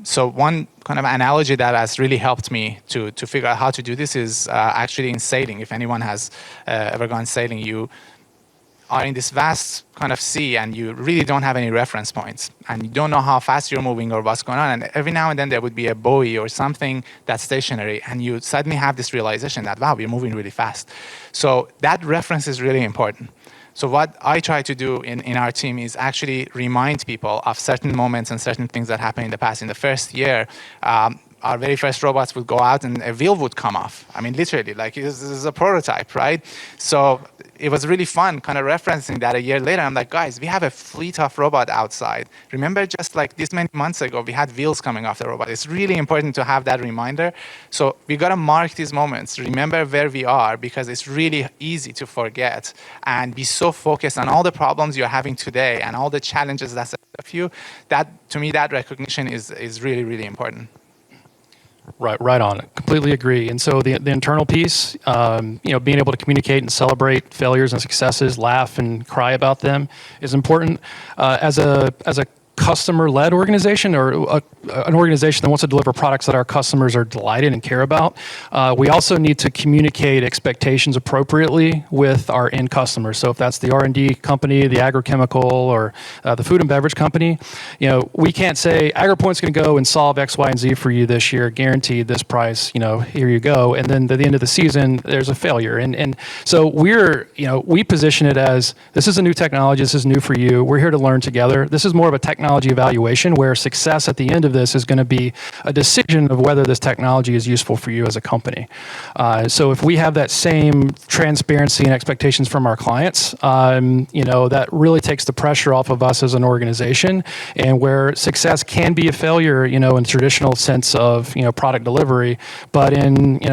Speaker 5: So one kind of analogy that has really helped me to figure out how to do this is actually in sailing. If anyone has ever gone sailing, you are in this vast kind of sea and you really don't have any reference points and you don't know how fast you're moving or what's going on, and every now and then there would be a buoy or something that's stationary and you suddenly have this realization that, wow, we're moving really fast. So that reference is really important. So what I try to do in our team is actually remind people of certain moments and certain things that happened in the past. In the first year, our very first robots would go out and a wheel would come off. I mean, literally, like this is a prototype, right? So it was really fun kind of referencing that a year later. I'm like, guys, we have a fleet of robot outside. Remember just like this many months ago, we had wheels coming off the robot. It's really important to have that reminder. So we got to mark these moments, remember where we are, because it's really easy to forget and be so focused on all the problems you're having today and all the challenges that's ahead of you. That, to me, that recognition is really, really important.
Speaker 16: Right on. Completely agree. And so the internal piece, being able to communicate and celebrate failures and successes, laugh and cry about them is important. As a customer-led organization or an organization that wants to deliver products that our customers are delighted and care about, we also need to communicate expectations appropriately with our end customers. So if that's the R&D company, the agrochemical, or the food and beverage company, we can't say AgriPoint's going to go and solve X, Y, and Z for you this year, guaranteed this price, here you go. And then at the end of the season, there's a failure. And so we position it as, this is a new technology, this is new for you, we're here to learn together. This is more of a technology evaluation where success at the end of this is going to be a decision of whether this technology is useful for you as a company. So if we have that same transparency and expectations from our clients, that really takes the pressure off of us as an organization, and where success can be a failure, in the traditional sense of, product delivery, but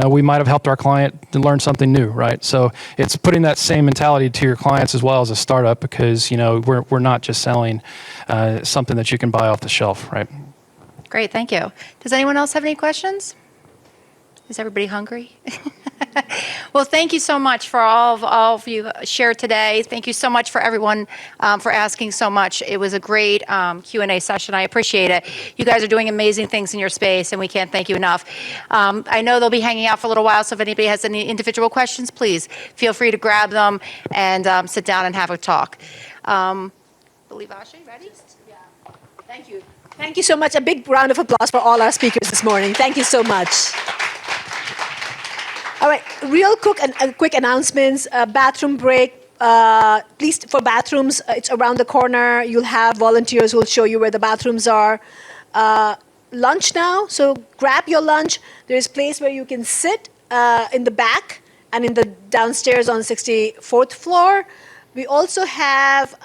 Speaker 16: we might have helped our client to learn something new, right? So it's putting that same mentality to your clients as well as a startup, because, we're not just selling something that you can buy off the shelf, right?
Speaker 17: Great, thank you. Does anyone else have any questions? Is everybody hungry? Well, thank you so much for all of you shared today. Thank you so much for everyone for asking so much. It was a great Q&A session. I appreciate it. You guys are doing amazing things in your space, and we can't thank you enough. I know they'll be hanging out for a little while, so if anybody has any individual questions, please feel free to grab them and sit down and have a talk. Believe Ashley, ready?
Speaker 2: Yeah. Thank you. Thank you so much. A big round of applause for all our speakers this morning. Thank you so much. All right, real quick announcements. Bathroom break. at least for bathrooms, it's around the corner. You'll have volunteers who will show you where the bathrooms are. Lunch now, so grab your lunch. There's a place where you can sit in the back and in the downstairs on 64th floor. We also have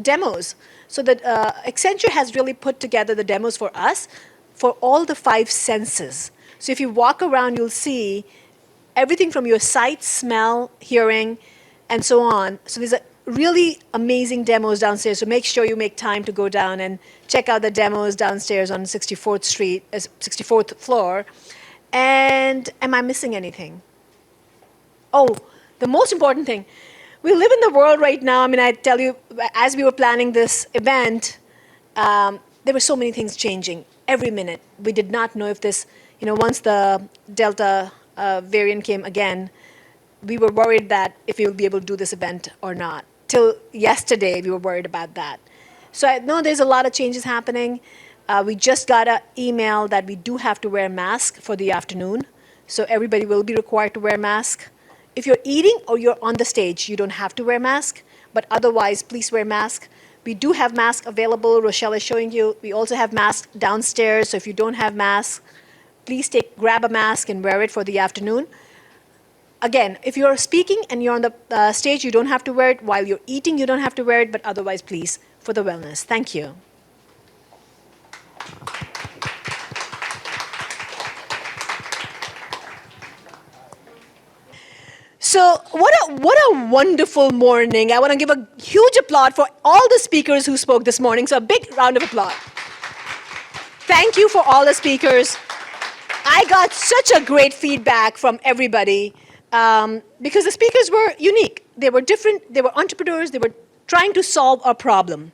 Speaker 2: demos. So that Accenture has really put together the demos for us for all the 5 senses. So if you walk around, you'll see everything from your sight, smell, hearing, and so on. So there's a really amazing demos downstairs. So make sure you make time to go down and check out the demos downstairs on 64th Street, 64th floor. And am I missing anything? Oh, the most important thing. We live in the world right now. I mean, I tell you, as we were planning this event, there were so many things changing every minute. We did not know if this, once the Delta variant came again, we were worried that if we would be able to do this event or not. Till yesterday, we were worried about that. So I know there's a lot of changes happening. We just got an email that we do have to wear a mask for the afternoon. So everybody will be required to wear a mask. If you're eating or you're on the stage, you don't have to wear a mask. But otherwise, please wear a mask. We do have masks available. Rochelle is showing you. We also have masks downstairs. So if you don't have masks, please grab a mask and wear it for the afternoon. Again, if you're speaking and you're on the stage, you don't have to wear it. While you're eating, you don't have to wear it. But otherwise, please, for the wellness. Thank you. So what a wonderful morning. I want to give a huge applaud for all the speakers who spoke this morning. So a big round of applause. Thank you for all the speakers. I got such a great feedback from everybody because the speakers were unique. They were different. They were entrepreneurs. They were trying to solve a problem.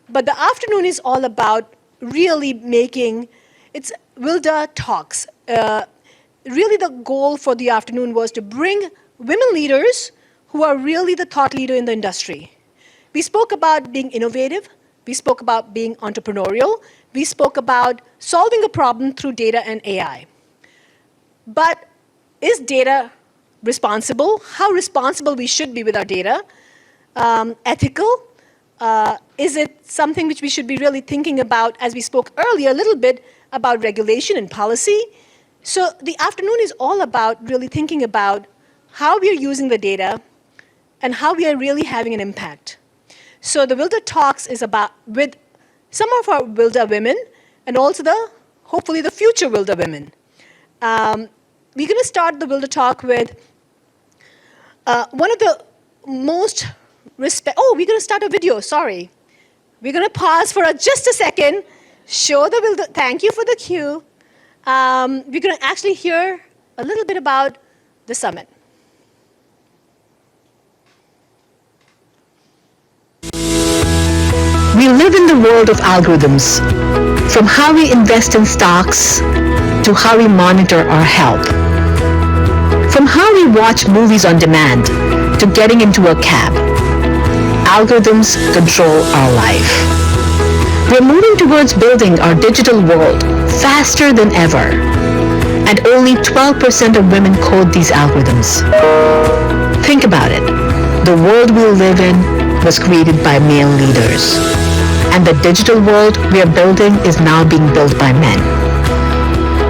Speaker 2: But the afternoon is all about really making, it's WLDA Talks. Really the goal for the afternoon was to bring women leaders who are really the thought leader in the industry. We spoke about being innovative. We spoke about being entrepreneurial. We spoke about solving a problem through data and AI. But is data responsible? How responsible we should be with our data? Ethical? Is it something which we should be really thinking about, as we spoke earlier a little bit, about regulation and policy? So the afternoon is all about really thinking about how we are using the data and how we are really having an impact. So the WLDA Talks is about with some of our WLDA women and also hopefully the future WLDA women. We're going to start the WLDA Talk with one of the most we're going to start a video, sorry. We're going to pause for just a second, show the WLDA, thank you for the cue. We're going to actually hear a little bit about the summit.
Speaker 21: We live in the world of algorithms, from how we invest in stocks to how we monitor our health, from how we watch movies on demand to getting into a cab. Algorithms control our life. We're moving towards building our digital world faster than ever, and only 12% of women code these algorithms. Think about it. The world we live in was created by male leaders, and the digital world we are building is now being built by men.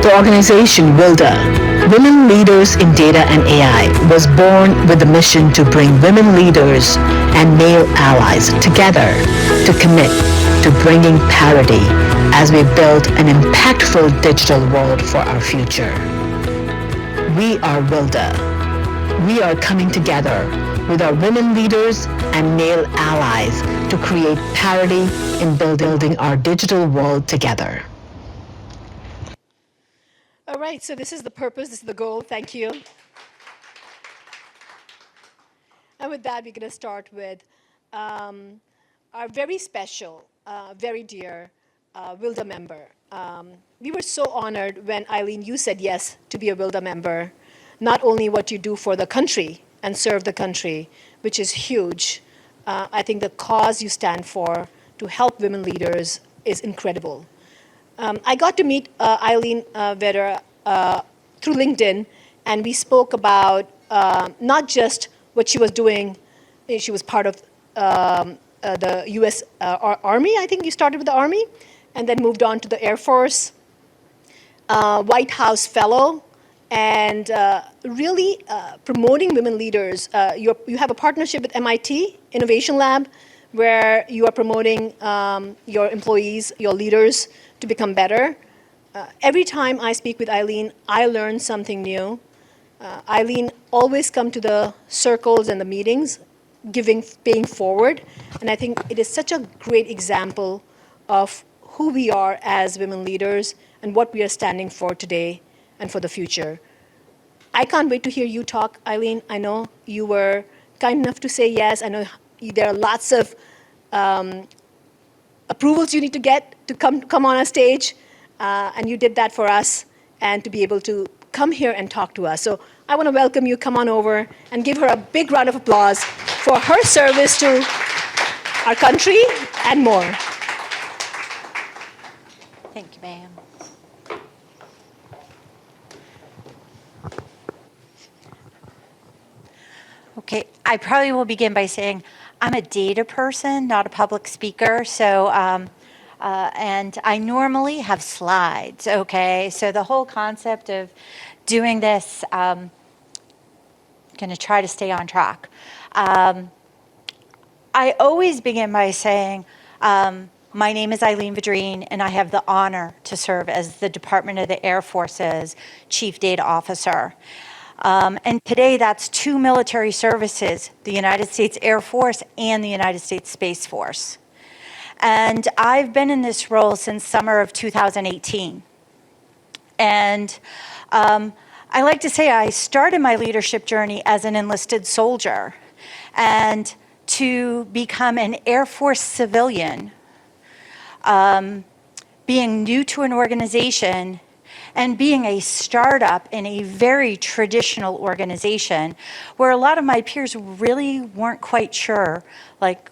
Speaker 21: The organization WLDA, Women Leaders in Data and AI, was born with the mission to bring women leaders and male allies together to commit to bringing parity as we build an impactful digital world for our future. We are WLDA. We are coming together with our women leaders and male allies to create parity in building our digital world together.
Speaker 2: All right, so this is the purpose, this is the goal. Thank you. And with that, we're going to start with our very special, very dear WLDA member. We were so honored when, Eileen, you said yes to be a WLDA member, not only what you do for the country and serve the country, which is huge. I think the cause you stand for to help women leaders is incredible. I got to meet Eileen Vedder through LinkedIn, and we spoke about not just what she was doing She was part of the U.S. Army. I think you started with the Army, and then moved on to the Air Force. White House Fellow, and really promoting women leaders. You have a partnership with MIT Innovation Lab, where you are promoting your employees, your leaders, to become better. Every time I speak with Eileen, I learn something new. Eileen always come to the circles and the meetings, paying forward, and I think it is such a great example of who we are as women leaders and what we are standing for today and for the future. I can't wait to hear you talk, Eileen. I know you were kind enough to say yes. I know there are lots of approvals you need to get to come on a stage, and you did that for us, and to be able to come here and talk to us. So I want to welcome you. Come on over and give her a big round of applause for her service to our country and more.
Speaker 1: Thank you, ma'am. Okay, I probably will begin by saying I'm a data person, not a public speaker. So, and I normally have slides, okay? So the whole concept of doing this, going to try to stay on track. I always begin by saying, my name is Eileen Vadrine, and I have the honor to serve as the Department of the Air Force's Chief Data Officer. And today that's two military services, the United States Air Force and the United States Space Force. And I've been in this role since summer of 2018. And I like to say I started my leadership journey as an enlisted soldier. And to become an Air Force civilian, being new to an organization, and being a startup in a very traditional organization where a lot of my peers really weren't quite sure like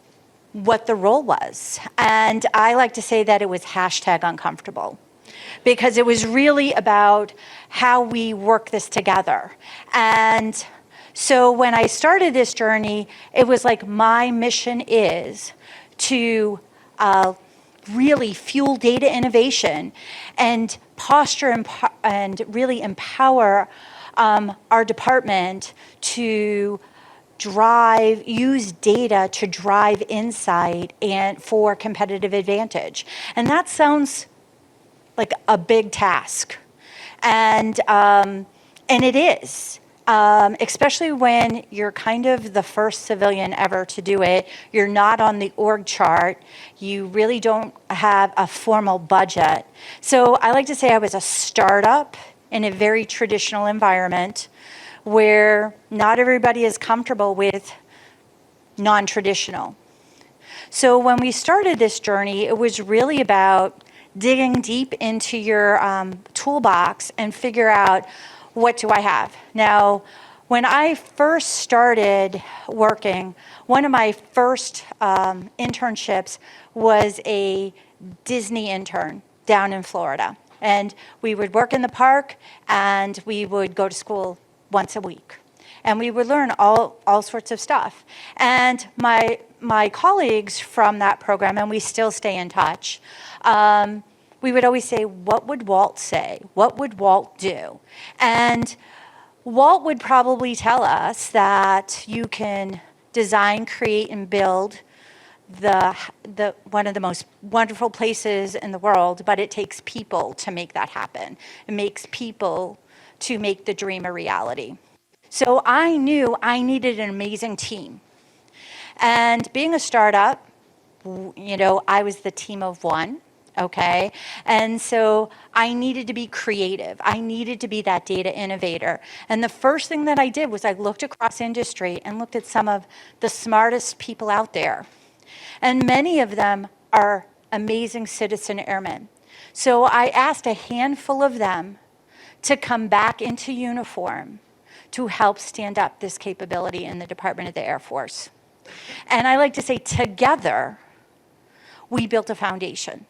Speaker 1: what the role was. And I like to say that it was #uncomfortable, because it was really about how we work this together. And so when I started this journey, it was like my mission is to really fuel data innovation and posture and really empower our department to use data to drive insight and for competitive advantage. And that sounds like a big task. And it is. Especially when you're kind of the first civilian ever to do it. You're not on the org chart. You really don't have a formal budget. So I like to say I was a startup in a very traditional environment where not everybody is comfortable with non-traditional. So when we started this journey, it was really about digging deep into your toolbox and figure out, what do I have? Now, when I first started working, one of my first internships was a Disney intern down in Florida. And we would work in the park, and we would go to school once a week. And we would learn all sorts of stuff. And my colleagues from that program, and we still stay in touch, we would always say, what would Walt say? What would Walt do? And Walt would probably tell us that you can design, create, and build one of the most wonderful places in the world, but it takes people to make that happen. It makes people to make the dream a reality. So I knew I needed an amazing team. And being a startup, I was the team of one. Okay, and so I needed to be creative. I needed to be that data innovator. And the first thing that I did was I looked across industry and looked at some of the smartest people out there. And many of them are amazing citizen airmen. So I asked a handful of them to come back into uniform to help stand up this capability in the Department of the Air Force. And I like to say together, we built a foundation.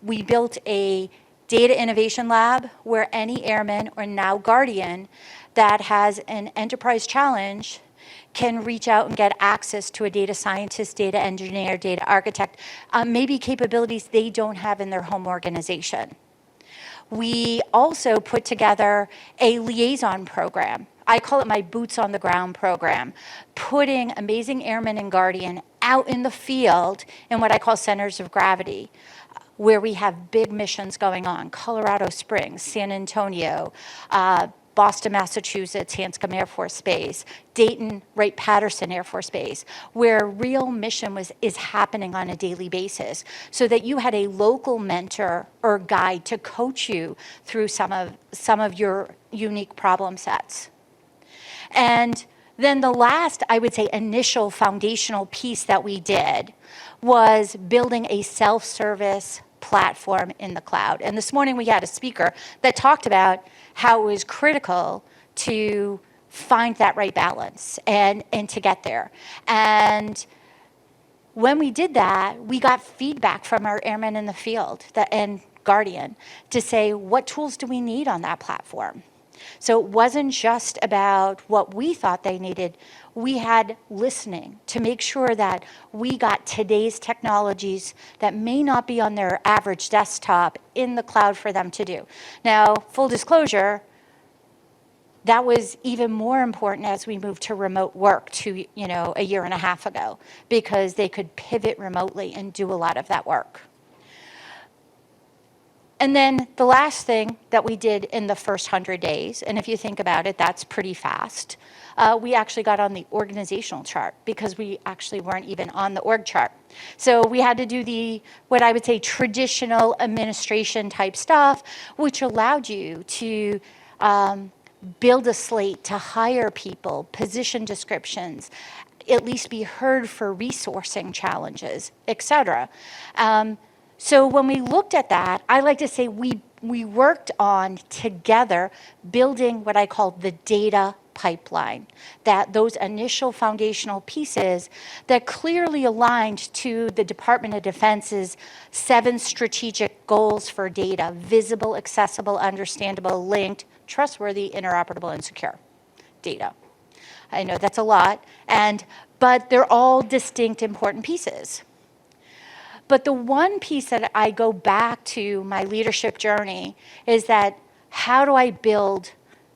Speaker 1: We built a data innovation lab where any airman or now guardian that has an enterprise challenge can reach out and get access to a data scientist, data engineer, data architect, maybe capabilities they don't have in their home organization. We also put together a liaison program. I call it my boots on the ground program, putting amazing airmen and guardian out in the field in what I call centers of gravity, where we have big missions going on: Colorado Springs, San Antonio, Boston, Massachusetts, Hanscom Air Force Base, Dayton, Wright-Patterson Air Force Base, where real mission is happening on a daily basis, so that you had a local mentor or guide to coach you through some of your unique problem sets. And then the last, I would say, initial foundational piece that we did was building a self-service platform in the cloud. And this morning we had a speaker that talked about how it was critical to find that right balance and to get there. And when we did that, we got feedback from our airmen in the field and Guardian to say, what tools do we need on that platform? So it wasn't just about what we thought they needed. We had listening to make sure that we got today's technologies that may not be on their average desktop in the cloud for them to do. Now, full disclosure, that was even more important as we moved to remote work a year and a half ago, because they could pivot remotely and do a lot of that work. And then the last thing that we did in the first 100 days, and if you think about it, that's pretty fast, we actually got on the organizational chart, because we actually weren't even on the org chart. So we had to do what I would say traditional administration type stuff, which allowed you to build a slate to hire people, position descriptions, at least be heard for resourcing challenges, et cetera. So when we looked at that, I like to say we worked on together building what I call the data pipeline, that those initial foundational pieces that clearly aligned to the Department of Defense's 7 strategic goals for data: visible, accessible, understandable, linked, trustworthy, interoperable, and secure data. I know that's a lot, but they're all distinct, important pieces. But the one piece that I go back to my leadership journey is that, how do I build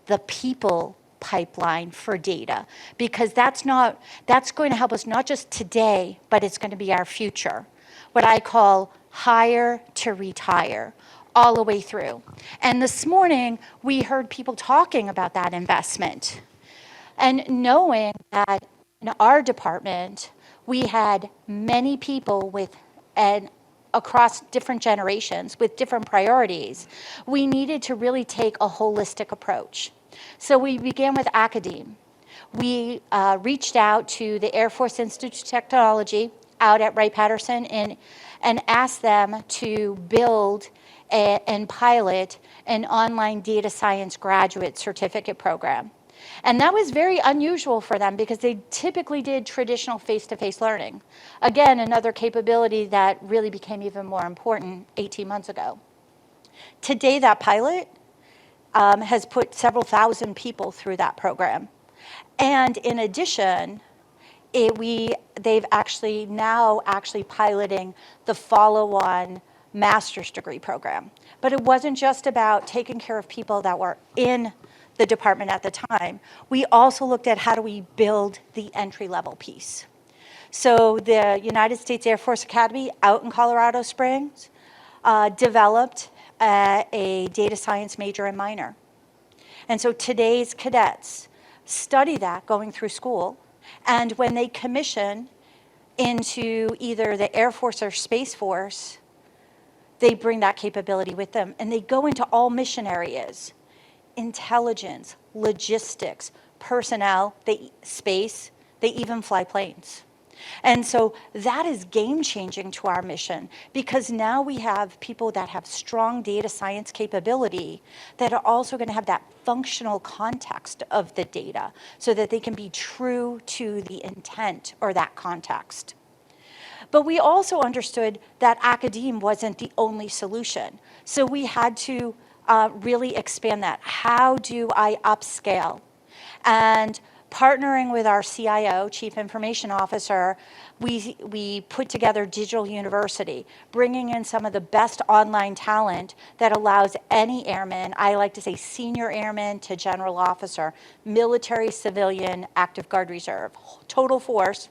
Speaker 1: the people pipeline for data? Because that's going to help us not just today, but it's going to be our future. What I call hire to retire, all the way through. And this morning, we heard people talking about that investment. And knowing that in our department, we had many people across different generations with different priorities, we needed to really take a holistic approach. So we began with academe. We reached out to the Air Force Institute of Technology out at Wright-Patterson and asked them to build and pilot an online data science graduate certificate program. And that was very unusual for them, because they typically did traditional face-to-face learning. Again, another capability that really became even more important 18 months ago. Today, that pilot has put several thousand people through that program. And in addition, they've actually piloting the follow-on master's degree program. But it wasn't just about taking care of people that were in the department at the time. We also looked at, how do we build the entry-level piece? So the United States Air Force Academy out in Colorado Springs developed a data science major and minor. And so today's cadets study that going through school, and when they commission into either the Air Force or Space Force, they bring that capability with them, and they go into all mission areas: intelligence, logistics, personnel, space, they even fly planes. And so that is game-changing to our mission, because now we have people that have strong data science capability that are also going to have that functional context of the data, so that they can be true to the intent or that context. But we also understood that academe wasn't the only solution. So we had to really expand that. How do I upscale? And Partnering with our CIO, Chief Information Officer, we put together Digital University, bringing in some of the best online talent that allows any airman, I like to say senior airman to general officer, military, civilian, active guard reserve, total force,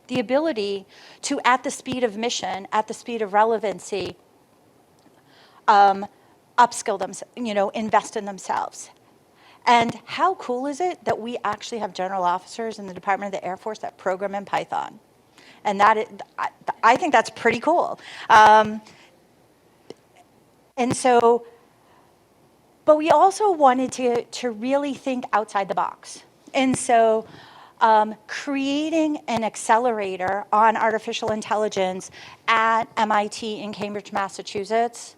Speaker 1: the ability to, at the speed of mission, at the speed of relevancy, upskill them, invest in themselves. And how cool is it that we actually have general officers in the Department of the Air Force that program in Python? And I think that's pretty cool. And so, but we also wanted to really think outside the box. And so creating an accelerator on artificial intelligence at MIT in Cambridge, Massachusetts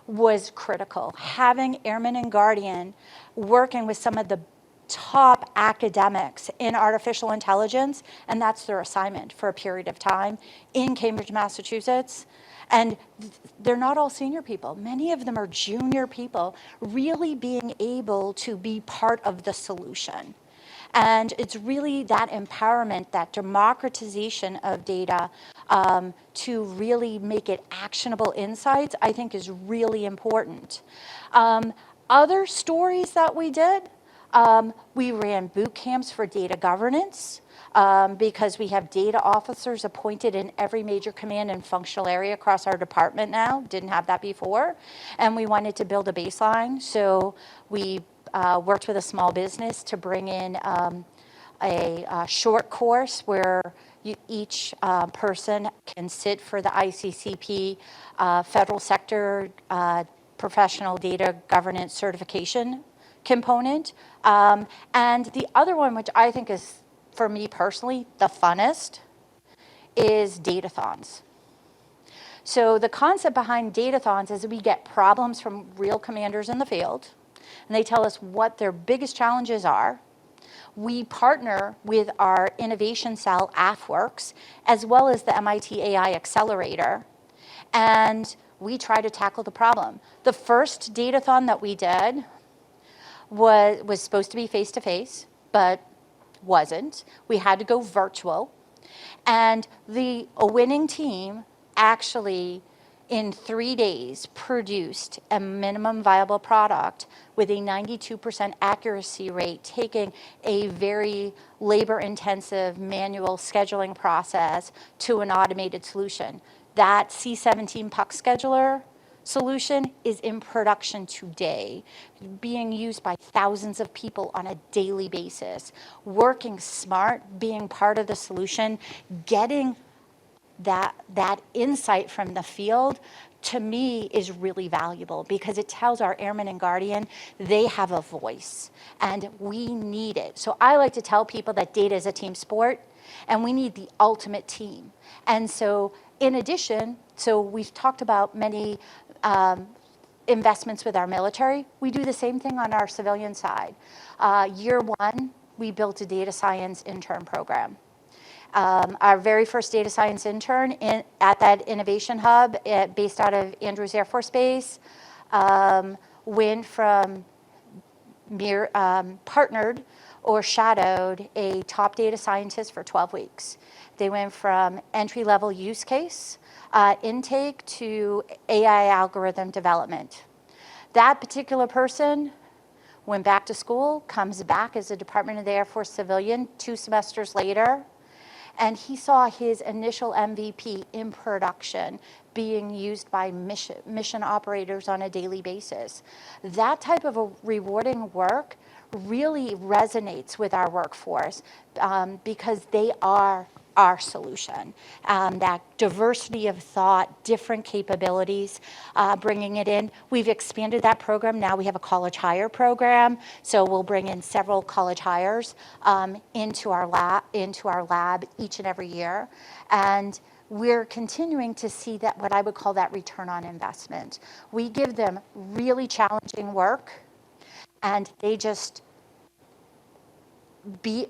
Speaker 1: was critical. Having Airman and Guardian working with some of the top academics in artificial intelligence, and that's their assignment for a period of time in Cambridge, Massachusetts. And they're not all senior people. Many of them are junior people, really being able to be part of the solution. And it's really that empowerment, that democratization of data to really make it actionable insights, I think is really important. Other stories that we did, we ran boot camps for data governance because we have data officers appointed in every major command and functional area across our department now. Didn't have that before. And we wanted to build a baseline. So we worked with a small business to bring in a short course where each person can sit for the ICCP federal sector professional data governance certification component. And the other one, which I think is, for me personally, the funnest, is datathons. So the concept behind datathons is we get problems from real commanders in the field, and they tell us what their biggest challenges are. We partner with our innovation cell, AFWorks, as well as the MIT AI Accelerator, and we try to tackle the problem. The first datathon that we did was supposed to be face-to-face, but wasn't. We had to go virtual. And a winning team actually, in 3 days, produced a minimum viable product with a 92% accuracy rate, taking a very labor-intensive manual scheduling process to an automated solution. That C17 puck scheduler solution is in production today, being used by thousands of people on a daily basis. Working smart, being part of the solution, getting that insight from the field, to me, is really valuable because it tells our Airman and Guardian they have a voice and we need it. So I like to tell people that data is a team sport and we need the ultimate team. And so in addition, so we've talked about many investments with our military. We do the same thing on our civilian side. Year one, we built a data science intern program. Our very first data science intern at that innovation hub based out of Andrews Air Force Base went from partnered or shadowed a top data scientist for 12 weeks. They went from entry-level use case intake to AI algorithm development. That particular person went back to school, comes back as a Department of the Air Force civilian 2 semesters later, and he saw his initial MVP in production being used by mission operators on a daily basis. That type of a rewarding work really resonates with our workforce because they are our solution. That diversity of thought, different capabilities, bringing it in. We've expanded that program. Now we have a college hire program, so we'll bring in several college hires into our lab each and every year. And we're continuing to see that, what I would call that return on investment. We give them really challenging work, and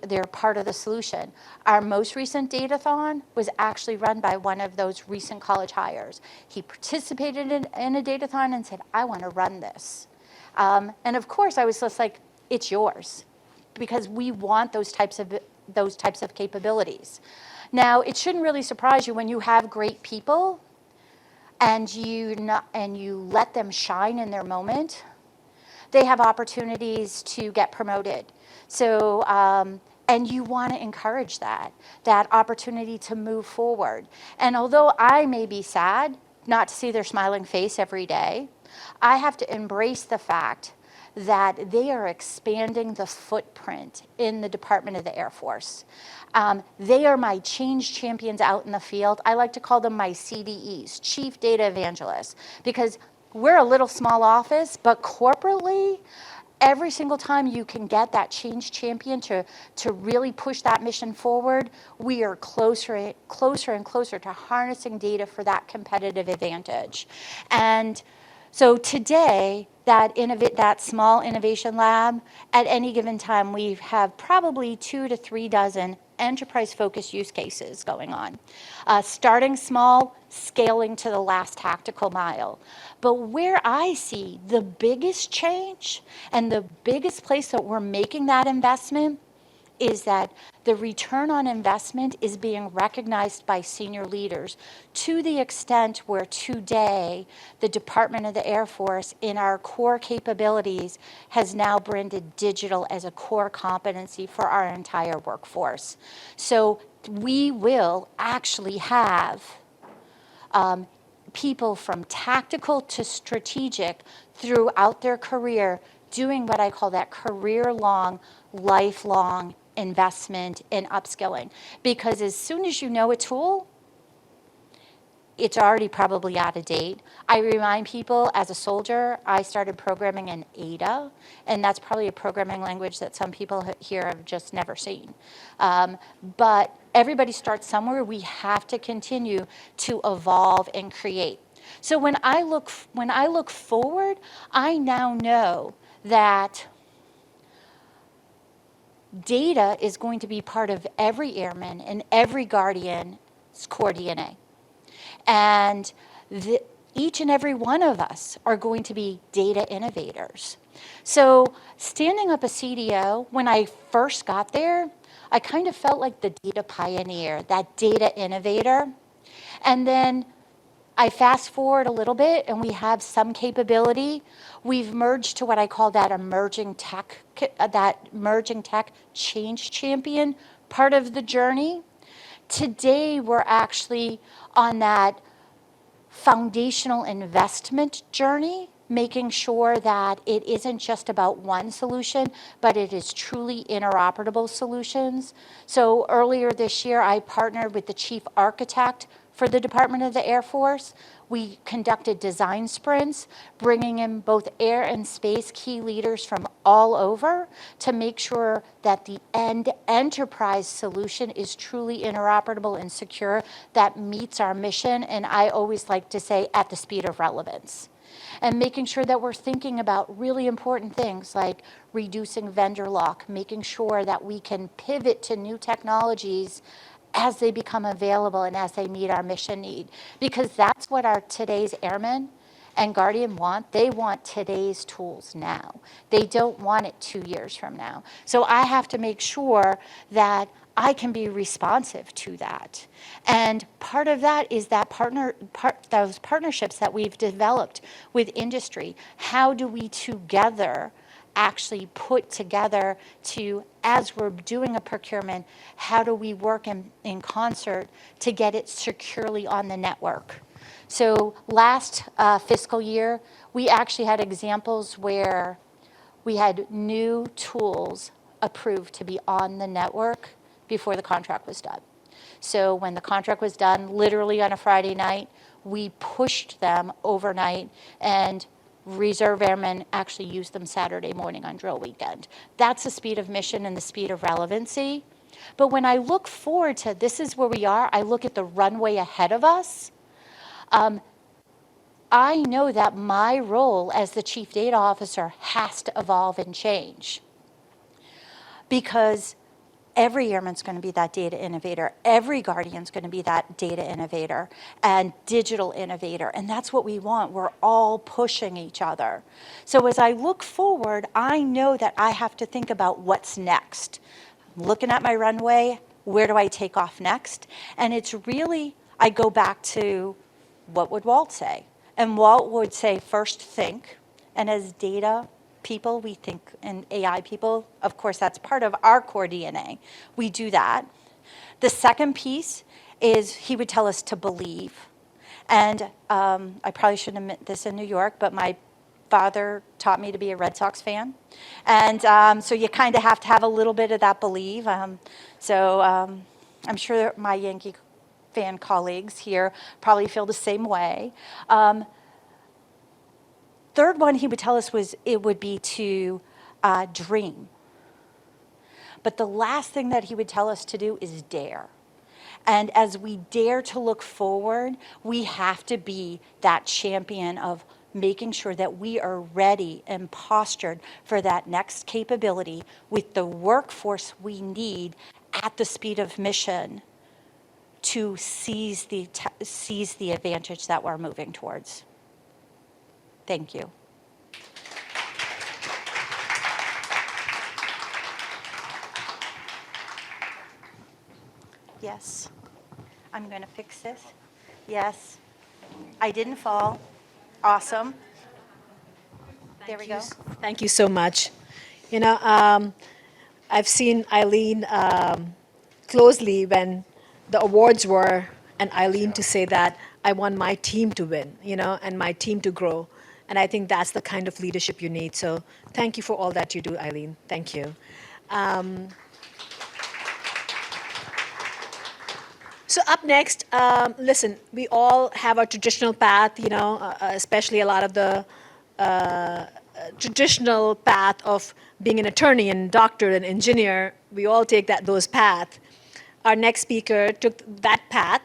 Speaker 1: they're part of the solution. Our most recent datathon was actually run by one of those recent college hires. He participated in a datathon and said, I want to run this. And of course, I was just like, it's yours. because we want those types of capabilities. Now, it shouldn't really surprise you when you have great people and you let them shine in their moment, they have opportunities to get promoted. So, and you want to encourage that opportunity to move forward. And although I may be sad not to see their smiling face every day, I have to embrace the fact that they are expanding the footprint in the Department of the Air Force. They are my change champions out in the field. I like to call them my CDEs, Chief Data Evangelists, because we're a little small office, but corporately, every single time you can get that change champion to really push that mission forward, we are closer and closer to harnessing data for that competitive advantage. And so today, that small innovation lab, at any given time, we have probably 2 to 3 dozen enterprise-focused use cases going on. Starting small, scaling to the last tactical mile. But where I see the biggest change and the biggest place that we're making that investment is that the return on investment is being recognized by senior leaders to the extent where today the Department of the Air Force in our core capabilities has now branded digital as a core competency for our entire workforce. So we will actually have people from tactical to strategic throughout their career doing what I call that career-long, lifelong investment in upskilling. Because as soon as you know a tool, it's already probably out of date. I remind people, as a soldier, I started programming in Ada, and that's probably a programming language that some people here have just never seen. But everybody starts somewhere. We have to continue to evolve and create. So when I look forward, I now know that data is going to be part of every airman and every guardian's core DNA. And each and every one of us are going to be data innovators. So standing up a CDO, when I first got there, I kind of felt like the data pioneer, that data innovator. And then I fast forward a little bit and we have some capability. We've merged to what I call that emerging tech change champion part of the journey. Today, we're actually on that foundational investment journey, making sure that it isn't just about one solution, but it is truly interoperable solutions. So earlier this year, I partnered with the chief architect for the Department of the Air Force. We conducted design sprints, bringing in both air and space key leaders from all over to make sure that the end enterprise solution is truly interoperable and secure, that meets our mission, and I always like to say, at the speed of relevance. And making sure that we're thinking about really important things like reducing vendor lock, making sure that we can pivot to new technologies as they become available and as they meet our mission need. Because that's what our today's airmen and Guardian want. They want today's tools now. They don't want it 2 years from now. So I have to make sure that I can be responsive to that. And part of that is that those partnerships that we've developed with industry. How do we together actually put together to, as we're doing a procurement, how do we work in concert to get it securely on the network? So last fiscal year, we actually had examples where we had new tools approved to be on the network before the contract was done. So when the contract was done, literally on a Friday night, we pushed them overnight, and reserve airmen actually used them Saturday morning on drill weekend. That's the speed of mission and the speed of relevancy. But when I look forward to this is where we are, I look at the runway ahead of us. I know that my role as the chief data officer has to evolve and change. Because every airman's going to be that data innovator. Every guardian's going to be that data innovator and digital innovator. And that's what we want. We're all pushing each other. So as I look forward, I know that I have to think about what's next. I'm looking at my runway, where do I take off next? And it's really, I go back to what would Walt say? And Walt would say, first think. And as data people, we think, and AI people, of course, that's part of our core DNA. We do that. The second piece is he would tell us to believe. And I probably shouldn't admit this in New York, but my father taught me to be a Red Sox fan. And so you kind of have to have a little bit of that belief. So I'm sure my Yankee fan colleagues here probably feel the same way. Third one he would tell us was it would be to dream. But the last thing that he would tell us to do is dare. And as we dare to look forward, we have to be that champion of making sure that we are ready and postured for that next capability with the workforce we need at the speed of mission to seize the advantage that we're moving towards. Thank you. Yes. I'm going to fix this. Yes. I didn't fall. Awesome. There we go.
Speaker 2: Thank you so much. You know, I've seen Eileen closely when the awards were, and Eileen to say that I want my team to win, you know, and my team to grow. And I think that's the kind of leadership you need. So thank you for all that you do, Eileen. Thank you. So up next, listen, we all have our traditional path, you know, especially a lot of the traditional path of being an attorney and doctor and engineer. We all take those paths. Our next speaker took that path.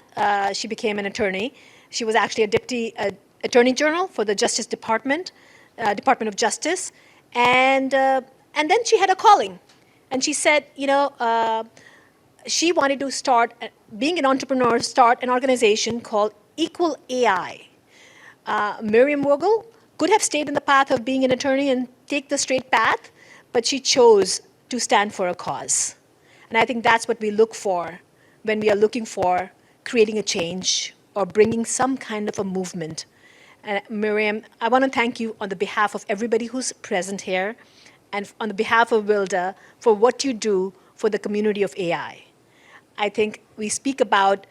Speaker 2: She became an attorney. She was actually a deputy attorney general for the Justice Department, Department of Justice, and then she had a calling, and she said, you know, she wanted to start, being an entrepreneur, start an organization called Equal AI. Miriam Vogel could have stayed in the path of being an attorney and take the straight path, but she chose to stand for a cause. And I think that's what we look for when we are looking for creating a change or bringing some kind of a movement. And Miriam, I want to thank you on the behalf of everybody who's present here and on the behalf of WLDA for what you do for the community of AI. I think we speak about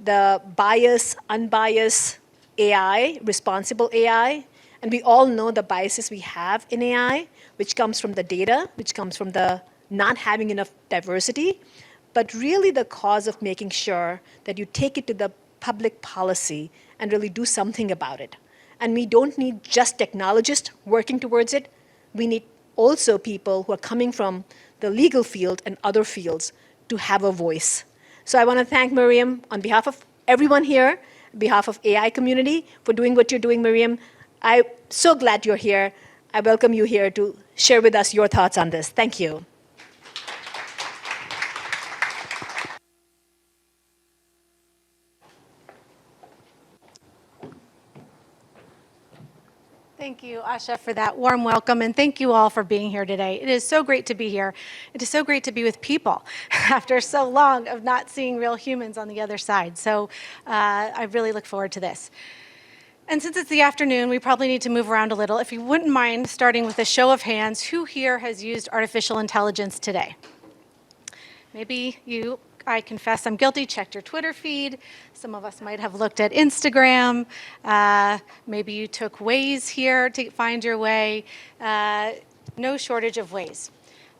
Speaker 2: the bias, unbiased AI, responsible AI, and we all know the biases we have in AI, which comes from the data, which comes from the not having enough diversity, but really the cause of making sure that you take it to the public policy and really do something about it. And we don't need just technologists working towards it. We need also people who are coming from the legal field and other fields to have a voice. So I want to thank Miriam on behalf of everyone here, on behalf of AI community, for doing what you're doing, Miriam. I'm so glad you're here. I welcome you here to share with us your thoughts on this. Thank you.
Speaker 3: Thank you, Asha, for that warm welcome, and thank you all for being here today. It is so great to be here. It is so great to be with people after so long of not seeing real humans on the other side. So I really look forward to this. And since it's the afternoon, we probably need to move around a little. If you wouldn't mind starting with a show of hands, who here has used artificial intelligence today? Maybe you. I confess I'm guilty, checked your Twitter feed. Some of us might have looked at Instagram. Maybe you took Waze here to find your way. No shortage of ways.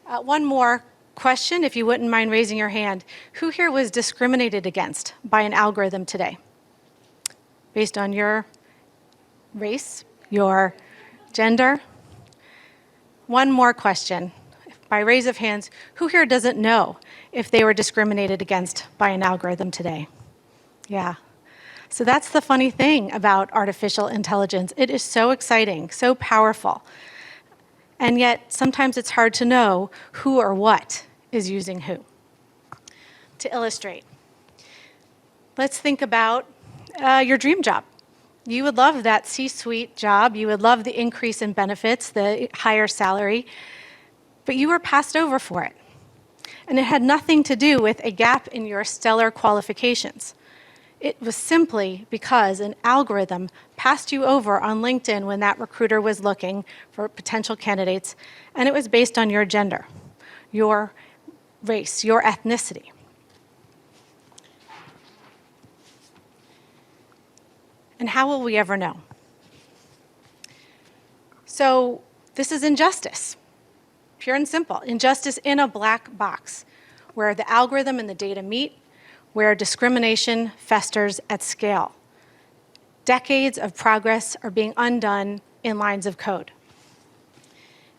Speaker 3: One more question, if you wouldn't mind raising your hand. Who here was discriminated against by an algorithm today? Based on your race, your gender? One more question. By raise of hands, who here doesn't know if they were discriminated against by an algorithm today? Yeah. So that's the funny thing about artificial intelligence. It is so exciting, so powerful. And yet, sometimes it's hard to know who or what is using who. to illustrate. Let's think about your dream job. You would love that C-suite job. You would love the increase in benefits, the higher salary, but you were passed over for it. And it had nothing to do with a gap in your stellar qualifications. It was simply because an algorithm passed you over on LinkedIn when that recruiter was looking for potential candidates, and it was based on your gender, your race, your ethnicity. And how will we ever know? So this is injustice, pure and simple. Injustice in a black box, where the algorithm and the data meet, where discrimination festers at scale. Decades of progress are being undone in lines of code.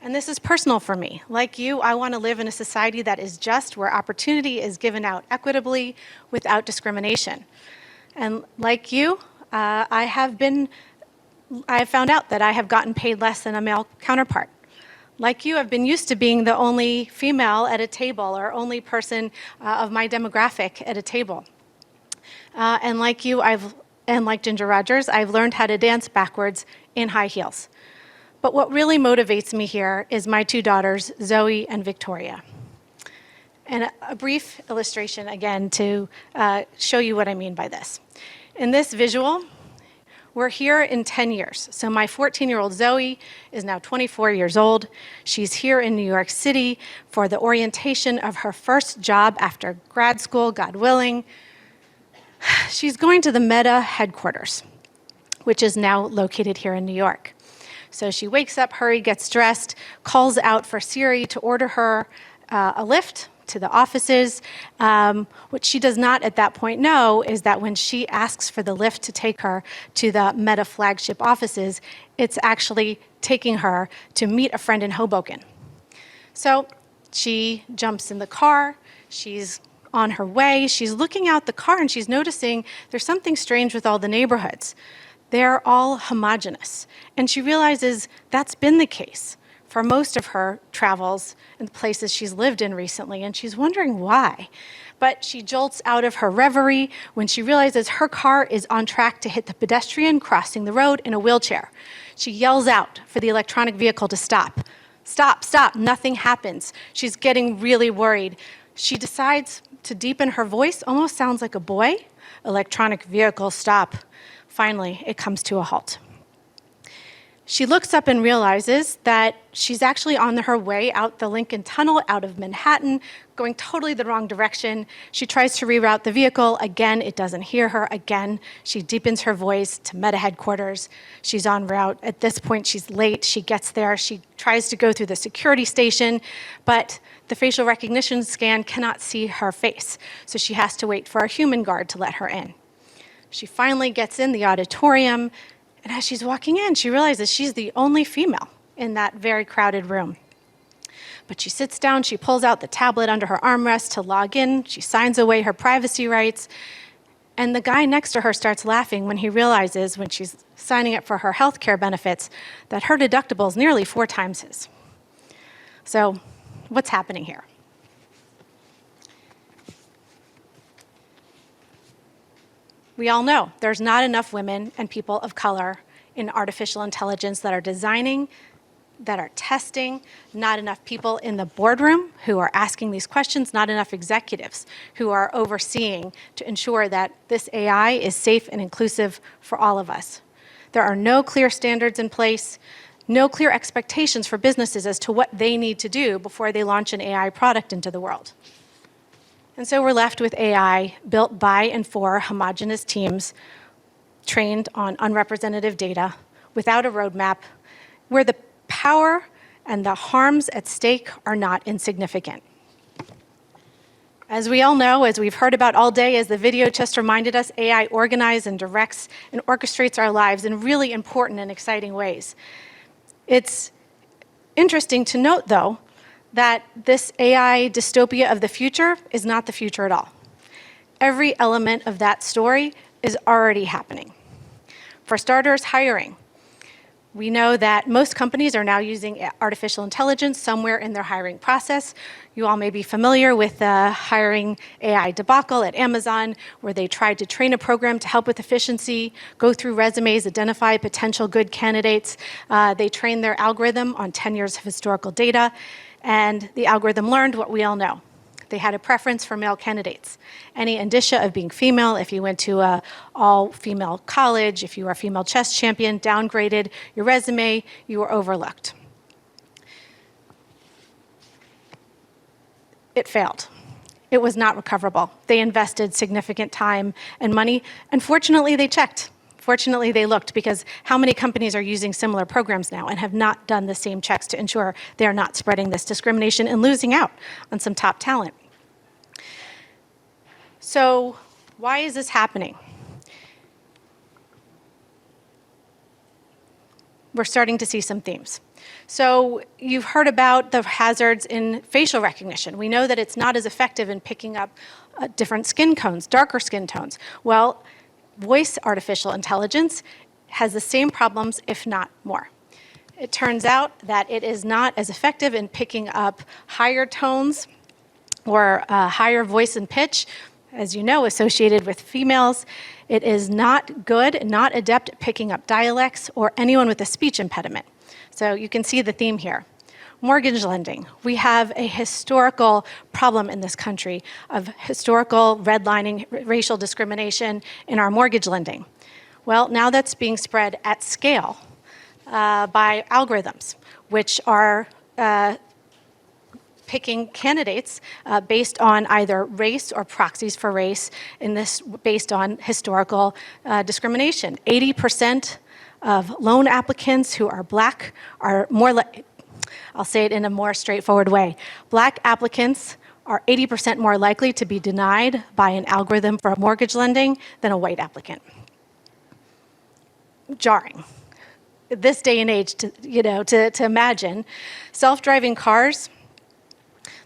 Speaker 3: And this is personal for me. Like you, I want to live in a society that is just, where opportunity is given out equitably without discrimination. And like you, I have found out that I have gotten paid less than a male counterpart. Like you, I've been used to being the only female at a table, or only person of my demographic at a table. And like you, and like Ginger Rogers, I've learned how to dance backwards in high heels. But what really motivates me here is my two daughters, Zoe and Victoria. And a brief illustration, again, to show you what I mean by this. In this visual, we're here in 10 years. So my 14-year-old Zoe is now 24 years old. She's here in New York City for the orientation of her first job after grad school, God willing. She's going to the Meta headquarters, which is now located here in New York. So she wakes up, gets dressed, calls out for Siri to order her a lift to the offices. What she does not at that point know is that when she asks for the lift to take her to the Meta flagship offices, it's actually taking her to meet a friend in Hoboken. So she jumps in the car, she's on her way, she's looking out the car, and she's noticing there's something strange with all the neighborhoods. They're all homogenous. And she realizes that's been the case for most of her travels and the places she's lived in recently, and she's wondering why. But she jolts out of her reverie when she realizes her car is on track to hit the pedestrian crossing the road in a wheelchair. She yells out for the electronic vehicle to stop. Stop, stop, nothing happens. She's getting really worried. She decides to deepen her voice, almost sounds like a boy. Electronic vehicle, stop. Finally, it comes to a halt. She looks up and realizes that she's actually on her way out the Lincoln Tunnel, out of Manhattan, going totally the wrong direction. She tries to reroute the vehicle. Again, it doesn't hear her. Again, she deepens her voice to Meta headquarters. She's en route. At this point, she's late. She gets there. She tries to go through the security station, but the facial recognition scan cannot see her face. So she has to wait for a human guard to let her in. She finally gets in the auditorium, and as she's walking in, she realizes she's the only female in that very crowded room. But she sits down, she pulls out the tablet under her armrest to log in, she signs away her privacy rights, and the guy next to her starts laughing when he realizes, when she's signing up for her health care benefits, that her deductible is nearly 4 times his. So, what's happening here? We all know there's not enough women and people of color in artificial intelligence that are designing, that are testing, not enough people in the boardroom who are asking these questions, not enough executives who are overseeing to ensure that this AI is safe and inclusive for all of us. There are no clear standards in place, no clear expectations for businesses as to what they need to do before they launch an AI product into the world. And so we're left with AI built by and for homogenous teams trained on unrepresentative data without a roadmap, where the power and the harms at stake are not insignificant. As we all know, as we've heard about all day, as the video just reminded us, AI organizes and directs and orchestrates our lives in really important and exciting ways. It's interesting to note, though, that this AI dystopia of the future is not the future at all. Every element of that story is already happening. For starters, hiring. We know that most companies are now using artificial intelligence somewhere in their hiring process. You all may be familiar with the hiring AI debacle at Amazon, where they tried to train a program to help with efficiency, go through resumes, identify potential good candidates. They trained their algorithm on 10 years of historical data, and the algorithm learned what we all know. They had a preference for male candidates. Any indicia of being female, if you went to an all-female college, if you were a female chess champion, downgraded your resume, you were overlooked. It failed. It was not recoverable. They invested significant time and money. Unfortunately, they checked. Fortunately, they looked, because how many companies are using similar programs now and have not done the same checks to ensure they are not spreading this discrimination and losing out on some top talent? So why is this happening? We're starting to see some themes. So you've heard about the hazards in facial recognition. We know that it's not as effective in picking up different skin tones, darker skin tones. Well, voice artificial intelligence has the same problems, if not more. It turns out that it is not as effective in picking up higher tones or higher voice and pitch, as you know, associated with females. It is not good, not adept at picking up dialects or anyone with a speech impediment. So you can see the theme here. Mortgage lending. We have a historical problem in this country of historical redlining, racial discrimination in our mortgage lending. Well, now that's being spread at scale by algorithms, which are picking candidates based on either race or proxies for race, in this based on historical discrimination. 80% of loan applicants who are Black are more I'll say it in a more straightforward way. Black applicants are 80% more likely to be denied by an algorithm for mortgage lending than a white applicant. Jarring. This day and age, to imagine. Self-driving cars,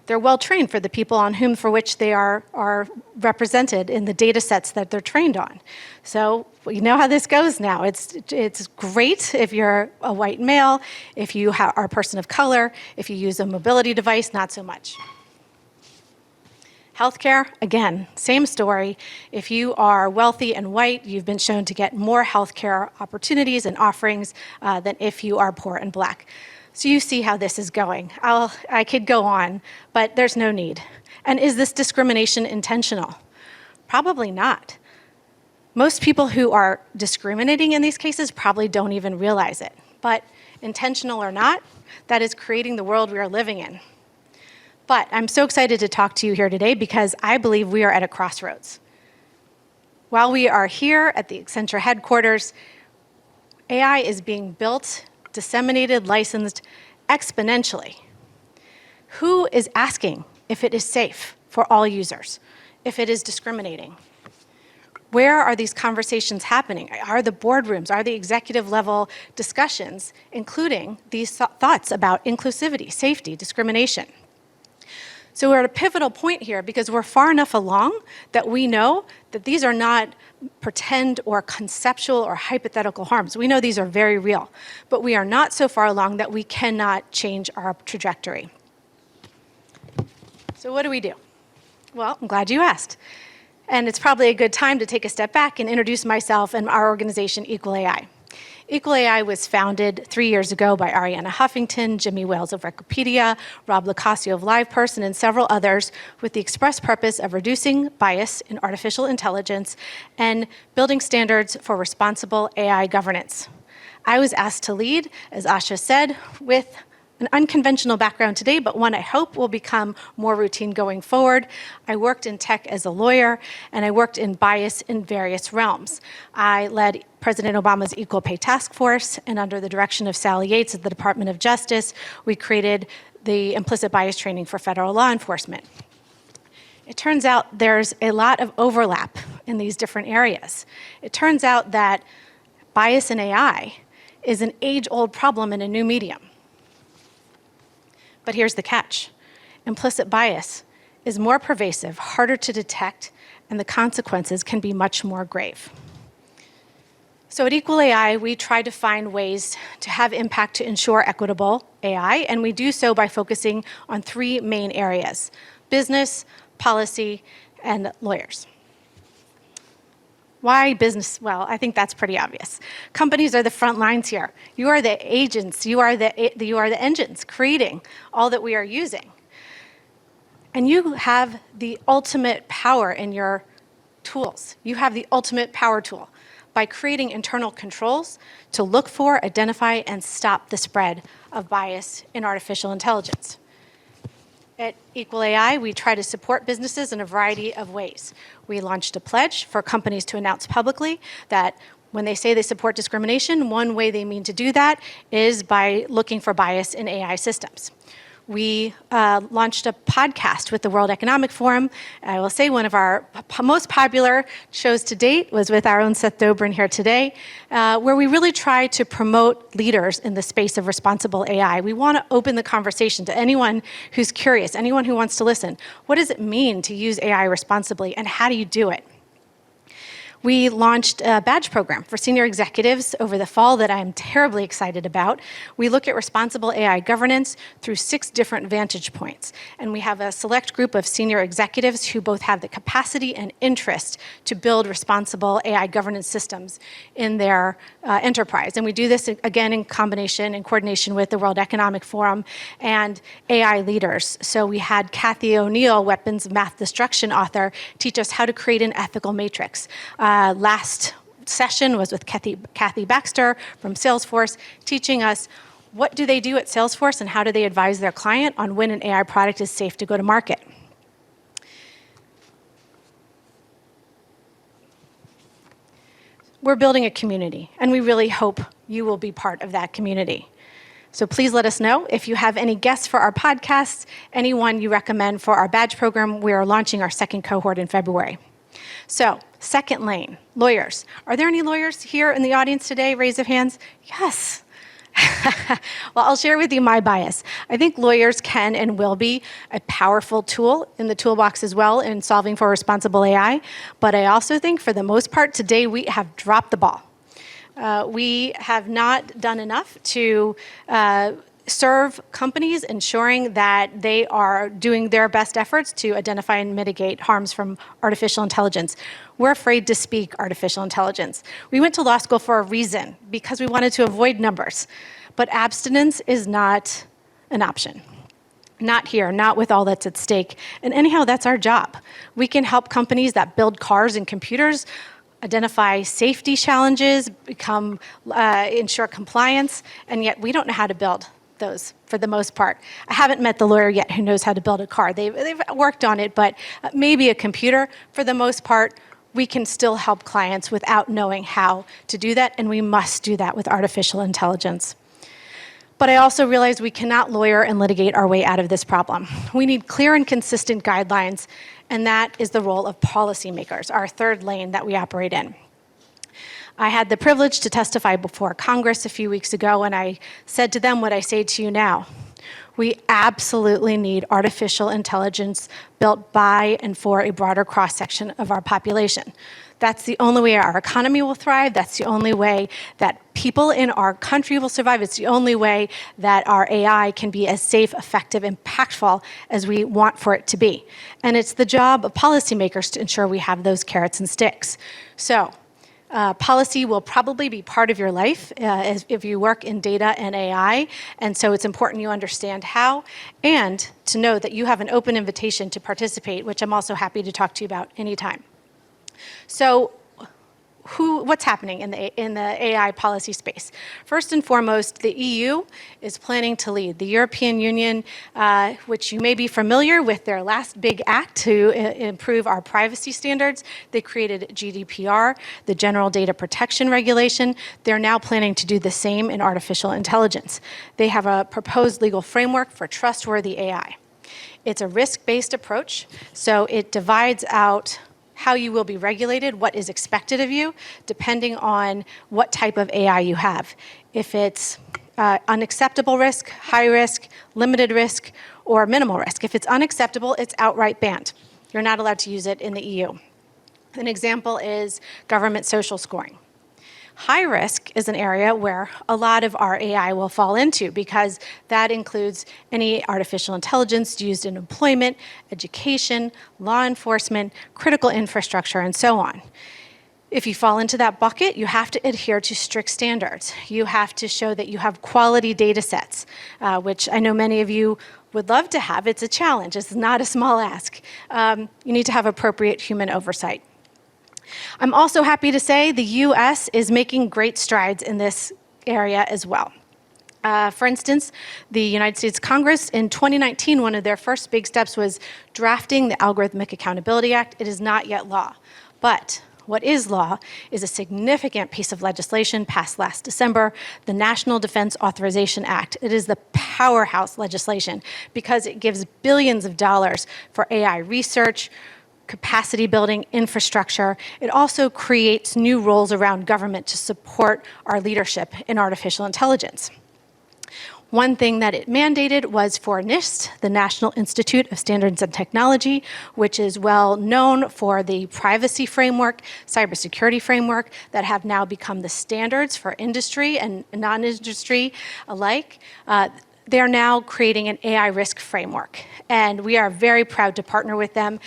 Speaker 3: they're well trained for the people for which they are represented in the data sets that they're trained on. So you know how this goes now. It's great if you're a white male, if you are a person of color, if you use a mobility device, not so much. Healthcare, again, same story. If you are wealthy and white, you've been shown to get more healthcare opportunities and offerings than if you are poor and Black. So you see how this is going. I could go on, but there's no need. And is this discrimination intentional? Probably not. Most people who are discriminating in these cases probably don't even realize it. But intentional or not, that is creating the world we are living in. But I'm so excited to talk to you here today because I believe we are at a crossroads. While we are here at the Accenture headquarters, AI is being built, disseminated, licensed exponentially. Who is asking if it is safe for all users, if it is discriminating? Where are these conversations happening? Are the boardrooms, are the executive level discussions, including these thoughts about inclusivity, safety, discrimination? So we're at a pivotal point here because we're far enough along that we know that these are not pretend or conceptual or hypothetical harms. We know these are very real, but we are not so far along that we cannot change our trajectory. So what do we do? Well, I'm glad you asked. And it's probably a good time to take a step back and introduce myself and our organization, Equal AI. Equal AI was founded 3 years ago by Arianna Huffington, Jimmy Wales of Wikipedia, Rob Locascio of LivePerson, and several others with the express purpose of reducing bias in artificial intelligence and building standards for responsible AI governance. I was asked to lead, as Asha said, with an unconventional background today, but one I hope will become more routine going forward. I worked in tech as a lawyer, and I worked in bias in various realms. I led President Obama's Equal Pay Task Force, and under the direction of Sally Yates at the Department of Justice, we created the implicit bias training for federal law enforcement. It turns out there's a lot of overlap in these different areas. It turns out that bias in AI is an age-old problem in a new medium. But here's the catch. Implicit bias is more pervasive, harder to detect, and the consequences can be much more grave. So at Equal AI, we try to find ways to have impact to ensure equitable AI, and we do so by focusing on three main areas: business, policy, and lawyers. Why business? Well, I think that's pretty obvious. Companies are the front lines here. You are the agents, you are the engines creating all that we are using. And you have the ultimate power in your tools. You have the ultimate power tool by creating internal controls to look for, identify, and stop the spread of bias in artificial intelligence. At Equal AI, we try to support businesses in a variety of ways. We launched a pledge for companies to announce publicly that when they say they support discrimination, one way they mean to do that is by looking for bias in AI systems. We launched a podcast with the World Economic Forum. I will say one of our most popular shows to date was with our own Seth Dobrin here today, where we really try to promote leaders in the space of responsible AI. We want to open the conversation to anyone who's curious, anyone who wants to listen. What does it mean to use AI responsibly, and how do you do it? We launched a badge program for senior executives over the fall that I'm terribly excited about. We look at responsible AI governance through 6 different vantage points. And we have a select group of senior executives who both have the capacity and interest to build responsible AI governance systems in their enterprise. And we do this, again, in coordination with the World Economic Forum and AI leaders. So we had Kathy O'Neill, Weapons of Math Destruction author, teach us how to create an ethical matrix. Last session was with Kathy Baxter from Salesforce, teaching us what do they do at Salesforce and how do they advise their client on when an AI product is safe to go to market. We're building a community, and we really hope you will be part of that community. So please let us know if you have any guests for our podcasts, anyone you recommend for our badge program. We are launching our second cohort in February. So, second lane, lawyers. Are there any lawyers here in the audience today? Raise of hands. Yes. Well, I'll share with you my bias. I think lawyers can and will be a powerful tool in the toolbox as well in solving for responsible AI. But I also think for the most part today we have dropped the ball. We have not done enough to serve companies, ensuring that they are doing their best efforts to identify and mitigate harms from artificial intelligence. We're afraid to speak artificial intelligence. We went to law school for a reason, because we wanted to avoid numbers. But abstinence is not an option. Not here, not with all that's at stake. And anyhow, that's our job. We can help companies that build cars and computers identify safety challenges, ensure compliance, and yet we don't know how to build those for the most part. I haven't met the lawyer yet who knows how to build a car. They've worked on it, but maybe a computer. For the most part, we can still help clients without knowing how to do that, and we must do that with artificial intelligence. But I also realize we cannot lawyer and litigate our way out of this problem. We need clear and consistent guidelines, and that is the role of policymakers, our third lane that we operate in. I had the privilege to testify before Congress a few weeks ago, and I said to them what I say to you now. We absolutely need artificial intelligence built by and for a broader cross-section of our population. That's the only way our economy will thrive. That's the only way that people in our country will survive. It's the only way that our AI can be as safe, effective, impactful as we want for it to be. And it's the job of policymakers to ensure we have those carrots and sticks. So, policy will probably be part of your life if you work in data and AI, and so it's important you understand how, and to know that you have an open invitation to participate, which I'm also happy to talk to you about anytime. So, what's happening in the AI policy space? First and foremost, the EU is planning to lead. The European Union, which you may be familiar with their last big act to improve our privacy standards, they created GDPR, the General Data Protection Regulation. They're now planning to do the same in artificial intelligence. They have a proposed legal framework for trustworthy AI. It's a risk-based approach, so it divides out how you will be regulated, what is expected of you, depending on what type of AI you have. If it's unacceptable risk, high risk, limited risk, or minimal risk. If it's unacceptable, it's outright banned. You're not allowed to use it in the EU. An example is government social scoring. High risk is an area where a lot of our AI will fall into because that includes any artificial intelligence used in employment, education, law enforcement, critical infrastructure, and so on. If you fall into that bucket, you have to adhere to strict standards. You have to show that you have quality data sets, which I know many of you would love to have. It's a challenge. It's not a small ask. You need to have appropriate human oversight. I'm also happy to say the U.S. is making great strides in this area as well. For instance, the United States Congress in 2019, one of their first big steps was drafting the Algorithmic Accountability Act. It is not yet law, but what is law is a significant piece of legislation passed last December, the National Defense Authorization Act. It is the powerhouse legislation because it gives billions of dollars for AI research, capacity building, infrastructure. It also creates new roles around government to support our leadership in artificial intelligence. One thing that it mandated was for NIST, the National Institute of Standards and Technology, which is well known for the privacy framework, cybersecurity framework that have now become the standards for industry and non-industry alike. They're now creating an AI risk framework, and we are very proud to partner with them.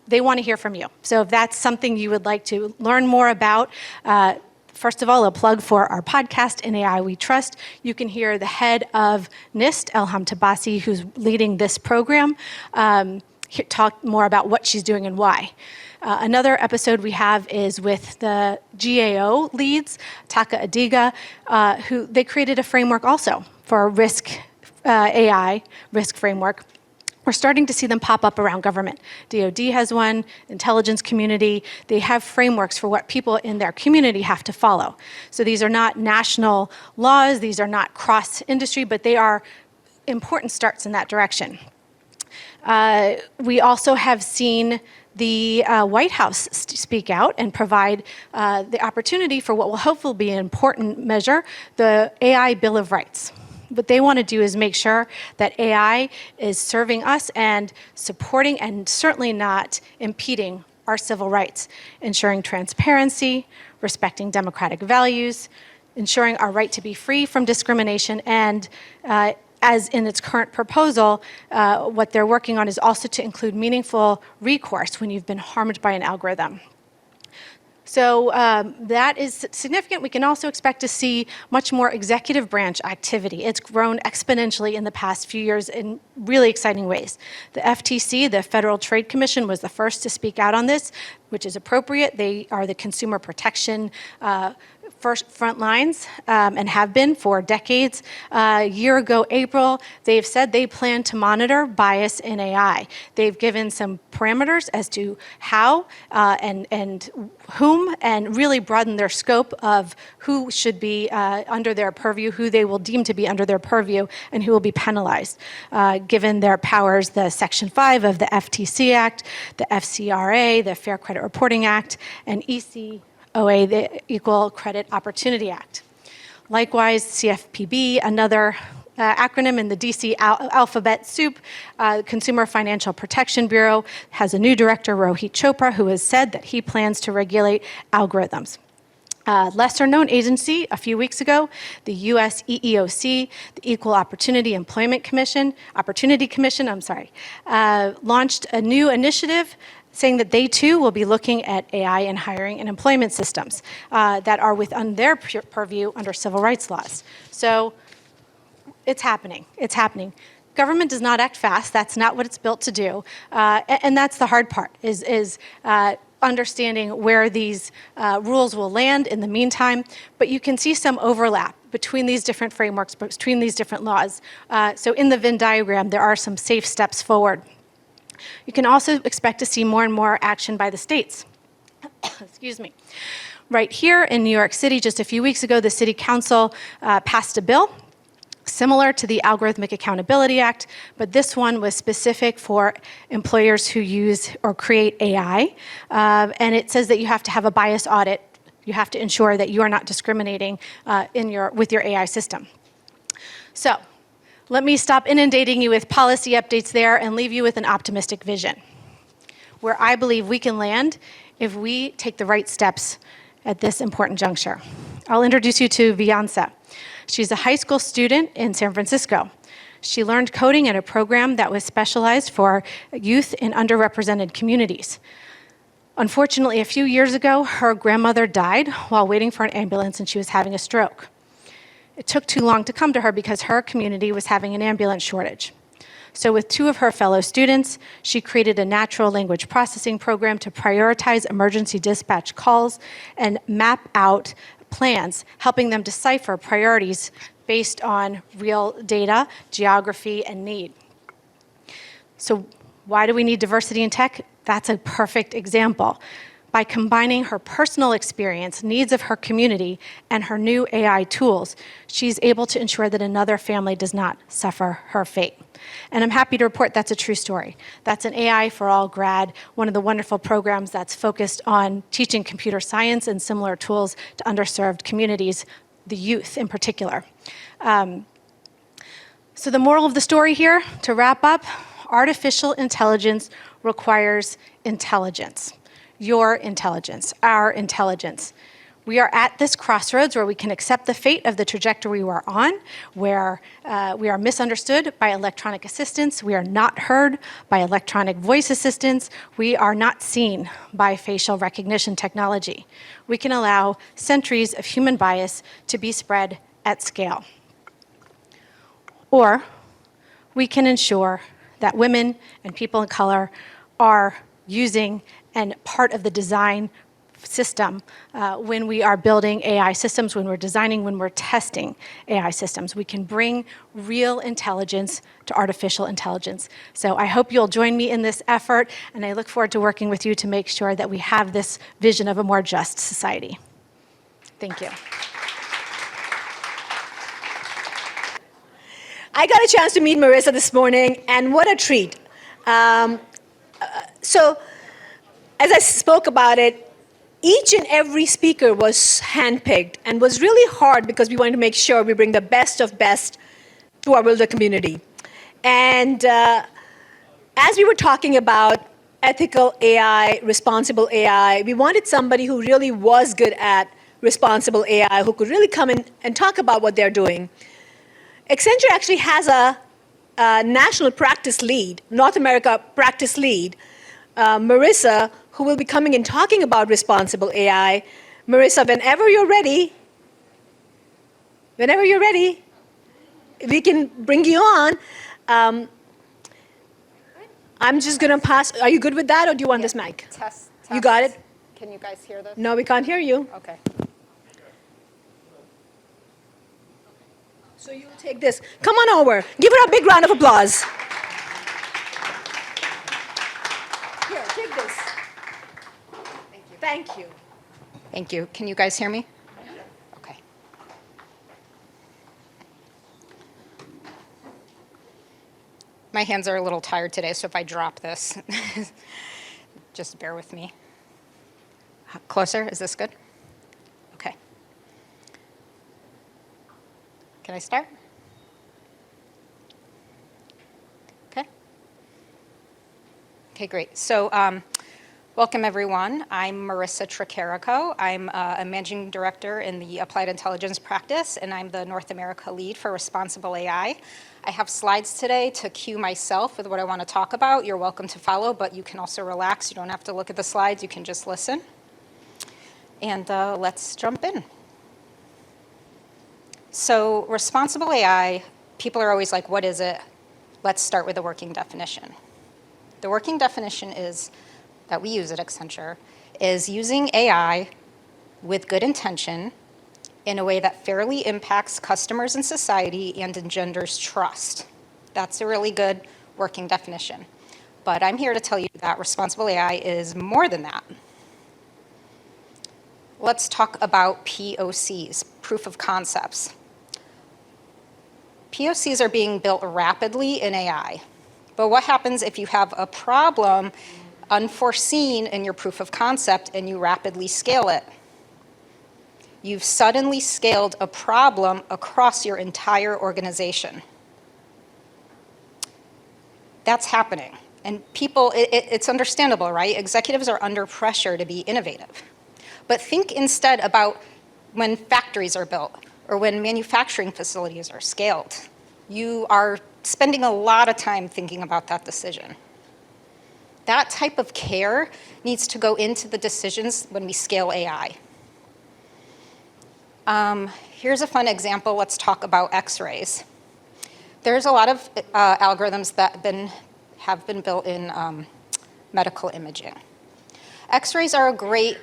Speaker 3: They want to hear from you. So if that's something you would like to learn more about, first of all, a plug for our podcast, In AI We Trust. You can hear the head of NIST, Elham Tabasi, who's leading this program, talk more about what she's doing and why. Another episode we have is with the GAO leads, Taka Adiga, who they created a framework also for risk, AI risk framework. We're starting to see them pop up around government. DoD has one, intelligence community. They have frameworks for what people in their community have to follow. So these are not national laws, these are not cross-industry, but they are important starts in that direction. We also have seen the White House speak out and provide the opportunity for what will hopefully be an important measure, the AI Bill of Rights. What they want to do is make sure that AI is serving us and supporting and certainly not impeding our civil rights, ensuring transparency, respecting democratic values, ensuring our right to be free from discrimination, and as in its current proposal, what they're working on is also to include meaningful recourse when you've been harmed by an algorithm. So that is significant. We can also expect to see much more executive branch activity. It's grown exponentially in the past few years in really exciting ways. The FTC, the Federal Trade Commission, was the first to speak out on this, which is appropriate. They are the consumer protection front lines and have been for decades. A year ago, April, they've said they plan to monitor bias in AI. They've given some parameters as to how and whom, and really broadened their scope of who should be under their purview, who they will deem to be under their purview, and who will be penalized. Given their powers, the Section 5 of the FTC Act, the FCRA, the Fair Credit Reporting Act, and ECOA, the Equal Credit Opportunity Act. Likewise, CFPB, another acronym in the DC alphabet soup, Consumer Financial Protection Bureau, has a new director, Rohit Chopra, who has said that he plans to regulate algorithms. Lesser known agency, a few weeks ago, the US EEOC, the Equal Opportunity Commission, launched a new initiative saying that they too will be looking at AI in hiring and employment systems that are within their purview under civil rights laws. So it's happening. It's happening. Government does not act fast. That's not what it's built to do. And that's the hard part, is understanding where these rules will land in the meantime. But you can see some overlap between these different frameworks, between these different laws. So in the Venn diagram, there are some safe steps forward. You can also expect to see more and more action by the states. Excuse me. Right here in New York City, just a few weeks ago, the City Council passed a bill similar to the Algorithmic Accountability Act, but this one was specific for employers who use or create AI. And it says that you have to have a bias audit. You have to ensure that you are not discriminating with your AI system. So let me stop inundating you with policy updates there and leave you with an optimistic vision, where I believe we can land if we take the right steps at this important juncture. I'll introduce you to Vianza. She's a high school student in San Francisco. She learned coding at a program that was specialized for youth in underrepresented communities. Unfortunately, a few years ago, her grandmother died while waiting for an ambulance and she was having a stroke. It took too long to come to her because her community was having an ambulance shortage. So with two of her fellow students, she created a natural language processing program to prioritize emergency dispatch calls and map out plans, helping them decipher priorities based on real data, geography, and need. So why do we need diversity in tech? That's a perfect example. By combining her personal experience, needs of her community, and her new AI tools, she's able to ensure that another family does not suffer her fate. And I'm happy to report that's a true story. That's an AI for All grad, one of the wonderful programs that's focused on teaching computer science and similar tools to underserved communities, the youth in particular. So the moral of the story here, to wrap up, artificial intelligence requires intelligence. Your intelligence, our intelligence. We are at this crossroads where we can accept the fate of the trajectory we're on, where we are misunderstood by electronic assistants, we are not heard by electronic voice assistants, we are not seen by facial recognition technology. We can allow centuries of human bias to be spread at scale. Or we can ensure that women and people of color are using and part of the design system when we are building AI systems, when we're designing, when we're testing AI systems. We can bring real intelligence to artificial intelligence. So I hope you'll join me in this effort, and I look forward to working with you to make sure that we have this vision of a more just society. Thank you.
Speaker 2: I got a chance to meet Marissa this morning, and what a treat. So, as I spoke about it, each and every speaker was handpicked and was really hard because we wanted to make sure we bring the best of best to our WLDA community. And as we were talking about ethical AI, responsible AI, we wanted somebody who really was good at responsible AI, who could really come in and talk about what they're doing. Accenture actually has a national practice lead, North America practice lead, Marissa, who will be coming and talking about responsible AI. Marissa, whenever you're ready, we can bring you on. I'm just going to pass. Are you good with that, or do you want this mic?
Speaker 6: Test.
Speaker 2: You got it?
Speaker 6: Can you guys hear this?
Speaker 2: No, we can't hear you.
Speaker 6: Okay.
Speaker 2: So you'll take this. Come on over. Give her a big round of applause. Here, take this. Thank you.
Speaker 6: Thank you. Can you guys hear me? Okay. My hands are a little tired today, so if I drop this, just bear with me. Closer? Is this good? Okay. Can I start? Okay. Okay, great. So, welcome, everyone. I'm Marissa Tricarico. I'm a managing director in the Applied Intelligence practice, and I'm the North America lead for Responsible AI. I have slides today to cue myself with what I want to talk about. You're welcome to follow, but you can also relax. You don't have to look at the slides. You can just listen. And let's jump in. So responsible AI, people are always like, what is it? Let's start with the working definition. The working definition is that we use at Accenture is using AI with good intention in a way that fairly impacts customers and society and engenders trust. That's a really good working definition. But I'm here to tell you that responsible AI is more than that. Let's talk about POCs, proof of concepts. POCs are being built rapidly in AI. But what happens if you have a problem unforeseen in your proof of concept and you rapidly scale it? You've suddenly scaled a problem across your entire organization. That's happening. And people, it's understandable, right? Executives are under pressure to be innovative. But think instead about when factories are built or when manufacturing facilities are scaled. You are spending a lot of time thinking about that decision. That type of care needs to go into the decisions when we scale AI. Here's a fun example. Let's talk about X-rays. There's a lot of algorithms that have been built in medical imaging. X-rays are a great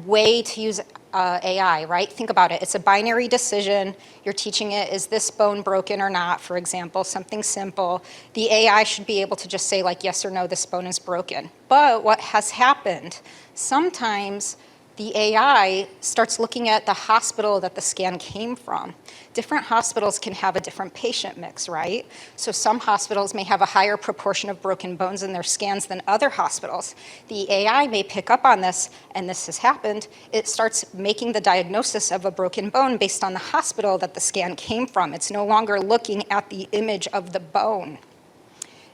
Speaker 6: way to use AI, right? Think about it. It's a binary decision. You're teaching it, is this bone broken or not, for example, something simple. The AI should be able to just say, like, yes or no, this bone is broken. But what has happened, sometimes the AI starts looking at the hospital that the scan came from. Different hospitals can have a different patient mix, right? So some hospitals may have a higher proportion of broken bones in their scans than other hospitals. The AI may pick up on this, and this has happened. It starts making the diagnosis of a broken bone based on the hospital that the scan came from. It's no longer looking at the image of the bone.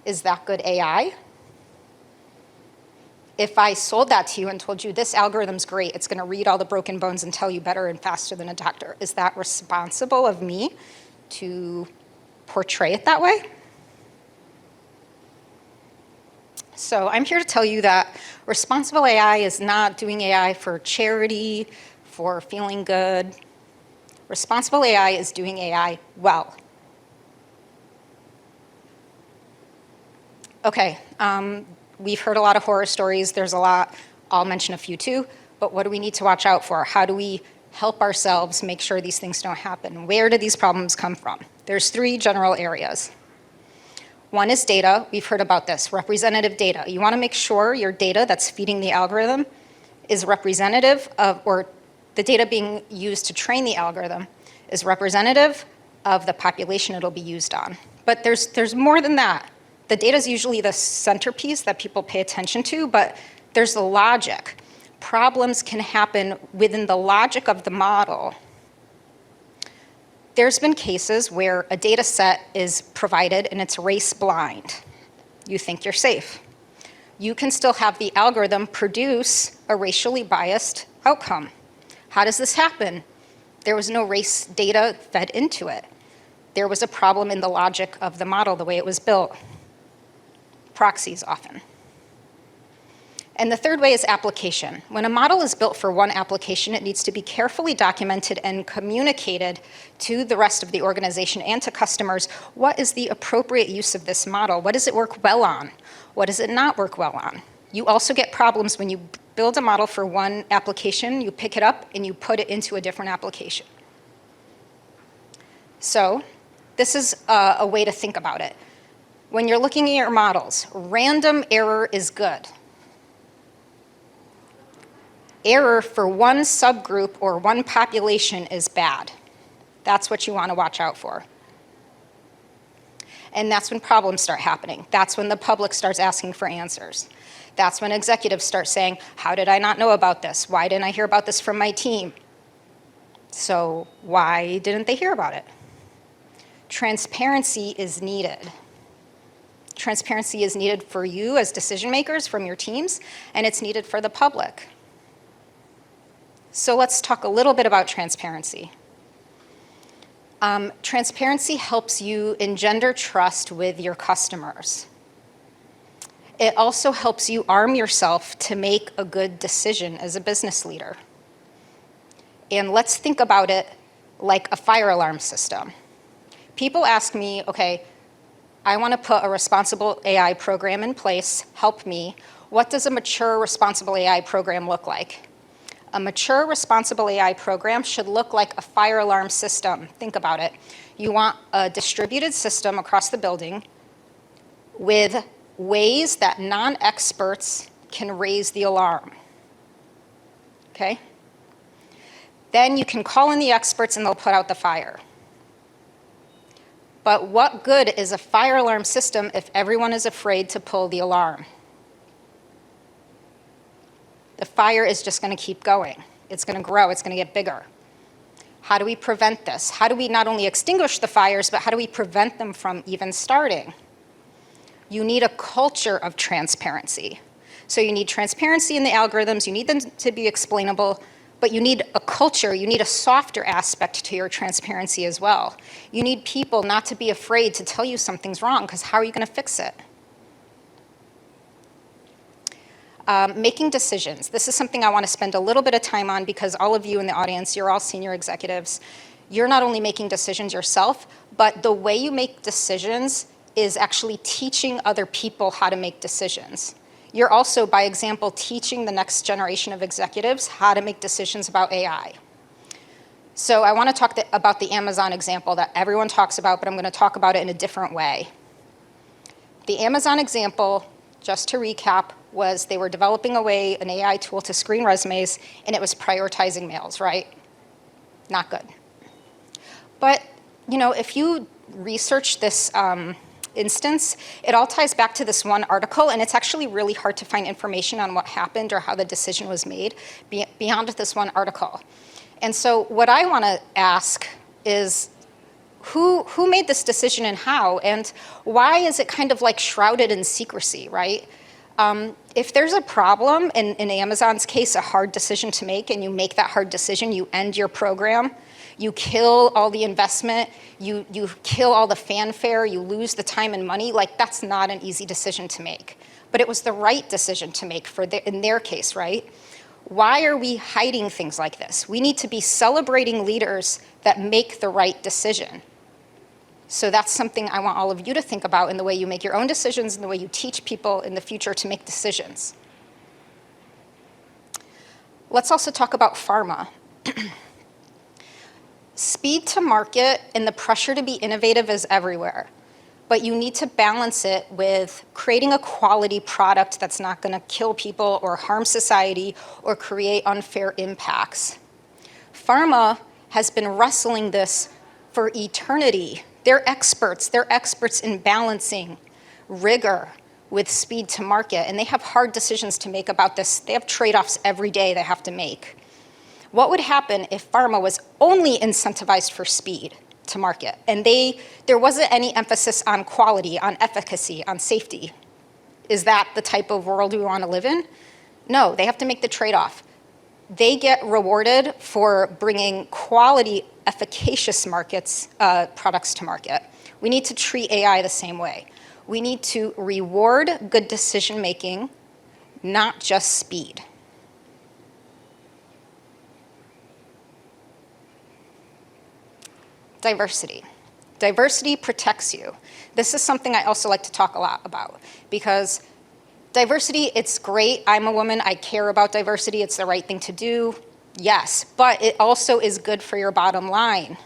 Speaker 6: Is that good AI? If I sold that to you and told you this algorithm's great, it's going to read all the broken bones and tell you better and faster than a doctor, is that responsible of me to portray it that way? So I'm here to tell you that responsible AI is not doing AI for charity, for feeling good. Responsible AI is doing AI well. Okay. We've heard a lot of horror stories. There's a lot. I'll mention a few too. But what do we need to watch out for? How do we help ourselves make sure these things don't happen? Where do these problems come from? There's 3 general areas. One is data. We've heard about this, representative data. You want to make sure your data that's feeding the algorithm is representative of, or the data being used to train the algorithm is representative of the population it'll be used on. But there's more than that. The data is usually the centerpiece that people pay attention to, but there's the logic. Problems can happen within the logic of the model. There's been cases where a data set is provided and it's race blind. You think you're safe. You can still have the algorithm produce a racially biased outcome. How does this happen? There was no race data fed into it. There was a problem in the logic of the model, the way it was built. Proxies often. And the third way is application. When a model is built for one application, it needs to be carefully documented and communicated to the rest of the organization and to customers. What is the appropriate use of this model? What does it work well on? What does it not work well on? You also get problems when you build a model for one application, you pick it up and you put it into a different application. So this is a way to think about it. When you're looking at your models, random error is good. Error for one subgroup or one population is bad. That's what you want to watch out for. And that's when problems start happening. That's when the public starts asking for answers. That's when executives start saying, how did I not know about this? Why didn't I hear about this from my team? So why didn't they hear about it? Transparency is needed. Transparency is needed for you as decision makers from your teams, and it's needed for the public. So let's talk a little bit about transparency. Transparency helps you engender trust with your customers. It also helps you arm yourself to make a good decision as a business leader. And let's think about it like a fire alarm system. People ask me, okay, I want to put a responsible AI program in place, help me. What does a mature responsible AI program look like? A mature responsible AI program should look like a fire alarm system. Think about it. You want a distributed system across the building with ways that non-experts can raise the alarm. Okay? Then you can call in the experts and they'll put out the fire. But what good is a fire alarm system if everyone is afraid to pull the alarm? The fire is just going to keep going. It's going to grow. It's going to get bigger. How do we prevent this? How do we not only extinguish the fires, but how do we prevent them from even starting? You need a culture of transparency. So you need transparency in the algorithms. You need them to be explainable. But you need a culture, you need a softer aspect to your transparency as well. You need people not to be afraid to tell you something's wrong, because how are you going to fix it? Making decisions. This is something I want to spend a little bit of time on because all of you in the audience, you're all senior executives. You're not only making decisions yourself, but the way you make decisions is actually teaching other people how to make decisions. You're also, by example, teaching the next generation of executives how to make decisions about AI. So I want to talk about the Amazon example that everyone talks about, but I'm going to talk about it in a different way. The Amazon example, just to recap, was they were developing an AI tool to screen resumes, and it was prioritizing males, right? Not good. But, if you research this instance, it all ties back to this one article, and it's actually really hard to find information on what happened or how the decision was made beyond this one article. And so what I want to ask is, who made this decision and how, and why is it kind of like shrouded in secrecy, right? If there's a problem, in Amazon's case, a hard decision to make, and you make that hard decision, you end your program, you kill all the investment, you kill all the fanfare, you lose the time and money, like that's not an easy decision to make. But it was the right decision to make in their case, right? Why are we hiding things like this? We need to be celebrating leaders that make the right decision. So that's something I want all of you to think about in the way you make your own decisions and the way you teach people in the future to make decisions. Let's also talk about pharma. Speed to market and the pressure to be innovative is everywhere, but you need to balance it with creating a quality product that's not going to kill people or harm society or create unfair impacts. Pharma has been wrestling this for eternity. They're experts in balancing rigor with speed to market, and they have hard decisions to make about this. They have trade-offs every day they have to make. What would happen if pharma was only incentivized for speed to market, and there wasn't any emphasis on quality, on efficacy, on safety? Is that the type of world we want to live in? No, they have to make the trade-off. They get rewarded for bringing quality, efficacious products to market. We need to treat AI the same way. We need to reward good decision-making, not just speed. Diversity. Diversity protects you. This is something I also like to talk a lot about because diversity, it's great. I'm a woman. I care about diversity. It's the right thing to do. Yes, but it also is good for your bottom line.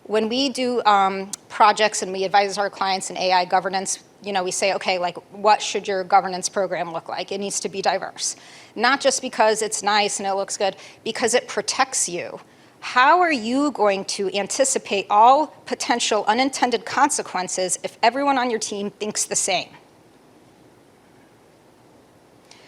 Speaker 6: When we do projects and we advise our clients in AI governance, we say, okay, like what should your governance program look like? It needs to be diverse. Not just because it's nice and it looks good, because it protects you. How are you going to anticipate all potential unintended consequences if everyone on your team thinks the same?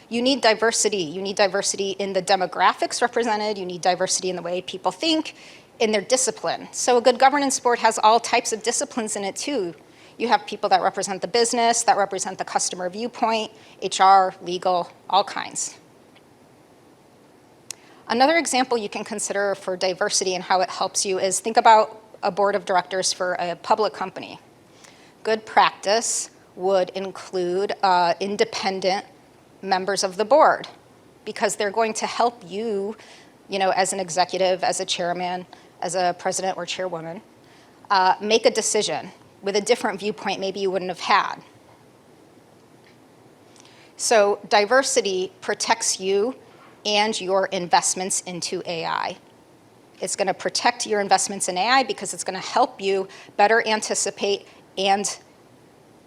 Speaker 6: You need diversity. You need diversity in the demographics represented. You need diversity in the way people think, in their discipline. So a good governance board has all types of disciplines in it too. You have people that represent the business, that represent the customer viewpoint, HR, legal, all kinds. Another example you can consider for diversity and how it helps you is think about a board of directors for a public company. Good practice would include independent members of the board because they're going to help you, as an executive, as a chairman, as a president or chairwoman, make a decision with a different viewpoint maybe you wouldn't have had. So diversity protects you and your investments into AI. It's going to protect your investments in AI because it's going to help you better anticipate and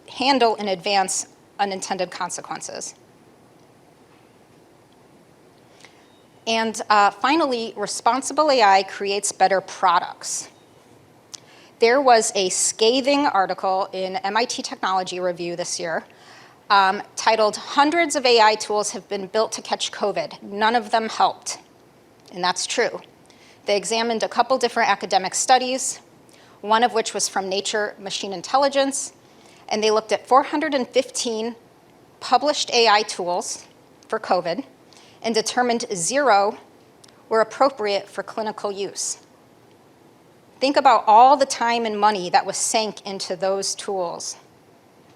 Speaker 6: handle in advance unintended consequences. And finally, responsible AI creates better products. There was a scathing article in MIT Technology Review this year titled, "Hundreds of AI tools have been built to catch COVID. None of them helped." And that's true. They examined a couple different academic studies, one of which was from Nature Machine Intelligence, and they looked at 415 published AI tools for COVID and determined 0 were appropriate for clinical use. Think about all the time and money that was sank into those tools.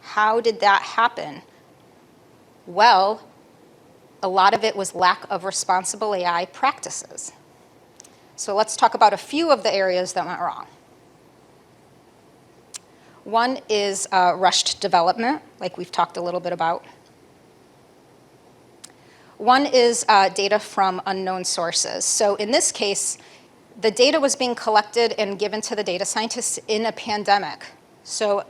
Speaker 6: How did that happen? Well, a lot of it was lack of responsible AI practices. So let's talk about a few of the areas that went wrong. One is rushed development, like we've talked a little bit about. One is data from unknown sources. So in this case, the data was being collected and given to the data scientists in a pandemic. So,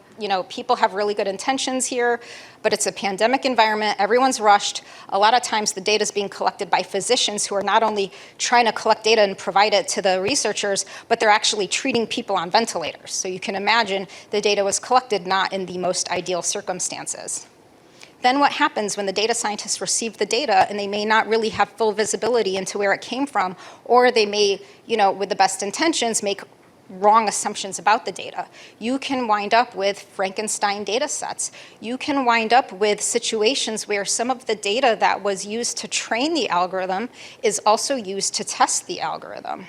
Speaker 6: people have really good intentions here, but it's a pandemic environment, everyone's rushed. A lot of times the data is being collected by physicians who are not only trying to collect data and provide it to the researchers, but they're actually treating people on ventilators. So you can imagine the data was collected not in the most ideal circumstances. Then what happens when the data scientists receive the data and they may not really have full visibility into where it came from, or they may, with the best intentions, make wrong assumptions about the data. You can wind up with Frankenstein data sets. You can wind up with situations where some of the data that was used to train the algorithm is also used to test the algorithm.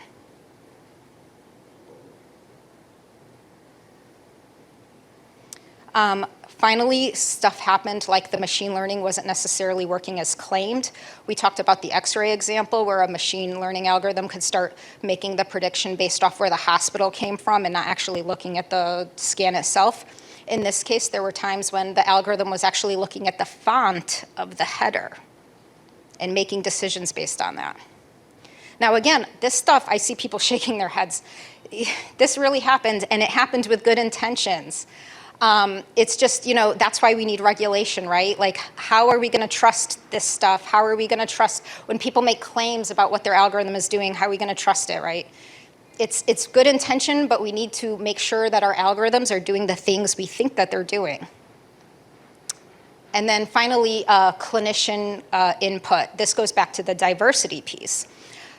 Speaker 6: Finally, stuff happened like the machine learning wasn't necessarily working as claimed. We talked about the X-ray example where a machine learning algorithm could start making the prediction based off where the hospital came from and not actually looking at the scan itself. In this case, there were times when the algorithm was actually looking at the font of the header and making decisions based on that. Now again, this stuff, I see people shaking their heads. This really happened, and it happened with good intentions. It's just, that's why we need regulation, right? Like, how are we going to trust this stuff? How are we going to trust when people make claims about what their algorithm is doing? How are we going to trust it, right? It's good intention, but we need to make sure that our algorithms are doing the things we think that they're doing. And then finally, clinician input. This goes back to the diversity piece.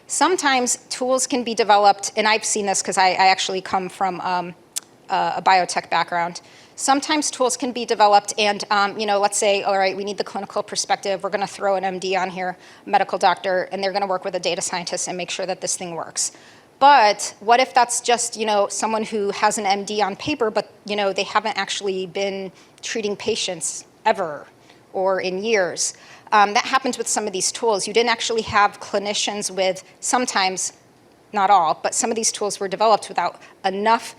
Speaker 6: Sometimes tools can be developed, and I've seen this because I actually come from a biotech background. Sometimes tools can be developed and, let's say, all right, we need the clinical perspective. We're going to throw an MD on here, medical doctor, and they're going to work with a data scientist and make sure that this thing works. But what if that's just, someone who has an MD on paper, but, they haven't actually been treating patients ever or in years? That happens with some of these tools. You didn't actually have clinicians with, sometimes, not all, but some of these tools were developed without enough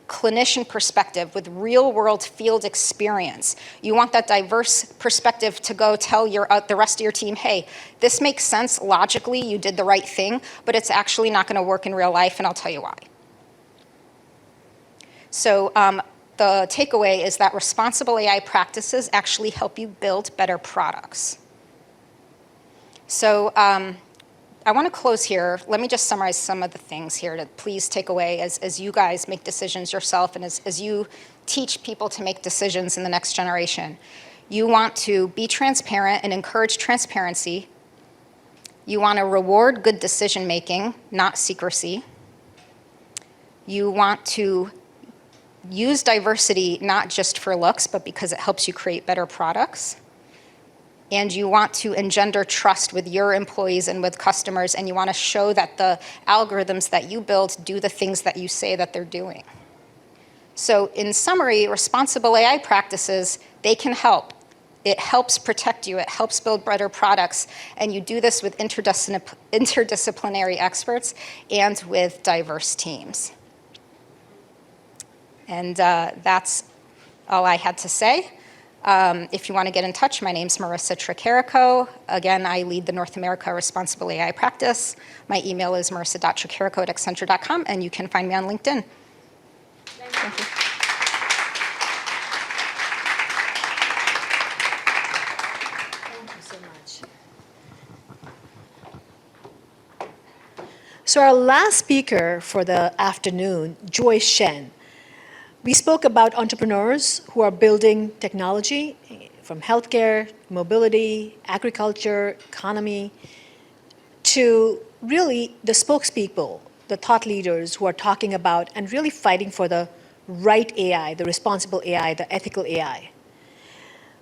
Speaker 6: clinician perspective with real-world field experience. You want that diverse perspective to go tell the rest of your team, hey, this makes sense logically, you did the right thing, but it's actually not going to work in real life, and I'll tell you why. So the takeaway is that responsible AI practices actually help you build better products. So I want to close here. Let me just summarize some of the things here to please take away as you guys make decisions yourself and as you teach people to make decisions in the next generation. You want to be transparent and encourage transparency. You want to reward good decision making, not secrecy. You want to use diversity not just for looks, but because it helps you create better products. And you want to engender trust with your employees and with customers, and you want to show that the algorithms that you build do the things that you say that they're doing. So in summary, responsible AI practices, they can help. It helps protect you, it helps build better products, and you do this with interdisciplinary experts and with diverse teams. And that's all I had to say. If you want to get in touch, my name's Marissa Tricarico. Again, I lead the North America Responsible AI practice. My email is marissa.tricarico@accenture.com, and you can find me on LinkedIn. Thank you.
Speaker 2: Thank you so much. So our last speaker for the afternoon, Joy Shen. We spoke about entrepreneurs who are building technology from healthcare, mobility, agriculture, economy, to really the spokespeople, the thought leaders who are talking about and really fighting for the right AI, the responsible AI, the ethical AI.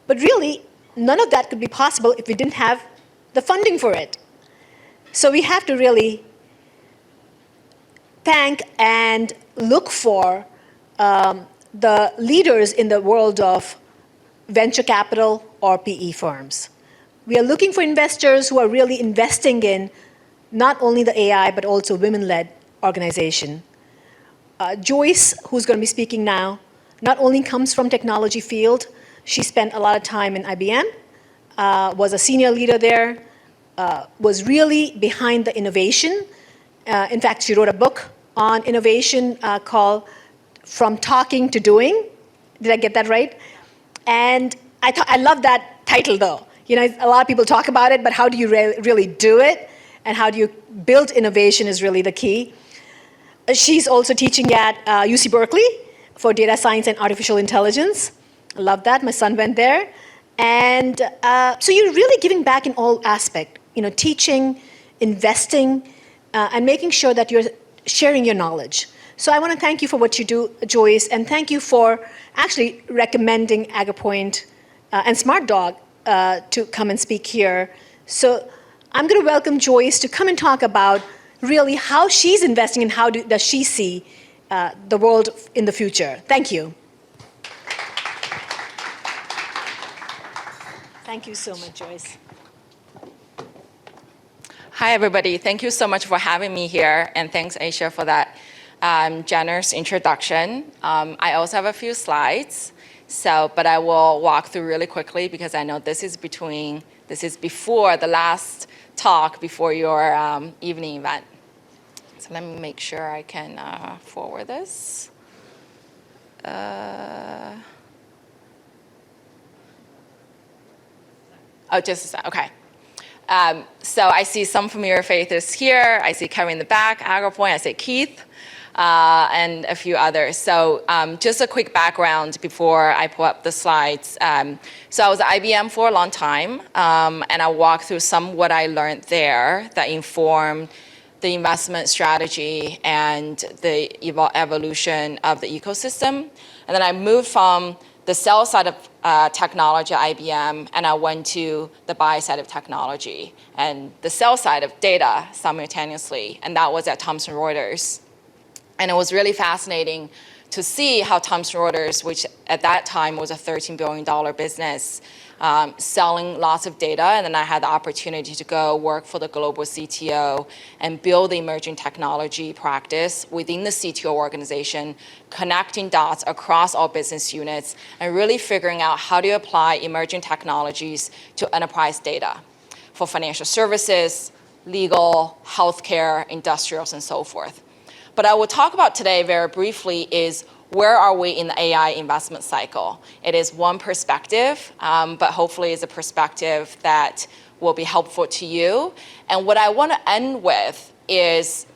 Speaker 2: But really, none of that could be possible if we didn't have the funding for it. So we have to really thank and look for the leaders in the world of venture capital or PE firms. We are looking for investors who are really investing in not only the AI, but also women-led organization. Joyce, who's going to be speaking now, not only comes from technology field, she spent a lot of time in IBM, was a senior leader there, was really behind the innovation. In fact, she wrote a book on innovation called From Talking to Doing. Did I get that right? And I love that title, though. You know, a lot of people talk about it, but how do you really do it? And how do you build innovation is really the key. She's also teaching at UC Berkeley for data science and artificial intelligence. I love that. My son went there. And so you're really giving back in all aspects, you know, teaching, investing, and making sure that you're sharing your knowledge. So I want to thank you for what you do, Joyce, and thank you for actually recommending AgriPoint and Smart Dog to come and speak here. So I'm going to welcome Joyce to come and talk about really how she's investing and how does she see the world in the future. Thank you. Thank you so much, Joyce.
Speaker 8: Hi, everybody. Thank you so much for having me here, and thanks, Aisha, for that generous introduction. I also have a few slides, but I will walk through really quickly because I know this is before the last talk before your evening event. So let me make sure I can forward this. Okay. So I see some familiar faces here. I see Kevin in the back, AgriPoint. I see Keith, and a few others. So just a quick background before I pull up the slides. So I was at IBM for a long time, and I walked through what I learned there that informed the investment strategy and the evolution of the ecosystem. And then I moved from the sell side of technology at IBM, and I went to the buy side of technology and the sell side of data simultaneously, and that was at Thomson Reuters. And it was really fascinating to see how Thomson Reuters, which at that time was a $13 billion business, selling lots of data, and then I had the opportunity to go work for the global CTO and build the emerging technology practice within the CTO organization, connecting dots across all business units, and really figuring out how do you apply emerging technologies to enterprise data for financial services, legal, healthcare, industrials, and so forth. But I will talk about today very briefly is where are we in the AI investment cycle? It is one perspective, but hopefully it's a perspective that will be helpful to you. And what I want to end with is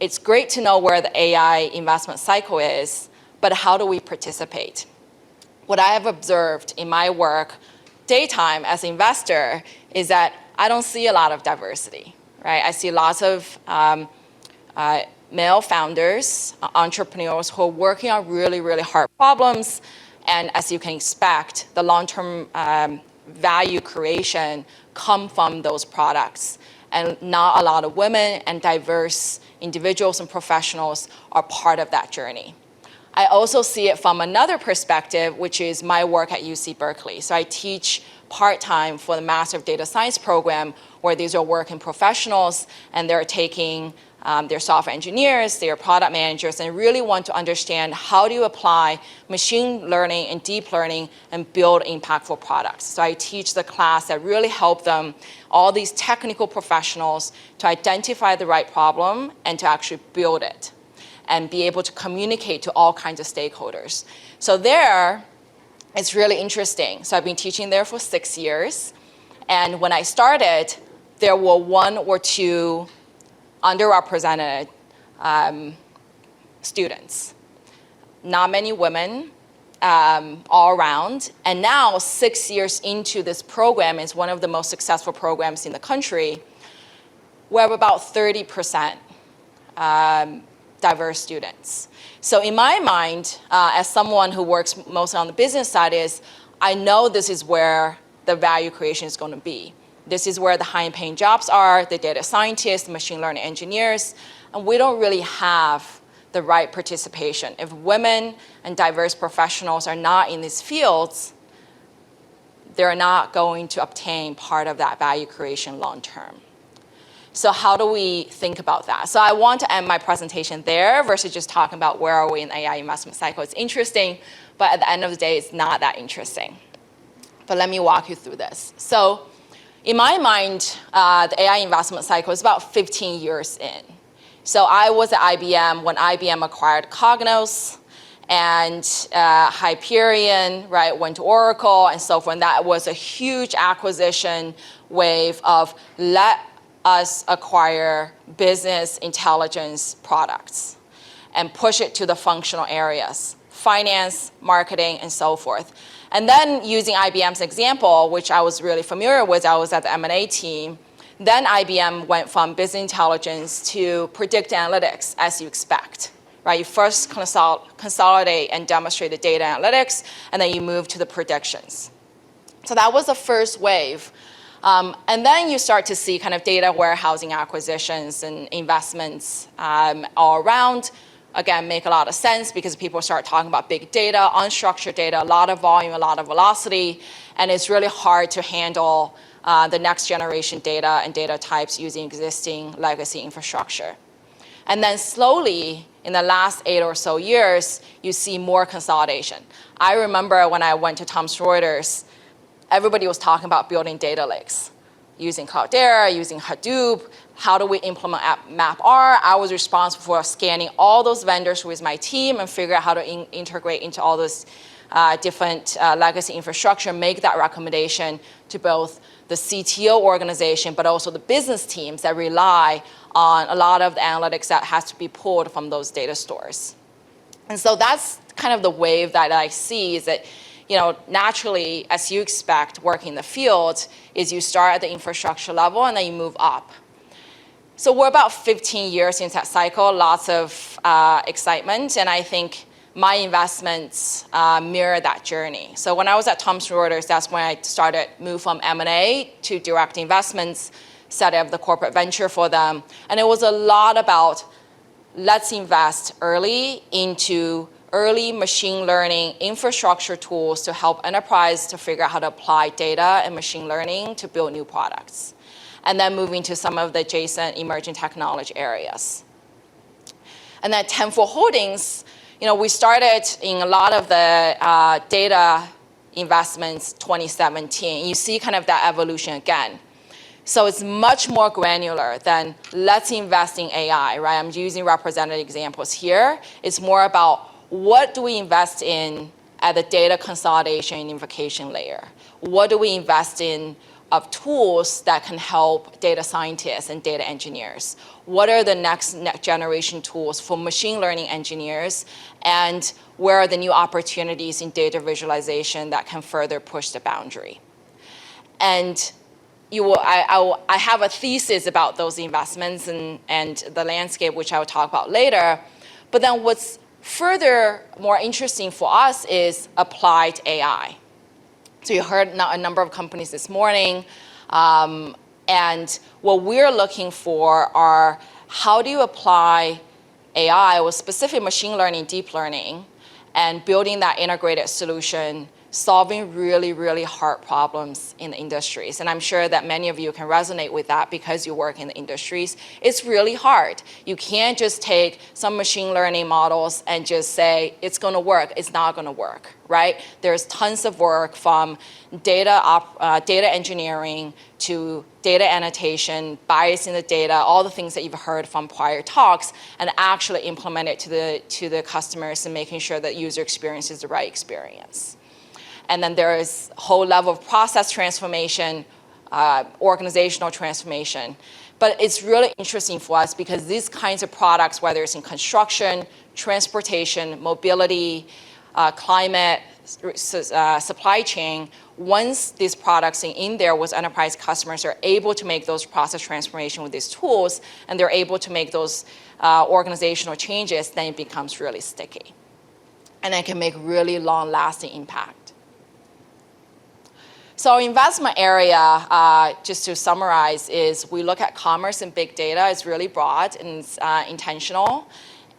Speaker 8: it's great to know where the AI investment cycle is, but how do we participate? What I have observed in my work daytime as an investor is that I don't see a lot of diversity, right? I see lots of male founders, entrepreneurs who are working on really, really hard problems. And as you can expect, the long-term value creation come from those products. And not a lot of women and diverse individuals and professionals are part of that journey. I also see it from another perspective, which is my work at UC Berkeley. So I teach part-time for the Master of Data Science program, where these are working professionals, and they're taking they're software engineers, they're product managers, and really want to understand how do you apply machine learning and deep learning and build impactful products. So I teach the class that really help them, all these technical professionals, to identify the right problem and to actually build it and be able to communicate to all kinds of stakeholders. So there, it's really interesting. So I've been teaching there for 6 years. And when I started, there were 1 or 2 underrepresented students. Not many women all around. And now, 6 years into this program, it's one of the most successful programs in the country. We have about 30% diverse students. So in my mind, as someone who works mostly on the business side, I know this is where the value creation is going to be. This is where the high-paying jobs are, the data scientists, machine learning engineers, and we don't really have the right participation. If women and diverse professionals are not in these fields, they're not going to obtain part of that value creation long term. So how do we think about that? So I want to end my presentation there versus just talking about where are we in the AI investment cycle. It's interesting, but at the end of the day, it's not that interesting. But let me walk you through this. So in my mind, the AI investment cycle is about 15 years in. So I was at IBM when IBM acquired Cognos and Hyperion, right, went to Oracle and so forth. And that was a huge acquisition wave of let us acquire business intelligence products and push it to the functional areas, finance, marketing, and so forth. And then using IBM's example, which I was really familiar with, I was at the M&A team, then IBM went from business intelligence to predictive analytics, as you expect. Right? You first consolidate and demonstrate the data analytics, and then you move to the predictions. So that was the first wave. And then you start to see kind of data warehousing acquisitions and investments all around. Again, make a lot of sense because people start talking about big data, unstructured data, a lot of volume, a lot of velocity, and it's really hard to handle the next generation data and data types using existing legacy infrastructure. And then slowly, in the last 8 or so years, you see more consolidation. I remember when I went to Thomson Reuters, everybody was talking about building data lakes, using Cloudera, using Hadoop. How do we implement MapR? I was responsible for scanning all those vendors with my team and figure out how to integrate into all those different legacy infrastructure, make that recommendation to both the CTO organization, but also the business teams that rely on a lot of the analytics that has to be pulled from those data stores. And so that's kind of the wave that I see is that, naturally, as you expect working in the field, is you start at the infrastructure level and then you move up. So we're about 15 years into that cycle, lots of excitement, and I think my investments mirror that journey. So when I was at Thomson Reuters, that's when I started move from M&A to direct investments, set up the corporate venture for them. And it was a lot about let's invest early into early machine learning infrastructure tools to help enterprise to figure out how to apply data and machine learning to build new products. And then moving to some of the adjacent emerging technology areas. And then Tenfold Holdings, we started in a lot of the data investments 2017. You see kind of that evolution again. So it's much more granular than let's invest in AI, right? I'm using representative examples here. It's more about what do we invest in at the data consolidation and unification layer? What do we invest in of tools that can help data scientists and data engineers? What are the next generation tools for machine learning engineers? And where are the new opportunities in data visualization that can further push the boundary? And I have a thesis about those investments and the landscape, which I will talk about later. But then what's further more interesting for us is applied AI. So you heard a number of companies this morning. And what we're looking for are how do you apply AI with specific machine learning, deep learning, and building that integrated solution, solving really, really hard problems in the industries. And I'm sure that many of you can resonate with that because you work in the industries. It's really hard. You can't just take some machine learning models and just say, it's gonna work. It's not gonna work, right? There's tons of work from data engineering to data annotation, bias in the data, all the things that you've heard from prior talks, and actually implement it to the customers and making sure that user experience is the right experience. And then there is a whole level of process transformation, organizational transformation. But it's really interesting for us because these kinds of products, whether it's in construction, transportation, mobility, climate, supply chain, once these products are in there with enterprise customers are able to make those process transformation with these tools, and they're able to make those organizational changes, then it becomes really sticky. And it can make really long-lasting impact. So our investment area, just to summarize, is we look at commerce and big data. It's really broad and it's intentional.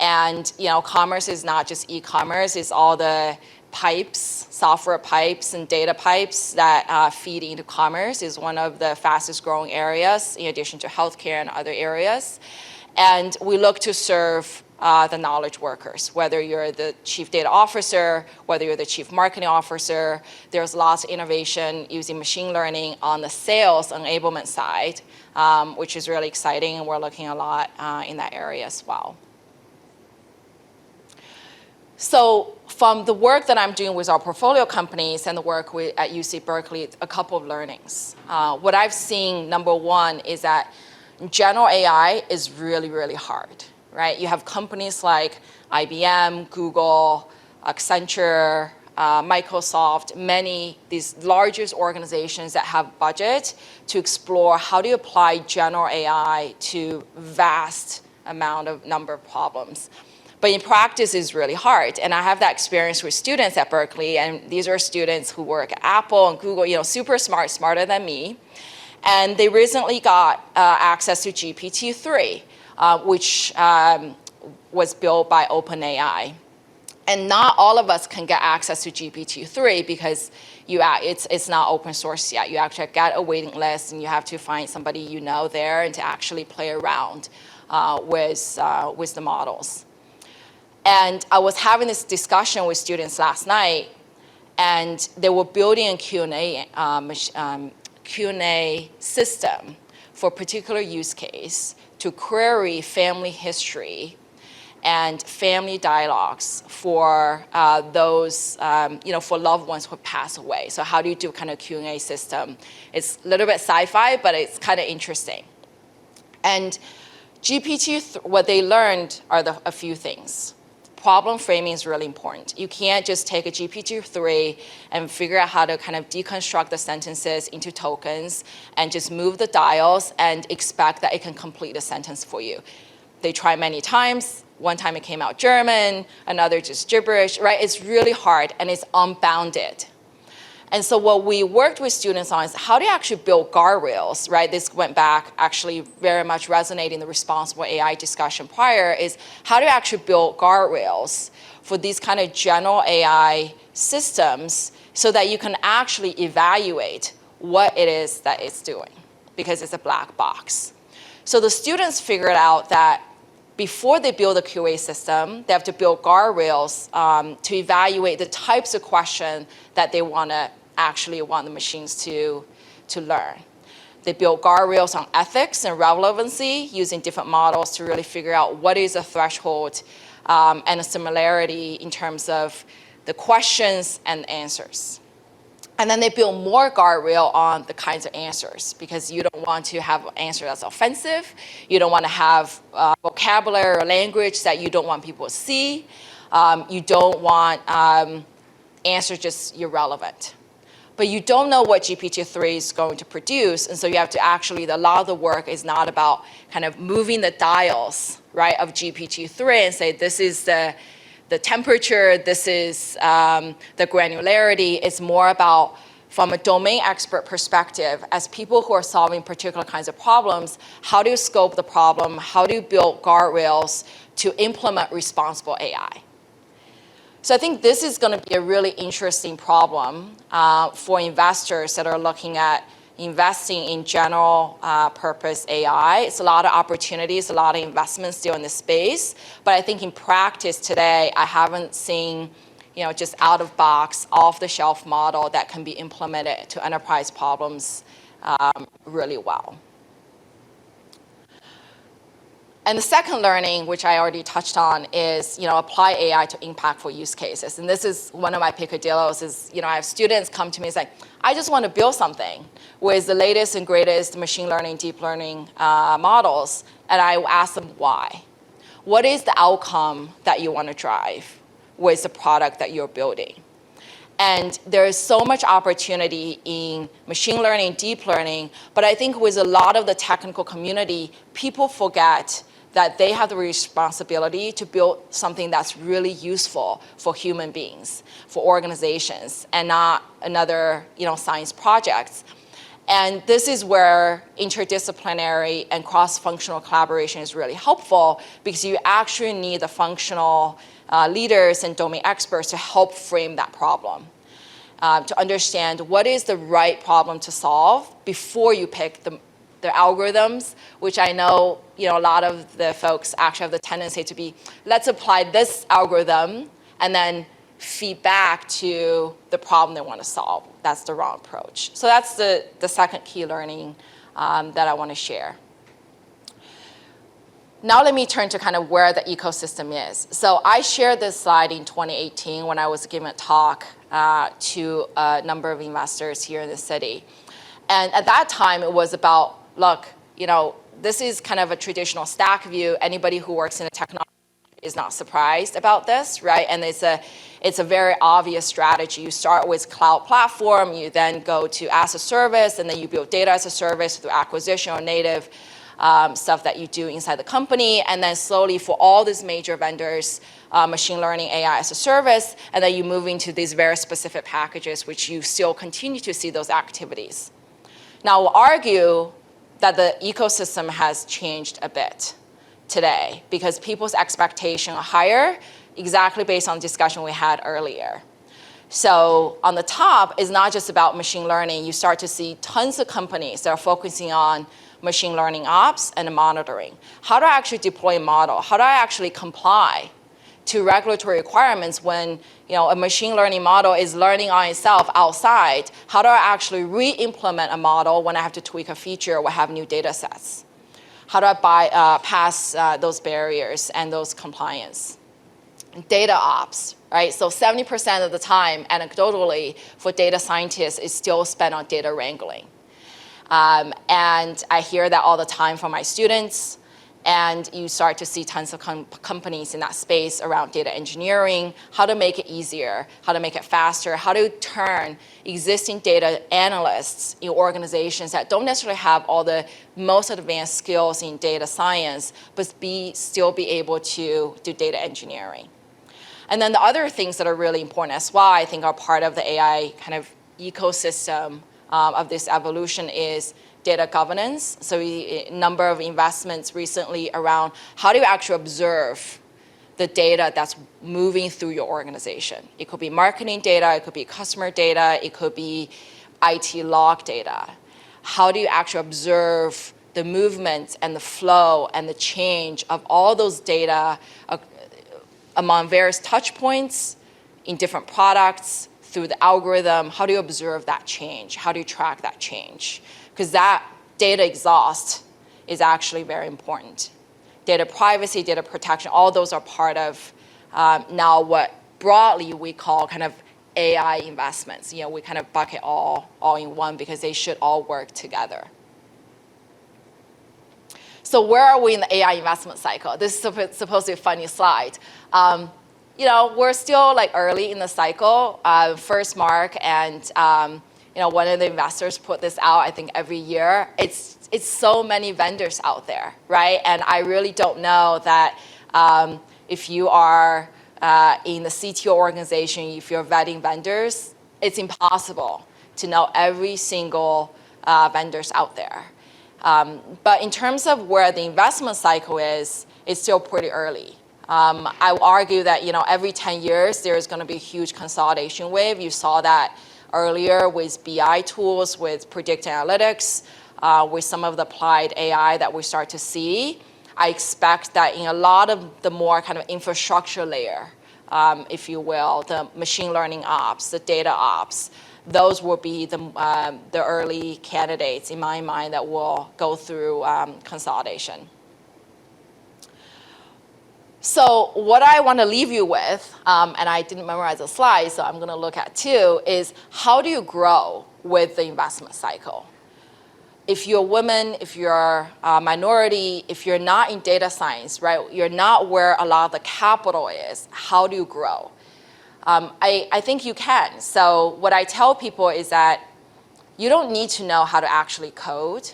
Speaker 8: And commerce is not just e-commerce, it's all the pipes, software pipes and data pipes that feed into commerce is one of the fastest growing areas in addition to healthcare and other areas. And we look to serve the knowledge workers, whether you're the chief data officer, whether you're the chief marketing officer. There's lots of innovation using machine learning on the sales enablement side, which is really exciting, and we're looking a lot in that area as well. So from the work that I'm doing with our portfolio companies and the work at UC Berkeley, a couple of learnings. What I've seen, number one, is that general AI is really, really hard, right? You have companies like IBM, Google, Accenture, Microsoft, these largest organizations that have budget to explore how do you apply general AI to vast number of problems. But in practice, it's really hard. And I have that experience with students at Berkeley, and these are students who work at Apple and Google, super smart, smarter than me. And they recently got access to GPT-3, which was built by OpenAI. And not all of us can get access to GPT-3 because it's not open source yet. You actually get a waiting list, and you have to find somebody there and to actually play around with the models. And I was having this discussion with students last night, and they were building a Q&A system for a particular use case to query family history and family dialogues for those, for loved ones who pass away. So how do you do kind of Q&A system? It's a little bit sci-fi, but it's kind of interesting. And GPT, what they learned are a few things. Problem framing is really important. You can't just take a GPT-3 and figure out how to kind of deconstruct the sentences into tokens and just move the dials and expect that it can complete a sentence for you. They try many times. One time it came out German, another just gibberish, right? It's really hard, and it's unbounded. And so what we worked with students on is how do you actually build guardrails, right? This went back actually very much resonating the responsible AI discussion prior, is how do you actually build guardrails for these kind of general AI systems so that you can actually evaluate what it is that it's doing, because it's a black box. So the students figured out that before they build a QA system, they have to build guardrails to evaluate the types of questions that they want the machines to learn. They build guardrails on ethics and relevancy using different models to really figure out what is a threshold and a similarity in terms of the questions and answers. And then they build more guardrail on the kinds of answers, because you don't want to have an answer that's offensive. You don't want to have vocabulary or language that you don't want people to see. You don't want answers just irrelevant. But you don't know what GPT-3 is going to produce, and so you have to actually, a lot of the work is not about kind of moving the dials, right, of GPT-3 and say this is the temperature, this is the granularity. It's more about, from a domain expert perspective, as people who are solving particular kinds of problems, how do you scope the problem? How do you build guardrails to implement responsible AI? So I think this is going to be a really interesting problem for investors that are looking at investing in general purpose AI. It's a lot of opportunities, a lot of investments still in this space. But I think in practice today, I haven't seen just out of box, off the shelf model that can be implemented to enterprise problems really well. And the second learning, which I already touched on, is apply AI to impactful use cases. And this is one of my picadillos. Is I have students come to me and say, I just want to build something with the latest and greatest machine learning, deep learning models, and I ask them why. What is the outcome that you want to drive with the product that you're building? And there is so much opportunity in machine learning, deep learning, but I think with a lot of the technical community, people forget that they have the responsibility to build something that's really useful for human beings, for organizations, and not another science projects. And this is where interdisciplinary and cross-functional collaboration is really helpful, because you actually need the functional leaders and domain experts to help frame that problem, to understand what is the right problem to solve before you pick the algorithms, which I know a lot of the folks actually have the tendency to be, let's apply this algorithm and then feed back to the problem they want to solve. That's the wrong approach. So that's the second key learning that I want to share. Now let me turn to kind of where the ecosystem is. So I shared this slide in 2018 when I was giving a talk to a number of investors here in the city. And at that time, it was about, look, this is kind of a traditional stack view. Anybody who works in a technology is not surprised about this, right? And it's a very obvious strategy. You start with cloud platform, you then go to as a service, and then you build data as a service through acquisition or native stuff that you do inside the company, and then slowly for all these major vendors, machine learning, AI as a service, and then you move into these very specific packages, which you still continue to see those activities. Now, we'll argue that the ecosystem has changed a bit today because people's expectations are higher, exactly based on the discussion we had earlier. So on the top is not just about machine learning. You start to see tons of companies that are focusing on machine learning ops and monitoring. How do I actually deploy a model? How do I actually comply to regulatory requirements when a machine learning model is learning on itself outside? How do I actually re-implement a model when I have to tweak a feature or have new data sets? How do I pass those barriers and those compliance? Data ops, right? So 70% of the time, anecdotally, for data scientists is still spent on data wrangling. And I hear that all the time from my students. And you start to see tons of companies in that space around data engineering, how to make it easier, how to make it faster, how to turn existing data analysts in organizations that don't necessarily have all the most advanced skills in data science, but still be able to do data engineering. And then the other things that are really important as well, I think are part of the AI kind of ecosystem of this evolution is data governance. So a number of investments recently around how do you actually observe the data that's moving through your organization. It could be marketing data, it could be customer data, it could be IT log data. How do you actually observe the movement and the flow and the change of all those data among various touch points in different products through the algorithm? How do you observe that change? How do you track that change? Because that data exhaust is actually very important. Data privacy, data protection, all those are part of now what broadly we call kind of AI investments. We kind of bucket all in one because they should all work together. So where are we in the AI investment cycle? This is supposed to be a funny slide. We're still early in the cycle. First Mark and one of the investors put this out, I think, every year. It's so many vendors out there, right? And I really don't know that if you are in the CTO organization, if you're vetting vendors, it's impossible to know every single vendors out there. But in terms of where the investment cycle is, it's still pretty early. I would argue that every 10 years, there's going to be a huge consolidation wave. You saw that earlier with BI tools, with predictive analytics, with some of the applied AI that we start to see. I expect that in a lot of the more kind of infrastructure layer, if you will, the machine learning ops, the data ops, those will be the early candidates in my mind that will go through consolidation. So what I want to leave you with, and I didn't memorize the slide, so I'm going to look at too, is how do you grow with the investment cycle? If you're a woman, if you're a minority, if you're not in data science, right, you're not where a lot of the capital is, how do you grow? I think you can. So what I tell people is that you don't need to know how to actually code.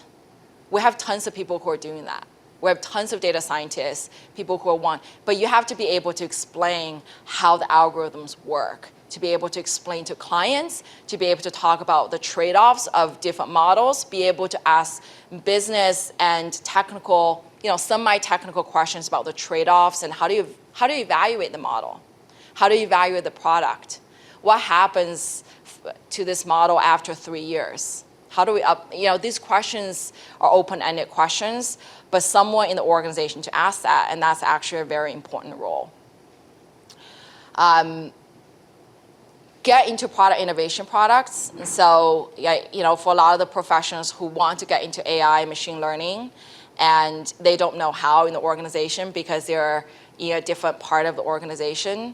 Speaker 8: We have tons of people who are doing that. We have tons of data scientists, people who want, but you have to be able to explain how the algorithms work, to be able to explain to clients, to be able to talk about the trade-offs of different models, be able to ask business and technical, semi-technical questions about the trade-offs and how do you evaluate the model? How do you evaluate the product? What happens to this model after 3 years? How do we these questions are open-ended questions, but someone in the organization to ask that, and that's actually a very important role. Get into product innovation products. And so, for a lot of the professionals who want to get into AI and machine learning, and they don't know how in the organization because they're in a different part of the organization,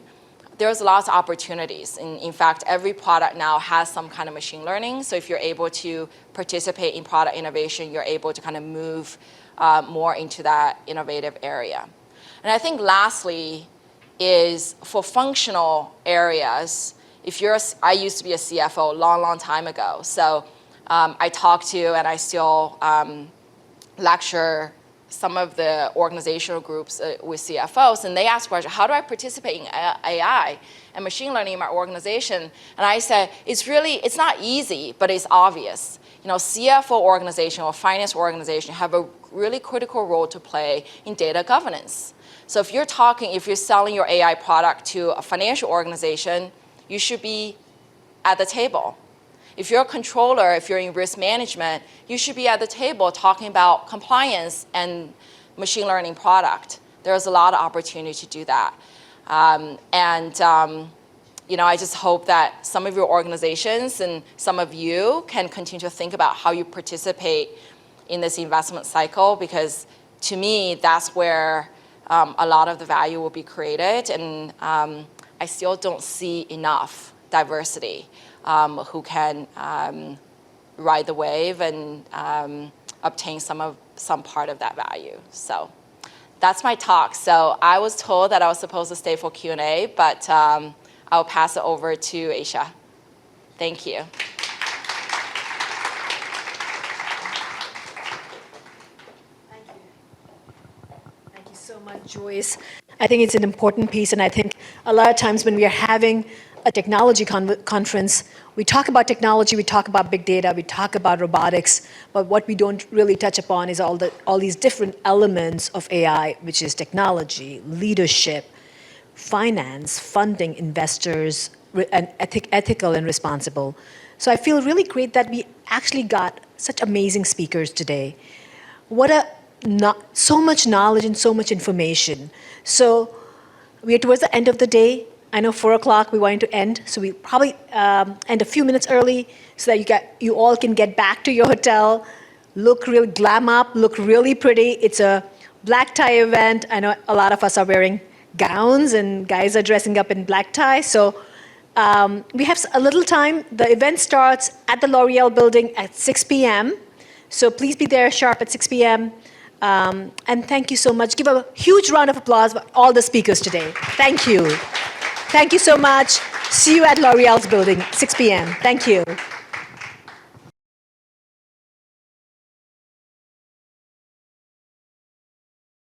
Speaker 8: there's lots of opportunities. In fact, every product now has some kind of machine learning. So if you're able to participate in product innovation, you're able to kind of move more into that innovative area. And I think lastly is for functional areas, I used to be a CFO a long, long time ago. So I talk to and I still lecture some of the organizational groups with CFOs, and they ask questions, how do I participate in AI and machine learning in my organization? And I said, it's not easy, but it's obvious. CFO organization or finance organization have a really critical role to play in data governance. So if you're selling your AI product to a financial organization, you should be at the table. If you're a controller, if you're in risk management, you should be at the table talking about compliance and machine learning product. There's a lot of opportunity to do that. I just hope that some of your organizations and some of you can continue to think about how you participate in this investment cycle, because to me, that's where a lot of the value will be created. And I still don't see enough diversity who can ride the wave and obtain some part of that value. So that's my talk. So I was told that I was supposed to stay for Q&A, but I'll pass it over to Aisha. Thank you.
Speaker 2: Thank you so much, Joyce. I think it's an important piece, and I think a lot of times when we are having a technology conference, we talk about technology, we talk about big data, we talk about robotics, but what we don't really touch upon is all these different elements of AI, which is technology, leadership, finance, funding, investors, and ethical and responsible. So I feel really great that we actually got such amazing speakers today. So much knowledge and so much information. So we are towards the end of the day. I know 4 o'clock we wanted to end, so we probably end a few minutes early so that you all can get back to your hotel, glam up, look really pretty. It's a black tie event. I know a lot of us are wearing gowns and guys are dressing up in black tie. So we have a little time. The event starts at the L'Oreal building at 6 p.m. So please be there sharp at 6 p.m. And thank you so much. Give a huge round of applause for all the speakers today. Thank you. Thank you so much. See you at L'Oreal's building, 6 p.m. Thank you.